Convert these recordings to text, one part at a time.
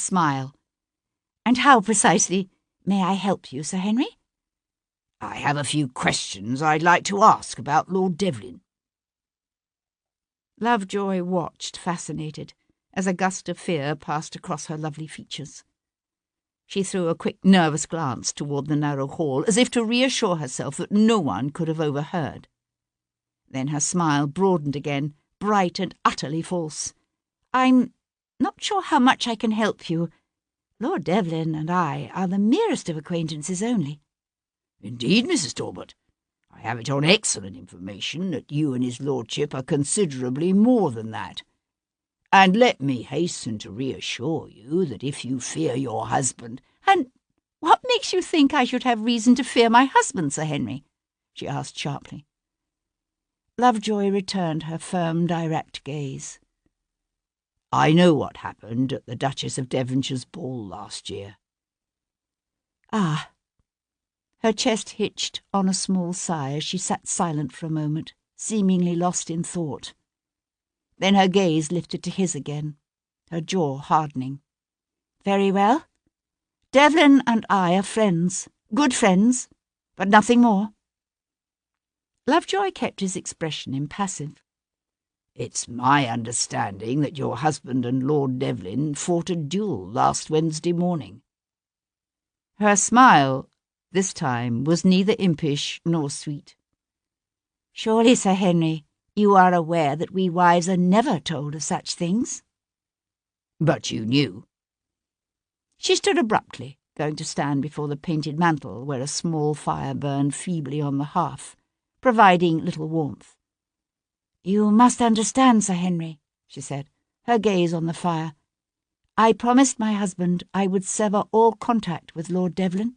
smile. "And how precisely may I help you, Sir Henry?" "I have a few questions I'd like to ask about Lord Devlin." Lovejoy watched, fascinated, as a gust of fear passed across her lovely features. She threw a quick, nervous glance toward the narrow hall, as if to reassure herself that no one could have overheard. Then her smile broadened again, bright and utterly false. "I'm not sure how much I can help you. Lord Devlin and I are the merest of acquaintances only." "Indeed, Mrs. Talbot, I have it on excellent information that you and his lordship are considerably more than that. And let me hasten to reassure you that if you fear your husband—" "And what makes you think I should have reason to fear my husband, Sir Henry?" she asked sharply. Lovejoy returned her firm, direct gaze. "I know what happened at the Duchess of Devonshire's ball last year." "Ah." Her chest hitched on a small sigh as she sat silent for a moment, seemingly lost in thought. Then her gaze lifted to his again, her jaw hardening. "Very well. Devlin and I are friends, good friends, but nothing more." Lovejoy kept his expression impassive. "It's my understanding that your husband and Lord Devlin fought a duel last Wednesday morning." Her smile, this time, was neither impish nor sweet. "Surely, Sir Henry, you are aware that we wives are never told of such things?" "But you knew." She stood abruptly, going to stand before the painted mantel where a small fire burned feebly on the hearth, providing little warmth. "You must understand, Sir Henry," she said, her gaze on the fire. "I promised my husband I would sever all contact with Lord Devlin."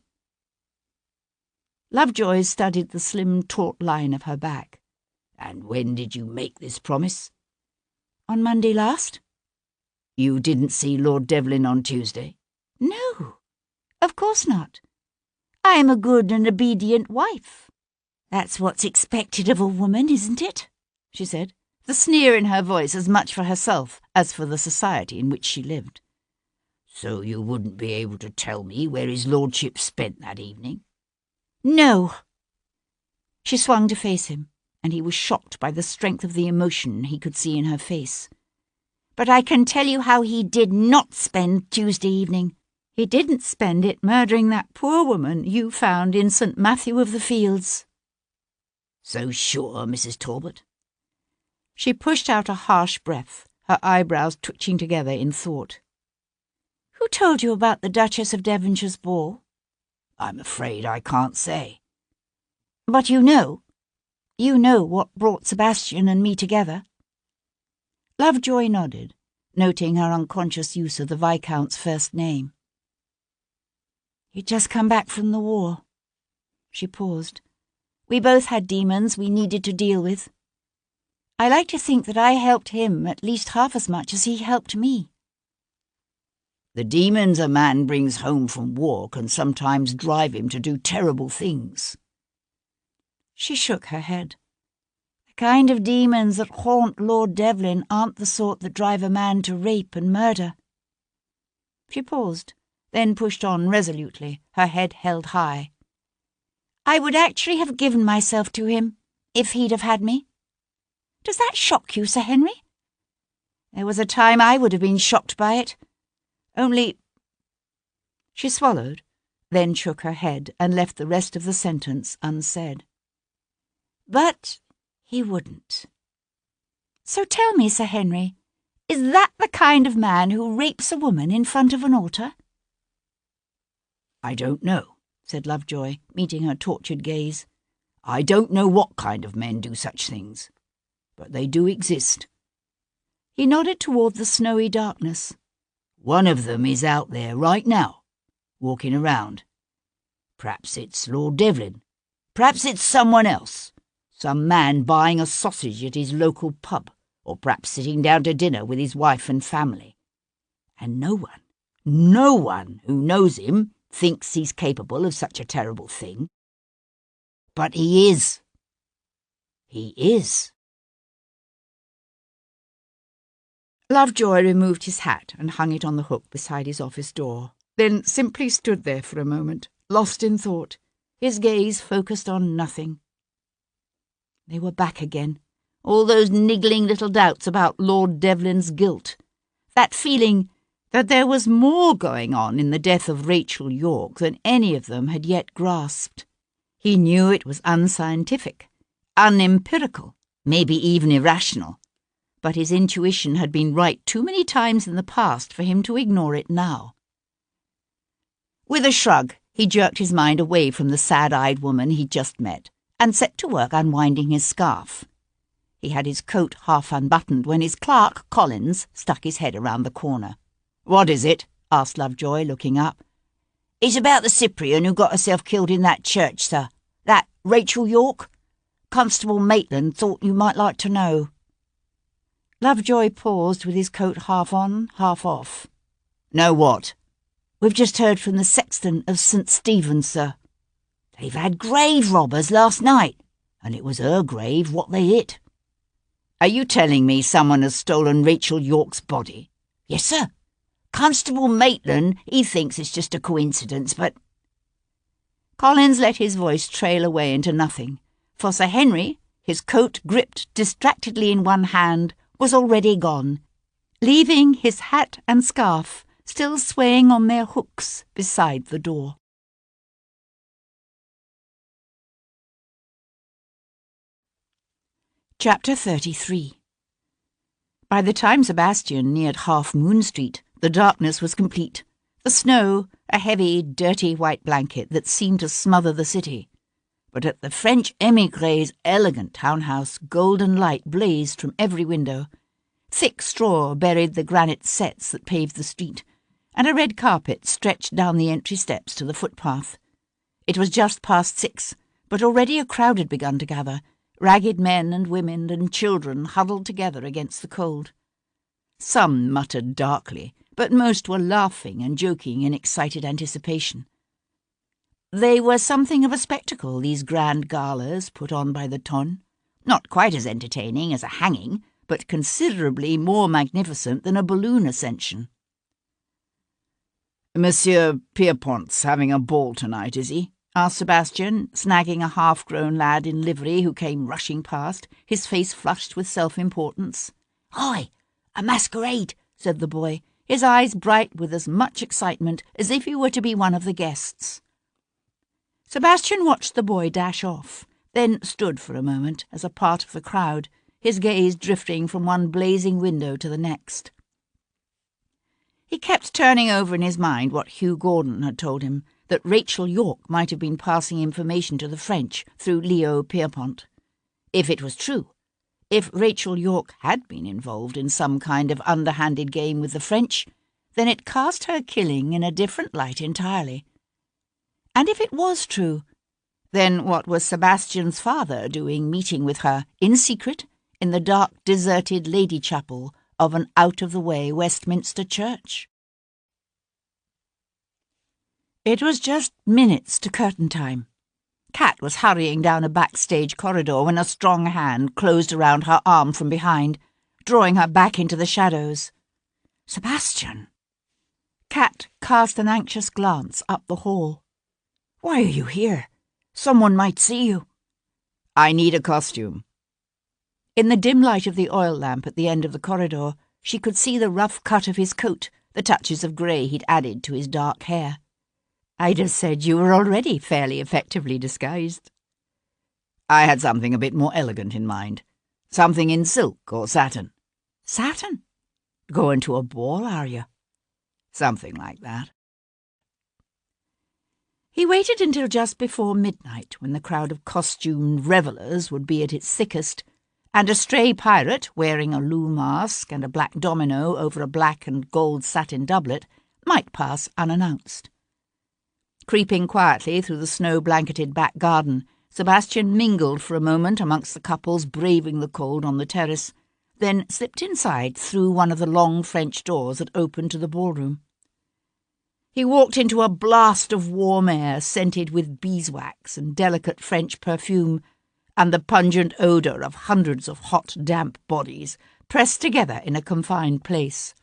Lovejoy studied the slim, taut line of her back. "And when did you make this promise?" "On Monday last." "You didn't see Lord Devlin on Tuesday?" "No, of course not. I am a good and obedient wife. That's what's expected of a woman, isn't it?" she said, the sneer in her voice as much for herself as for the society in which she lived. "So you wouldn't be able to tell me where his lordship spent that evening?" "No." She swung to face him, and he was shocked by the strength of the emotion he could see in her face. "But I can tell you how he did not spend Tuesday evening. He didn't spend it murdering that poor woman you found in St. Matthew of the Fields." "So sure, Mrs. Talbot?" She pushed out a harsh breath, her eyebrows twitching together in thought. "Who told you about the Duchess of Devonshire's ball?" "I'm afraid I can't say." "But you know? You know what brought Sebastian and me together?" Lovejoy nodded, noting her unconscious use of the Viscount's first name. "He'd just come back from the war." She paused. "We both had demons we needed to deal with. I like to think that I helped him at least half as much as he helped me." "The demons a man brings home from war can sometimes drive him to do terrible things." She shook her head. "The kind of demons that haunt Lord Devlin aren't the sort that drive a man to rape and murder." She paused, then pushed on resolutely, her head held high. "I would actually have given myself to him, if he'd have had me. Does that shock you, Sir Henry? There was a time I would have been shocked by it. Only—" She swallowed, then shook her head and left the rest of the sentence unsaid. "But he wouldn't. So tell me, Sir Henry, is that the kind of man who rapes a woman in front of an altar?" "I don't know," said Lovejoy, meeting her tortured gaze. "I don't know what kind of men do such things, but they do exist." He nodded toward the snowy darkness. "One of them is out there right now, walking around. Perhaps it's Lord Devlin. Perhaps it's someone else. Some man buying a sausage at his local pub, or perhaps sitting down to dinner with his wife and family. And no one who knows him thinks he's capable of such a terrible thing. But he is. He is." Lovejoy removed his hat and hung it on the hook beside his office door, then simply stood there for a moment, lost in thought, his gaze focused on nothing. They were back again, all those niggling little doubts about Lord Devlin's guilt, that feeling that there was more going on in the death of Rachel Yorke than any of them had yet grasped. He knew it was unscientific, unempirical, maybe even irrational, but his intuition had been right too many times in the past for him to ignore it now. With a shrug, he jerked his mind away from the sad-eyed woman he'd just met and set to work unwinding his scarf. He had his coat half unbuttoned when his clerk, Collins, stuck his head around the corner. "What is it?" asked Lovejoy, looking up. "It's about the Cyprian who got herself killed in that church, sir. That Rachel Yorke. Constable Maitland thought you might like to know." Lovejoy paused with his coat half on, half off. "Know what?" "We've just heard from the sexton of St. Stephen's, sir. They've had grave robbers last night, and it was her grave what they hit." "Are you telling me someone has stolen Rachel Yorke's body?" "Yes, sir. Constable Maitland, he thinks it's just a coincidence, but—" Collins let his voice trail away into nothing, for Sir Henry, his coat gripped distractedly in one hand, was already gone, leaving his hat and scarf still swaying on their hooks beside the door. Chapter 33. By the time Sebastian neared Half Moon Street, the darkness was complete. The snow, a heavy, dirty white blanket that seemed to smother the city. But at the French émigrés' elegant townhouse, golden light blazed from every window. Thick straw buried the granite setts that paved the street, and a red carpet stretched down the entry steps to the footpath. It was just past 6, but already a crowd had begun to gather, ragged men and women and children huddled together against the cold. Some muttered darkly, but most were laughing and joking in excited anticipation. They were something of a spectacle, these grand galas put on by the Tonne, not quite as entertaining as a hanging, but considerably more magnificent than a balloon ascension. "Monsieur Pierpont's having a ball tonight, is he?" asked Sebastian, snagging a half-grown lad in livery who came rushing past, his face flushed with self-importance. "Aye, a masquerade," said the boy, his eyes bright with as much excitement as if he were to be one of the guests. Sebastian watched the boy dash off, then stood for a moment as a part of the crowd, his gaze drifting from one blazing window to the next. He kept turning over in his mind what Hugh Gordon had told him, that Rachel Yorke might have been passing information to the French through Leo Pierpont. If it was true, if Rachel Yorke had been involved in some kind of underhanded game with the French, then it cast her killing in a different light entirely. And if it was true, then what was Sebastian's father doing meeting with her, in secret, in the dark, deserted lady chapel of an out-of-the-way Westminster church? It was just minutes to curtain time. Kat was hurrying down a backstage corridor when a strong hand closed around her arm from behind, drawing her back into the shadows. "Sebastian!" Kat cast an anxious glance up the hall. "Why are you here? Someone might see you." "I need a costume." In the dim light of the oil lamp at the end of the corridor, she could see the rough cut of his coat, the touches of grey he'd added to his dark hair. "I'd have said you were already fairly effectively disguised." "I had something a bit more elegant in mind. Something in silk or satin." "Satin? Going to a ball, are you?" "Something like that." He waited until just before midnight, when the crowd of costumed revellers would be at its thickest, and a stray pirate, wearing a loo mask and a black domino over a black and gold satin doublet, might pass unannounced. Creeping quietly through the snow-blanketed back garden, Sebastian mingled for a moment amongst the couples braving the cold on the terrace, then slipped inside through one of the long French doors that opened to the ballroom. He walked into a blast of warm air scented with beeswax and delicate French perfume, and the pungent odour of hundreds of hot, damp bodies, pressed together in a confined place.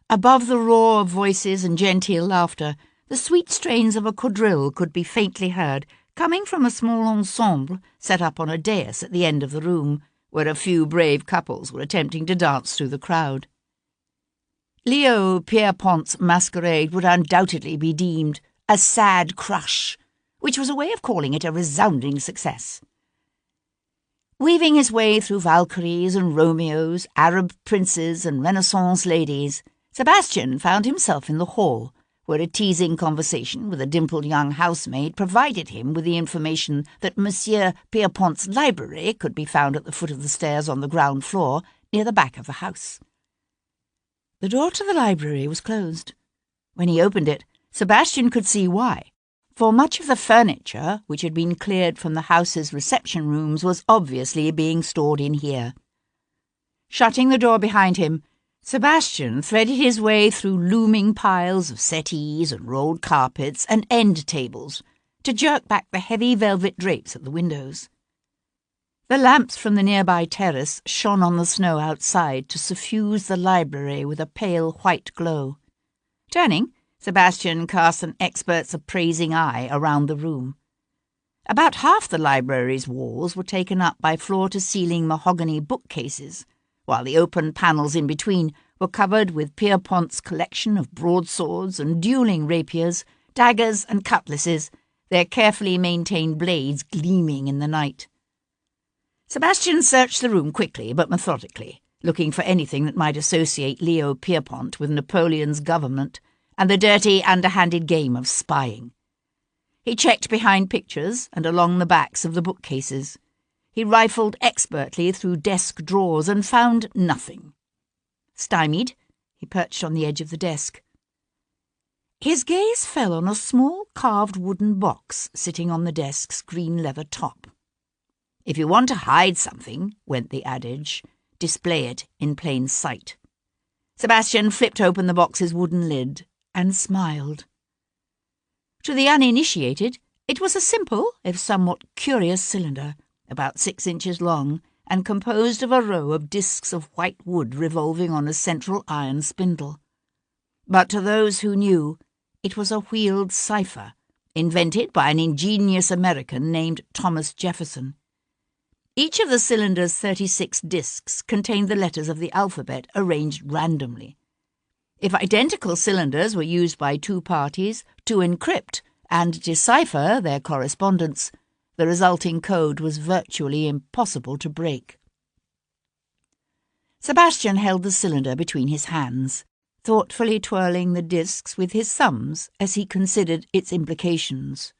Above the roar of voices and genteel laughter, the sweet strains of a quadrille could be faintly heard, coming from a small ensemble set up on a dais at the end of the room, where a few brave couples were attempting to dance through the crowd. Leo Pierrepont's masquerade would undoubtedly be deemed a sad crush, which was a way of calling it a resounding success. Weaving his way through Valkyries and Romeos, Arab princes and Renaissance ladies, Sebastian found himself in the hall, where a teasing conversation with a dimpled young housemaid provided him with the information that Monsieur Pierrepont's library could be found at the foot of the stairs on the ground floor, near the back of the house. The door to the library was closed. When he opened it, Sebastian could see why, for much of the furniture, which had been cleared from the house's reception rooms, was obviously being stored in here. Shutting the door behind him, Sebastian threaded his way through looming piles of settees and rolled carpets and end tables to jerk back the heavy velvet drapes at the windows. The lamps from the nearby terrace shone on the snow outside to suffuse the library with a pale white glow. Turning, Sebastian cast an expert's appraising eye around the room. About half the library's walls were taken up by floor-to-ceiling mahogany bookcases, while the open panels in between were covered with Pierrepont's collection of broadswords and dueling rapiers, daggers and cutlasses, their carefully maintained blades gleaming in the night. Sebastian searched the room quickly but methodically, looking for anything that might associate Leo Pierrepont with Napoleon's government and the dirty, underhanded game of spying. He checked behind pictures and along the backs of the bookcases. He rifled expertly through desk drawers and found nothing. Stymied, he perched on the edge of the desk. His gaze fell on a small carved wooden box sitting on the desk's green leather top. If you want to hide something, went the adage, display it in plain sight. Sebastian flipped open the box's wooden lid and smiled. To the uninitiated, it was a simple, if somewhat curious cylinder, about 6 inches long, and composed of a row of discs of white wood revolving on a central iron spindle. But to those who knew, it was a wheeled cipher, invented by an ingenious American named Thomas Jefferson. Each of the cylinder's 36 discs contained the letters of the alphabet arranged randomly. If identical cylinders were used by two parties to encrypt and decipher their correspondence, the resulting code was virtually impossible to break. Sebastian held the cylinder between his hands, thoughtfully twirling the discs with his thumbs as he considered its implications.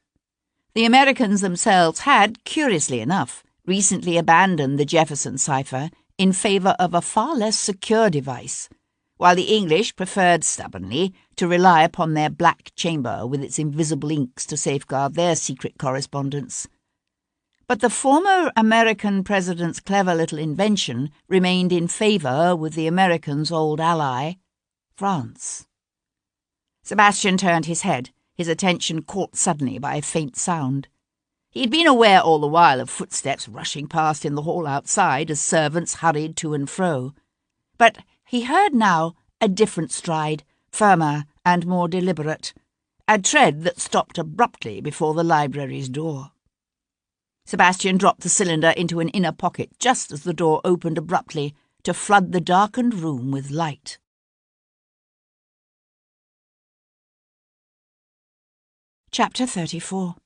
The Americans themselves had, curiously enough, recently abandoned the Jefferson cipher in favour of a far less secure device, while the English preferred stubbornly to rely upon their black chamber with its invisible inks to safeguard their secret correspondence. But the former American president's clever little invention remained in favour with the Americans' old ally, France. Sebastian turned his head, his attention caught suddenly by a faint sound. He had been aware all the while of footsteps rushing past in the hall outside as servants hurried to and fro. But he heard now a different stride, firmer and more deliberate, a tread that stopped abruptly before the library's door. Sebastian dropped the cylinder into an inner pocket just as the door opened abruptly to flood the darkened room with light. Chapter 34.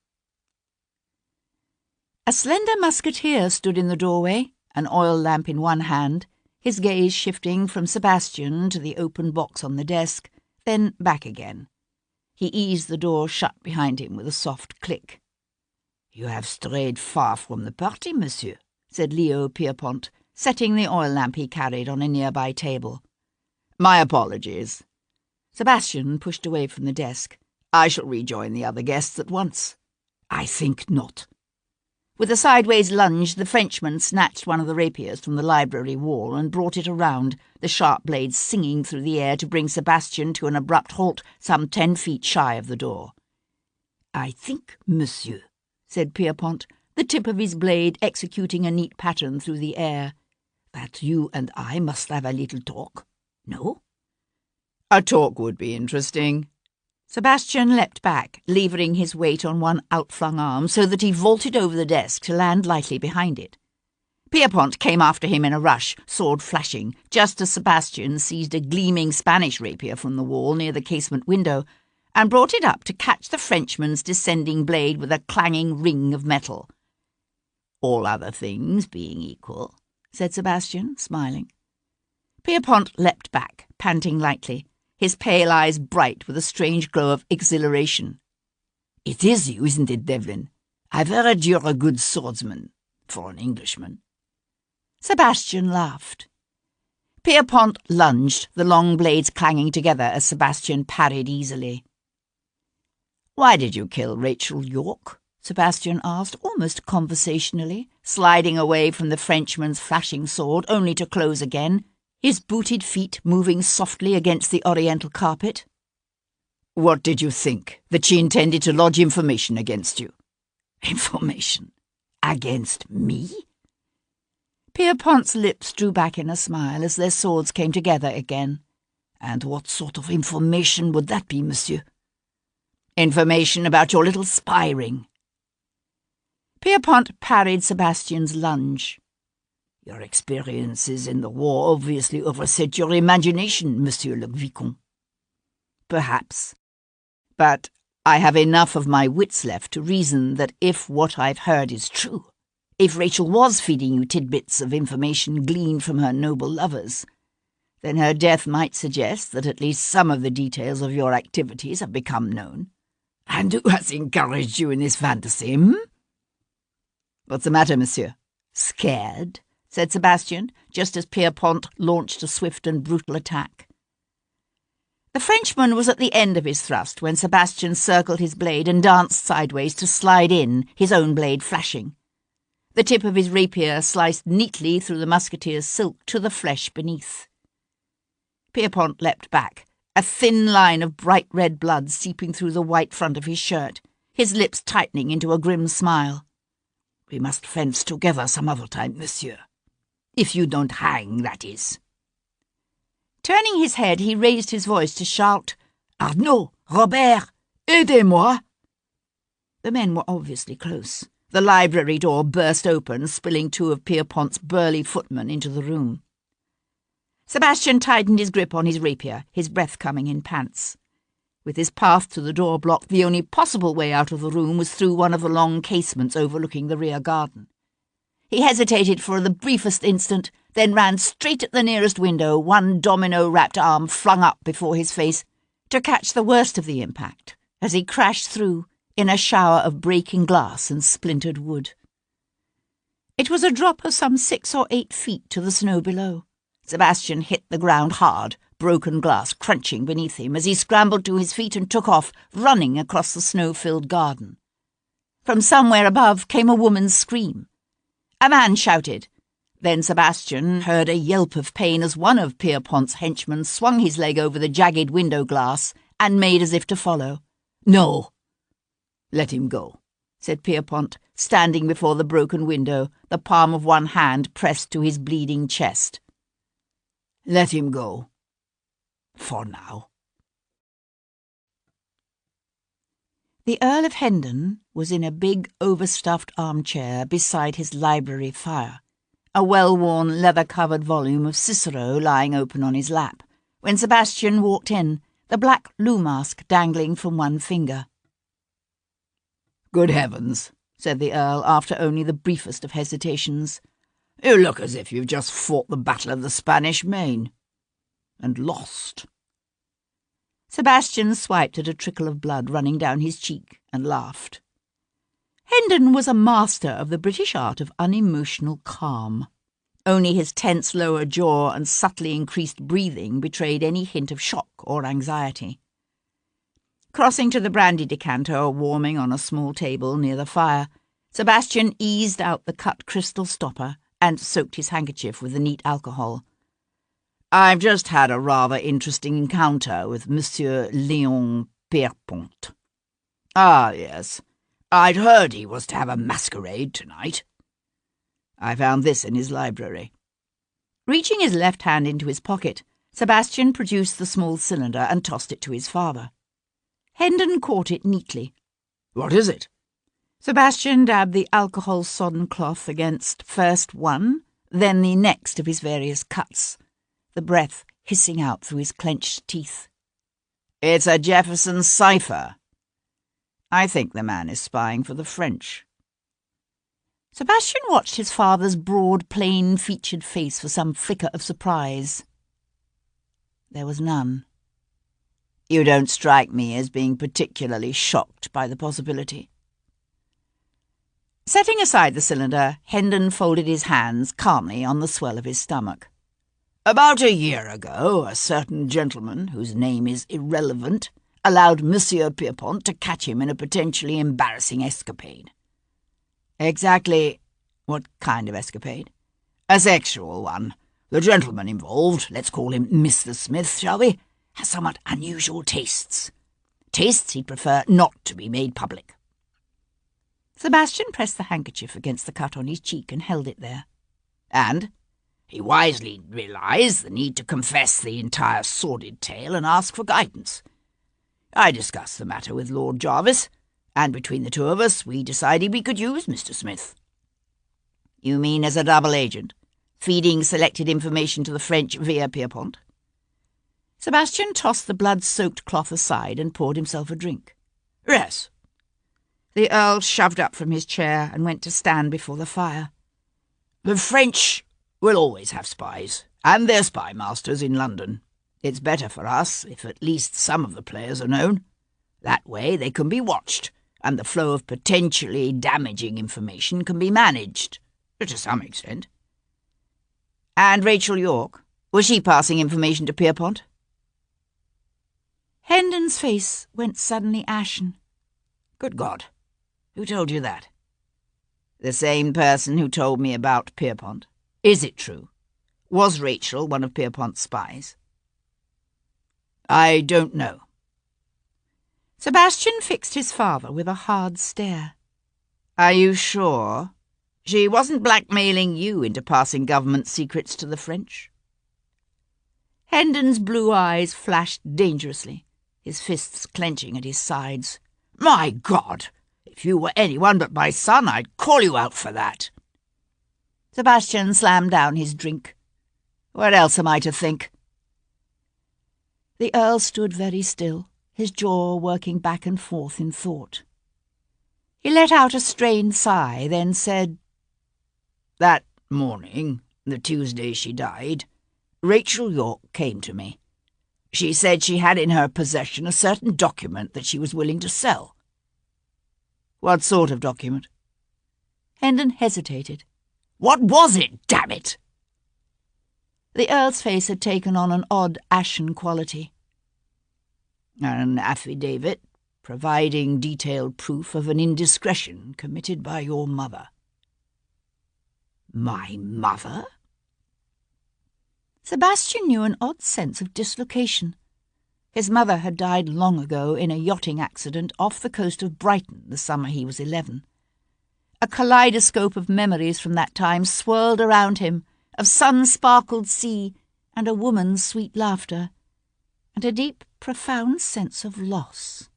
A slender musketeer stood in the doorway, an oil lamp in one hand, his gaze shifting from Sebastian to the open box on the desk, then back again. He eased the door shut behind him with a soft click. "You have strayed far from the party, monsieur," said Leo Pierrepont, setting the oil lamp he carried on a nearby table. "My apologies." Sebastian pushed away from the desk. "I shall rejoin the other guests at once." "I think not." With a sideways lunge, the Frenchman snatched one of the rapiers from the library wall and brought it around, the sharp blade singing through the air to bring Sebastian to an abrupt halt some 10 feet shy of the door. "I think, monsieur," said Pierrepont, the tip of his blade executing a neat pattern through the air, that you and I must have a little talk, no? A talk would be interesting. Sebastian leapt back, levering his weight on one outflung arm so that he vaulted over the desk to land lightly behind it. Pierpont came after him in a rush, sword flashing, just as Sebastian seized a gleaming Spanish rapier from the wall near the casement window and brought it up to catch the Frenchman's descending blade with a clanging ring of metal. "All other things being equal," said Sebastian, smiling. Pierpont leapt back, panting lightly, his pale eyes bright with a strange glow of exhilaration. "It is you, isn't it, Devlin? I've heard you're a good swordsman, for an Englishman." Sebastian laughed. Pierpont lunged, the long blades clanging together as Sebastian parried easily. "Why did you kill Rachel York?" Sebastian asked, almost conversationally, sliding away from the Frenchman's flashing sword, only to close again, his booted feet moving softly against the oriental carpet. "What did you think? That she intended to lodge information against you?" "Information? Against me?" Pierpont's lips drew back in a smile as their swords came together again. "And what sort of information would that be, monsieur?" "Information about your little spy ring." Pierpont parried Sebastian's lunge. "Your experiences in the war obviously overset your imagination, Monsieur le Vicomte." "Perhaps. But I have enough of my wits left to reason that if what I've heard is true, if Rachel was feeding you tidbits of information gleaned from her noble lovers, then her death might suggest that at least some of the details of your activities have become known." "And who has encouraged you in this fantasy, hmm?" "What's the matter, monsieur? Scared?" said Sebastian, just as Pierpont launched a swift and brutal attack. The Frenchman was at the end of his thrust when Sebastian circled his blade and danced sideways to slide in, his own blade flashing. The tip of his rapier sliced neatly through the musketeer's silk to the flesh beneath. Pierpont leapt back, a thin line of bright red blood seeping through the white front of his shirt, his lips tightening into a grim smile. "We must fence together some other time, monsieur. If you don't hang, that is." Turning his head, he raised his voice to shout, "Arnaud! Robert! Aidez-moi!" The men were obviously close. The library door burst open, spilling two of Pierpont's burly footmen into the room. Sebastian tightened his grip on his rapier, his breath coming in pants. With his path to the door blocked, the only possible way out of the room was through one of the long casements overlooking the rear garden. He hesitated for the briefest instant, then ran straight at the nearest window, one domino-wrapped arm flung up before his face, to catch the worst of the impact, as he crashed through, in a shower of breaking glass and splintered wood. It was a drop of some 6 or 8 feet to the snow below. Sebastian hit the ground hard, broken glass crunching beneath him as he scrambled to his feet and took off, running across the snow-filled garden. From somewhere above came a woman's scream. A man shouted. Then Sebastian heard a yelp of pain as one of Pierpont's henchmen swung his leg over the jagged window glass and made as if to follow. "No!" "Let him go," said Pierpont, standing before the broken window, the palm of one hand pressed to his bleeding chest. "Let him go. For now." The Earl of Hendon was in a big, overstuffed armchair beside his library fire, a well-worn, leather-covered volume of Cicero lying open on his lap, when Sebastian walked in, the black loo mask dangling from one finger. "Good heavens," said the Earl, after only the briefest of hesitations. "You look as if you've just fought the Battle of the Spanish Main. And lost." Sebastian swiped at a trickle of blood running down his cheek and laughed. Hendon was a master of the British art of unemotional calm. Only his tense lower jaw and subtly increased breathing betrayed any hint of shock or anxiety. Crossing to the brandy decanter warming on a small table near the fire, Sebastian eased out the cut crystal stopper and soaked his handkerchief with the neat alcohol. "I've just had a rather interesting encounter with Monsieur Léon Pierpont." "Ah, yes. I'd heard he was to have a masquerade tonight." "I found this in his library." Reaching his left hand into his pocket, Sebastian produced the small cylinder and tossed it to his father. Hendon caught it neatly. "What is it?" Sebastian dabbed the alcohol-sodden cloth against first one, then the next of his various cuts, the breath hissing out through his clenched teeth. "It's a Jefferson cipher. I think the man is spying for the French." Sebastian watched his father's broad, plain-featured face for some flicker of surprise. There was none. "You don't strike me as being particularly shocked by the possibility." Setting aside the cylinder, Hendon folded his hands calmly on the swell of his stomach. "About a year ago, a certain gentleman, whose name is irrelevant, allowed Monsieur Pierpont to catch him in a potentially embarrassing escapade." "Exactly what kind of escapade?" "A sexual one. The gentleman involved, let's call him Mr. Smith, shall we, has somewhat unusual tastes. Tastes he'd prefer not to be made public." Sebastian pressed the handkerchief against the cut on his cheek and held it there. "And he wisely realized the need to confess the entire sordid tale and ask for guidance. I discussed the matter with Lord Jarvis, and between the two of us we decided we could use Mr. Smith." "You mean as a double agent, feeding selected information to the French via Pierpont?" Sebastian tossed the blood-soaked cloth aside and poured himself a drink. "Yes." The Earl shoved up from his chair and went to stand before the fire. "The French will always have spies, and their spy masters in London. It's better for us if at least some of the players are known. That way they can be watched, and the flow of potentially damaging information can be managed, to some extent." "And Rachel York? Was she passing information to Pierpont?" Hendon's face went suddenly ashen. "Good God! Who told you that?" "The same person who told me about Pierpont. Is it true? Was Rachel one of Pierpont's spies?" "I don't know." Sebastian fixed his father with a hard stare. "Are you sure? She wasn't blackmailing you into passing government secrets to the French?" Hendon's blue eyes flashed dangerously, his fists clenching at his sides. "My God! If you were anyone but my son, I'd call you out for that." Sebastian slammed down his drink. "What else am I to think?" The Earl stood very still, his jaw working back and forth in thought. He let out a strained sigh, then said, "That morning, the Tuesday she died, Rachel York came to me. She said she had in her possession a certain document that she was willing to sell." "What sort of document?" Hendon hesitated. "What was it, damn it?" The Earl's face had taken on an odd ashen quality. "An affidavit providing detailed proof of an indiscretion committed by your mother." "My mother?" Sebastian knew an odd sense of dislocation. His mother had died long ago in a yachting accident off the coast of Brighton the summer he was 11. A kaleidoscope of memories from that time swirled around him, of sun-sparkled sea and a woman's sweet laughter, and a deep, profound sense of loss.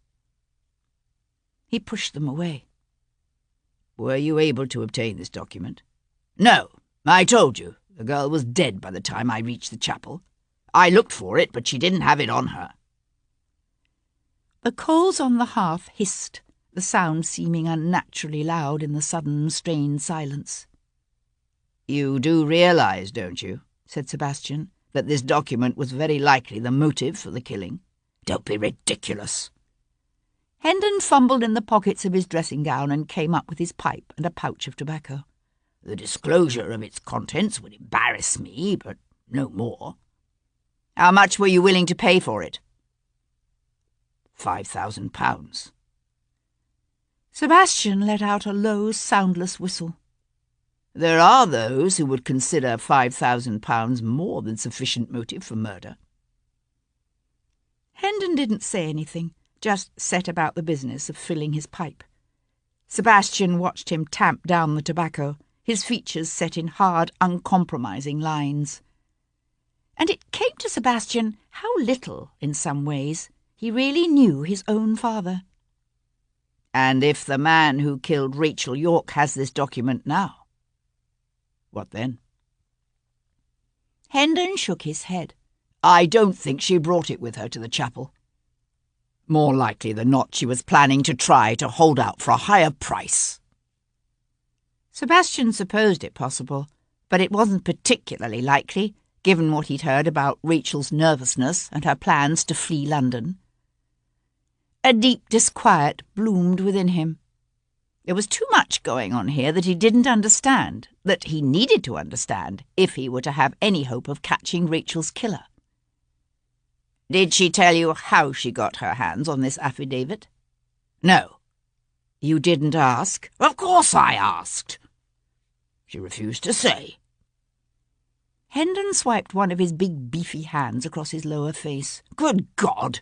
He pushed them away. "Were you able to obtain this document?" "No, I told you. The girl was dead by the time I reached the chapel. I looked for it, but she didn't have it on her." The coals on the hearth hissed, the sound seeming unnaturally loud in the sudden, strained silence. "You do realize, don't you," said Sebastian, "that this document was very likely the motive for the killing?" "Don't be ridiculous." Hendon fumbled in the pockets of his dressing-gown and came up with his pipe and a pouch of tobacco. "The disclosure of its contents would embarrass me, but no more." "How much were you willing to pay for it?" £5,000. Sebastian let out a low, soundless whistle. "There are those who would consider £5,000 more than sufficient motive for murder." Hendon didn't say anything, just set about the business of filling his pipe. Sebastian watched him tamp down the tobacco, his features set in hard, uncompromising lines. And it came to Sebastian how little, in some ways, he really knew his own father. And if the man who killed Rachel York has this document now, what then? Hendon shook his head. I don't think she brought it with her to the chapel. More likely than not, she was planning to try to hold out for a higher price. Sebastian supposed it possible, but it wasn't particularly likely, given what he'd heard about Rachel's nervousness and her plans to flee London. A deep disquiet bloomed within him. There was too much going on here that he didn't understand, that he needed to understand if he were to have any hope of catching Rachel's killer. Did she tell you how she got her hands on this affidavit? No. You didn't ask? Of course I asked. She refused to say. Hendon swiped one of his big beefy hands across his lower face. Good God!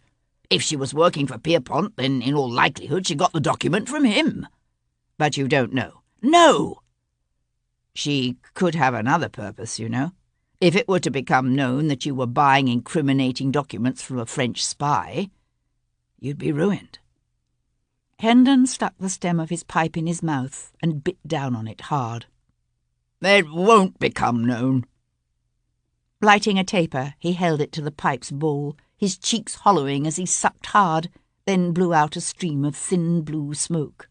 If she was working for Pierpont, then in all likelihood she got the document from him. But you don't know? No! She could have another purpose, you know. If it were to become known that you were buying incriminating documents from a French spy, you'd be ruined. Hendon stuck the stem of his pipe in his mouth and bit down on it hard. It won't become known. Lighting a taper, he held it to the pipe's bowl, his cheeks hollowing as he sucked hard, then blew out a stream of thin blue smoke.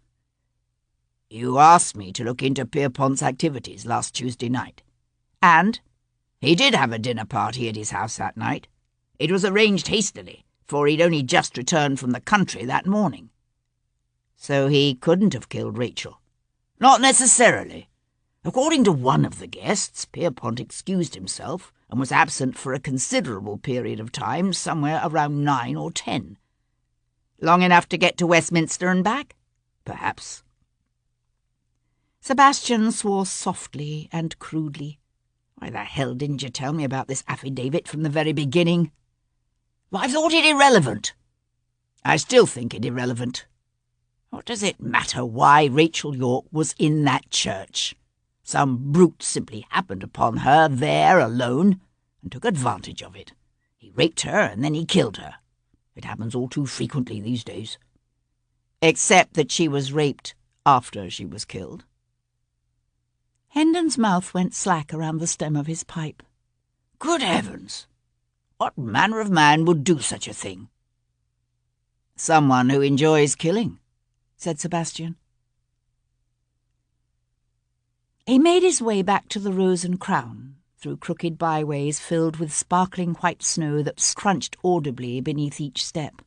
You asked me to look into Pierpont's activities last Tuesday night. And? He did have a dinner party at his house that night. It was arranged hastily, for he'd only just returned from the country that morning. So he couldn't have killed Rachel? Not necessarily. According to one of the guests, Pierpont excused himself and was absent for a considerable period of time, somewhere around 9 or 10. Long enough to get to Westminster and back? Perhaps. Sebastian swore softly and crudely. Why the hell didn't you tell me about this affidavit from the very beginning? I thought it irrelevant. I still think it irrelevant. What does it matter why Rachel York was in that church? Some brute simply happened upon her there alone and took advantage of it. He raped her and then he killed her. It happens all too frequently these days. Except that she was raped after she was killed. Hendon's mouth went slack around the stem of his pipe. Good heavens! What manner of man would do such a thing? Someone who enjoys killing, said Sebastian. He made his way back to the Rose and Crown, through crooked byways filled with sparkling white snow that scrunched audibly beneath each step.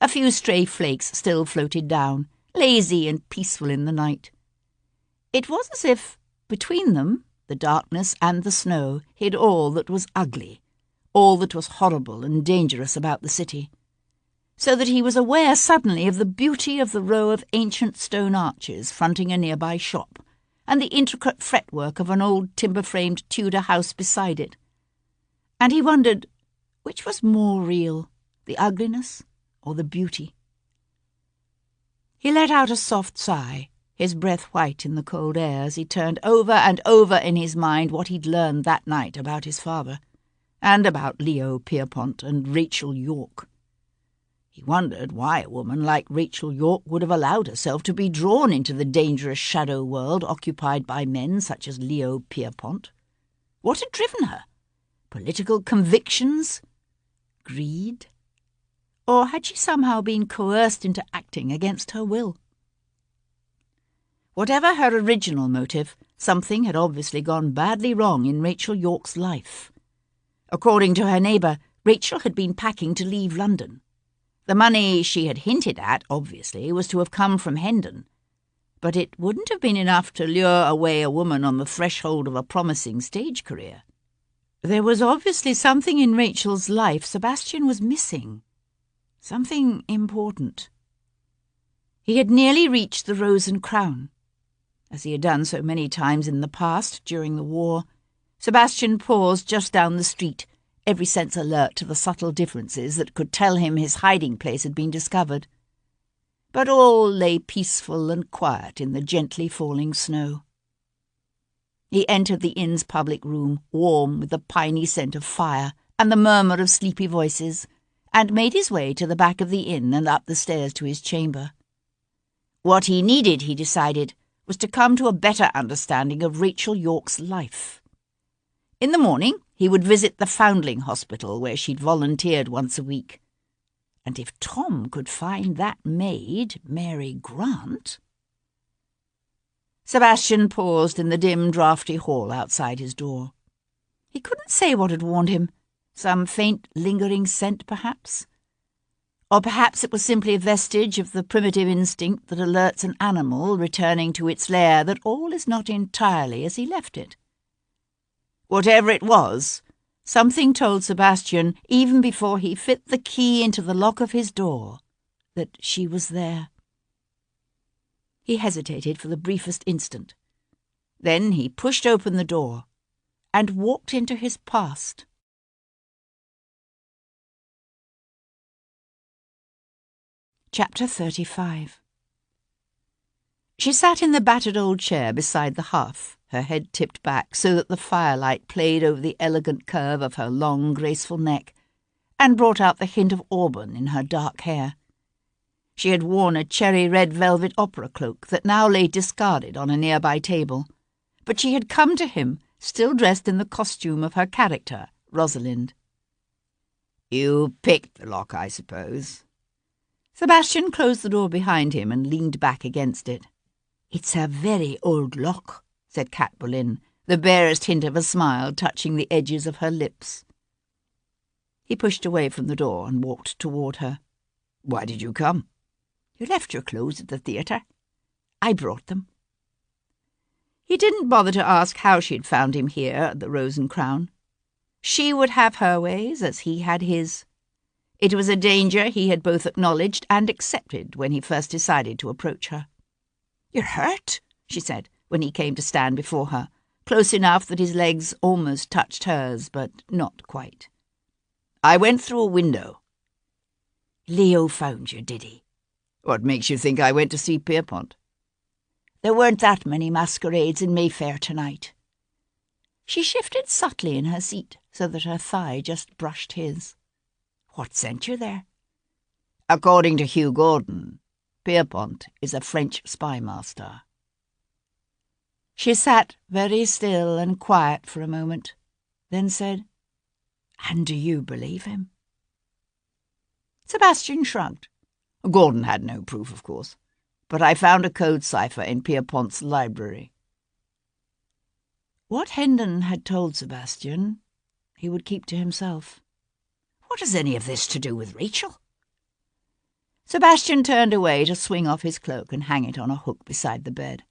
A few stray flakes still floated down, lazy and peaceful in the night. It was as if, between them, the darkness and the snow hid all that was ugly, all that was horrible and dangerous about the city, so that he was aware suddenly of the beauty of the row of ancient stone arches fronting a nearby shop, and the intricate fretwork of an old timber-framed Tudor house beside it. And he wondered which was more real, the ugliness or the beauty. He let out a soft sigh, his breath white in the cold air as he turned over and over in his mind what he'd learned that night about his father, and about Leo Pierpont and Rachel York. He wondered why a woman like Rachel York would have allowed herself to be drawn into the dangerous shadow world occupied by men such as Leo Pierpont. What had driven her? Political convictions? Greed? Or had she somehow been coerced into acting against her will? Whatever her original motive, something had obviously gone badly wrong in Rachel York's life. According to her neighbour, Rachel had been packing to leave London. The money she had hinted at, obviously, was to have come from Hendon. But it wouldn't have been enough to lure away a woman on the threshold of a promising stage career. There was obviously something in Rachel's life Sebastian was missing. Something important. He had nearly reached the Rose and Crown. As he had done so many times in the past during the war, Sebastian paused just down the street, every sense alert to the subtle differences that could tell him his hiding place had been discovered. But all lay peaceful and quiet in the gently falling snow. He entered the inn's public room, warm with the piney scent of fire and the murmur of sleepy voices, and made his way to the back of the inn and up the stairs to his chamber. What he needed, he decided, was to come to a better understanding of Rachel Yorke's life. In the morning, he would visit the Foundling Hospital, where she'd volunteered once a week. And if Tom could find that maid, Mary Grant... Sebastian paused in the dim, draughty hall outside his door. He couldn't say what had warned him. Some faint, lingering scent, perhaps? Or perhaps it was simply a vestige of the primitive instinct that alerts an animal returning to its lair that all is not entirely as he left it. Whatever it was, something told Sebastian, even before he fit the key into the lock of his door, that she was there. He hesitated for the briefest instant. Then he pushed open the door and walked into his past. Chapter 35. She sat in the battered old chair beside the hearth, her head tipped back so that the firelight played over the elegant curve of her long, graceful neck and brought out the hint of auburn in her dark hair. She had worn a cherry-red velvet opera cloak that now lay discarded on a nearby table, but she had come to him, still dressed in the costume of her character, Rosalind. "You picked the lock, I suppose?" Sebastian closed the door behind him and leaned back against it. "It's a very old lock," said Kat Boleyn, the barest hint of a smile touching the edges of her lips. He pushed away from the door and walked toward her. "Why did you come?" "You left your clothes at the theatre. I brought them." He didn't bother to ask how she'd found him here at the Rose and Crown. She would have her ways as he had his. It was a danger he had both acknowledged and accepted when he first decided to approach her. "You're hurt?" she said, when he came to stand before her, close enough that his legs almost touched hers, but not quite. "I went through a window." "Leo found you, did he?" "What makes you think I went to see Pierpont?" "There weren't that many masquerades in Mayfair tonight." She shifted subtly in her seat so that her thigh just brushed his. "What sent you there?" "According to Hugh Gordon, Pierpont is a French spy master." She sat very still and quiet for a moment, then said, "And do you believe him?" Sebastian shrugged. "Gordon had no proof, of course, but I found a code cipher in Pierpont's library." What Hendon had told Sebastian, he would keep to himself. "What has any of this to do with Rachel?" Sebastian turned away to swing off his cloak and hang it on a hook beside the bed.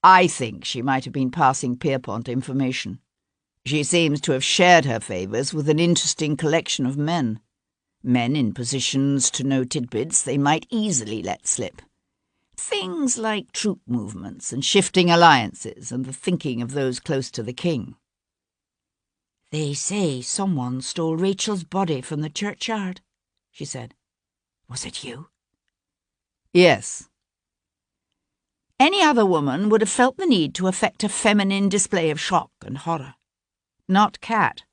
"I think she might have been passing Pierpont information. She seems to have shared her favours with an interesting collection of men. Men in positions to know tidbits they might easily let slip. Things like troop movements and shifting alliances and the thinking of those close to the king." "They say someone stole Rachel's body from the churchyard," she said. "Was it you?" "Yes." Any other woman would have felt the need to affect a feminine display of shock and horror. Not Kat.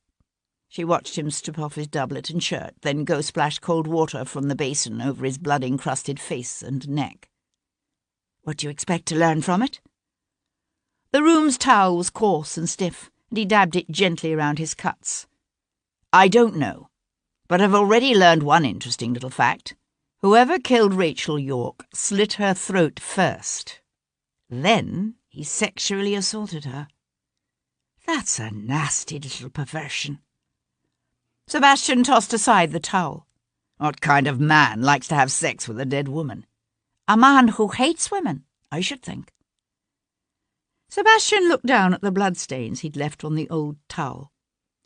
She watched him strip off his doublet and shirt, then go splash cold water from the basin over his blood-encrusted face and neck. "What do you expect to learn from it?" The room's towel was coarse and stiff, and he dabbed it gently around his cuts. "I don't know, but I've already learned one interesting little fact. Whoever killed Rachel Yorke slit her throat first. Then he sexually assaulted her." "That's a nasty little perversion." Sebastian tossed aside the towel. "What kind of man likes to have sex with a dead woman?" "A man who hates women, I should think." Sebastian looked down at the bloodstains he'd left on the old towel.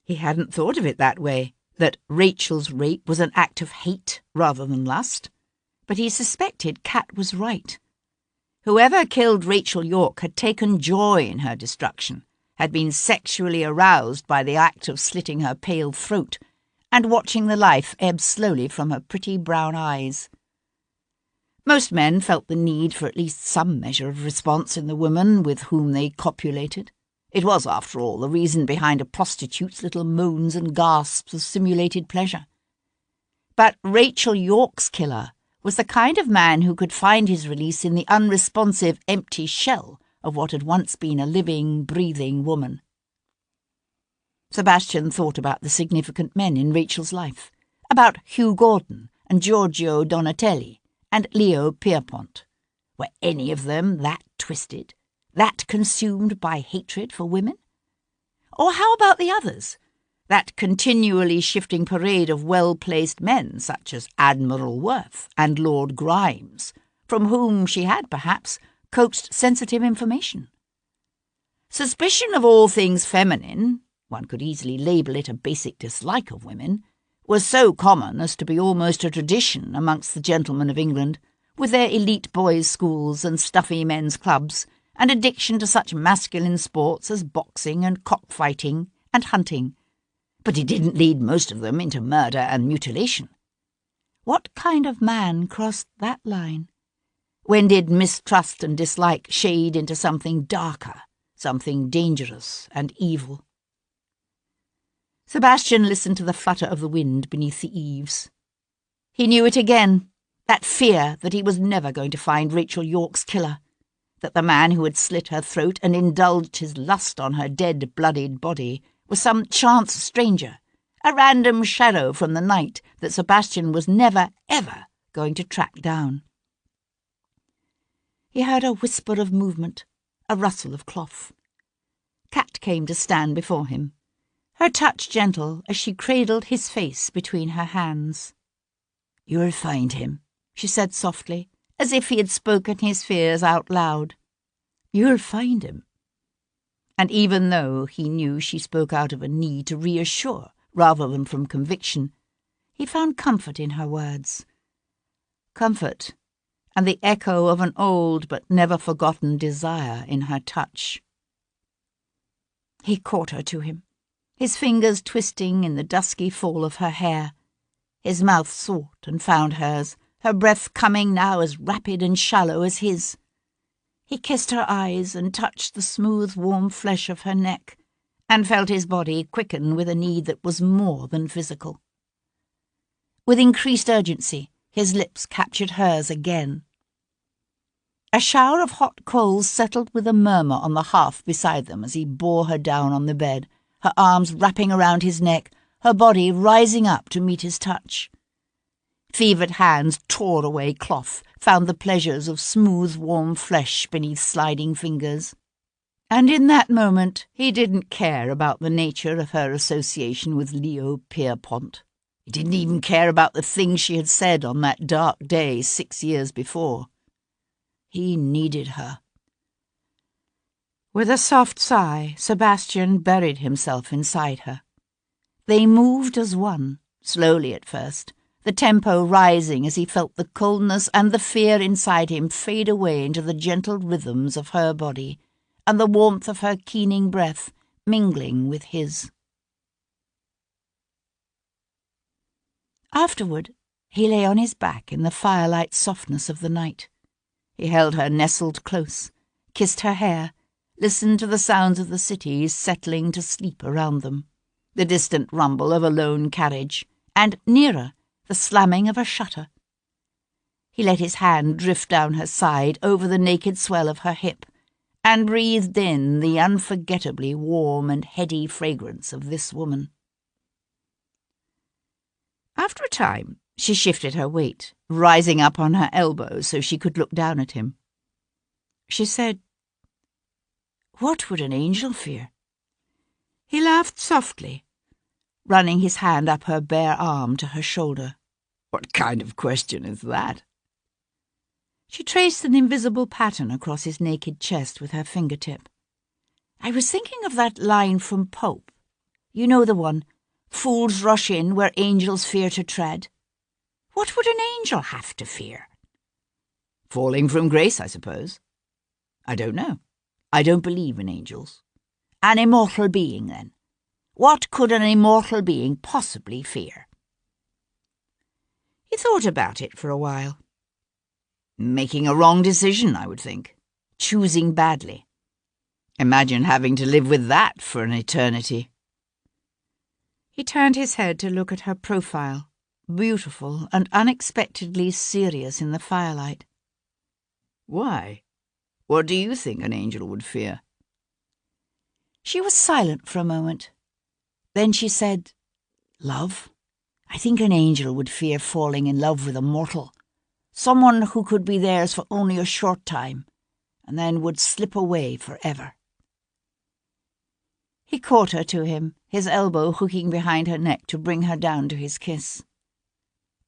He hadn't thought of it that way, that Rachel's rape was an act of hate rather than lust, but he suspected Kat was right. Whoever killed Rachel Yorke had taken joy in her destruction, had been sexually aroused by the act of slitting her pale throat and watching the life ebb slowly from her pretty brown eyes. Most men felt the need for at least some measure of response in the woman with whom they copulated. It was, after all, the reason behind a prostitute's little moans and gasps of simulated pleasure. But Rachel York's killer was the kind of man who could find his release in the unresponsive, empty shell of what had once been a living, breathing woman. Sebastian thought about the significant men in Rachel's life, about Hugh Gordon and Giorgio Donatelli and Leo Pierpont. Were any of them that twisted, that consumed by hatred for women? Or how about the others? That continually shifting parade of well-placed men such as Admiral Worth and Lord Grimes, from whom she had, perhaps, coaxed sensitive information. Suspicion of all things feminine, one could easily label it a basic dislike of women, was so common as to be almost a tradition amongst the gentlemen of England, with their elite boys' schools and stuffy men's clubs, and addiction to such masculine sports as boxing and cockfighting and hunting. But it didn't lead most of them into murder and mutilation. What kind of man crossed that line? When did mistrust and dislike shade into something darker, something dangerous and evil? Sebastian listened to the flutter of the wind beneath the eaves. He knew it again, that fear that he was never going to find Rachel York's killer, that the man who had slit her throat and indulged his lust on her dead, bloodied body was some chance stranger, a random shadow from the night that Sebastian was never, ever going to track down. He heard a whisper of movement, a rustle of cloth. Kat came to stand before him, her touch gentle as she cradled his face between her hands. "You'll find him," she said softly, as if he had spoken his fears out loud. "You'll find him." And even though he knew she spoke out of a need to reassure rather than from conviction, he found comfort in her words. Comfort, and the echo of an old but never forgotten desire in her touch. He caught her to him, his fingers twisting in the dusky fall of her hair. His mouth sought and found hers, her breath coming now as rapid and shallow as his. He kissed her eyes and touched the smooth, warm flesh of her neck, and felt his body quicken with a need that was more than physical. With increased urgency, his lips captured hers again. A shower of hot coals settled with a murmur on the hearth beside them as he bore her down on the bed, her arms wrapping around his neck, her body rising up to meet his touch. Fevered hands tore away cloth, found the pleasures of smooth, warm flesh beneath sliding fingers. And in that moment he didn't care about the nature of her association with Leo Pierpont. He didn't even care about the things she had said on that dark day 6 years before. He needed her. With a soft sigh, Sebastian buried himself inside her. They moved as one, slowly at first, the tempo rising as he felt the coldness and the fear inside him fade away into the gentle rhythms of her body, and the warmth of her keening breath mingling with his. Afterward, he lay on his back in the firelight softness of the night. He held her nestled close, kissed her hair, listened to the sounds of the city settling to sleep around them, the distant rumble of a lone carriage, and, nearer, the slamming of a shutter. He let his hand drift down her side over the naked swell of her hip, and breathed in the unforgettably warm and heady fragrance of this woman. After a time, she shifted her weight, rising up on her elbow so she could look down at him. She said, "What would an angel fear?" He laughed softly, running his hand up her bare arm to her shoulder. "What kind of question is that?" She traced an invisible pattern across his naked chest with her fingertip. "I was thinking of that line from Pope. You know the one, 'Fools rush in where angels fear to tread.' What would an angel have to fear?" "Falling from grace, I suppose." "I don't know. I don't believe in angels." "An immortal being, then. What could an immortal being possibly fear?" He thought about it for a while. "Making a wrong decision, I would think. Choosing badly. Imagine having to live with that for an eternity. He turned his head to look at her profile, beautiful and unexpectedly serious in the firelight. Why? What do you think an angel would fear? She was silent for a moment. Then she said, "Love? I think an angel would fear falling in love with a mortal, someone who could be theirs for only a short time, and then would slip away forever." He caught her to him, his elbow hooking behind her neck to bring her down to his kiss.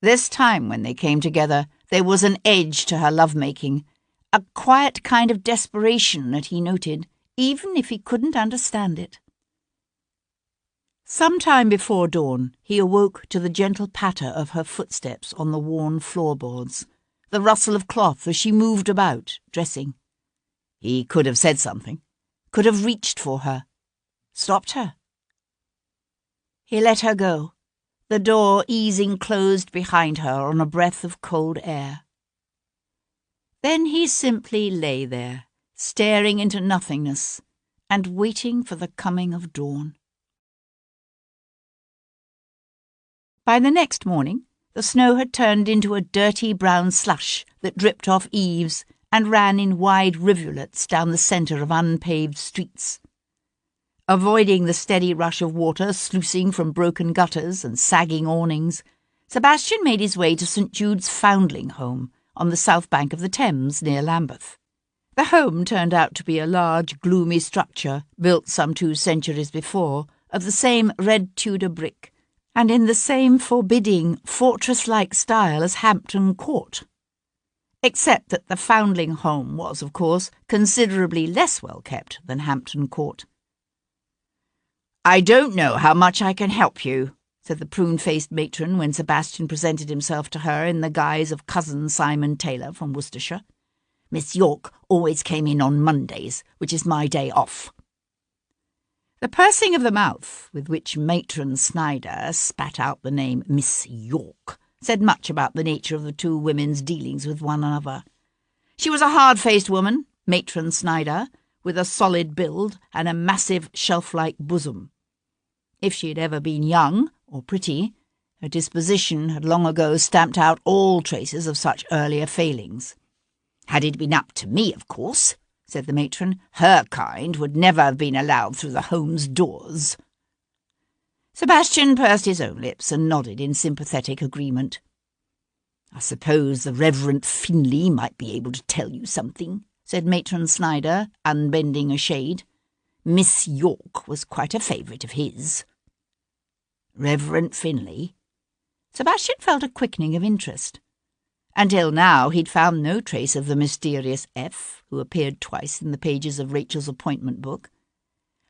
This time when they came together, there was an edge to her love-making, a quiet kind of desperation that he noted, even if he couldn't understand it. Some time before dawn, he awoke to the gentle patter of her footsteps on the worn floorboards, the rustle of cloth as she moved about, dressing. He could have said something, could have reached for her, stopped her. He let her go, the door easing closed behind her on a breath of cold air. Then he simply lay there, staring into nothingness and waiting for the coming of dawn. By the next morning, the snow had turned into a dirty brown slush that dripped off eaves and ran in wide rivulets down the centre of unpaved streets. Avoiding the steady rush of water sluicing from broken gutters and sagging awnings, Sebastian made his way to St Jude's foundling home on the south bank of the Thames near Lambeth. The home turned out to be a large, gloomy structure built some 2 centuries before, of the same red Tudor brick, and in the same forbidding, fortress-like style as Hampton Court. Except that the foundling home was, of course, considerably less well kept than Hampton Court. "I don't know how much I can help you," said the prune-faced matron when Sebastian presented himself to her in the guise of cousin Simon Taylor from Worcestershire. "Miss York always came in on Mondays, which is my day off." The pursing of the mouth with which Matron Snyder spat out the name Miss York said much about the nature of the 2 women's dealings with one another. She was a hard-faced woman, Matron Snyder, with a solid build and a massive shelf-like bosom. If she had ever been young or pretty, her disposition had long ago stamped out all traces of such earlier failings. "Had it been up to me, of course," said the matron, "her kind would never have been allowed through the home's doors." Sebastian pursed his own lips and nodded in sympathetic agreement. "I suppose the Reverend Finlay might be able to tell you something," said Matron Snyder, unbending a shade. "Miss York was quite a favourite of his." Reverend Finlay? Sebastian felt a quickening of interest. Until now he'd found no trace of the mysterious F, who appeared twice in the pages of Rachel's appointment book.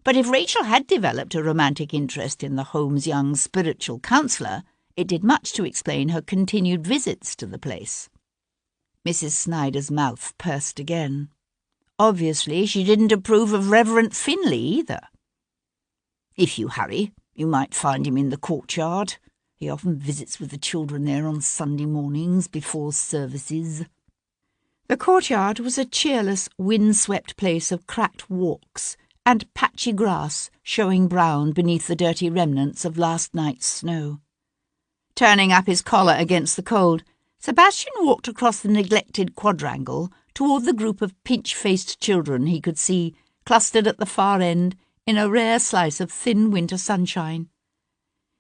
But if Rachel had developed a romantic interest in the home's young spiritual counsellor, it did much to explain her continued visits to the place. Mrs. Snyder's mouth pursed again. Obviously she didn't approve of Reverend Finlay either. "If you hurry, you might find him in the courtyard. He often visits with the children there on Sunday mornings before services." The courtyard was a cheerless, wind-swept place of cracked walks and patchy grass showing brown beneath the dirty remnants of last night's snow. Turning up his collar against the cold, Sebastian walked across the neglected quadrangle toward the group of pinch-faced children he could see, clustered at the far end in a rare slice of thin winter sunshine.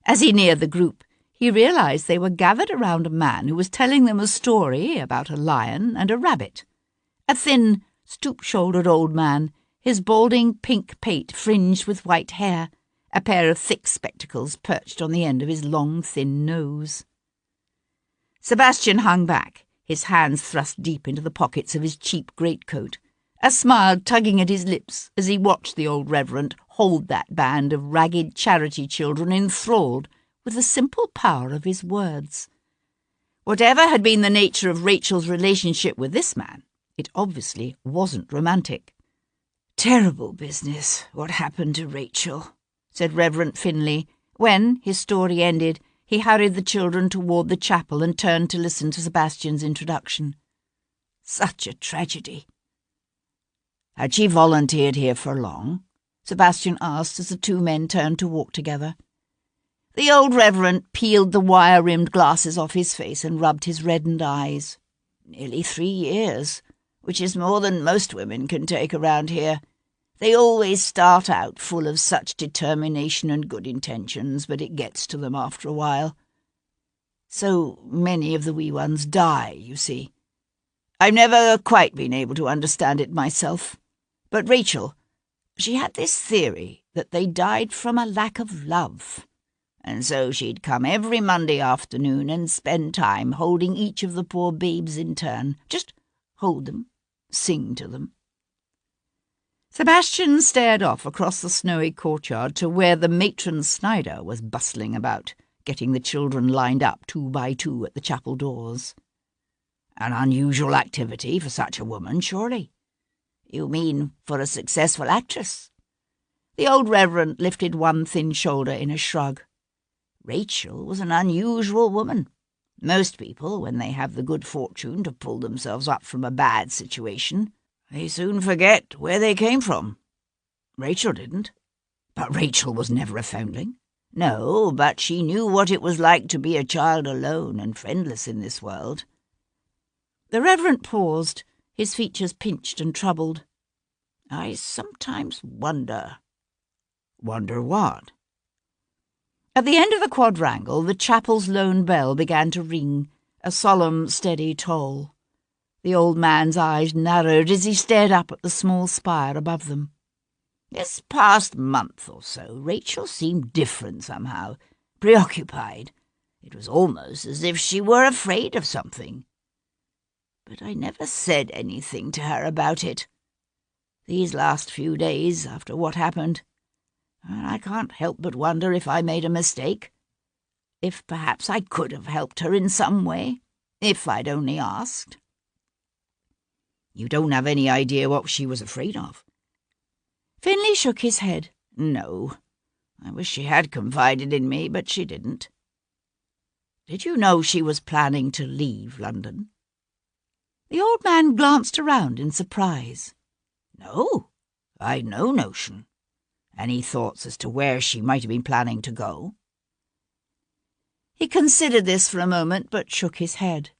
As he neared the group, he realized they were gathered around a man who was telling them a story about a lion and a rabbit. A thin, stoop-shouldered old man, his balding pink pate fringed with white hair, a pair of thick spectacles perched on the end of his long, thin nose. Sebastian hung back, his hands thrust deep into the pockets of his cheap greatcoat, a smile tugging at his lips as he watched the old reverend hold that band of ragged charity children enthralled with the simple power of his words. Whatever had been the nature of Rachel's relationship with this man, it obviously wasn't romantic. "Terrible business, what happened to Rachel," said Reverend Finlay, when, his story ended, he hurried the children toward the chapel and turned to listen to Sebastian's introduction. "Such a tragedy." Had she volunteered here for long? Sebastian asked as the two men turned to walk together. The old reverend peeled the wire-rimmed glasses off his face and rubbed his reddened eyes. Nearly 3 years, which is more than most women can take around here. They always start out full of such determination and good intentions, but it gets to them after a while. So many of the wee ones die, you see. I've never quite been able to understand it myself. But Rachel, she had this theory that they died from a lack of love. And so she'd come every Monday afternoon and spend time holding each of the poor babes in turn. Just hold them, sing to them. Sebastian stared off across the snowy courtyard to where the matron Snyder was bustling about, getting the children lined up 2 by 2 at the chapel doors. An unusual activity for such a woman, surely. You mean for a successful actress? The old reverend lifted one thin shoulder in a shrug. Rachel was an unusual woman. Most people, when they have the good fortune to pull themselves up from a bad situation, they soon forget where they came from. Rachel didn't. But Rachel was never a foundling. No, but she knew what it was like to be a child alone and friendless in this world. The reverend paused, his features pinched and troubled. I sometimes wonder. Wonder what? At the end of the quadrangle, the chapel's lone bell began to ring, a solemn, steady toll. The old man's eyes narrowed as he stared up at the small spire above them. This past month or so, Rachel seemed different somehow, preoccupied. It was almost as if she were afraid of something. But I never said anything to her about it. These last few days, after what happened, I can't help but wonder if I made a mistake. If perhaps I could have helped her in some way, if I'd only asked. You don't have any idea what she was afraid of? Finlay shook his head. No. I wish she had confided in me, but she didn't. Did you know she was planning to leave London? The old man glanced around in surprise. No, I'd no notion. Any thoughts as to where she might have been planning to go? He considered this for a moment, but shook his head.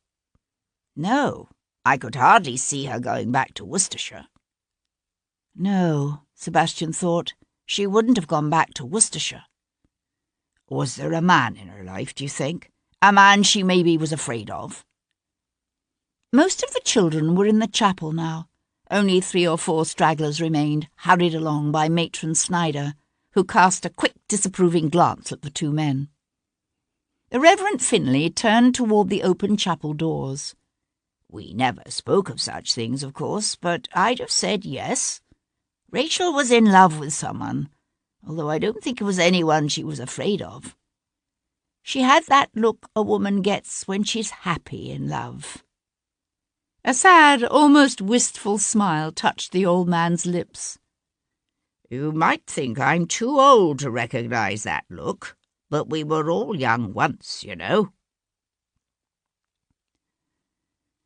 No, I could hardly see her going back to Worcestershire. No, Sebastian thought, she wouldn't have gone back to Worcestershire. Was there a man in her life, do you think? A man she maybe was afraid of? Most of the children were in the chapel now. Only 3 or 4 stragglers remained, hurried along by Matron Snyder, who cast a quick, disapproving glance at the 2 men. The Reverend Finlay turned toward the open chapel doors. We never spoke of such things, of course, but I'd have said yes. Rachel was in love with someone, although I don't think it was anyone she was afraid of. She had that look a woman gets when she's happy in love. A sad, almost wistful smile touched the old man's lips. You might think I'm too old to recognize that look, but we were all young once, you know.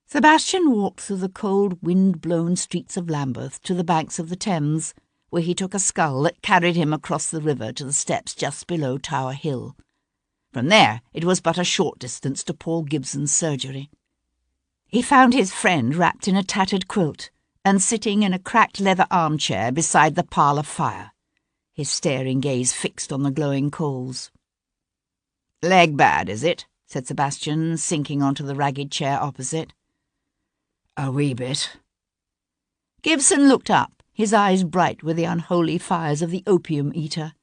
Sebastian walked through the cold, wind-blown streets of Lambeth to the banks of the Thames, where he took a scull that carried him across the river to the steps just below Tower Hill. From there it was but a short distance to Paul Gibson's surgery. He found his friend wrapped in a tattered quilt and sitting in a cracked leather armchair beside the parlour fire, his staring gaze fixed on the glowing coals. "Leg bad, is it?" said Sebastian, sinking onto the ragged chair opposite. "A wee bit." Gibson looked up, his eyes bright with the unholy fires of the opium eater.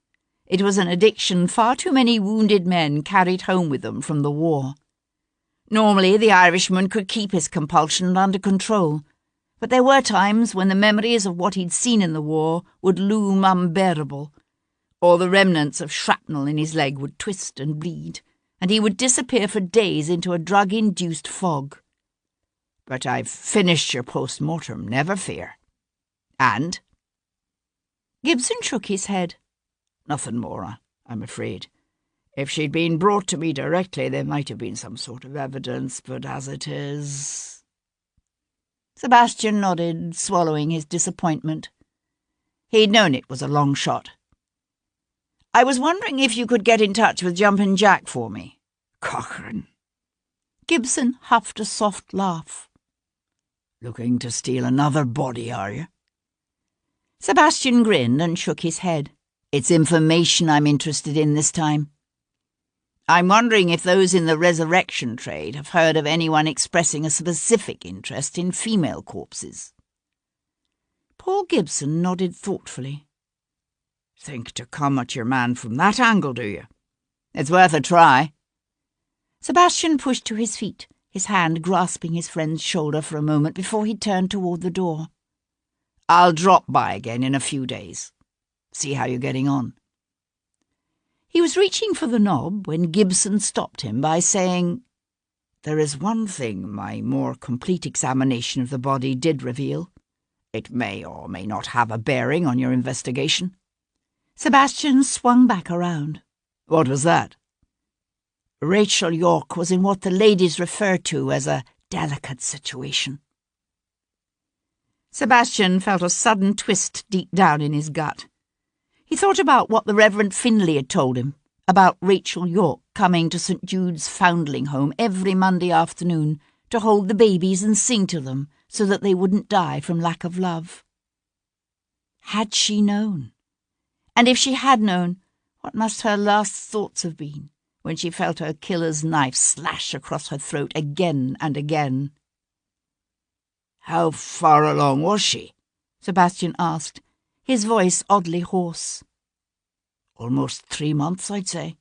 It was an addiction far too many wounded men carried home with them from the war. Normally the Irishman could keep his compulsion under control, but there were times when the memories of what he'd seen in the war would loom unbearable, or the remnants of shrapnel in his leg would twist and bleed, and he would disappear for days into a drug-induced fog. "But I've finished your post-mortem, never fear." "And?" Gibson shook his head. "Nothing more, I'm afraid. If she'd been brought to me directly, there might have been some sort of evidence, but as it is..." Sebastian nodded, swallowing his disappointment. He'd known it was a long shot. "I was wondering if you could get in touch with Jumpin' Jack for me." "Cochrane." Gibson huffed a soft laugh. "Looking to steal another body, are you?" Sebastian grinned and shook his head. "It's information I'm interested in this time. I'm wondering if those in the resurrection trade have heard of anyone expressing a specific interest in female corpses." Paul Gibson nodded thoughtfully. "Think to come at your man from that angle, do you? It's worth a try." Sebastian pushed to his feet, his hand grasping his friend's shoulder for a moment before he turned toward the door. "I'll drop by again in a few days. See how you're getting on." He was reaching for the knob when Gibson stopped him by saying, "There is one thing my more complete examination of the body did reveal. It may or may not have a bearing on your investigation." Sebastian swung back around. "What was that?" "Rachel York was in what the ladies refer to as a delicate situation." Sebastian felt a sudden twist deep down in his gut. He thought about what the Reverend Findlay had told him, about Rachel York coming to St. Jude's Foundling Home every Monday afternoon to hold the babies and sing to them so that they wouldn't die from lack of love. Had she known? And if she had known, what must her last thoughts have been when she felt her killer's knife slash across her throat again and again? "How far along was she?" Sebastian asked, his voice oddly hoarse. "Almost 3 months, I'd say."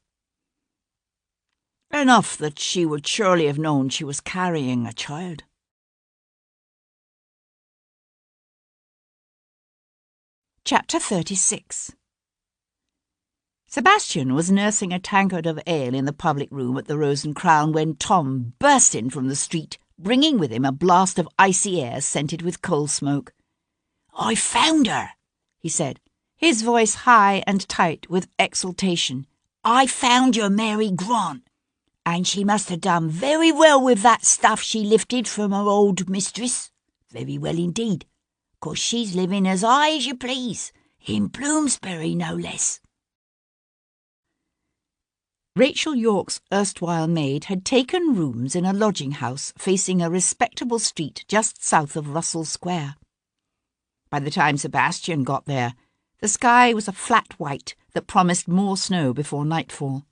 "Enough that she would surely have known she was carrying a child." Chapter 36. Sebastian was nursing a tankard of ale in the public room at the Rose and Crown when Tom burst in from the street, bringing with him a blast of icy air scented with coal smoke. "I found her," he said, his voice high and tight with exultation. "I found your Mary Grant, and she must have done very well with that stuff she lifted from her old mistress. Very well indeed, 'cause she's living as high as you please, in Bloomsbury no less." Rachel York's erstwhile maid had taken rooms in a lodging-house facing a respectable street just south of Russell Square. By the time Sebastian got there, the sky was a flat white that promised more snow before nightfall.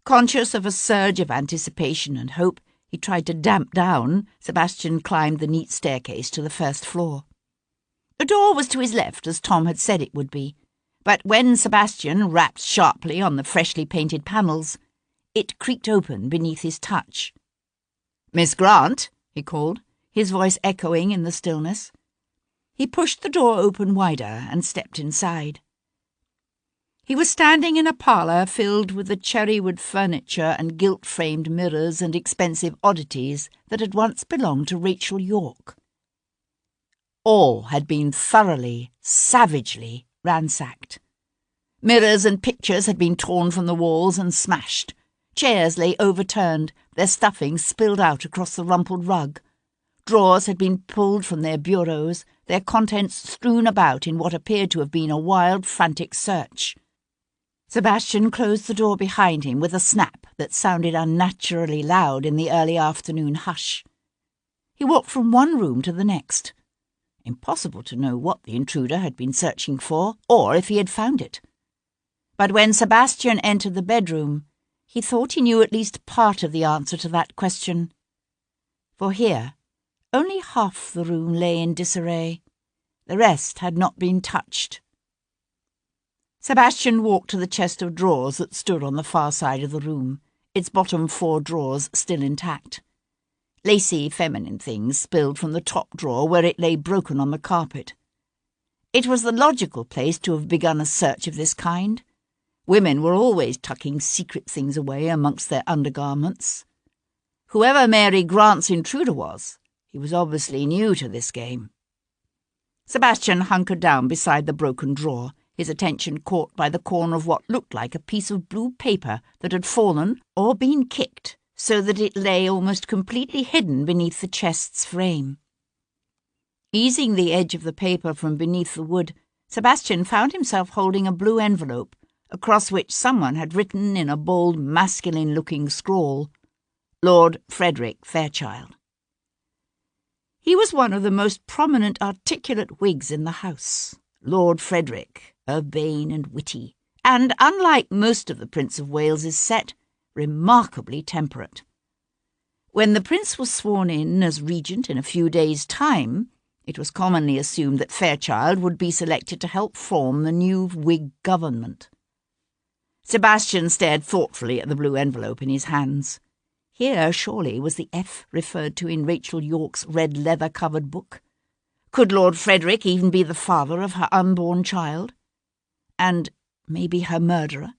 Conscious of a surge of anticipation and hope he tried to damp down, Sebastian climbed the neat staircase to the first floor. The door was to his left, as Tom had said it would be, but when Sebastian rapped sharply on the freshly painted panels, it creaked open beneath his touch. "Miss Grant," he called, his voice echoing in the stillness. He pushed the door open wider and stepped inside. He was standing in a parlour filled with the cherrywood furniture and gilt-framed mirrors and expensive oddities that had once belonged to Rachel York. All had been thoroughly, savagely ransacked. Mirrors and pictures had been torn from the walls and smashed. Chairs lay overturned, their stuffing spilled out across the rumpled rug. Drawers had been pulled from their bureaus, their contents strewn about in what appeared to have been a wild, frantic search. Sebastian closed the door behind him with a snap that sounded unnaturally loud in the early afternoon hush. He walked from one room to the next. Impossible to know what the intruder had been searching for, or if he had found it. But when Sebastian entered the bedroom, he thought he knew at least part of the answer to that question. For here, only half the room lay in disarray. The rest had not been touched. Sebastian walked to the chest of drawers that stood on the far side of the room, its bottom 4 drawers still intact. Lacy feminine things spilled from the top drawer where it lay broken on the carpet. It was the logical place to have begun a search of this kind. Women were always tucking secret things away amongst their undergarments. Whoever Mary Grant's intruder was, he was obviously new to this game. Sebastian hunkered down beside the broken drawer, his attention caught by the corner of what looked like a piece of blue paper that had fallen or been kicked, so that it lay almost completely hidden beneath the chest's frame. Easing the edge of the paper from beneath the wood, Sebastian found himself holding a blue envelope, across which someone had written in a bold, masculine-looking scrawl, Lord Frederick Fairchild. He was one of the most prominent articulate Whigs in the House, Lord Frederick, urbane and witty, and, unlike most of the Prince of Wales's set, remarkably temperate. When the Prince was sworn in as regent in a few days' time, it was commonly assumed that Fairchild would be selected to help form the new Whig government. Sebastian stared thoughtfully at the blue envelope in his hands. Here, surely, was the F referred to in Rachel Yorke's red leather-covered book. Could Lord Frederick even be the father of her unborn child? And maybe her murderer?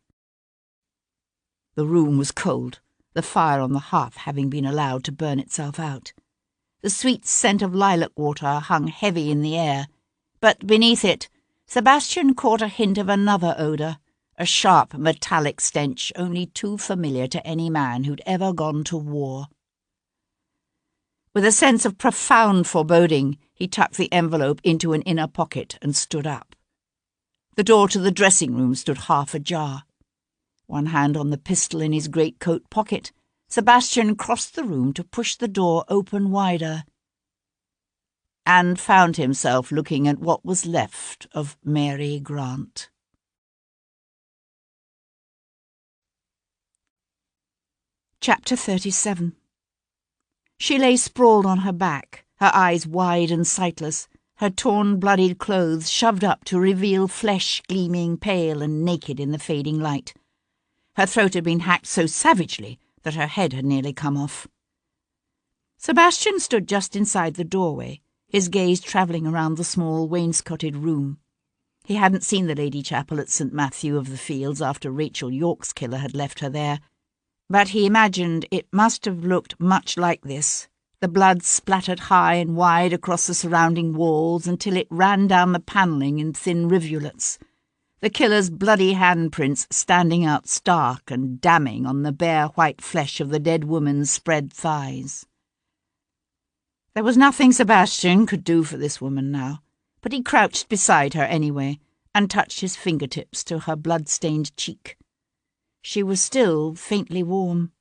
The room was cold, the fire on the hearth having been allowed to burn itself out. The sweet scent of lilac water hung heavy in the air, but beneath it, Sebastian caught a hint of another odour, a sharp metallic stench only too familiar to any man who'd ever gone to war. With a sense of profound foreboding, he tucked the envelope into an inner pocket and stood up. The door to the dressing-room stood half ajar. One hand on the pistol in his greatcoat pocket, Sebastian crossed the room to push the door open wider, and found himself looking at what was left of Mary Grant. Chapter 37. She lay sprawled on her back, her eyes wide and sightless, her torn, bloodied clothes shoved up to reveal flesh gleaming pale and naked in the fading light. Her throat had been hacked so savagely that her head had nearly come off. Sebastian stood just inside the doorway, his gaze travelling around the small wainscoted room. He hadn't seen the Lady Chapel at St. Matthew of the Fields after Rachel Yorke's killer had left her there, but he imagined it must have looked much like this. The blood splattered high and wide across the surrounding walls until it ran down the panelling in thin rivulets, the killer's bloody handprints standing out stark and damning on the bare white flesh of the dead woman's spread thighs. There was nothing Sebastian could do for this woman now, but he crouched beside her anyway and touched his fingertips to her blood-stained cheek. She was still faintly warm.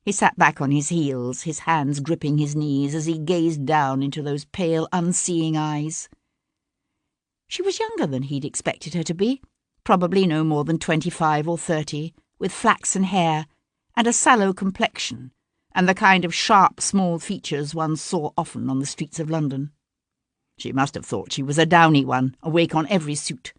He sat back on his heels, his hands gripping his knees as he gazed down into those pale, unseeing eyes. She was younger than he'd expected her to be, probably no more than 25 or 30, with flaxen hair and a sallow complexion, and the kind of sharp, small features one saw often on the streets of London. She must have thought she was a downy one, awake on every suit.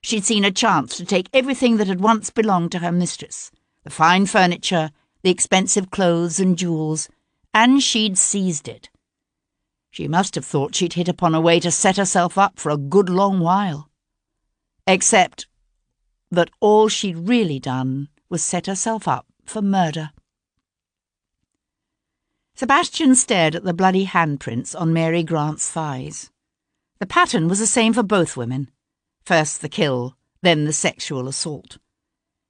She'd seen a chance to take everything that had once belonged to her mistress, the fine furniture, the expensive clothes and jewels, and she'd seized it. She must have thought she'd hit upon a way to set herself up for a good long while. Except that all she'd really done was set herself up for murder. Sebastian stared at the bloody handprints on Mary Grant's thighs. The pattern was the same for both women. First the kill, then the sexual assault.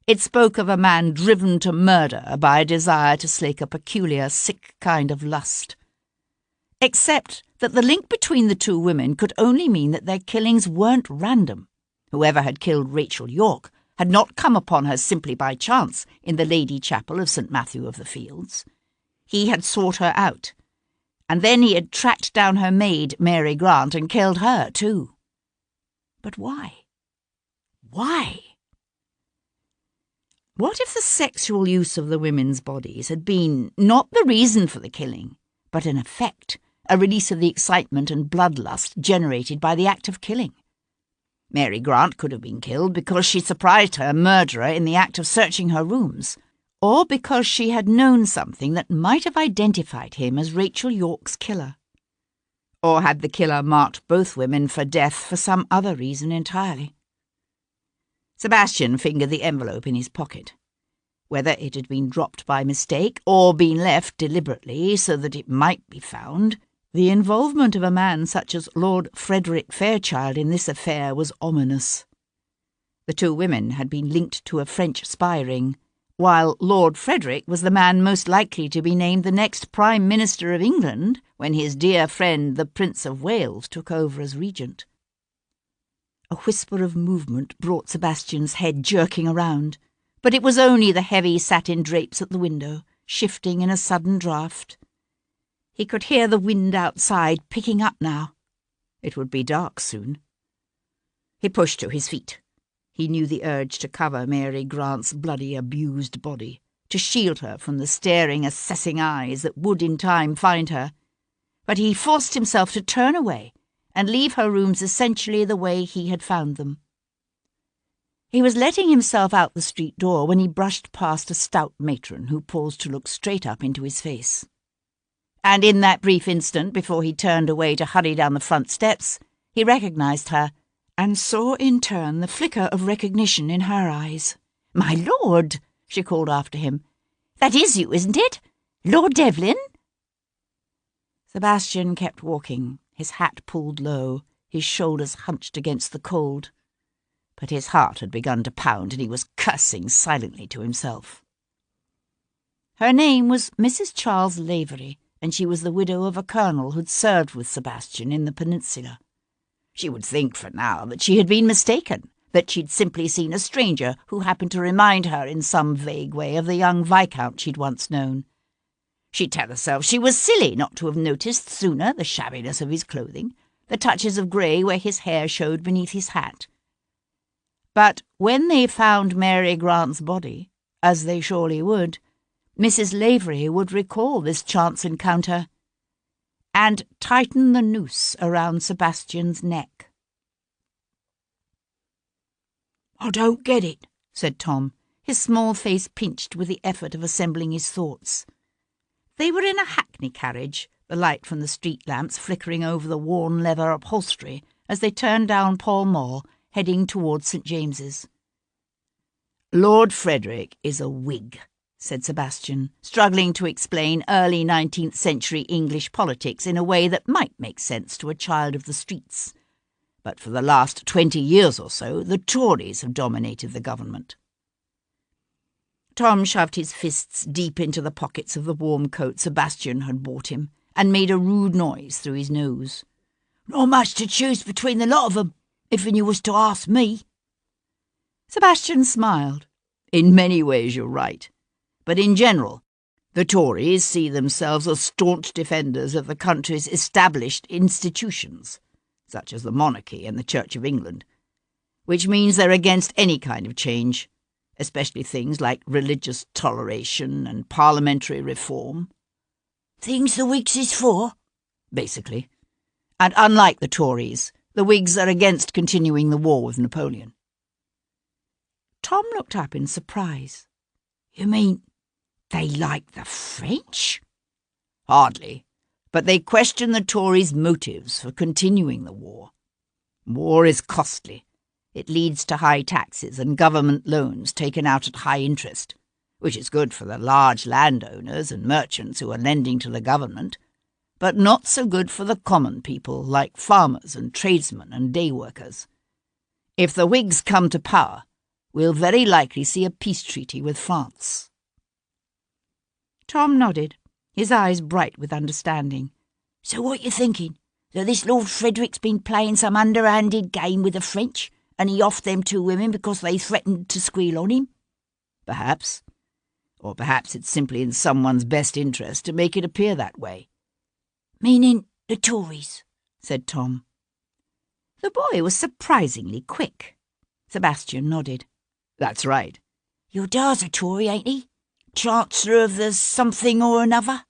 It spoke of a man driven to murder by a desire to slake a peculiar, sick kind of lust. Except that the link between the two women could only mean that their killings weren't random. Whoever had killed Rachel Yorke had not come upon her simply by chance in the Lady Chapel of St. Matthew of the Fields. He had sought her out, and then he had tracked down her maid, Mary Grant, and killed her too. But why? Why? What if the sexual use of the women's bodies had been not the reason for the killing, but an effect, a release of the excitement and bloodlust generated by the act of killing? Mary Grant could have been killed because she surprised her murderer in the act of searching her rooms, or because she had known something that might have identified him as Rachel Yorke's killer. Or had the killer marked both women for death for some other reason entirely? Sebastian fingered the envelope in his pocket. Whether it had been dropped by mistake or been left deliberately so that it might be found, the involvement of a man such as Lord Frederick Fairchild in this affair was ominous. The two women had been linked to a French spy ring, while Lord Frederick was the man most likely to be named the next Prime Minister of England when his dear friend the Prince of Wales took over as regent. A whisper of movement brought Sebastian's head jerking around, but it was only the heavy satin drapes at the window, shifting in a sudden draught. He could hear the wind outside picking up now. It would be dark soon. He pushed to his feet. He knew the urge to cover Mary Grant's bloody, abused body, to shield her from the staring, assessing eyes that would in time find her. But he forced himself to turn away and leave her rooms essentially the way he had found them. He was letting himself out the street door when he brushed past a stout matron who paused to look straight up into his face. And in that brief instant, before he turned away to hurry down the front steps, he recognized her, and saw in turn the flicker of recognition in her eyes. "My lord," she called after him. "That is you, isn't it? Lord Devlin?" Sebastian kept walking, his hat pulled low, his shoulders hunched against the cold. But his heart had begun to pound, and he was cursing silently to himself. Her name was Mrs. Charles Lavery, and she was the widow of a colonel who'd served with Sebastian in the Peninsula. She would think for now that she had been mistaken, that she'd simply seen a stranger who happened to remind her in some vague way of the young Viscount she'd once known. She'd tell herself she was silly not to have noticed sooner the shabbiness of his clothing, the touches of grey where his hair showed beneath his hat. But when they found Mary Grant's body, as they surely would, Mrs. Lavery would recall this chance encounter and tighten the noose around Sebastian's neck. "I don't get it," said Tom, his small face pinched with the effort of assembling his thoughts. They were in a hackney carriage, the light from the street lamps flickering over the worn leather upholstery as they turned down Pall Mall, heading towards St. James's. "Lord Frederick is a Whig," said Sebastian, struggling to explain early 19th century English politics in a way that might make sense to a child of the streets. But for the last 20 years or so, the Tories have dominated the government. Tom shoved his fists deep into the pockets of the warm coat Sebastian had bought him and made a rude noise through his nose. "Not much to choose between the lot of 'em, if you was to ask me." Sebastian smiled. "In many ways you're right. But in general, the Tories see themselves as staunch defenders of the country's established institutions, such as the monarchy and the Church of England, which means they're against any kind of change, especially things like religious toleration and parliamentary reform." "Things the Whigs is for?" "Basically. And unlike the Tories, the Whigs are against continuing the war with Napoleon." Tom looked up in surprise. "You mean they like the French?" "Hardly, but they question the Tories' motives for continuing the war. War is costly. It leads to high taxes and government loans taken out at high interest, which is good for the large landowners and merchants who are lending to the government, but not so good for the common people like farmers and tradesmen and day workers. If the Whigs come to power, we'll very likely see a peace treaty with France." Tom nodded, his eyes bright with understanding. "So what you thinking? That this Lord Frederick's been playing some underhanded game with the French, and he offed them two women because they threatened to squeal on him?" "Perhaps. Or perhaps it's simply in someone's best interest to make it appear that way." "Meaning the Tories?" said Tom. The boy was surprisingly quick. Sebastian nodded. "That's right." "Your dar's a Tory, ain't he? Chancellor of the something or another?"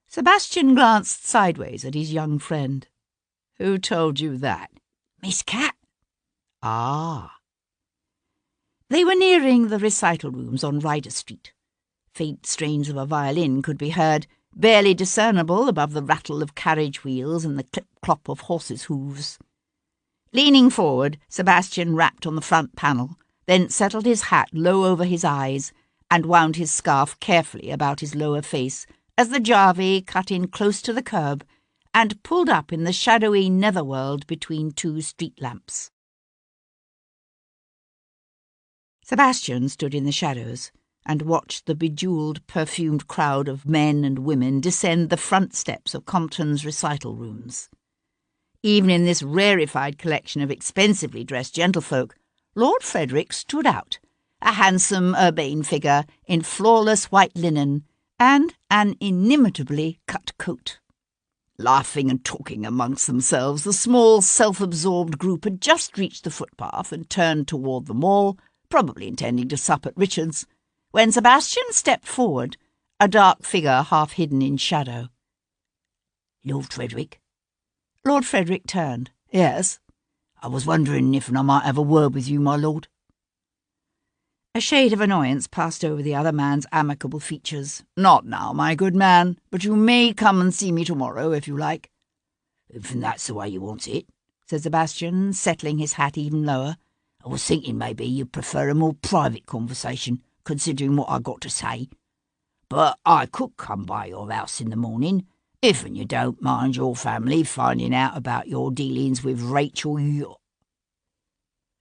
Sebastian glanced sideways at his young friend. "Who told you that?" "Miss Kat." "Ah." They were nearing the recital rooms on Ryder Street. Faint strains of a violin could be heard, barely discernible above the rattle of carriage wheels and the clip-clop of horses' hooves. Leaning forward, Sebastian rapped on the front panel, then settled his hat low over his eyes and wound his scarf carefully about his lower face as the Jarvey cut in close to the curb and pulled up in the shadowy netherworld between two street lamps. Sebastian stood in the shadows and watched the bejewelled, perfumed crowd of men and women descend the front steps of Compton's recital rooms. Even in this rarefied collection of expensively dressed gentlefolk, Lord Frederick stood out, a handsome, urbane figure in flawless white linen and an inimitably cut coat. Laughing and talking amongst themselves, the small, self-absorbed group had just reached the footpath and turned toward the mall, probably intending to sup at Richard's, when Sebastian stepped forward, a dark figure half hidden in shadow. "Lord Frederick?" Lord Frederick turned. "Yes?" "I was wondering if I might have a word with you, my lord." A shade of annoyance passed over the other man's amicable features. "Not now, my good man, but you may come and see me tomorrow, if you like." "If that's the way you want it," said Sebastian, settling his hat even lower. "I was thinking maybe you'd prefer a more private conversation, considering what I got to say. But I could come by your house in the morning, if and you don't mind your family finding out about your dealings with Rachel York."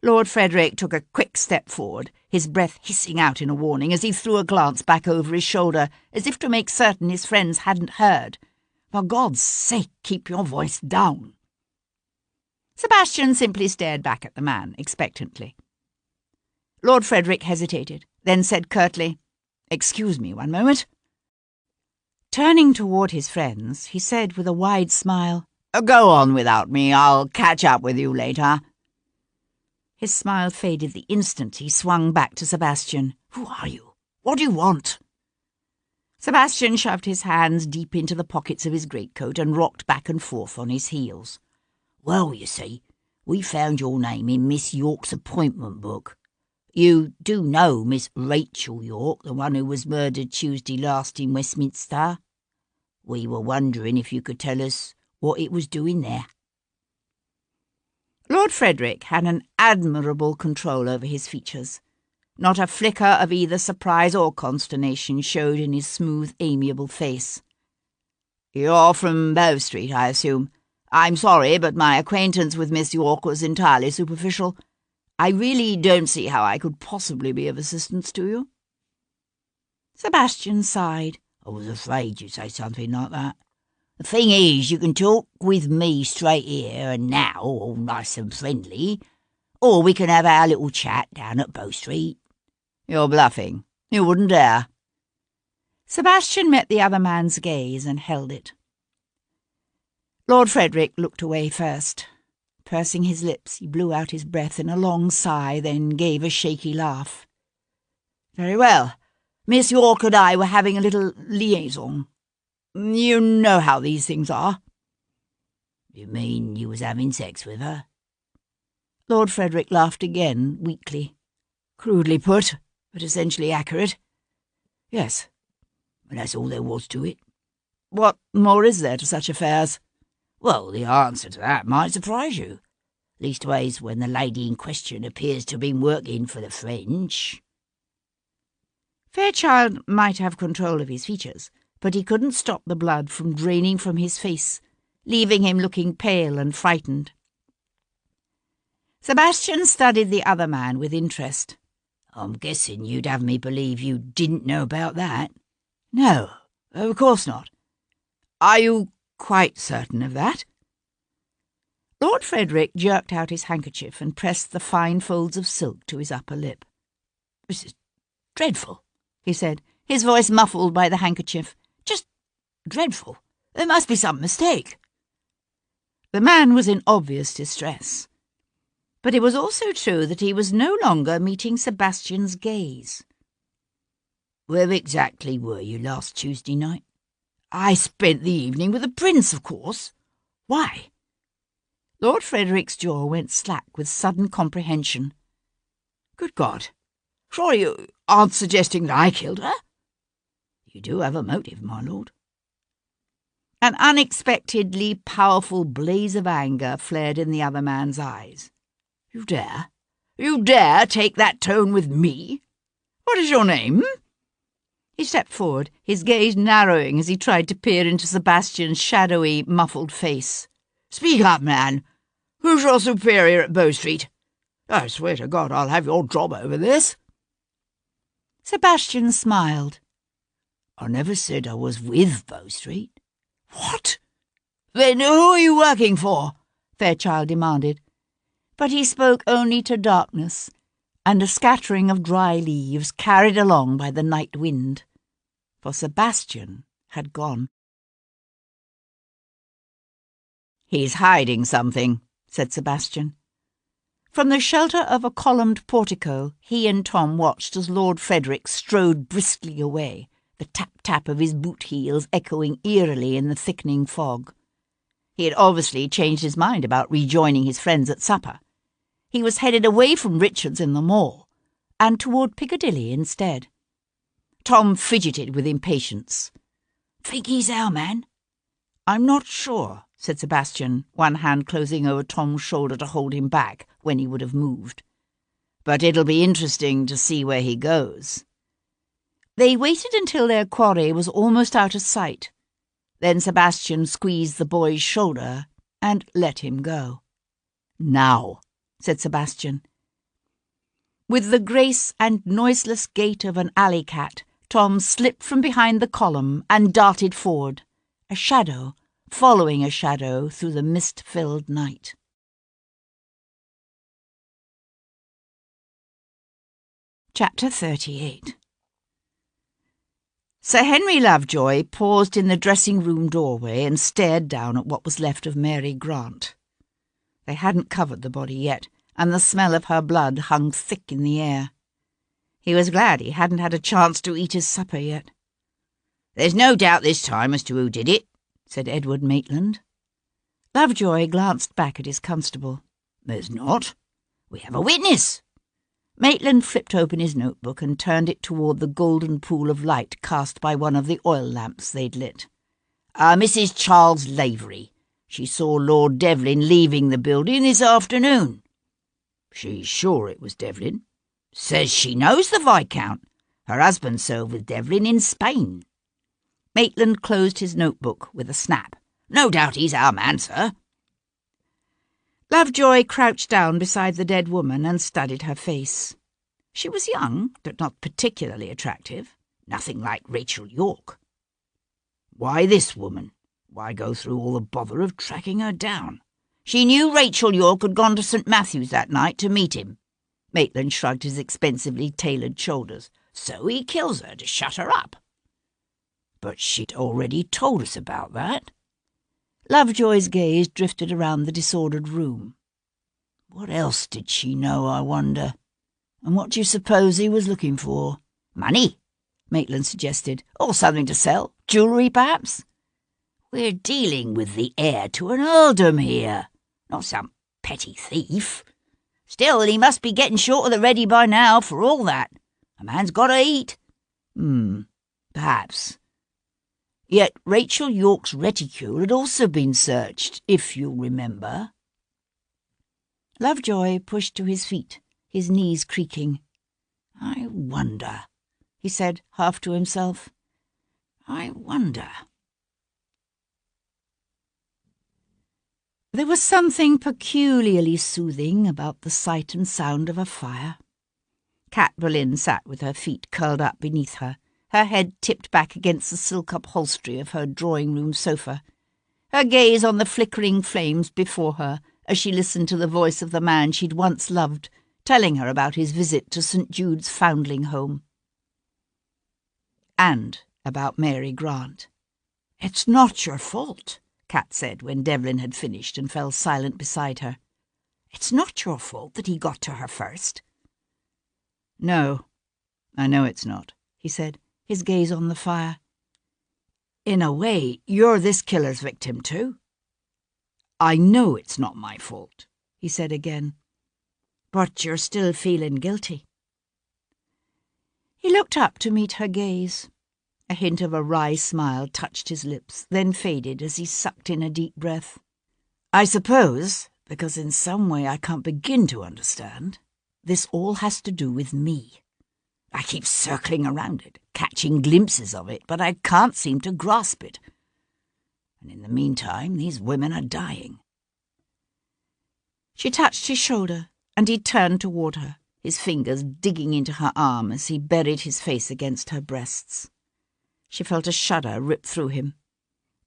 Lord Frederick took a quick step forward, his breath hissing out in a warning as he threw a glance back over his shoulder, as if to make certain his friends hadn't heard. "For God's sake, keep your voice down." Sebastian simply stared back at the man, expectantly. Lord Frederick hesitated, then said curtly, "Excuse me one moment." Turning toward his friends, he said with a wide smile, "Go on without me. I'll catch up with you later." His smile faded the instant he swung back to Sebastian. "Who are you? What do you want?" Sebastian shoved his hands deep into the pockets of his greatcoat and rocked back and forth on his heels. "Well, you see, we found your name in Miss York's appointment book. You do know Miss Rachel York, the one who was murdered Tuesday last in Westminster? We were wondering if you could tell us what it was doing there." Lord Frederick had an admirable control over his features. Not a flicker of either surprise or consternation showed in his smooth, amiable face. "You're from Bow Street, I assume. I'm sorry, but my acquaintance with Miss York was entirely superficial. I really don't see how I could possibly be of assistance to you." Sebastian sighed. "I was afraid you'd say something like that. The thing is, you can talk with me straight here and now, all nice and friendly, or we can have our little chat down at Bow Street." "You're bluffing. You wouldn't dare." Sebastian met the other man's gaze and held it. Lord Frederick looked away first. Pursing his lips, he blew out his breath in a long sigh, then gave a shaky laugh. "Very well. Miss York and I were having a little liaison. You know how these things are." "You mean you was having sex with her?" Lord Frederick laughed again, weakly. "Crudely put, but essentially accurate. Yes." "And that's all there was to it?" "What more is there to such affairs?" "Well, the answer to that might surprise you. Leastways, when the lady in question appears to have been working for the French." Fairchild might have control of his features, but he couldn't stop the blood from draining from his face, leaving him looking pale and frightened. Sebastian studied the other man with interest. "I'm guessing you'd have me believe you didn't know about that." "No, of course not. Are you quite certain of that?" Lord Frederick jerked out his handkerchief and pressed the fine folds of silk to his upper lip. "This is dreadful," he said, his voice muffled by the handkerchief. "Just dreadful. There must be some mistake." The man was in obvious distress. But it was also true that he was no longer meeting Sebastian's gaze. "Where exactly were you last Tuesday night?" "I spent the evening with the Prince, of course. Why?" Lord Frederick's jaw went slack with sudden comprehension. "Good God! Surely you aren't suggesting that I killed her?" "You do have a motive, my lord." An unexpectedly powerful blaze of anger flared in the other man's eyes. "You dare? You dare take that tone with me? What is your name?" He stepped forward, his gaze narrowing as he tried to peer into Sebastian's shadowy, muffled face. "Speak up, man. Who's your superior at Bow Street? I swear to God I'll have your job over this." Sebastian smiled. I never said I was with Bow Street. What? Then who are you working for? Fairchild demanded. But he spoke only to darkness and a scattering of dry leaves carried along by the night wind, for Sebastian had gone. He's hiding something, said Sebastian. From the shelter of a columned portico, he and Tom watched as Lord Frederick strode briskly away, the tap-tap of his boot heels echoing eerily in the thickening fog. He had obviously changed his mind about rejoining his friends at supper. He was headed away from Richard's in the Mall, and toward Piccadilly instead. Tom fidgeted with impatience. Think he's our man? I'm not sure, said Sebastian, one hand closing over Tom's shoulder to hold him back when he would have moved. But it'll be interesting to see where he goes. They waited until their quarry was almost out of sight. Then Sebastian squeezed the boy's shoulder and let him go. Now, said Sebastian. With the grace and noiseless gait of an alley cat, Tom slipped from behind the column and darted forward, a shadow following a shadow through the mist-filled night. Chapter 38. Sir Henry Lovejoy paused in the dressing-room doorway and stared down at what was left of Mary Grant. They hadn't covered the body yet, and the smell of her blood hung thick in the air. He was glad he hadn't had a chance to eat his supper yet. There's no doubt this time as to who did it, said Edward Maitland. Lovejoy glanced back at his constable. There's not. We have a witness. Maitland flipped open his notebook and turned it toward the golden pool of light cast by one of the oil lamps they'd lit. Mrs. Charles Lavery. She saw Lord Devlin leaving the building this afternoon. She's sure it was Devlin. Says she knows the Viscount. Her husband served with Devlin in Spain. Maitland closed his notebook with a snap. No doubt he's our man, sir. Lovejoy crouched down beside the dead woman and studied her face. She was young, but not particularly attractive. Nothing like Rachel York. Why this woman? Why go through all the bother of tracking her down? She knew Rachel York had gone to St. Matthew's that night to meet him. Maitland shrugged his expensively tailored shoulders. So he kills her to shut her up. But she'd already told us about that. Lovejoy's gaze drifted around the disordered room. What else did she know, I wonder? And what do you suppose he was looking for? Money, Maitland suggested. Or something to sell. Jewellery, perhaps? We're dealing with the heir to an earldom here, not some petty thief. Still, he must be getting short of the ready by now, for all that. A man's got to eat. Perhaps. Yet Rachel York's reticule had also been searched, if you'll remember. Lovejoy pushed to his feet, his knees creaking. I wonder, he said, half to himself. I wonder. There was something peculiarly soothing about the sight and sound of a fire. Kat Boleyn sat with her feet curled up beneath her, her head tipped back against the silk upholstery of her drawing-room sofa, her gaze on the flickering flames before her as she listened to the voice of the man she'd once loved, telling her about his visit to St. Jude's foundling home. And about Mary Grant. "It's not your fault," Kat said when Devlin had finished and fell silent beside her. "It's not your fault that he got to her first." "No, I know it's not," he said, his gaze on the fire. "In a way, you're this killer's victim too." "I know it's not my fault," he said again. "But you're still feeling guilty." He looked up to meet her gaze. A hint of a wry smile touched his lips, then faded as he sucked in a deep breath. "I suppose, because in some way I can't begin to understand, this all has to do with me. I keep circling around it, catching glimpses of it, but I can't seem to grasp it. And in the meantime, these women are dying." She touched his shoulder, and he turned toward her, his fingers digging into her arm as he buried his face against her breasts. She felt a shudder rip through him.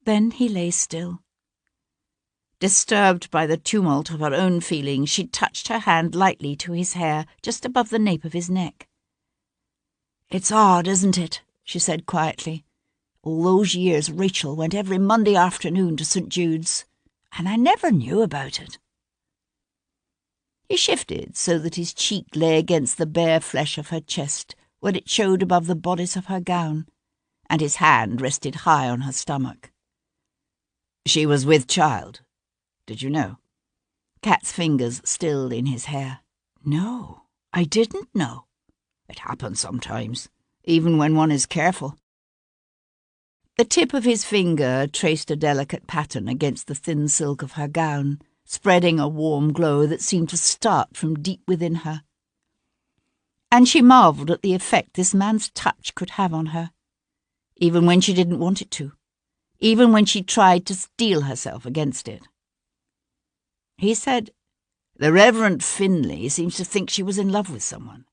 Then he lay still. Disturbed by the tumult of her own feelings, she touched her hand lightly to his hair just above the nape of his neck. "It's odd, isn't it?" she said quietly. "All those years Rachel went every Monday afternoon to St. Jude's, and I never knew about it." He shifted so that his cheek lay against the bare flesh of her chest, where it showed above the bodice of her gown, and his hand rested high on her stomach. "She was with child. Did you know?" Kat's fingers still in his hair. "No, I didn't know. It happens sometimes, even when one is careful." The tip of his finger traced a delicate pattern against the thin silk of her gown, spreading a warm glow that seemed to start from deep within her. And she marvelled at the effect this man's touch could have on her, even when she didn't want it to, even when she tried to steel herself against it. He said, "The Reverend Finlay seems to think she was in love with someone."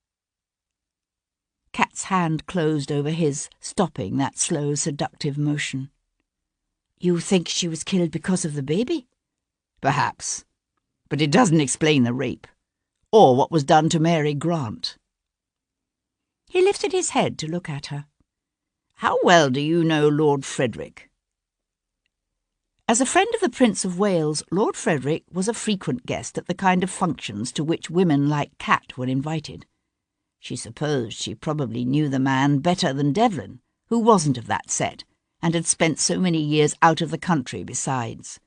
Kat's hand closed over his, stopping that slow, seductive motion. "You think she was killed because of the baby?" "Perhaps. But it doesn't explain the rape, or what was done to Mary Grant." He lifted his head to look at her. "How well do you know Lord Frederick?" As a friend of the Prince of Wales, Lord Frederick was a frequent guest at the kind of functions to which women like Kat were invited. She supposed she probably knew the man better than Devlin, who wasn't of that set, and had spent so many years out of the country besides.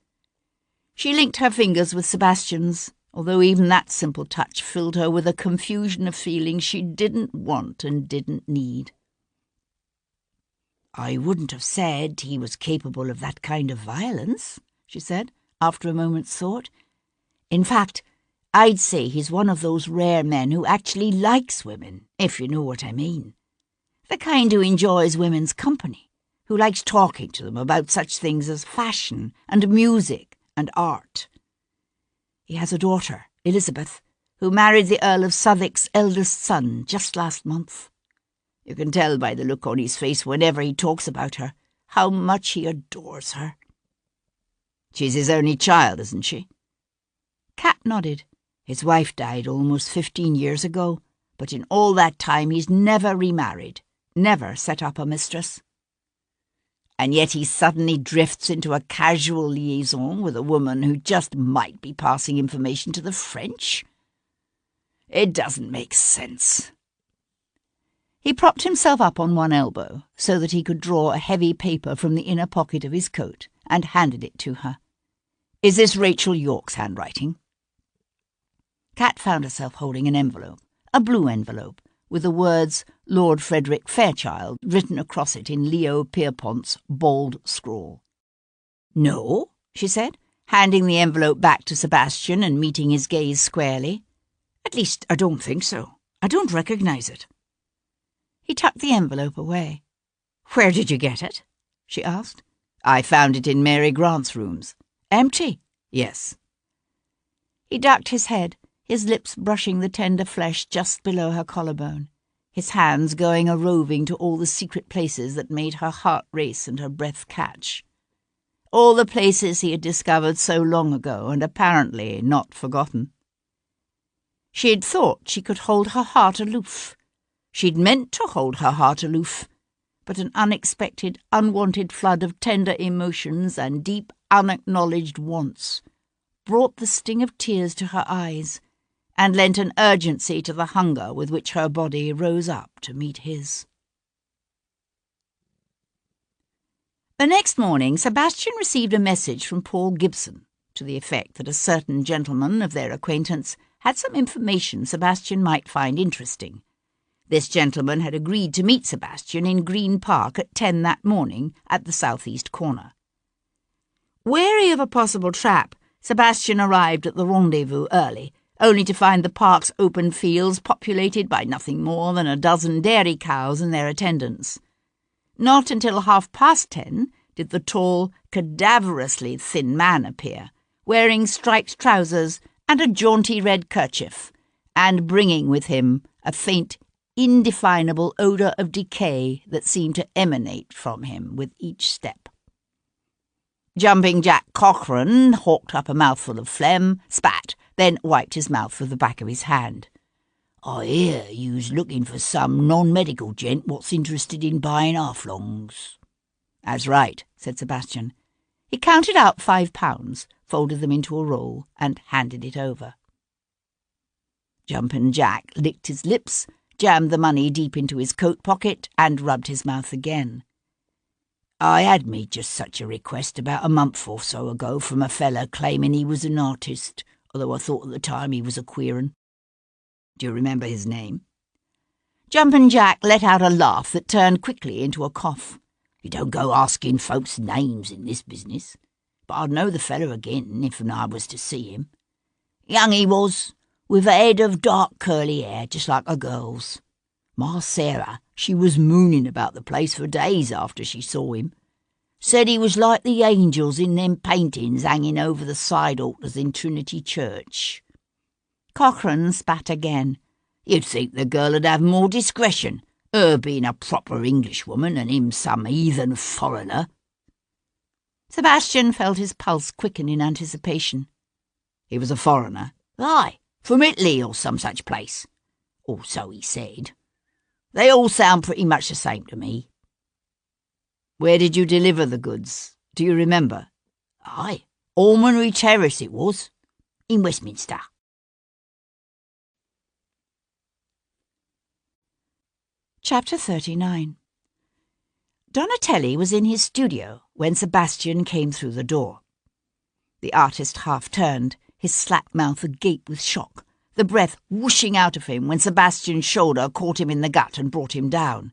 She linked her fingers with Sebastian's, although even that simple touch filled her with a confusion of feelings she didn't want and didn't need. "I wouldn't have said he was capable of that kind of violence," she said, after a moment's thought. "In fact, I'd say he's one of those rare men who actually likes women, if you know what I mean. The kind who enjoys women's company, who likes talking to them about such things as fashion and music and art. He has a daughter, Elizabeth, who married the Earl of Southwark's eldest son just last month. You can tell by the look on his face whenever he talks about her how much he adores her." "She's his only child, isn't she?" Kat nodded. "His wife died almost 15 years ago, but in all that time he's never remarried, never set up a mistress." "And yet he suddenly drifts into a casual liaison with a woman who just might be passing information to the French? It doesn't make sense." He propped himself up on one elbow so that he could draw a heavy paper from the inner pocket of his coat and handed it to her. "Is this Rachel Yorke's handwriting?" Kat found herself holding an envelope, a blue envelope, with the words Lord Frederick Fairchild written across it in Leo Pierpont's bold scrawl. "No," she said, handing the envelope back to Sebastian and meeting his gaze squarely. "At least, I don't think so. I don't recognize it." He tucked the envelope away. "Where did you get it?" she asked. "I found it in Mary Grant's rooms." "Empty?" "Yes." He ducked his head, his lips brushing the tender flesh just below her collarbone, his hands going a-roving to all the secret places that made her heart race and her breath catch. All the places he had discovered so long ago and apparently not forgotten. She had thought she could hold her heart aloof. She'd meant to hold her heart aloof, but an unexpected, unwanted flood of tender emotions and deep, unacknowledged wants brought the sting of tears to her eyes and lent an urgency to the hunger with which her body rose up to meet his. The next morning, Sebastian received a message from Paul Gibson to the effect that a certain gentleman of their acquaintance had some information Sebastian might find interesting. This gentleman had agreed to meet Sebastian in Green Park at 10 that morning at the southeast corner. Wary of a possible trap, Sebastian arrived at the rendezvous early, only to find the park's open fields populated by nothing more than a dozen dairy cows and their attendants. Not until 10:30 did the tall, cadaverously thin man appear, wearing striped trousers and a jaunty red kerchief, and bringing with him a faint, indefinable odour of decay that seemed to emanate from him with each step. Jumping Jack Cochrane hawked up a mouthful of phlegm, spat, then wiped his mouth with the back of his hand. "I hear you's looking for some non-medical gent what's interested in buying half-longs." "That's right," said Sebastian. He counted out £5, folded them into a roll, and handed it over. Jumpin' Jack licked his lips, jammed the money deep into his coat pocket, and rubbed his mouth again. "I had me just such a request about a month or so ago from a feller claiming he was an artist, although I thought at the time he was a queer 'un. Do you remember his name?" Jumpin' Jack let out a laugh that turned quickly into a cough. "You don't go asking folks names in this business, but I'd know the feller again if I was to see him. Young he was, with a head of dark curly hair, just like a girl's. My Sarah, she was mooning about the place for days after she saw him. Said he was like the angels in them paintings hanging over the side altars in Trinity Church." Cochrane spat again. "You'd think the girl would have more discretion, her being a proper Englishwoman and him some heathen foreigner." Sebastian felt his pulse quicken in anticipation. "He was a foreigner?" "Aye, from Italy or some such place. Or so he said. They all sound pretty much the same to me." "Where did you deliver the goods? Do you remember?" "Aye, Almonry Terrace it was, in Westminster." Chapter 39. Donatelli was in his studio when Sebastian came through the door. The artist half turned, his slack mouth agape with shock, the breath whooshing out of him when Sebastian's shoulder caught him in the gut and brought him down.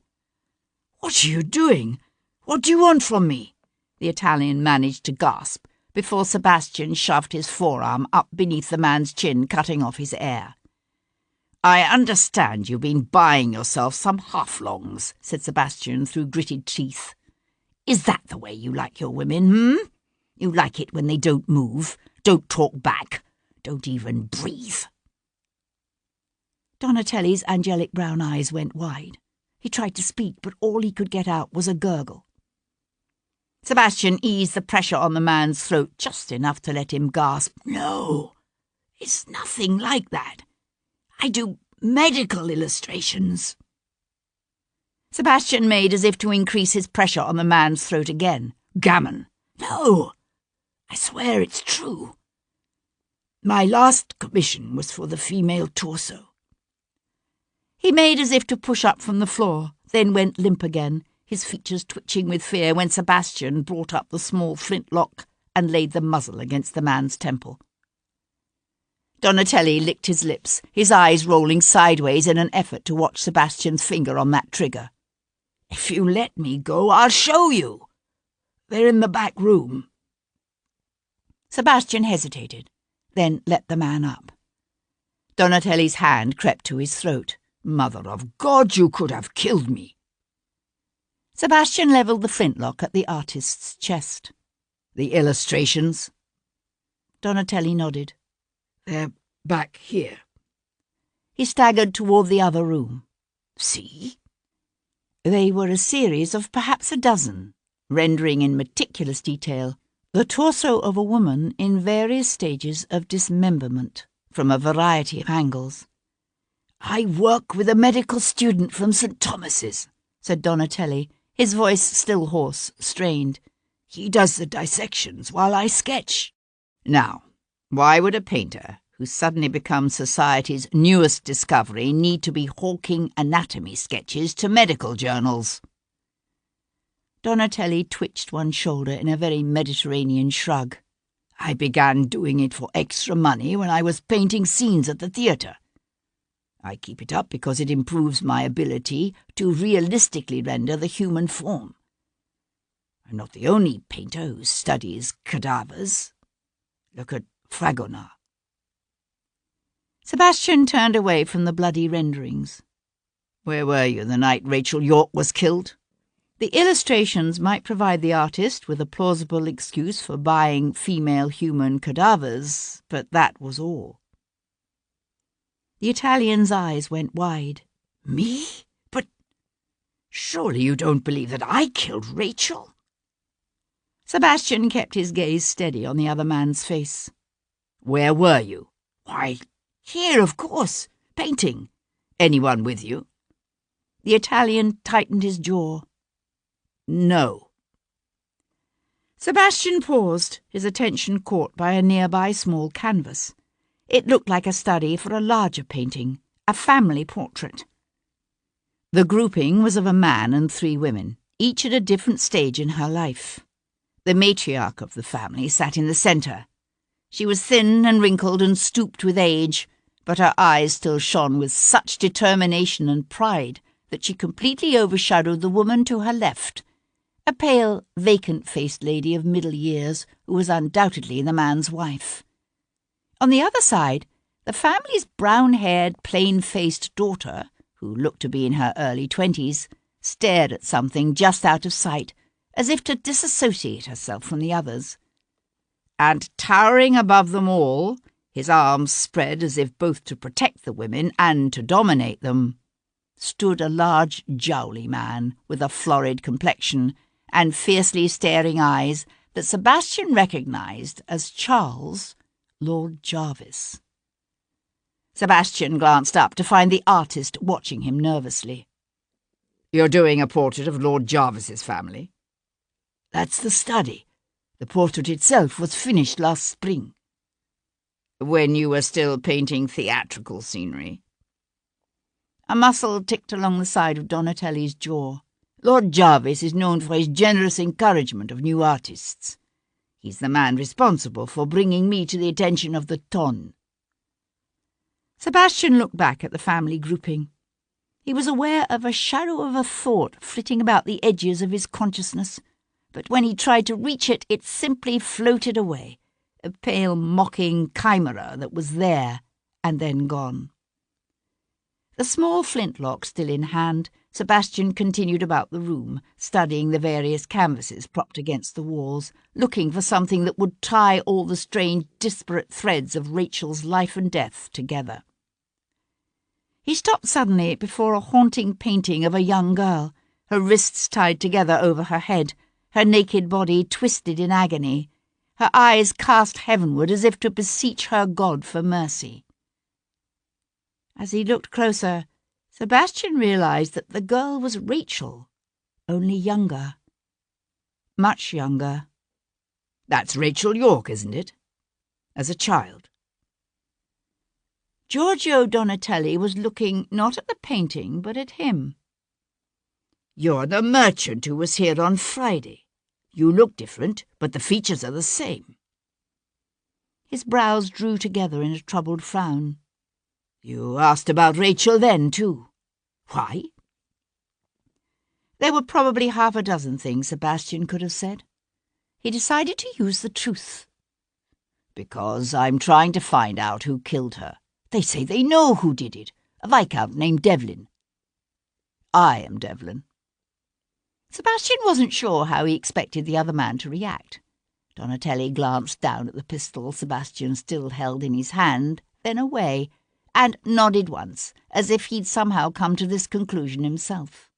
"What are you doing? What do you want from me?" the Italian managed to gasp, before Sebastian shoved his forearm up beneath the man's chin, cutting off his air. "I understand you've been buying yourself some half-longs," said Sebastian through gritted teeth. "Is that the way you like your women, You like it when they don't move, don't talk back, don't even breathe?" Donatelli's angelic brown eyes went wide. He tried to speak, but all he could get out was a gurgle. Sebastian eased the pressure on the man's throat just enough to let him gasp, "No, it's nothing like that. I do medical illustrations." Sebastian made as if to increase his pressure on the man's throat again. "Gammon! No, I swear it's true. My last commission was for the female torso." He made as if to push up from the floor, then went limp again, his features twitching with fear when Sebastian brought up the small flintlock and laid the muzzle against the man's temple. Donatelli licked his lips, his eyes rolling sideways in an effort to watch Sebastian's finger on that trigger. "If you let me go, I'll show you. They're in the back room." Sebastian hesitated, then let the man up. Donatelli's hand crept to his throat. "Mother of God, you could have killed me." Sebastian levelled the flintlock at the artist's chest. "The illustrations?" Donatelli nodded. "They're back here." He staggered toward the other room. "See?" They were a series of perhaps a dozen, rendering in meticulous detail the torso of a woman in various stages of dismemberment, from a variety of angles. "I work with a medical student from St. Thomas's," said Donatelli, his voice still hoarse, strained. "He does the dissections while I sketch." "Now, why would a painter who's suddenly become society's newest discovery need to be hawking anatomy sketches to medical journals?" Donatelli twitched one shoulder in a very Mediterranean shrug. "I began doing it for extra money when I was painting scenes at the theatre. I keep it up because it improves my ability to realistically render the human form. I'm not the only painter who studies cadavers. Look at Fragonard." Sebastian turned away from the bloody renderings. "Where were you the night Rachel York was killed?" The illustrations might provide the artist with a plausible excuse for buying female human cadavers, but that was all. The Italian's eyes went wide. Me? But surely you don't believe that I killed Rachel? Sebastian kept his gaze steady on the other man's face. Where were you? Why, here, of course, painting. Anyone with you? The Italian tightened his jaw. No. Sebastian paused, his attention caught by a nearby small canvas. It looked like a study for a larger painting, a family portrait. The grouping was of a man and 3 women, each at a different stage in her life. The matriarch of the family sat in the centre. She was thin and wrinkled and stooped with age, but her eyes still shone with such determination and pride that she completely overshadowed the woman to her left, a pale, vacant-faced lady of middle years who was undoubtedly the man's wife. On the other side, the family's brown-haired, plain-faced daughter, who looked to be in her early 20s, stared at something just out of sight, as if to disassociate herself from the others. And towering above them all, his arms spread as if both to protect the women and to dominate them, stood a large, jowly man with a florid complexion and fiercely staring eyes that Sebastian recognised as Charles, Lord Jarvis. Sebastian glanced up to find the artist watching him nervously. You're doing a portrait of Lord Jarvis's family? That's the study. The portrait itself was finished last spring. When you were still painting theatrical scenery? A muscle ticked along the side of Donatelli's jaw. Lord Jarvis is known for his generous encouragement of new artists. He's the man responsible for bringing me to the attention of the ton. Sebastian looked back at the family grouping. He was aware of a shadow of a thought flitting about the edges of his consciousness, but when he tried to reach it, it simply floated away, a pale, mocking chimera that was there and then gone. The small flintlock still in hand, Sebastian continued about the room, studying the various canvases propped against the walls, looking for something that would tie all the strange, disparate threads of Rachel's life and death together. He stopped suddenly before a haunting painting of a young girl, her wrists tied together over her head, her naked body twisted in agony, her eyes cast heavenward as if to beseech her God for mercy. As he looked closer, Sebastian realized that the girl was Rachel, only younger. Much younger. That's Rachel York, isn't it? As a child. Giorgio Donatelli was looking not at the painting, but at him. You're the merchant who was here on Friday. You look different, but the features are the same. His brows drew together in a troubled frown. You asked about Rachel then, too. Why? There were probably half a dozen things Sebastian could have said. He decided to use the truth. Because I'm trying to find out who killed her. They say they know who did it, a viscount named Devlin. I am Devlin. Sebastian wasn't sure how he expected the other man to react. Donatelli glanced down at the pistol Sebastian still held in his hand, then away, and nodded once, as if he'd somehow come to this conclusion himself.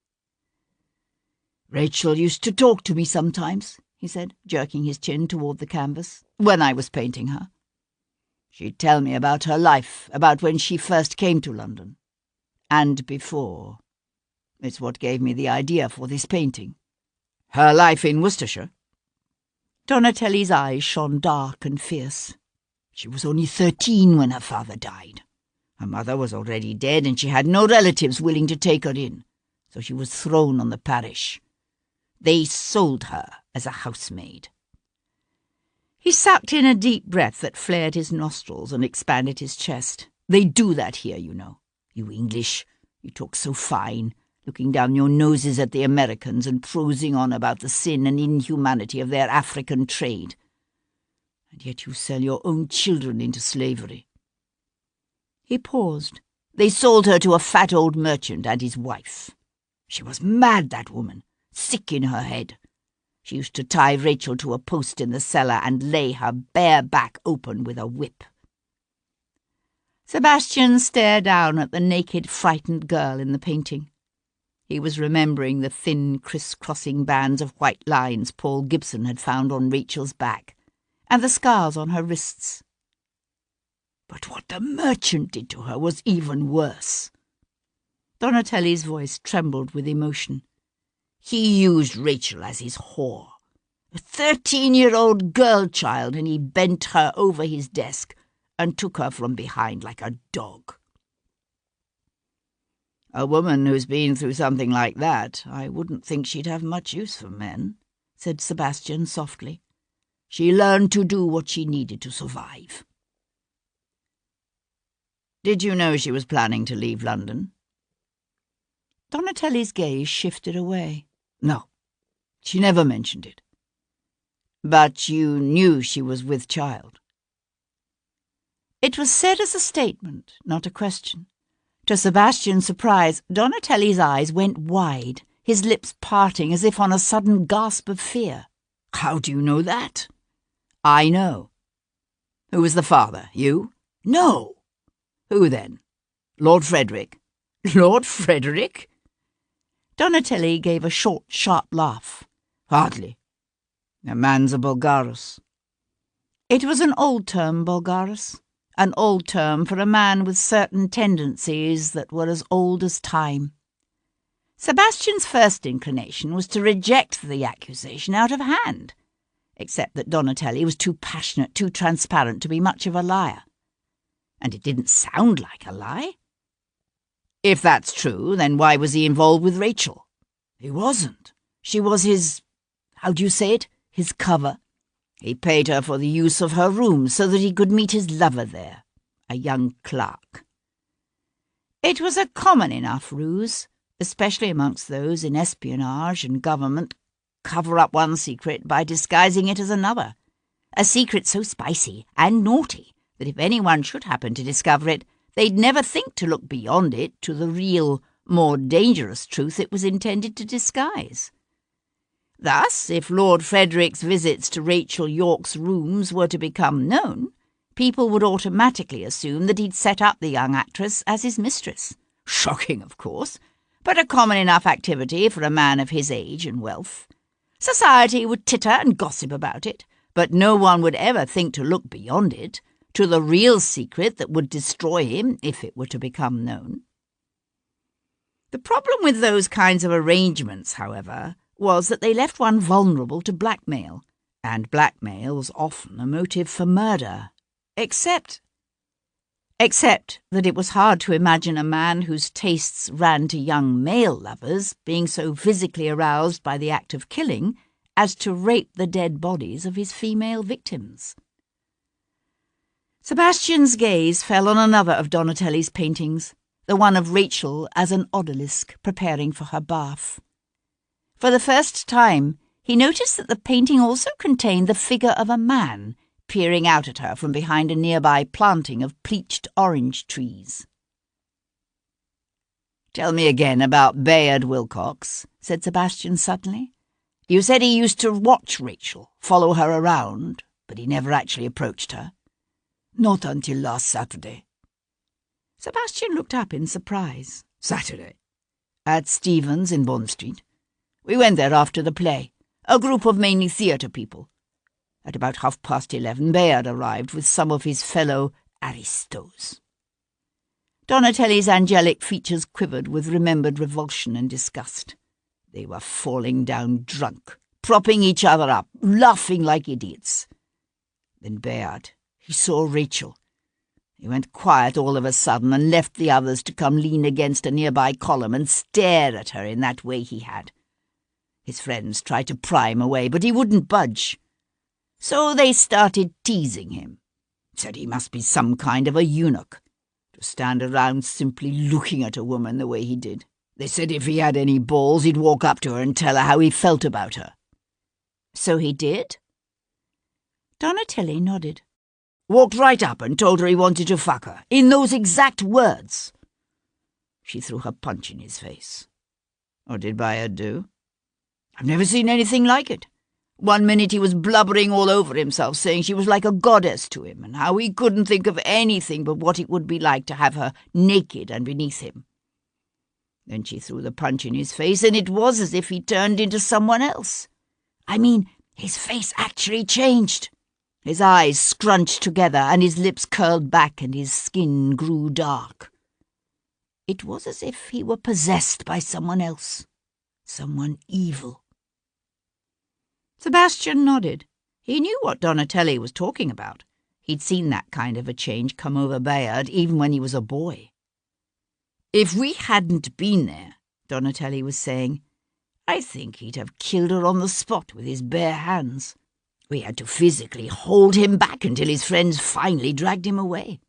Rachel used to talk to me sometimes, he said, jerking his chin toward the canvas, when I was painting her. She'd tell me about her life, about when she first came to London. And before. It's what gave me the idea for this painting. Her life in Worcestershire? Donatelli's eyes shone dark and fierce. She was only 13 when her father died. Her mother was already dead and she had no relatives willing to take her in, so she was thrown on the parish. They sold her as a housemaid. He sucked in a deep breath that flared his nostrils and expanded his chest. They do that here, you know. You English, you talk so fine, looking down your noses at the Americans and prosing on about the sin and inhumanity of their African trade. And yet you sell your own children into slavery. He paused. They sold her to a fat old merchant and his wife. She was mad, that woman, sick in her head. She used to tie Rachel to a post in the cellar and lay her bare back open with a whip. Sebastian stared down at the naked, frightened girl in the painting. He was remembering the thin, criss-crossing bands of white lines Paul Gibson had found on Rachel's back, and the scars on her wrists. But what the merchant did to her was even worse. Donatelli's voice trembled with emotion. He used Rachel as his whore. A 13-year-old girl child, and he bent her over his desk and took her from behind like a dog. A woman who's been through something like that, I wouldn't think she'd have much use for men, said Sebastian softly. She learned to do what she needed to survive. Did you know she was planning to leave London? Donatelli's gaze shifted away. No, she never mentioned it. But you knew she was with child. It was said as a statement, not a question. To Sebastian's surprise, Donatelli's eyes went wide, his lips parting as if on a sudden gasp of fear. How do you know that? I know. Who was the father? You? No. Who then? Lord Frederick. Lord Frederick? Donatelli gave a short, sharp laugh. Hardly. A man's a Bulgarus. It was an old term, Bulgarus. An old term for a man with certain tendencies that were as old as time. Sebastian's first inclination was to reject the accusation out of hand, except that Donatelli was too passionate, too transparent to be much of a liar. And it didn't sound like a lie. If that's true, then why was he involved with Rachel? He wasn't. She was his, how do you say it, his cover. He paid her for the use of her room so that he could meet his lover there, a young clerk. It was a common enough ruse, especially amongst those in espionage and government, cover up one secret by disguising it as another, a secret so spicy and naughty that if anyone should happen to discover it, they'd never think to look beyond it to the real, more dangerous truth it was intended to disguise. Thus, if Lord Frederick's visits to Rachel Yorke's rooms were to become known, people would automatically assume that he'd set up the young actress as his mistress. Shocking, of course, but a common enough activity for a man of his age and wealth. Society would titter and gossip about it, but no one would ever think to look beyond it, to the real secret that would destroy him if it were to become known. The problem with those kinds of arrangements, however, was that they left one vulnerable to blackmail, and blackmail was often a motive for murder, except that it was hard to imagine a man whose tastes ran to young male lovers being so physically aroused by the act of killing as to rape the dead bodies of his female victims. Sebastian's gaze fell on another of Donatelli's paintings, the one of Rachel as an odalisque preparing for her bath. For the first time, he noticed that the painting also contained the figure of a man peering out at her from behind a nearby planting of pleached orange trees. "Tell me again about Bayard Wilcox," said Sebastian suddenly. "You said he used to watch Rachel, follow her around, but he never actually approached her." "Not until last Saturday." Sebastian looked up in surprise. "Saturday? At Stephen's in Bond Street? We went there after the play, a group of mainly theatre people. At about 11:30, Bayard arrived with some of his fellow aristos." Donatelli's angelic features quivered with remembered revulsion and disgust. They were falling down drunk, propping each other up, laughing like idiots. Then Bayard, he saw Rachel. He went quiet all of a sudden and left the others to come lean against a nearby column and stare at her in that way he had. His friends tried to pry him away, but he wouldn't budge. So they started teasing him. Said he must be some kind of a eunuch, to stand around simply looking at a woman the way he did. They said if he had any balls, he'd walk up to her and tell her how he felt about her. "So he did?" Donatelli nodded. "Walked right up and told her he wanted to fuck her, in those exact words." She threw her punch in his face. "What did Bayard do?" "I've never seen anything like it. One minute he was blubbering all over himself, saying she was like a goddess to him, and how he couldn't think of anything but what it would be like to have her naked and beneath him. Then she threw the punch in his face, and it was as if he turned into someone else. I mean, his face actually changed. His eyes scrunched together, and his lips curled back, and his skin grew dark. It was as if he were possessed by someone else, someone evil. Sebastian nodded. He knew what Donatelli was talking about. He'd seen that kind of a change come over Bayard even when he was a boy. If we hadn't been there, Donatelli was saying, I think he'd have killed her on the spot with his bare hands. We had to physically hold him back until his friends finally dragged him away.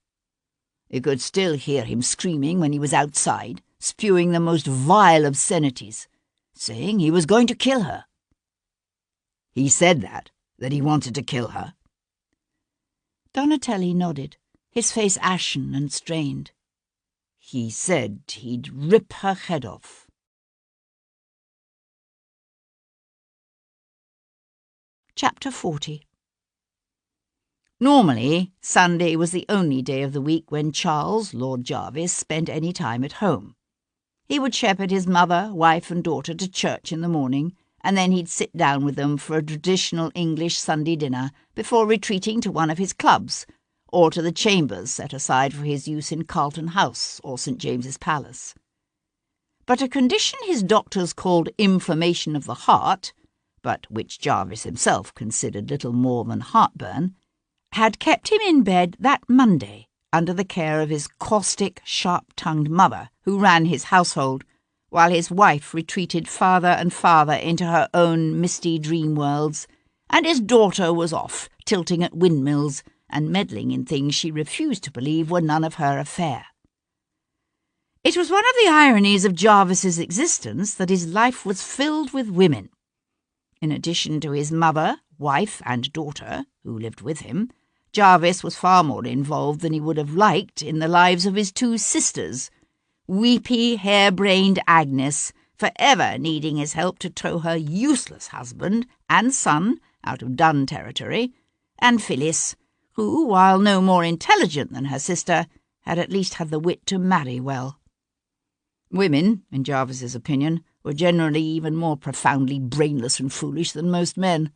You could still hear him screaming when he was outside, spewing the most vile obscenities, saying he was going to kill her. He said that he wanted to kill her. Donatelli nodded, his face ashen and strained. He said he'd rip her head off. Chapter 40. Normally, Sunday was the only day of the week when Charles, Lord Jarvis, spent any time at home. He would shepherd his mother, wife and daughter to church in the morning, and then he'd sit down with them for a traditional English Sunday dinner before retreating to one of his clubs, or to the chambers set aside for his use in Carlton House or St. James's Palace. But a condition his doctors called inflammation of the heart, but which Jarvis himself considered little more than heartburn, had kept him in bed that Monday under the care of his caustic, sharp-tongued mother, who ran his household, while his wife retreated farther and farther into her own misty dream worlds, and his daughter was off, tilting at windmills and meddling in things she refused to believe were none of her affair. It was one of the ironies of Jarvis's existence that his life was filled with women. In addition to his mother, wife, and daughter, who lived with him, Jarvis was far more involved than he would have liked in the lives of his two sisters, weepy, hair-brained Agnes, forever needing his help to tow her useless husband and son out of Dun territory, and Phyllis, who, while no more intelligent than her sister, had at least had the wit to marry well. Women, in Jarvis's opinion, were generally even more profoundly brainless and foolish than most men.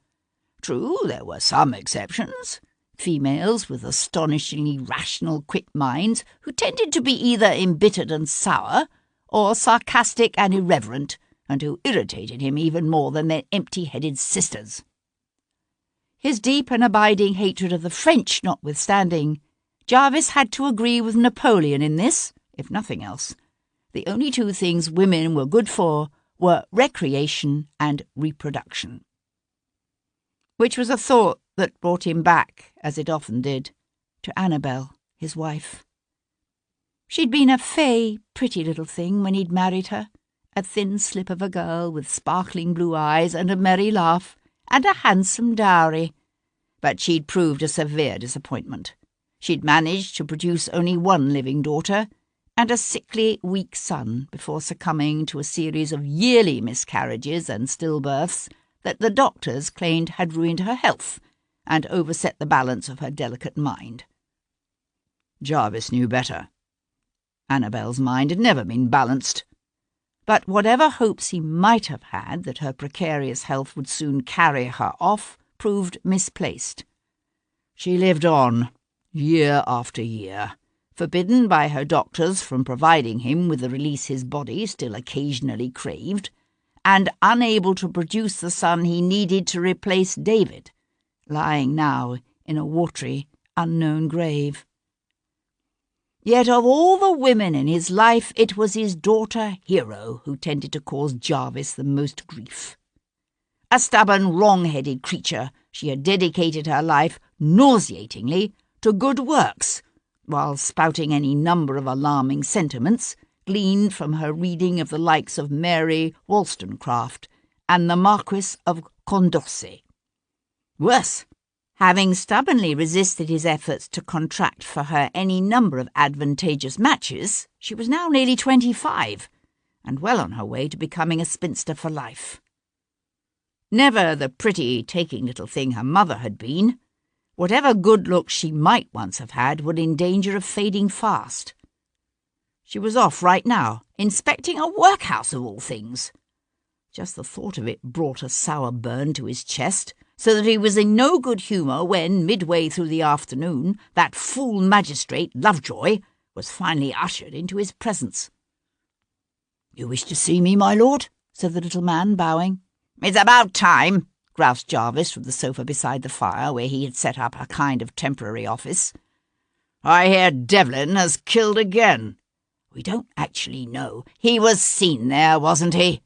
True, there were some exceptions. Females with astonishingly rational, quick minds who tended to be either embittered and sour or sarcastic and irreverent, and who irritated him even more than their empty-headed sisters. His deep and abiding hatred of the French notwithstanding, Jarvis had to agree with Napoleon in this, if nothing else. The only two things women were good for were recreation and reproduction. Which was a thought that brought him back, as it often did, to Annabel, his wife. She'd been a fey, pretty little thing when he'd married her, a thin slip of a girl with sparkling blue eyes and a merry laugh, and a handsome dowry. But she'd proved a severe disappointment. She'd managed to produce only one living daughter, and a sickly, weak son before succumbing to a series of yearly miscarriages and stillbirths that the doctors claimed had ruined her health and overset the balance of her delicate mind. Jarvis knew better. Annabel's mind had never been balanced. But whatever hopes he might have had that her precarious health would soon carry her off proved misplaced. She lived on, year after year, forbidden by her doctors from providing him with the release his body still occasionally craved, and unable to produce the son he needed to replace David, lying now in a watery, unknown grave. Yet of all the women in his life, it was his daughter Hero who tended to cause Jarvis the most grief. A stubborn, wrong-headed creature, she had dedicated her life, nauseatingly, to good works, while spouting any number of alarming sentiments gleaned from her reading of the likes of Mary Wollstonecraft and the Marquis of Condorcet. Worse, having stubbornly resisted his efforts to contract for her any number of advantageous matches, she was now nearly 25, and well on her way to becoming a spinster for life. Never the pretty, taking little thing her mother had been. Whatever good looks she might once have had were in danger of fading fast. She was off right now, inspecting a workhouse of all things. Just the thought of it brought a sour burn to his chest, so that he was in no good humour when, midway through the afternoon, that fool magistrate, Lovejoy, was finally ushered into his presence. "You wish to see me, my lord?" said the little man, bowing. "It's about time," groused Jarvis from the sofa beside the fire, where he had set up a kind of temporary office. "I hear Devlin has killed again." "We don't actually know." "He was seen there, wasn't he?"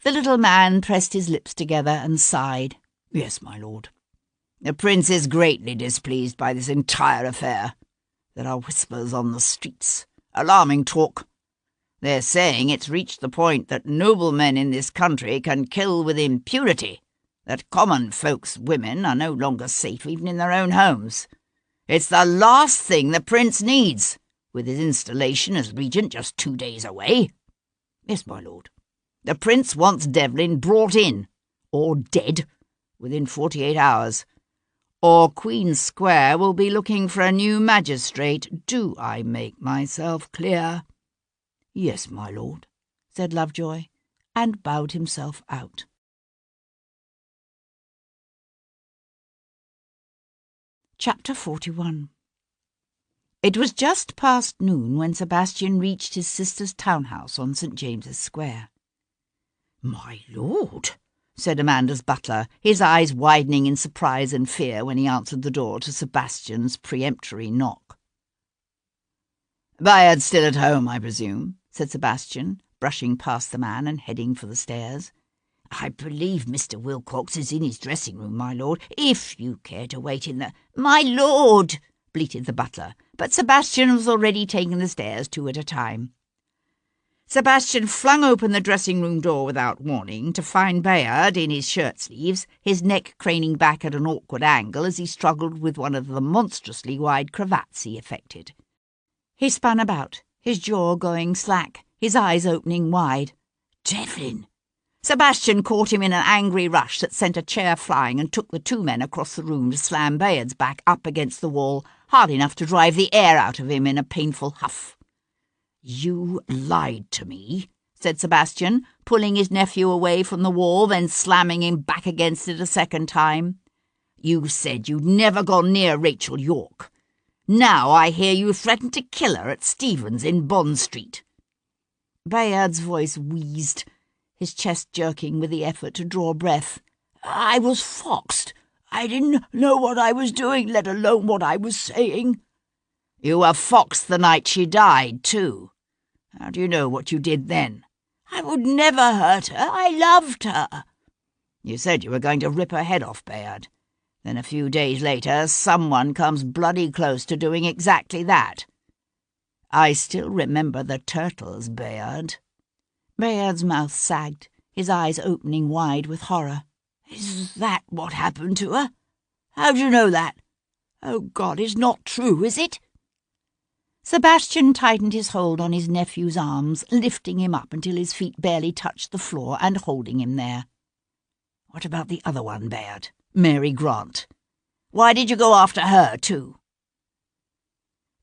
The little man pressed his lips together and sighed. "Yes, my lord." "The prince is greatly displeased by this entire affair. There are whispers on the streets. Alarming talk. They're saying it's reached the point that noblemen in this country can kill with impunity, that common folks' women are no longer safe even in their own homes. It's the last thing the prince needs, with his installation as regent just 2 days away." "Yes, my lord." "The prince wants Devlin brought in, or dead, within 48 hours, or Queen Square will be looking for a new magistrate. Do I make myself clear?" "Yes, my lord," said Lovejoy, and bowed himself out. Chapter 41. It was just past noon when Sebastian reached his sister's townhouse on St. James's Square. "My lord," said Amanda's butler, his eyes widening in surprise and fear when he answered the door to Sebastian's peremptory knock. "Bayard's still at home, I presume," said Sebastian, brushing past the man and heading for the stairs. "I believe Mr. Wilcox is in his dressing-room, my lord, if you care to wait in the—" "My lord!" bleated the butler, but Sebastian was already taking the stairs 2 at a time. Sebastian flung open the dressing-room door without warning to find Bayard in his shirt-sleeves, his neck craning back at an awkward angle as he struggled with one of the monstrously wide cravats he affected. He spun about, his jaw going slack, his eyes opening wide. "Devlin!" Sebastian caught him in an angry rush that sent a chair flying and took the 2 men across the room to slam Bayard's back up against the wall, hard enough to drive the air out of him in a painful huff. "You lied to me," said Sebastian, pulling his nephew away from the wall, then slamming him back against it a second time. "You said you'd never gone near Rachel York. Now I hear you threatened to kill her at Stephen's in Bond Street." Bayard's voice wheezed, his chest jerking with the effort to draw breath. "I was foxed. I didn't know what I was doing, let alone what I was saying." "You were foxed the night she died, too. How do you know what you did then?" "I would never hurt her. I loved her." "You said you were going to rip her head off, Bayard. Then a few days later, someone comes bloody close to doing exactly that. I still remember the turtles, Bayard." Bayard's mouth sagged, his eyes opening wide with horror. "Is that what happened to her? How do you know that? Oh, God, it's not true, is it?" Sebastian tightened his hold on his nephew's arms, lifting him up until his feet barely touched the floor and holding him there. "What about the other one, Bayard? Mary Grant. Why did you go after her, too?"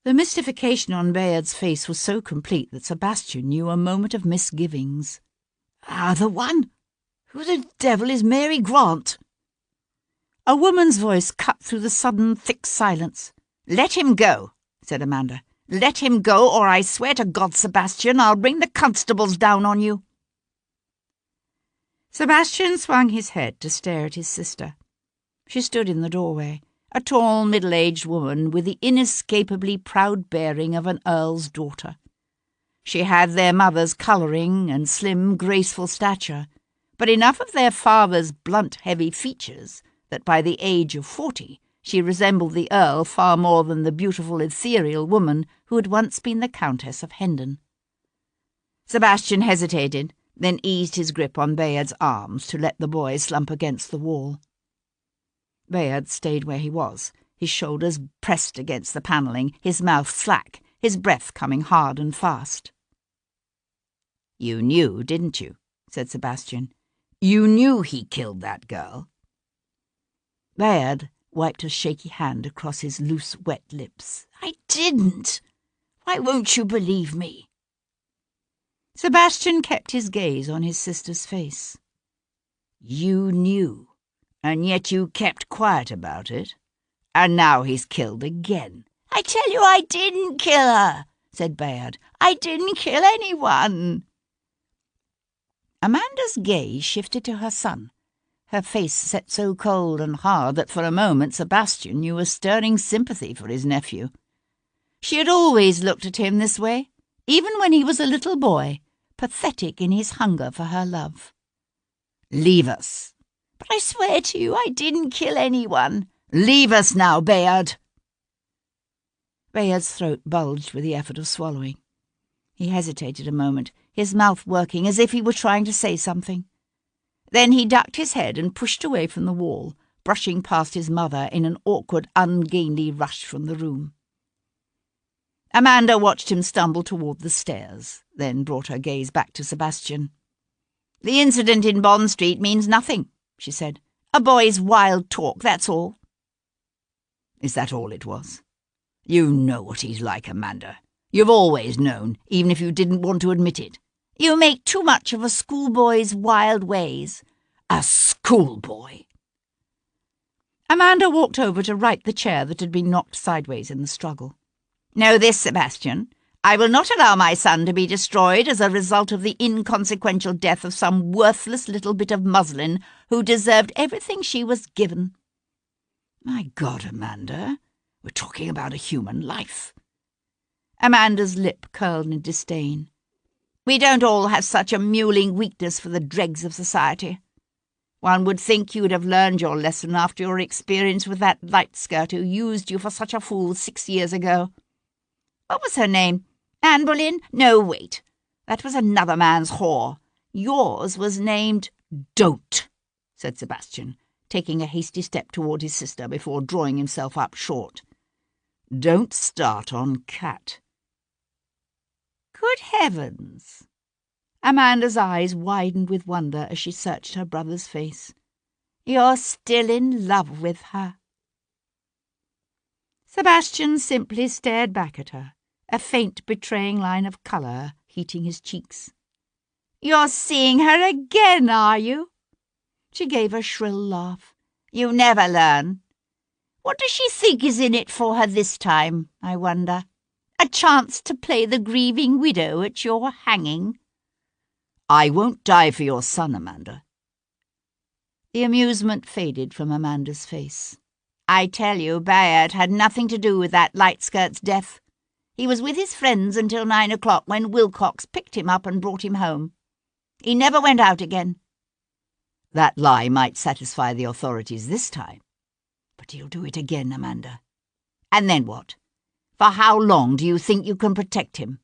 The mystification on Bayard's face was so complete that Sebastian knew a moment of misgivings. "Other one? Who the devil is Mary Grant?" A woman's voice cut through the sudden, thick silence. "Let him go," said Amanda. "Let him go, or I swear to God, Sebastian, I'll bring the constables down on you." Sebastian swung his head to stare at his sister. She stood in the doorway, a tall, middle-aged woman with the inescapably proud bearing of an earl's daughter. She had their mother's colouring and slim, graceful stature, but enough of their father's blunt, heavy features that by the age of 40 she resembled the Earl far more than the beautiful, ethereal woman who had once been the Countess of Hendon. Sebastian hesitated, then eased his grip on Bayard's arms to let the boy slump against the wall. Bayard stayed where he was, his shoulders pressed against the panelling, his mouth slack, his breath coming hard and fast. "You knew, didn't you?" said Sebastian. You knew he killed that girl? Bayard wiped a shaky hand across his loose, wet lips. I didn't. Why won't you believe me? Sebastian kept his gaze on his sister's face. You knew, and yet you kept quiet about it. And now he's killed again. I tell you I didn't kill her, said Bayard. I didn't kill anyone. Amanda's gaze shifted to her son, her face set so cold and hard that for a moment Sebastian knew a stirring sympathy for his nephew. She had always looked at him this way, even when he was a little boy, pathetic in his hunger for her love. Leave us. But I swear to you I didn't kill anyone. Leave us now, Bayard. Bayard's throat bulged with the effort of swallowing. He hesitated a moment, his mouth working as if he were trying to say something. Then he ducked his head and pushed away from the wall, brushing past his mother in an awkward, ungainly rush from the room. Amanda watched him stumble toward the stairs, then brought her gaze back to Sebastian. The incident in Bond Street means nothing, she said. A boy's wild talk, that's all. Is that all it was? You know what he's like, Amanda. You've always known, even if you didn't want to admit it. You make too much of a schoolboy's wild ways. A schoolboy? Amanda walked over to right the chair that had been knocked sideways in the struggle. Know this, Sebastian. I will not allow my son to be destroyed as a result of the inconsequential death of some worthless little bit of muslin who deserved everything she was given. My God, Amanda, we're talking about a human life. Amanda's lip curled in disdain. We don't all have such a mewling weakness for the dregs of society. One would think you would have learned your lesson after your experience with that light skirt who used you for such a fool 6 years ago. What was her name? Anne Boleyn? No, wait. That was another man's whore. Yours was named... Don't, said Sebastian, taking a hasty step toward his sister before drawing himself up short. Don't start on Kat. Good heavens! Amanda's eyes widened with wonder as she searched her brother's face. You're still in love with her. Sebastian simply stared back at her, a faint betraying line of colour heating his cheeks. You're seeing her again, are you? She gave a shrill laugh. You never learn. What does she think is in it for her this time, I wonder? A chance to play the grieving widow at your hanging? I won't die for your son, Amanda. The amusement faded from Amanda's face. I tell you, Bayard had nothing to do with that light skirt's death. He was with his friends until 9 o'clock when Wilcox picked him up and brought him home. He never went out again. That lie might satisfy the authorities this time. But he'll do it again, Amanda. And then what? For how long do you think you can protect him?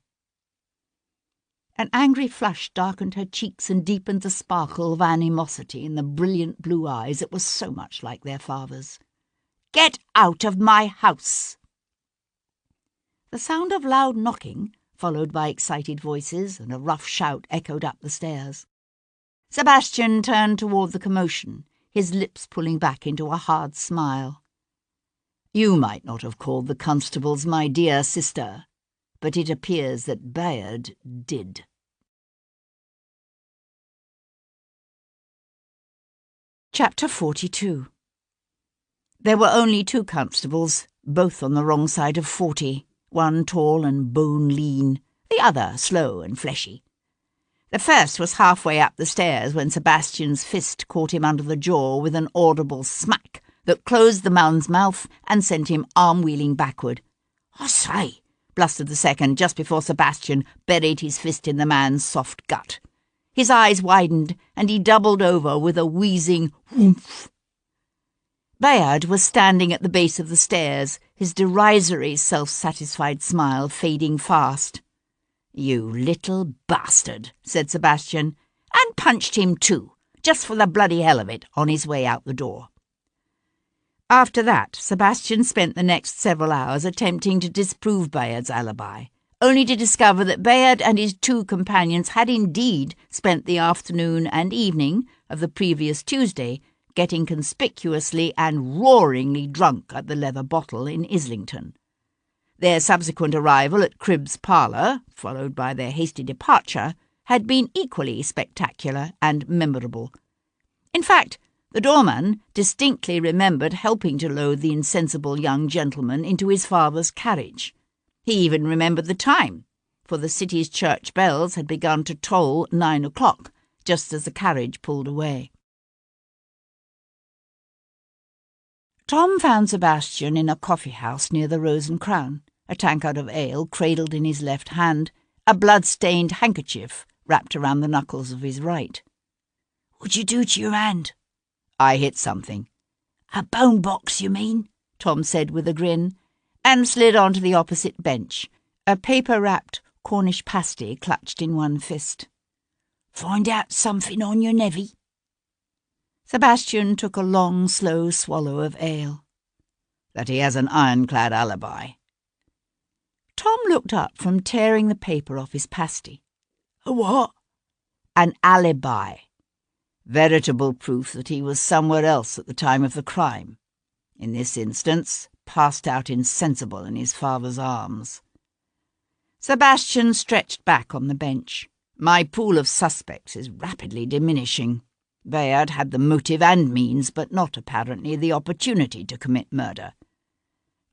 An angry flush darkened her cheeks and deepened the sparkle of animosity in the brilliant blue eyes that were so much like their father's. Get out of my house! The sound of loud knocking, followed by excited voices and a rough shout, echoed up the stairs. Sebastian turned toward the commotion, his lips pulling back into a hard smile. You might not have called the constables my dear sister, but it appears that Bayard did. Chapter 42. There were only 2 constables, both on the wrong side of 40, one tall and bone-lean, the other slow and fleshy. The first was halfway up the stairs when Sebastian's fist caught him under the jaw with an audible smack that closed the man's mouth and sent him arm-wheeling backward. "I say," blustered the second just before Sebastian buried his fist in the man's soft gut. His eyes widened, and he doubled over with a wheezing whoomph. Bayard was standing at the base of the stairs, his derisory, self-satisfied smile fading fast. "You little bastard," said Sebastian, and punched him too, just for the bloody hell of it, on his way out the door. After that, Sebastian spent the next several hours attempting to disprove Bayard's alibi, only to discover that Bayard and his two companions had indeed spent the afternoon and evening of the previous Tuesday getting conspicuously and roaringly drunk at the Leather Bottle in Islington. Their subsequent arrival at Cribb's parlour, followed by their hasty departure, had been equally spectacular and memorable. In fact, the doorman distinctly remembered helping to load the insensible young gentleman into his father's carriage. He even remembered the time, for the city's church bells had begun to toll 9 o'clock, just as the carriage pulled away. Tom found Sebastian in a coffee-house near the Rose and Crown, a tankard of ale cradled in his left hand, a blood-stained handkerchief wrapped around the knuckles of his right. "What'd you do to your hand?" "I hit something." "A bone box, you mean?" Tom said with a grin, and slid onto the opposite bench, a paper-wrapped Cornish pasty clutched in one fist. "Find out something on your nevvy?" Sebastian took a long, slow swallow of ale. "That he has an ironclad alibi." Tom looked up from tearing the paper off his pasty. "A what?" "An alibi. Veritable proof that he was somewhere else at the time of the crime. In this instance, passed out insensible in his father's arms." Sebastian stretched back on the bench. "My pool of suspects is rapidly diminishing. Bayard had the motive and means, but not apparently the opportunity to commit murder.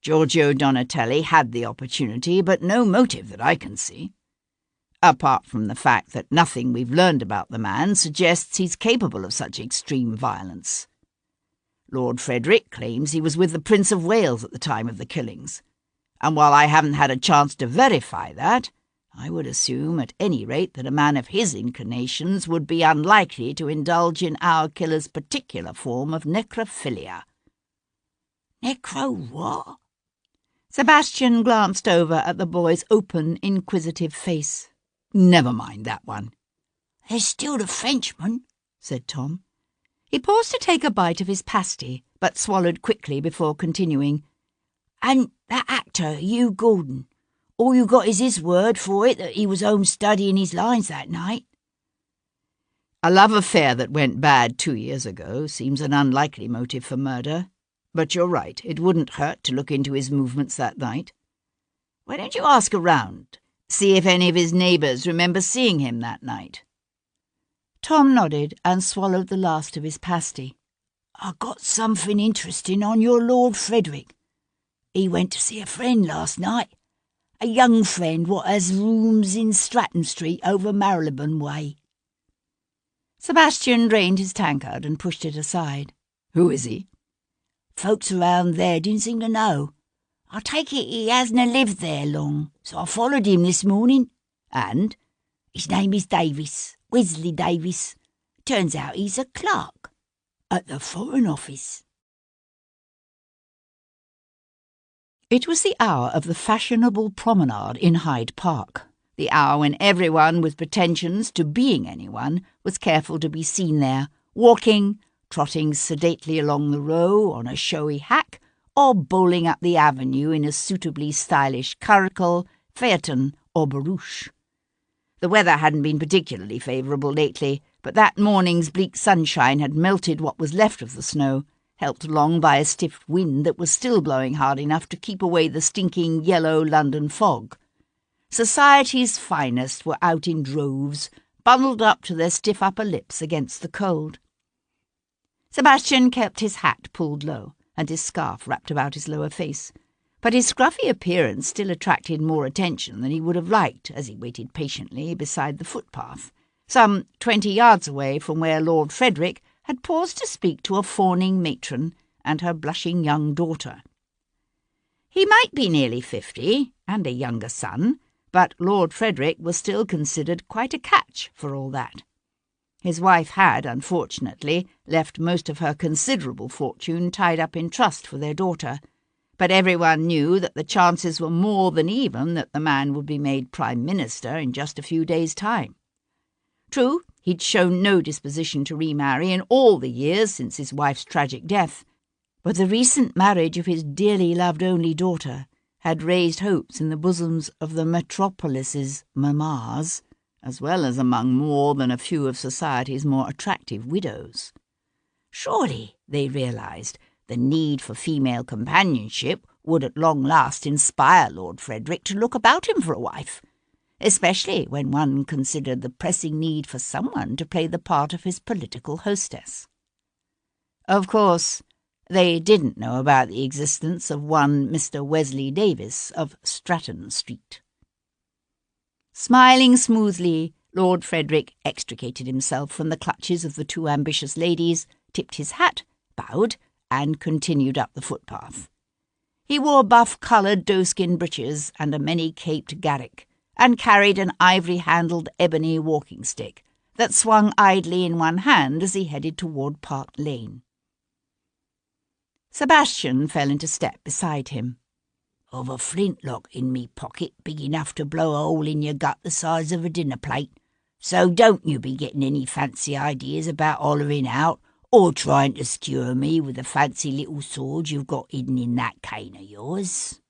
Giorgio Donatelli had the opportunity, but no motive that I can see. Apart from the fact that nothing we've learned about the man suggests he's capable of such extreme violence. Lord Frederick claims he was with the Prince of Wales at the time of the killings, and while I haven't had a chance to verify that, I would assume at any rate that a man of his inclinations would be unlikely to indulge in our killer's particular form of necrophilia." "Necro what?" Sebastian glanced over at the boy's open, inquisitive face. "Never mind that one." "There's still the Frenchman," said Tom. He paused to take a bite of his pasty, but swallowed quickly before continuing. "And that actor, Hugh Gordon. All you got is his word for it that he was home studying his lines that night." "A love affair that went bad 2 years ago seems an unlikely motive for murder. But you're right, it wouldn't hurt to look into his movements that night. Why don't you ask around, see if any of his neighbours remember seeing him that night?" Tom nodded and swallowed the last of his pasty. "I got something interesting on your Lord Frederick. He went to see a friend last night. A young friend what has rooms in Stratton Street over Marylebone way." Sebastian drained his tankard and pushed it aside. "Who is he?" "Folks around there didn't seem to know. I take it he hasn't lived there long, so I followed him this morning. And?" "His name is Davis, Wesley Davis. Turns out he's a clerk at the Foreign Office." It was the hour of the fashionable promenade in Hyde Park, the hour when everyone with pretensions to being anyone was careful to be seen there, walking, trotting sedately along the Row on a showy hack, or bowling up the avenue in a suitably stylish curricle, phaeton, or barouche. The weather hadn't been particularly favourable lately, but that morning's bleak sunshine had melted what was left of the snow, helped along by a stiff wind that was still blowing hard enough to keep away the stinking yellow London fog. Society's finest were out in droves, bundled up to their stiff upper lips against the cold. Sebastian kept his hat pulled low and his scarf wrapped about his lower face, but his scruffy appearance still attracted more attention than he would have liked as he waited patiently beside the footpath, some 20 yards away from where Lord Frederick had paused to speak to a fawning matron and her blushing young daughter. He might be nearly 50 and a younger son, but Lord Frederick was still considered quite a catch for all that. His wife had, unfortunately, left most of her considerable fortune tied up in trust for their daughter, but everyone knew that the chances were more than even that the man would be made Prime Minister in just a few days' time. True, he'd shown no disposition to remarry in all the years since his wife's tragic death, but the recent marriage of his dearly loved only daughter had raised hopes in the bosoms of the metropolis's mammas, as well as among more than a few of society's more attractive widows. Surely, they realised, the need for female companionship would at long last inspire Lord Frederick to look about him for a wife, especially when one considered the pressing need for someone to play the part of his political hostess. Of course, they didn't know about the existence of one Mr. Wesley Davis of Stratton Street. Smiling smoothly, Lord Frederick extricated himself from the clutches of the two ambitious ladies, tipped his hat, bowed, and continued up the footpath. He wore buff-coloured doeskin breeches and a many-caped garrick, and carried an ivory-handled ebony walking-stick that swung idly in one hand as he headed toward Park Lane. Sebastian fell into step beside him. "I've a flintlock in me pocket big enough to blow a hole in your gut the size of a dinner plate, so don't you be getting any fancy ideas about hollering out or trying to skewer me with the fancy little sword you've got hidden in that cane of yours,"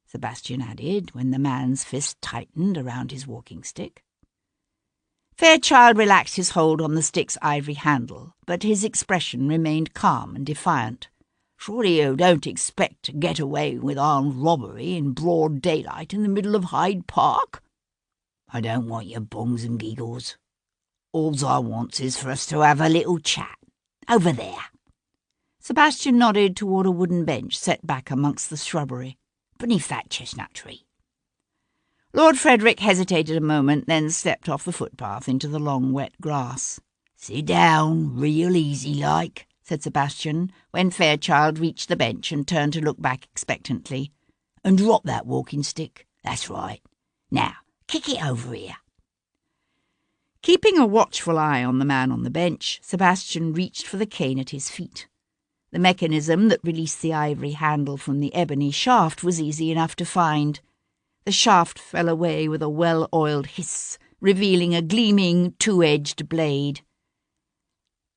Sebastian added when the man's fist tightened around his walking-stick. Fairchild relaxed his hold on the stick's ivory handle, but his expression remained calm and defiant. "Surely you don't expect to get away with armed robbery in broad daylight in the middle of Hyde Park?" "I don't want your bongs and giggles. All I wants is for us to have a little chat. Over there." Sebastian nodded toward a wooden bench set back amongst the shrubbery, beneath that chestnut tree. Lord Frederick hesitated a moment, then stepped off the footpath into the long wet grass. "Sit down, real easy-like," said Sebastian, when Fairchild reached the bench and turned to look back expectantly. "And drop that walking-stick. That's right. Now, kick it over here." Keeping a watchful eye on the man on the bench, Sebastian reached for the cane at his feet. The mechanism that released the ivory handle from the ebony shaft was easy enough to find. The shaft fell away with a well-oiled hiss, revealing a gleaming, two-edged blade.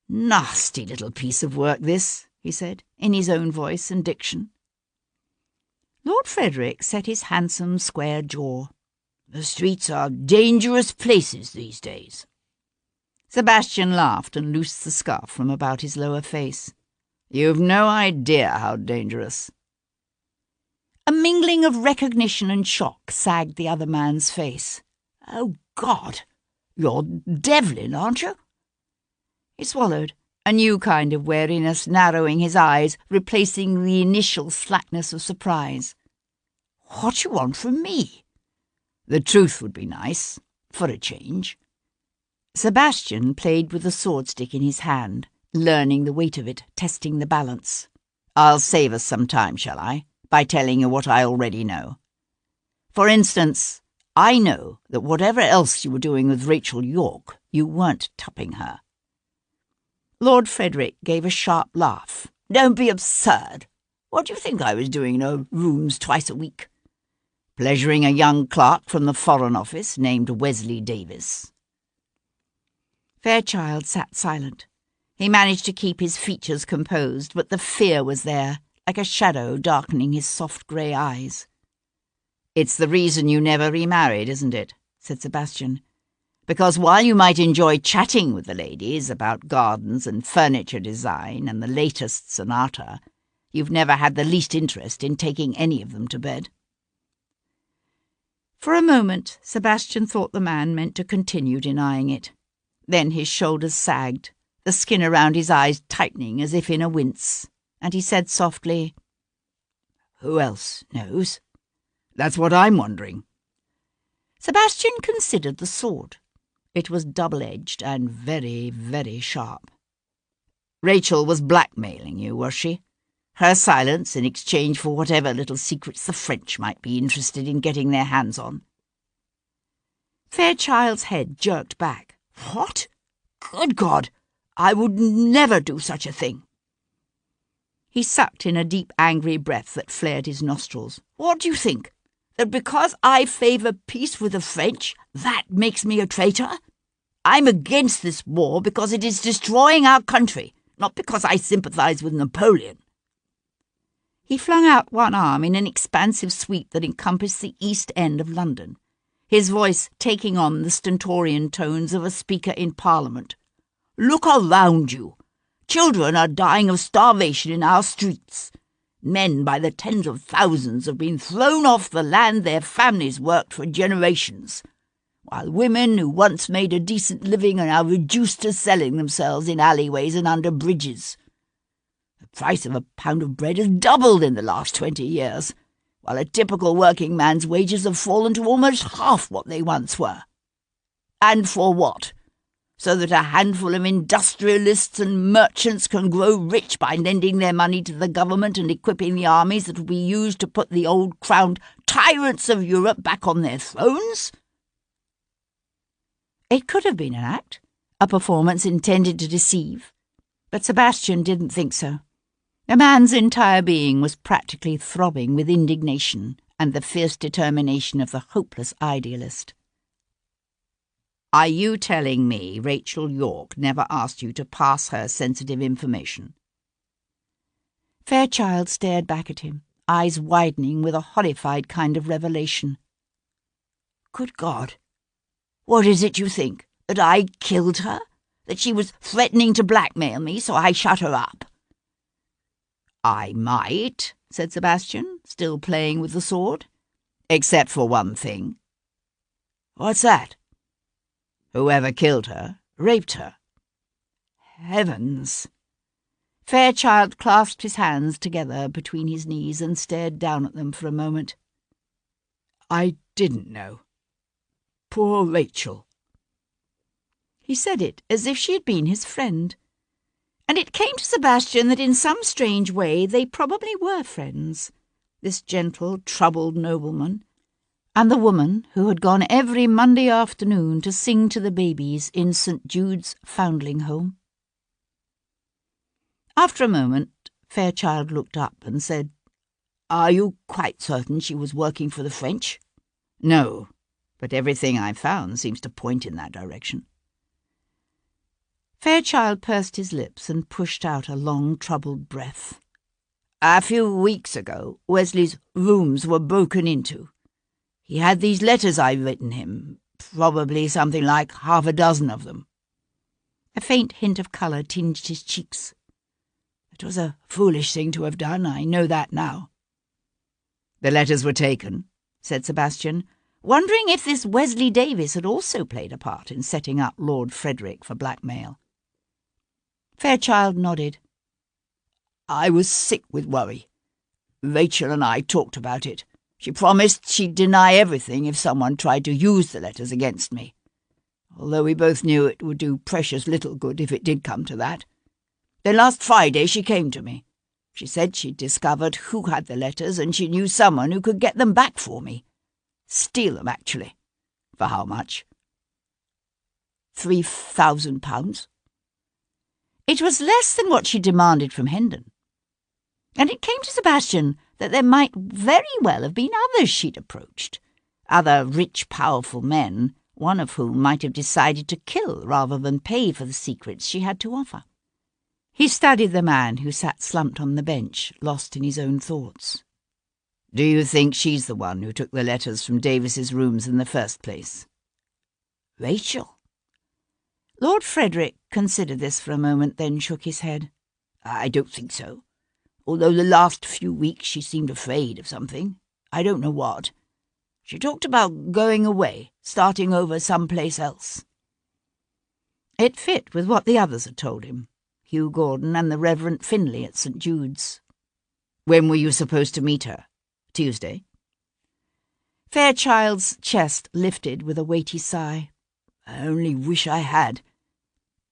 "Nasty little piece of work, this," he said, in his own voice and diction. Lord Frederick set his handsome square jaw. "The streets are dangerous places these days." Sebastian laughed and loosed the scarf from about his lower face. "You've no idea how dangerous." A mingling of recognition and shock sagged the other man's face. "Oh, God! You're Devlin, aren't you?" He swallowed, a new kind of wariness narrowing his eyes, replacing the initial slackness of surprise. "What do you want from me?" "The truth would be nice, for a change." Sebastian played with the sword-stick in his hand, learning the weight of it, testing the balance. "I'll save us some time, shall I, by telling you what I already know? For instance, I know that whatever else you were doing with Rachel York, you weren't tupping her." Lord Frederick gave a sharp laugh. "Don't be absurd. What do you think I was doing in her rooms twice a week?" "Pleasuring a young clerk from the Foreign Office named Wesley Davis." Fairchild sat silent. He managed to keep his features composed, but the fear was there, like a shadow darkening his soft grey eyes. "It's the reason you never remarried, isn't it?" said Sebastian. "Because while you might enjoy chatting with the ladies about gardens and furniture design and the latest sonata, you've never had the least interest in taking any of them to bed." For a moment, Sebastian thought the man meant to continue denying it. Then his shoulders sagged, the skin around his eyes tightening as if in a wince, and he said softly, "Who else knows?" "That's what I'm wondering." Sebastian considered the sword. It was double-edged and very, very sharp. "Rachel was blackmailing you, was she? Her silence in exchange for whatever little secrets the French might be interested in getting their hands on." Fairchild's head jerked back. "What? Good God! I would never do such a thing." He sucked in a deep, angry breath that flared his nostrils. "What do you think? That because I favour peace with the French, that makes me a traitor? I'm against this war because it is destroying our country, not because I sympathise with Napoleon." He flung out one arm in an expansive sweep that encompassed the East End of London, his voice taking on the stentorian tones of a speaker in Parliament. "Look around you. Children are dying of starvation in our streets. Men by the tens of thousands have been thrown off the land their families worked for generations, while women who once made a decent living are now reduced to selling themselves in alleyways and under bridges. The price of a pound of bread has doubled in the last 20 years, while a typical working man's wages have fallen to almost half what they once were. And for what? So that a handful of industrialists and merchants can grow rich by lending their money to the government and equipping the armies that will be used to put the old-crowned tyrants of Europe back on their thrones?" It could have been an act, a performance intended to deceive, but Sebastian didn't think so. The man's entire being was practically throbbing with indignation and the fierce determination of the hopeless idealist. "Are you telling me Rachel York never asked you to pass her sensitive information?" Fairchild stared back at him, eyes widening with a horrified kind of revelation. "Good God! What is it you think? That I killed her? That she was threatening to blackmail me, so I shut her up?" "I might," said Sebastian, still playing with the sword. "Except for one thing." "What's that?" "Whoever killed her raped her." "Heavens!" Fairchild clasped his hands together between his knees and stared down at them for a moment. "I didn't know. Poor Rachel." He said it as if she had been his friend, and it came to Sebastian that in some strange way they probably were friends, this gentle, troubled nobleman, and the woman who had gone every Monday afternoon to sing to the babies in St. Jude's Foundling Home. After a moment, Fairchild looked up and said, "Are you quite certain she was working for the French?" "No, but everything I've found seems to point in that direction." Fairchild pursed his lips and pushed out a long, troubled breath. "A few weeks ago, Wesley's rooms were broken into. He had these letters I've written him, probably something like half a dozen of them." A faint hint of colour tinged his cheeks. "It was a foolish thing to have done, I know that now." "The letters were taken," said Sebastian, wondering if this Wesley Davis had also played a part in setting up Lord Frederick for blackmail. Fairchild nodded. "I was sick with worry. Rachel and I talked about it. She promised she'd deny everything if someone tried to use the letters against me, although we both knew it would do precious little good if it did come to that. Then last Friday she came to me. She said she'd discovered who had the letters and she knew someone who could get them back for me. Steal them, actually. For how much? £3,000. It was less than what she demanded from Hendon. And it came to Sebastian that there might very well have been others she'd approached, other rich, powerful men, one of whom might have decided to kill rather than pay for the secrets she had to offer. He studied the man who sat slumped on the bench, lost in his own thoughts. "Do you think she's the one who took the letters from Davis's rooms in the first place?" "Rachel?" Lord Frederick considered this for a moment, then shook his head. "I don't think so. Although the last few weeks she seemed afraid of something. I don't know what. She talked about going away, starting over someplace else." It fit with what the others had told him, Hugh Gordon and the Reverend Finlay at St. Jude's. "When were you supposed to meet her? Tuesday?" Fairchild's chest lifted with a weighty sigh. "I only wish I had.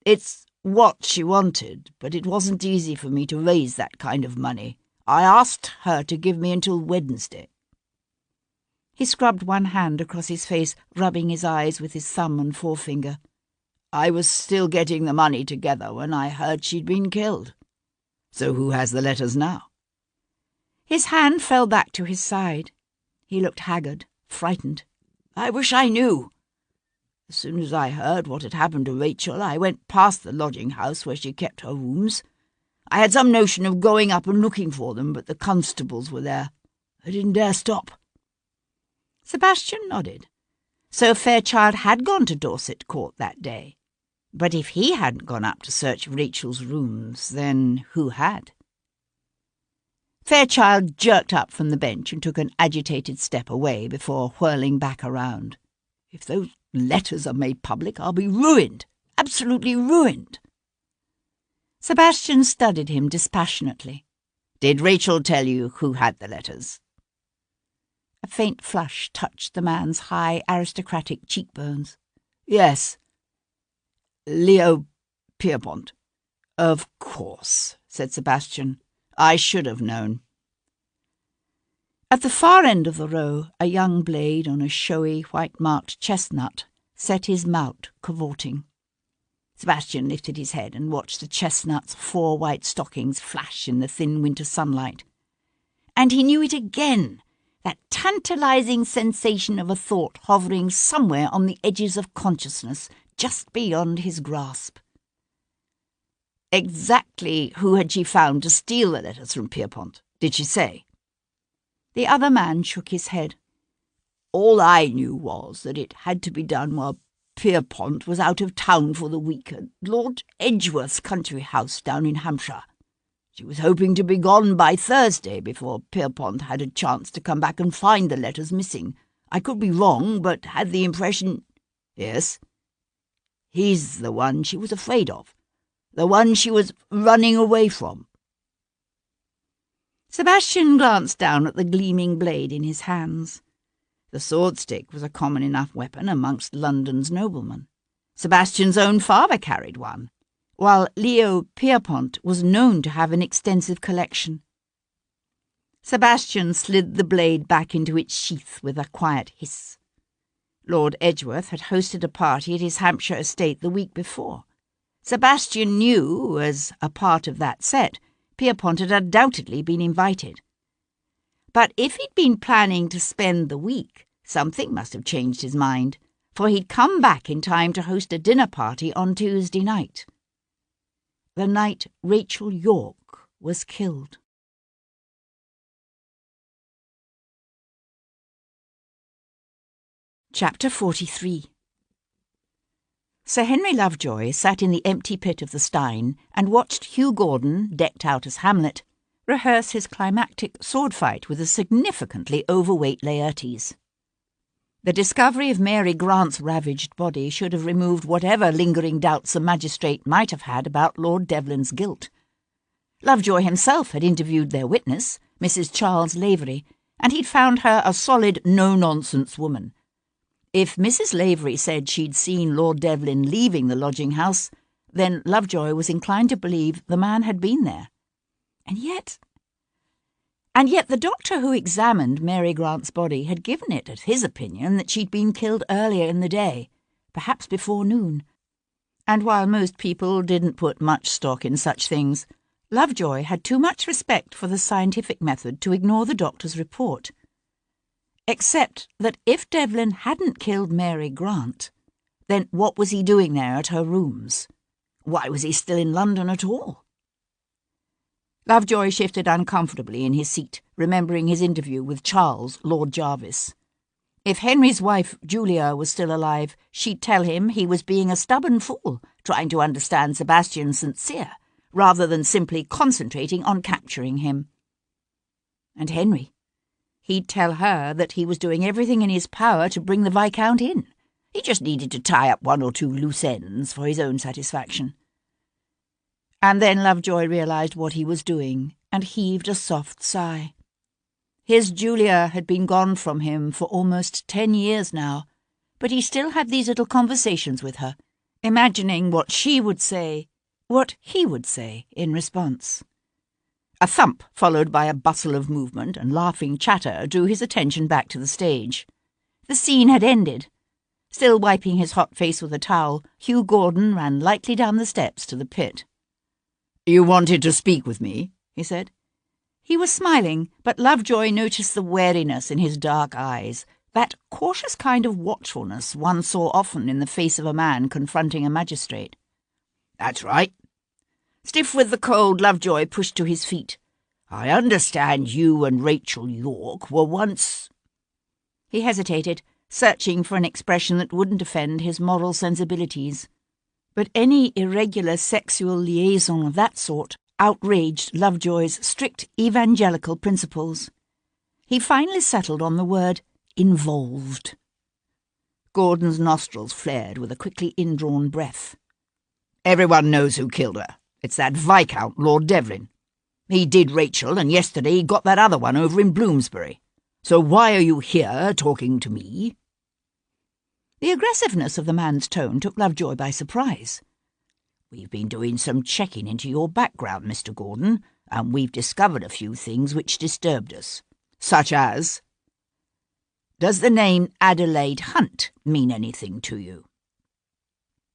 It's what she wanted, but it wasn't easy for me to raise that kind of money. I asked her to give me until Wednesday." He scrubbed one hand across his face, rubbing his eyes with his thumb and forefinger. "I was still getting the money together when I heard she'd been killed." "So who has the letters now?" His hand fell back to his side. He looked haggard, frightened. "I wish I knew. As soon as I heard what had happened to Rachel, I went past the lodging-house where she kept her rooms. I had some notion of going up and looking for them, but the constables were there. I didn't dare stop." Sebastian nodded. So Fairchild had gone to Dorset Court that day. But if he hadn't gone up to search Rachel's rooms, then who had? Fairchild jerked up from the bench and took an agitated step away before whirling back around. "If those letters are made public, I'll be ruined, absolutely ruined." Sebastian studied him dispassionately. "Did Rachel tell you who had the letters?" A faint flush touched the man's high aristocratic cheekbones. "Yes. Leo Pierpont." "Of course," said Sebastian. "I should have known." At the far end of the row, a young blade on a showy, white-marked chestnut set his mount cavorting. Sebastian lifted his head and watched the chestnut's 4 white stockings flash in the thin winter sunlight. And he knew it again, that tantalizing sensation of a thought hovering somewhere on the edges of consciousness, just beyond his grasp. Exactly who had she found to steal the letters from Pierpont? Did she say? The other man shook his head. "All I knew was that it had to be done while Pierpont was out of town for the week at Lord Edgeworth's country house down in Hampshire. She was hoping to be gone by Thursday before Pierpont had a chance to come back and find the letters missing. I could be wrong, but had the impression—" "Yes?" "He's the one she was afraid of. The one she was running away from." Sebastian glanced down at the gleaming blade in his hands. The sword-stick was a common enough weapon amongst London's noblemen. Sebastian's own father carried one, while Leo Pierpont was known to have an extensive collection. Sebastian slid the blade back into its sheath with a quiet hiss. Lord Edgeworth had hosted a party at his Hampshire estate the week before. Sebastian knew, as a part of that set, Pierpont had undoubtedly been invited. But if he'd been planning to spend the week, something must have changed his mind, for he'd come back in time to host a dinner party on Tuesday night. The night Rachel York was killed. Chapter 43. Sir Henry Lovejoy sat in the empty pit of the Stein and watched Hugh Gordon, decked out as Hamlet, rehearse his climactic sword fight with a significantly overweight Laertes. The discovery of Mary Grant's ravaged body should have removed whatever lingering doubts the magistrate might have had about Lord Devlin's guilt. Lovejoy himself had interviewed their witness, Mrs. Charles Lavery, and he'd found her a solid, no-nonsense woman. If Mrs. Lavery said she'd seen Lord Devlin leaving the lodging-house, then Lovejoy was inclined to believe the man had been there. And yet the doctor who examined Mary Grant's body had given it as his opinion that she'd been killed earlier in the day, perhaps before noon. And while most people didn't put much stock in such things, Lovejoy had too much respect for the scientific method to ignore the doctor's report. Except that if Devlin hadn't killed Mary Grant, then what was he doing there at her rooms? Why was he still in London at all? Lovejoy shifted uncomfortably in his seat, remembering his interview with Charles, Lord Jarvis. If Henry's wife, Julia, was still alive, she'd tell him he was being a stubborn fool, trying to understand Sebastian St, rather than simply concentrating on capturing him. And Henry? He'd tell her that he was doing everything in his power to bring the Viscount in. He just needed to tie up 1 or 2 loose ends for his own satisfaction. And then Lovejoy realized what he was doing, and heaved a soft sigh. His Julia had been gone from him for almost 10 years now, but he still had these little conversations with her, imagining what she would say, what he would say in response. A thump, followed by a bustle of movement and laughing chatter, drew his attention back to the stage. The scene had ended. Still wiping his hot face with a towel, Hugh Gordon ran lightly down the steps to the pit. "You wanted to speak with me?" he said. He was smiling, but Lovejoy noticed the wariness in his dark eyes, that cautious kind of watchfulness one saw often in the face of a man confronting a magistrate. "That's right." Stiff with the cold, Lovejoy pushed to his feet. "I understand you and Rachel York were once—" He hesitated, searching for an expression that wouldn't offend his moral sensibilities. But any irregular sexual liaison of that sort outraged Lovejoy's strict evangelical principles. He finally settled on the word involved. Gordon's nostrils flared with a quickly indrawn breath. "Everyone knows who killed her. It's that Viscount, Lord Devlin. He did Rachel, and yesterday he got that other one over in Bloomsbury. So why are you here talking to me?" The aggressiveness of the man's tone took Lovejoy by surprise. "We've been doing some checking into your background, Mr. Gordon, and we've discovered a few things which disturbed us. Such as— Does the name Adelaide Hunt mean anything to you?"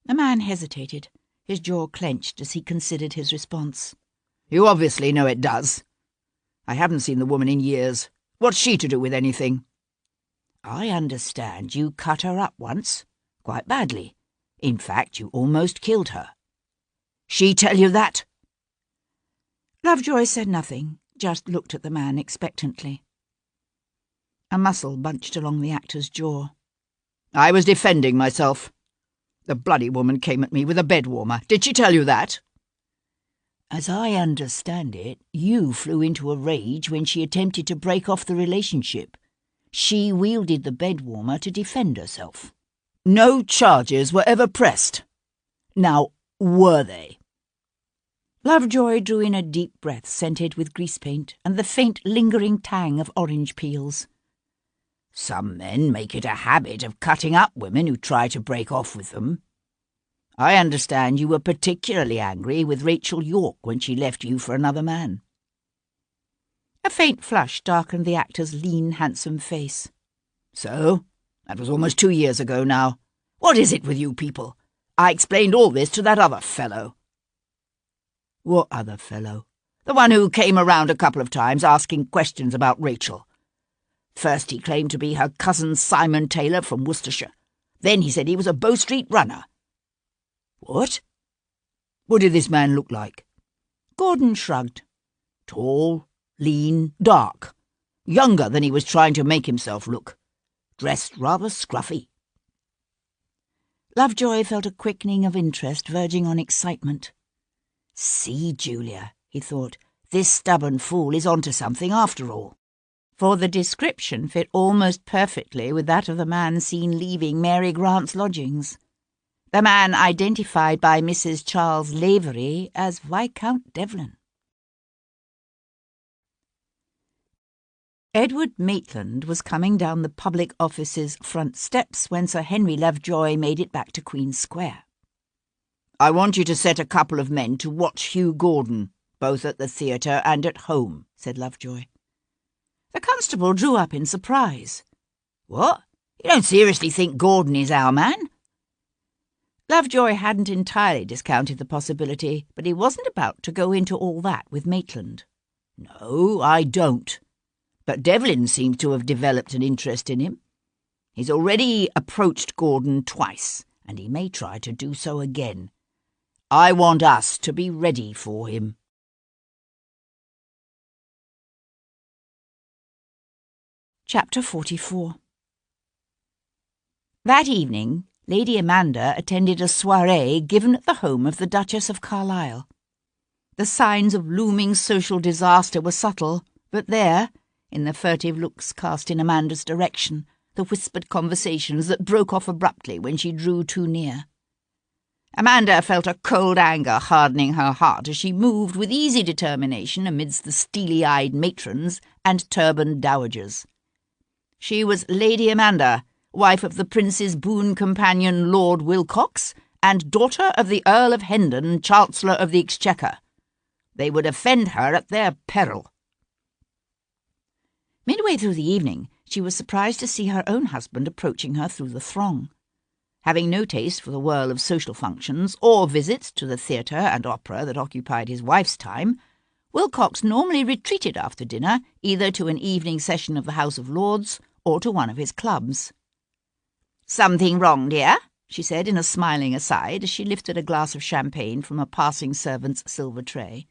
The man hesitated, his jaw clenched as he considered his response. "You obviously know it does. I haven't seen the woman in years. What's she to do with anything?" "I understand you cut her up once, quite badly. In fact, you almost killed her." "She tell you that?" Lovejoy said nothing, just looked at the man expectantly. A muscle bunched along the actor's jaw. "I was defending myself. The bloody woman came at me with a bed warmer. Did she tell you that?" "As I understand it, you flew into a rage when she attempted to break off the relationship. She wielded the bed warmer to defend herself." "No charges were ever pressed. Now, were they?" Lovejoy drew in a deep breath scented with grease paint and the faint lingering tang of orange peels. "Some men make it a habit of cutting up women who try to break off with them. I understand you were particularly angry with Rachel York when she left you for another man." A faint flush darkened the actor's lean, handsome face. "So? That was almost 2 years ago now. What is it with you people? I explained all this to that other fellow." "What other fellow?" "The one who came around a couple of times asking questions about Rachel. First he claimed to be her cousin Simon Taylor from Worcestershire. Then he said he was a Bow Street runner." "What? What did this man look like?" Gordon shrugged. "Tall, lean, dark. Younger than he was trying to make himself look. Dressed rather scruffy." Lovejoy felt a quickening of interest verging on excitement. "See, Julia," he thought, "this stubborn fool is onto something after all." For the description fit almost perfectly with that of the man seen leaving Mary Grant's lodgings. The man identified by Mrs. Charles Lavery as Viscount Devlin. Edward Maitland was coming down the public office's front steps when Sir Henry Lovejoy made it back to Queen's Square. "I want you to set a couple of men to watch Hugh Gordon, both at the theatre and at home," said Lovejoy. The constable drew up in surprise. "What? You don't seriously think Gordon is our man?" Lovejoy hadn't entirely discounted the possibility, but he wasn't about to go into all that with Maitland. "No, I don't. But Devlin seems to have developed an interest in him. He's already approached Gordon twice, and he may try to do so again. I want us to be ready for him." Chapter 44. That evening, Lady Amanda attended a soirée given at the home of the Duchess of Carlisle. The signs of looming social disaster were subtle, but there, in the furtive looks cast in Amanda's direction, the whispered conversations that broke off abruptly when she drew too near. Amanda felt a cold anger hardening her heart as she moved with easy determination amidst the steely-eyed matrons and turbaned dowagers. She was Lady Amanda, wife of the Prince's boon companion Lord Wilcox, and daughter of the Earl of Hendon, Chancellor of the Exchequer. They would offend her at their peril. Midway through the evening, she was surprised to see her own husband approaching her through the throng. Having no taste for the whirl of social functions or visits to the theatre and opera that occupied his wife's time, Wilcox normally retreated after dinner either to an evening session of the House of Lords or to one of his clubs. "Something wrong, dear?" she said in a smiling aside as she lifted a glass of champagne from a passing servant's silver tray.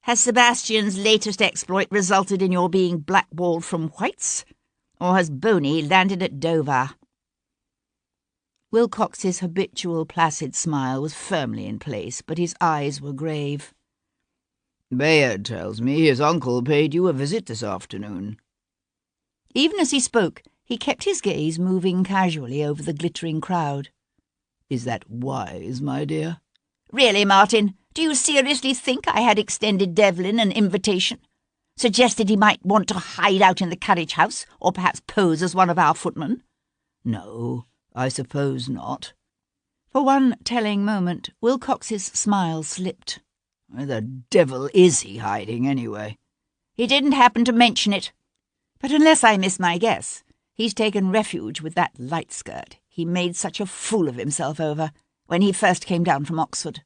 "Has Sebastian's latest exploit resulted in your being blackballed from White's, or has Boney landed at Dover?" Wilcox's habitual placid smile was firmly in place, but his eyes were grave. "Bayard tells me his uncle paid you a visit this afternoon." Even as he spoke, he kept his gaze moving casually over the glittering crowd. "Is that wise, my dear?" "Really, Martin, do you seriously think I had extended Devlin an invitation? Suggested he might want to hide out in the carriage house, or perhaps pose as one of our footmen?" "No, I suppose not." For one telling moment, Wilcox's smile slipped. "Where the devil is he hiding, anyway?" "He didn't happen to mention it. But unless I miss my guess, he's taken refuge with that light skirt he made such a fool of himself over when he first came down from Oxford."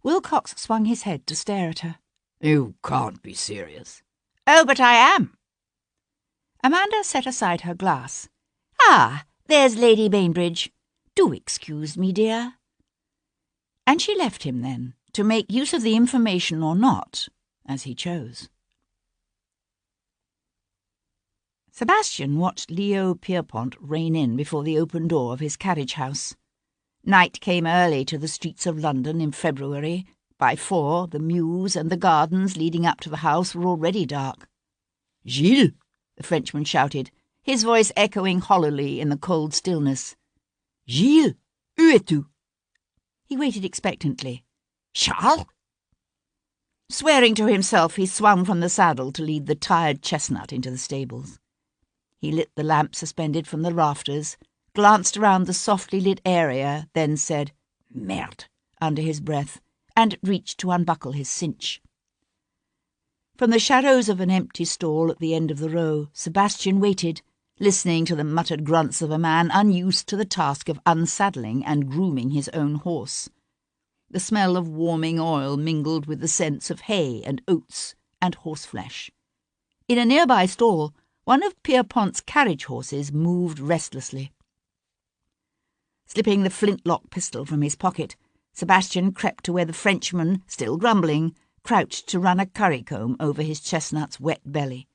Wilcox swung his head to stare at her. "You can't be serious." "Oh, but I am." Amanda set aside her glass. "Ah, there's Lady Bainbridge. Do excuse me, dear." And she left him then, to make use of the information or not, as he chose. Sebastian watched Leo Pierpont rein in before the open door of his carriage house. Night came early to the streets of London in February. By 4, the mews and the gardens leading up to the house were already dark. "Gilles!" the Frenchman shouted, his voice echoing hollowly in the cold stillness. "Gilles, où es-tu?" He waited expectantly. "Charles?" Swearing to himself, he swung from the saddle to lead the tired chestnut into the stables. He lit the lamp suspended from the rafters, glanced around the softly lit area, then said, "Merde," under his breath, and reached to unbuckle his cinch. From the shadows of an empty stall at the end of the row, Sebastian waited, listening to the muttered grunts of a man unused to the task of unsaddling and grooming his own horse. The smell of warming oil mingled with the scents of hay and oats and horseflesh. In a nearby stall, one of Pierpont's carriage horses moved restlessly. Slipping the flintlock pistol from his pocket, Sebastian crept to where the Frenchman, still grumbling, crouched to run a currycomb over his chestnut's wet belly.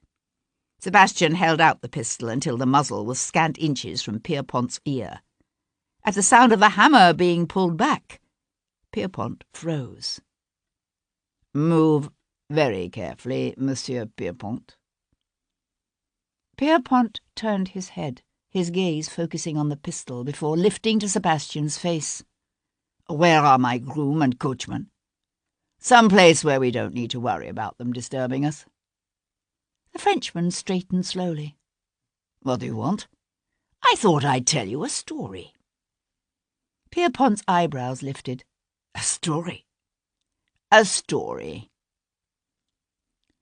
Sebastian held out the pistol until the muzzle was scant inches from Pierpont's ear. At the sound of the hammer being pulled back, Pierpont froze. "Move very carefully, Monsieur Pierpont." Pierpont turned his head, his gaze focusing on the pistol before lifting to Sebastian's face. "Where are my groom and coachman?" "Some place where we don't need to worry about them disturbing us." The Frenchman straightened slowly. "What do you want?" "I thought I'd tell you a story." Pierpont's eyebrows lifted. "A story?" "A story."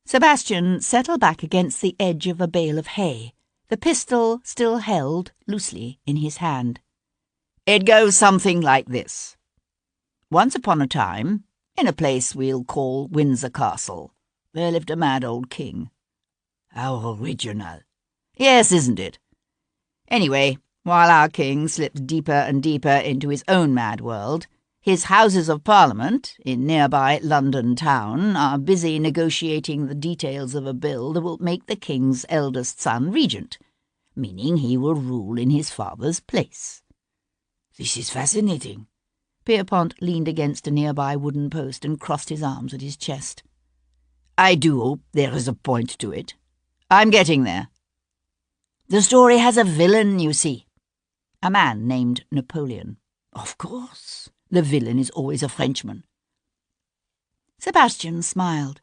Sebastian settled back against the edge of a bale of hay, the pistol still held loosely in his hand. "It goes something like this. Once upon a time, in a place we'll call Windsor Castle, there lived a mad old king." How original. "Yes, isn't it? Anyway, while our king slips deeper and deeper into his own mad world, his Houses of Parliament, in nearby London town, are busy negotiating the details of a bill that will make the king's eldest son regent, meaning he will rule in his father's place." "This is fascinating." Pierpont leaned against a nearby wooden post and crossed his arms at his chest. "I do hope there is a point to it." "I'm getting there. The story has a villain, you see." "A man named Napoleon." "Of course. The villain is always a Frenchman." Sebastian smiled.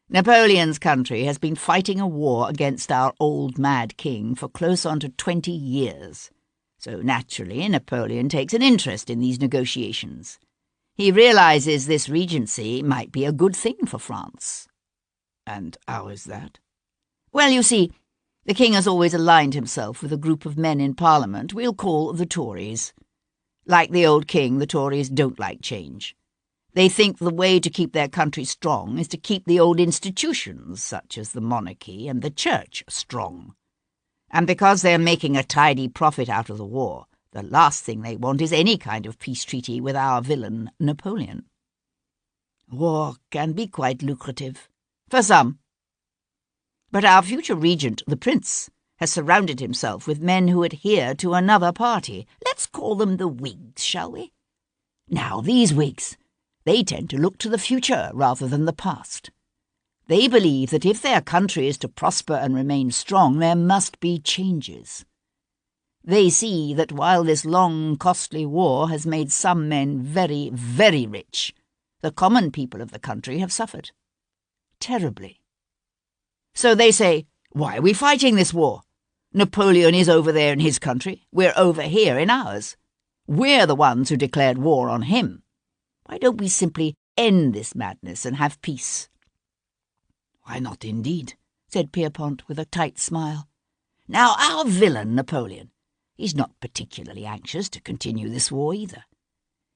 "Napoleon's country has been fighting a war against our old mad king for close on to 20 years. So naturally, Napoleon takes an interest in these negotiations. He realizes this regency might be a good thing for France." "And how is that?" "Well, you see, the king has always aligned himself with a group of men in Parliament we'll call the Tories. Like the old king, the Tories don't like change. They think the way to keep their country strong is to keep the old institutions, such as the monarchy and the church, strong. And because they're making a tidy profit out of the war, The last thing they want is any kind of peace treaty with our villain Napoleon. War can be quite lucrative, for some. But our future regent, the prince, has surrounded himself with men who adhere to another party. Let's call them the Whigs, shall we? Now, these Whigs, they tend to look to the future rather than the past. They believe that if their country is to prosper and remain strong, there must be changes. They see that while this long, costly war has made some men very, very rich, the common people of the country have suffered. Terribly. So they say, why are we fighting this war? Napoleon is over there in his country. We're over here in ours. We're the ones who declared war on him. Why don't we simply end this madness and have peace? Why not, indeed, said Pierpont with a tight smile. Now, our villain, Napoleon, he's not particularly anxious to continue this war either.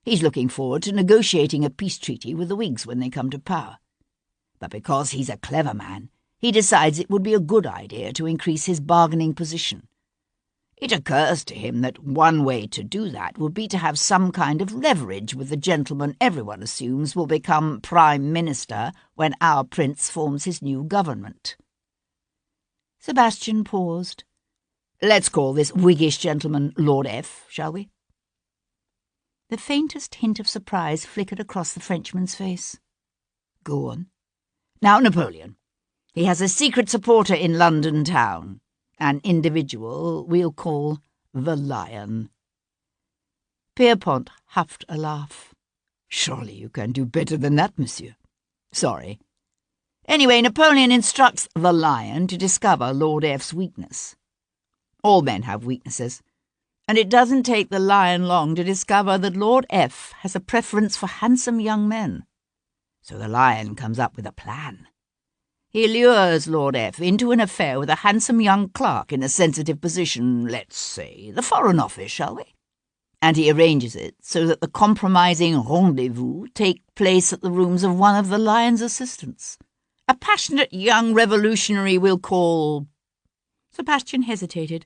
He's looking forward to negotiating a peace treaty with the Whigs when they come to power. But because he's a clever man, he decides it would be a good idea to increase his bargaining position. It occurs to him that one way to do that would be to have some kind of leverage with the gentleman everyone assumes will become Prime Minister when our prince forms his new government. Sebastian paused. Let's call this Whiggish gentleman Lord F, shall we? The faintest hint of surprise flickered across the Frenchman's face. Go on. Now, Napoleon. He has a secret supporter in London town, an individual we'll call the Lion. Pierpont huffed a laugh. Surely you can do better than that, monsieur. Sorry. Anyway, Napoleon instructs the Lion to discover Lord F's weakness. All men have weaknesses, and it doesn't take the Lion long to discover that Lord F has a preference for handsome young men. So the Lion comes up with a plan. He lures Lord F into an affair with a handsome young clerk in a sensitive position, let's say, the Foreign Office, shall we? And he arranges it so that the compromising rendezvous take place at the rooms of one of the Lion's assistants. A passionate young revolutionary we'll call... Sebastian hesitated.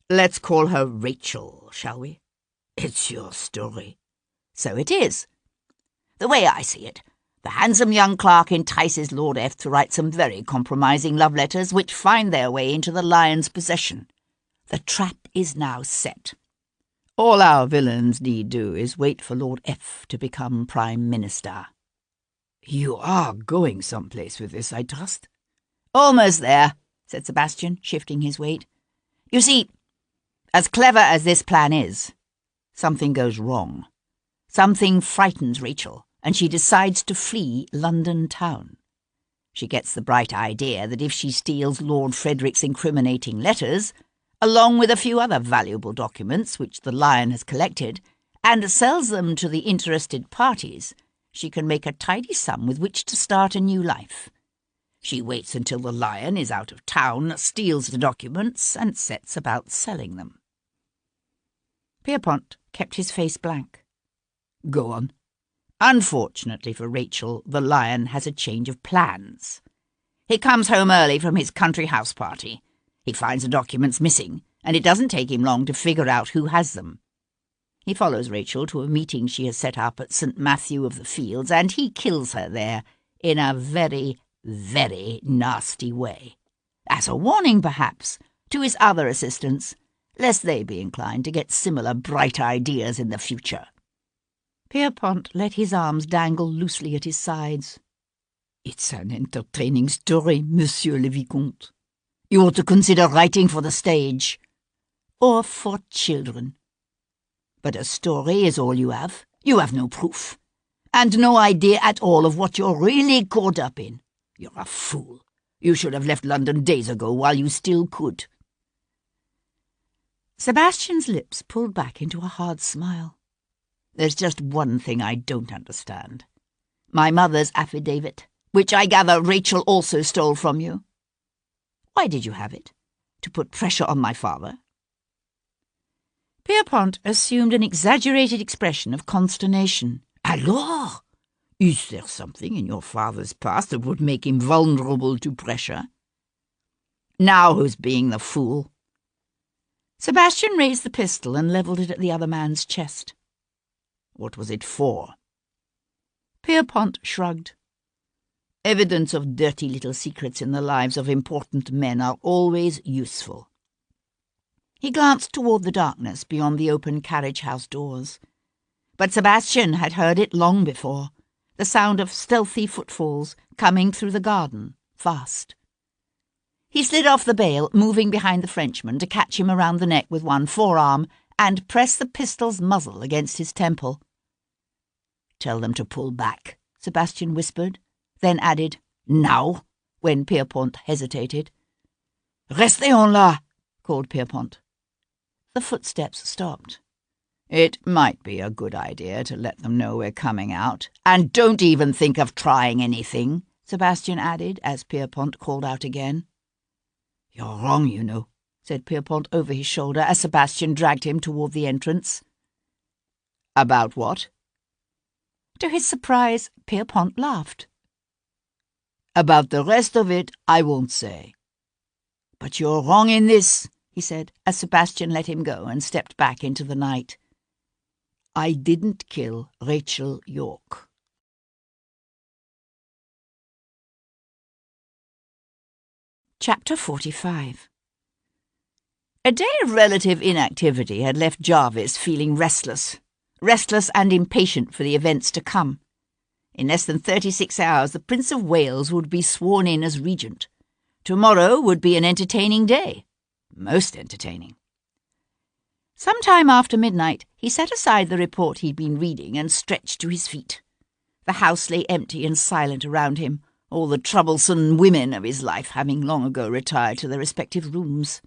Let's call her Rachel, shall we? It's your story. So it is. The way I see it, the handsome young clerk entices Lord F to write some very compromising love letters which find their way into the Lion's possession. The trap is now set. All our villains need do is wait for Lord F to become Prime Minister. You are going someplace with this, I trust? Almost there, said Sebastian, shifting his weight. You see, as clever as this plan is, something goes wrong. Something frightens Rachel, and she decides to flee London town. She gets the bright idea that if she steals Lord Frederick's incriminating letters, along with a few other valuable documents which the Lion has collected, and sells them to the interested parties, she can make a tidy sum with which to start a new life. She waits until the Lion is out of town, steals the documents, and sets about selling them. Pierpont kept his face blank. Go on. Unfortunately for Rachel, the Lion has a change of plans. He comes home early from his country house party. He finds the documents missing, and it doesn't take him long to figure out who has them. He follows Rachel to a meeting she has set up at St. Matthew of the Fields, and he kills her there in a very, very nasty way. As a warning, perhaps, to his other assistants, lest they be inclined to get similar bright ideas in the future. Pierpont let his arms dangle loosely at his sides. It's an entertaining story, Monsieur le Vicomte. You ought to consider writing for the stage, or for children. But a story is all you have. You have no proof, and no idea at all of what you're really caught up in. You're a fool. You should have left London days ago while you still could. Sebastian's lips pulled back into a hard smile. There's just one thing I don't understand. My mother's affidavit, which I gather Rachel also stole from you. Why did you have it? To put pressure on my father? Pierpont assumed an exaggerated expression of consternation. Alors? Is there something in your father's past that would make him vulnerable to pressure? Now who's being the fool? Sebastian raised the pistol and levelled it at the other man's chest. What was it for? Pierpont shrugged. Evidence of dirty little secrets in the lives of important men are always useful. He glanced toward the darkness beyond the open carriage-house doors. But Sebastian had heard it long before, the sound of stealthy footfalls coming through the garden, fast. He slid off the bail, moving behind the Frenchman to catch him around the neck with one forearm and press the pistol's muzzle against his temple. "Tell them to pull back," Sebastian whispered, then added, "Now," when Pierpont hesitated. "Restez en là," called Pierpont. The footsteps stopped. "It might be a good idea to let them know we're coming out. And don't even think of trying anything," Sebastian added as Pierpont called out again. "You're wrong, you know," said Pierpont over his shoulder as Sebastian dragged him toward the entrance. "About what?" To his surprise, Pierpont laughed. "About the rest of it, I won't say. But you're wrong in this," he said, as Sebastian let him go and stepped back into the night. "I didn't kill Rachel York." Chapter 45. A day of relative inactivity had left Jarvis feeling restless and impatient for the events to come. In less than 36 hours, the Prince of Wales would be sworn in as regent. Tomorrow would be an entertaining day. Most entertaining. Some time after midnight, he set aside the report he'd been reading and stretched to his feet. The house lay empty and silent around him, all the troublesome women of his life having long ago retired to their respective rooms.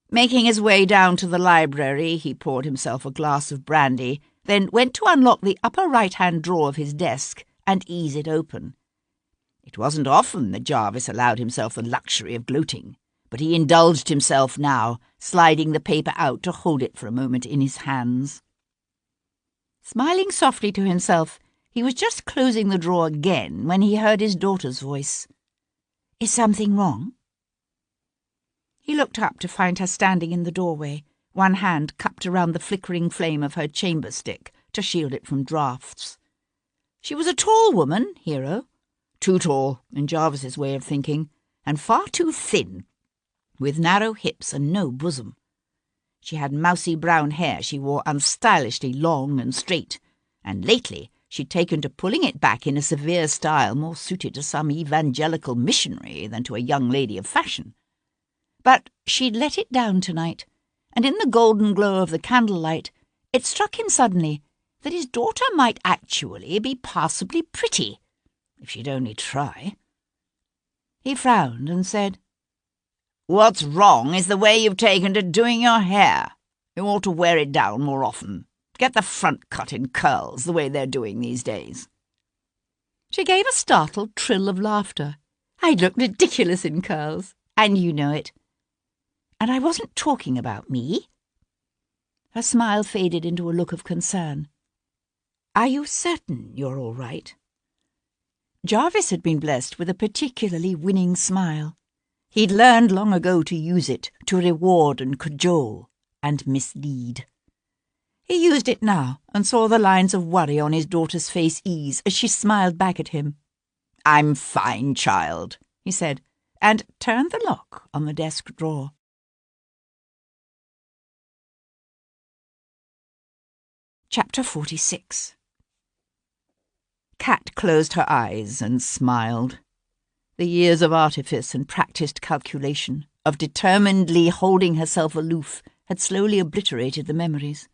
Making his way down to the library, he poured himself a glass of brandy, then went to unlock the upper right-hand drawer of his desk and ease it open. It wasn't often that Jarvis allowed himself the luxury of gloating, but he indulged himself now, sliding the paper out to hold it for a moment in his hands. Smiling softly to himself, he was just closing the drawer again when he heard his daughter's voice. "Is something wrong?" He looked up to find her standing in the doorway, one hand cupped around the flickering flame of her chamber stick to shield it from draughts. She was a tall woman, Hero. Too tall, in Jarvis's way of thinking, and far too thin, with narrow hips and no bosom. She had mousy brown hair she wore unstylishly long and straight, and lately she'd taken to pulling it back in a severe style more suited to some evangelical missionary than to a young lady of fashion. But she'd let it down tonight, and in the golden glow of the candlelight, it struck him suddenly that his daughter might actually be passably pretty, if she'd only try. He frowned and said, "What's wrong is the way you've taken to doing your hair. You ought to wear it down more often. Get the front cut in curls, the way they're doing these days." She gave a startled trill of laughter. "I'd look ridiculous in curls, and you know it. And I wasn't talking about me." Her smile faded into a look of concern. "Are you certain you're all right?" Jarvis had been blessed with a particularly winning smile. He'd learned long ago to use it to reward and cajole and mislead. He used it now and saw the lines of worry on his daughter's face ease as she smiled back at him. "I'm fine, child," he said, and turned the lock on the desk drawer. Chapter 46. Kat closed her eyes and smiled. The years of artifice and practised calculation, of determinedly holding herself aloof, had slowly obliterated the memories.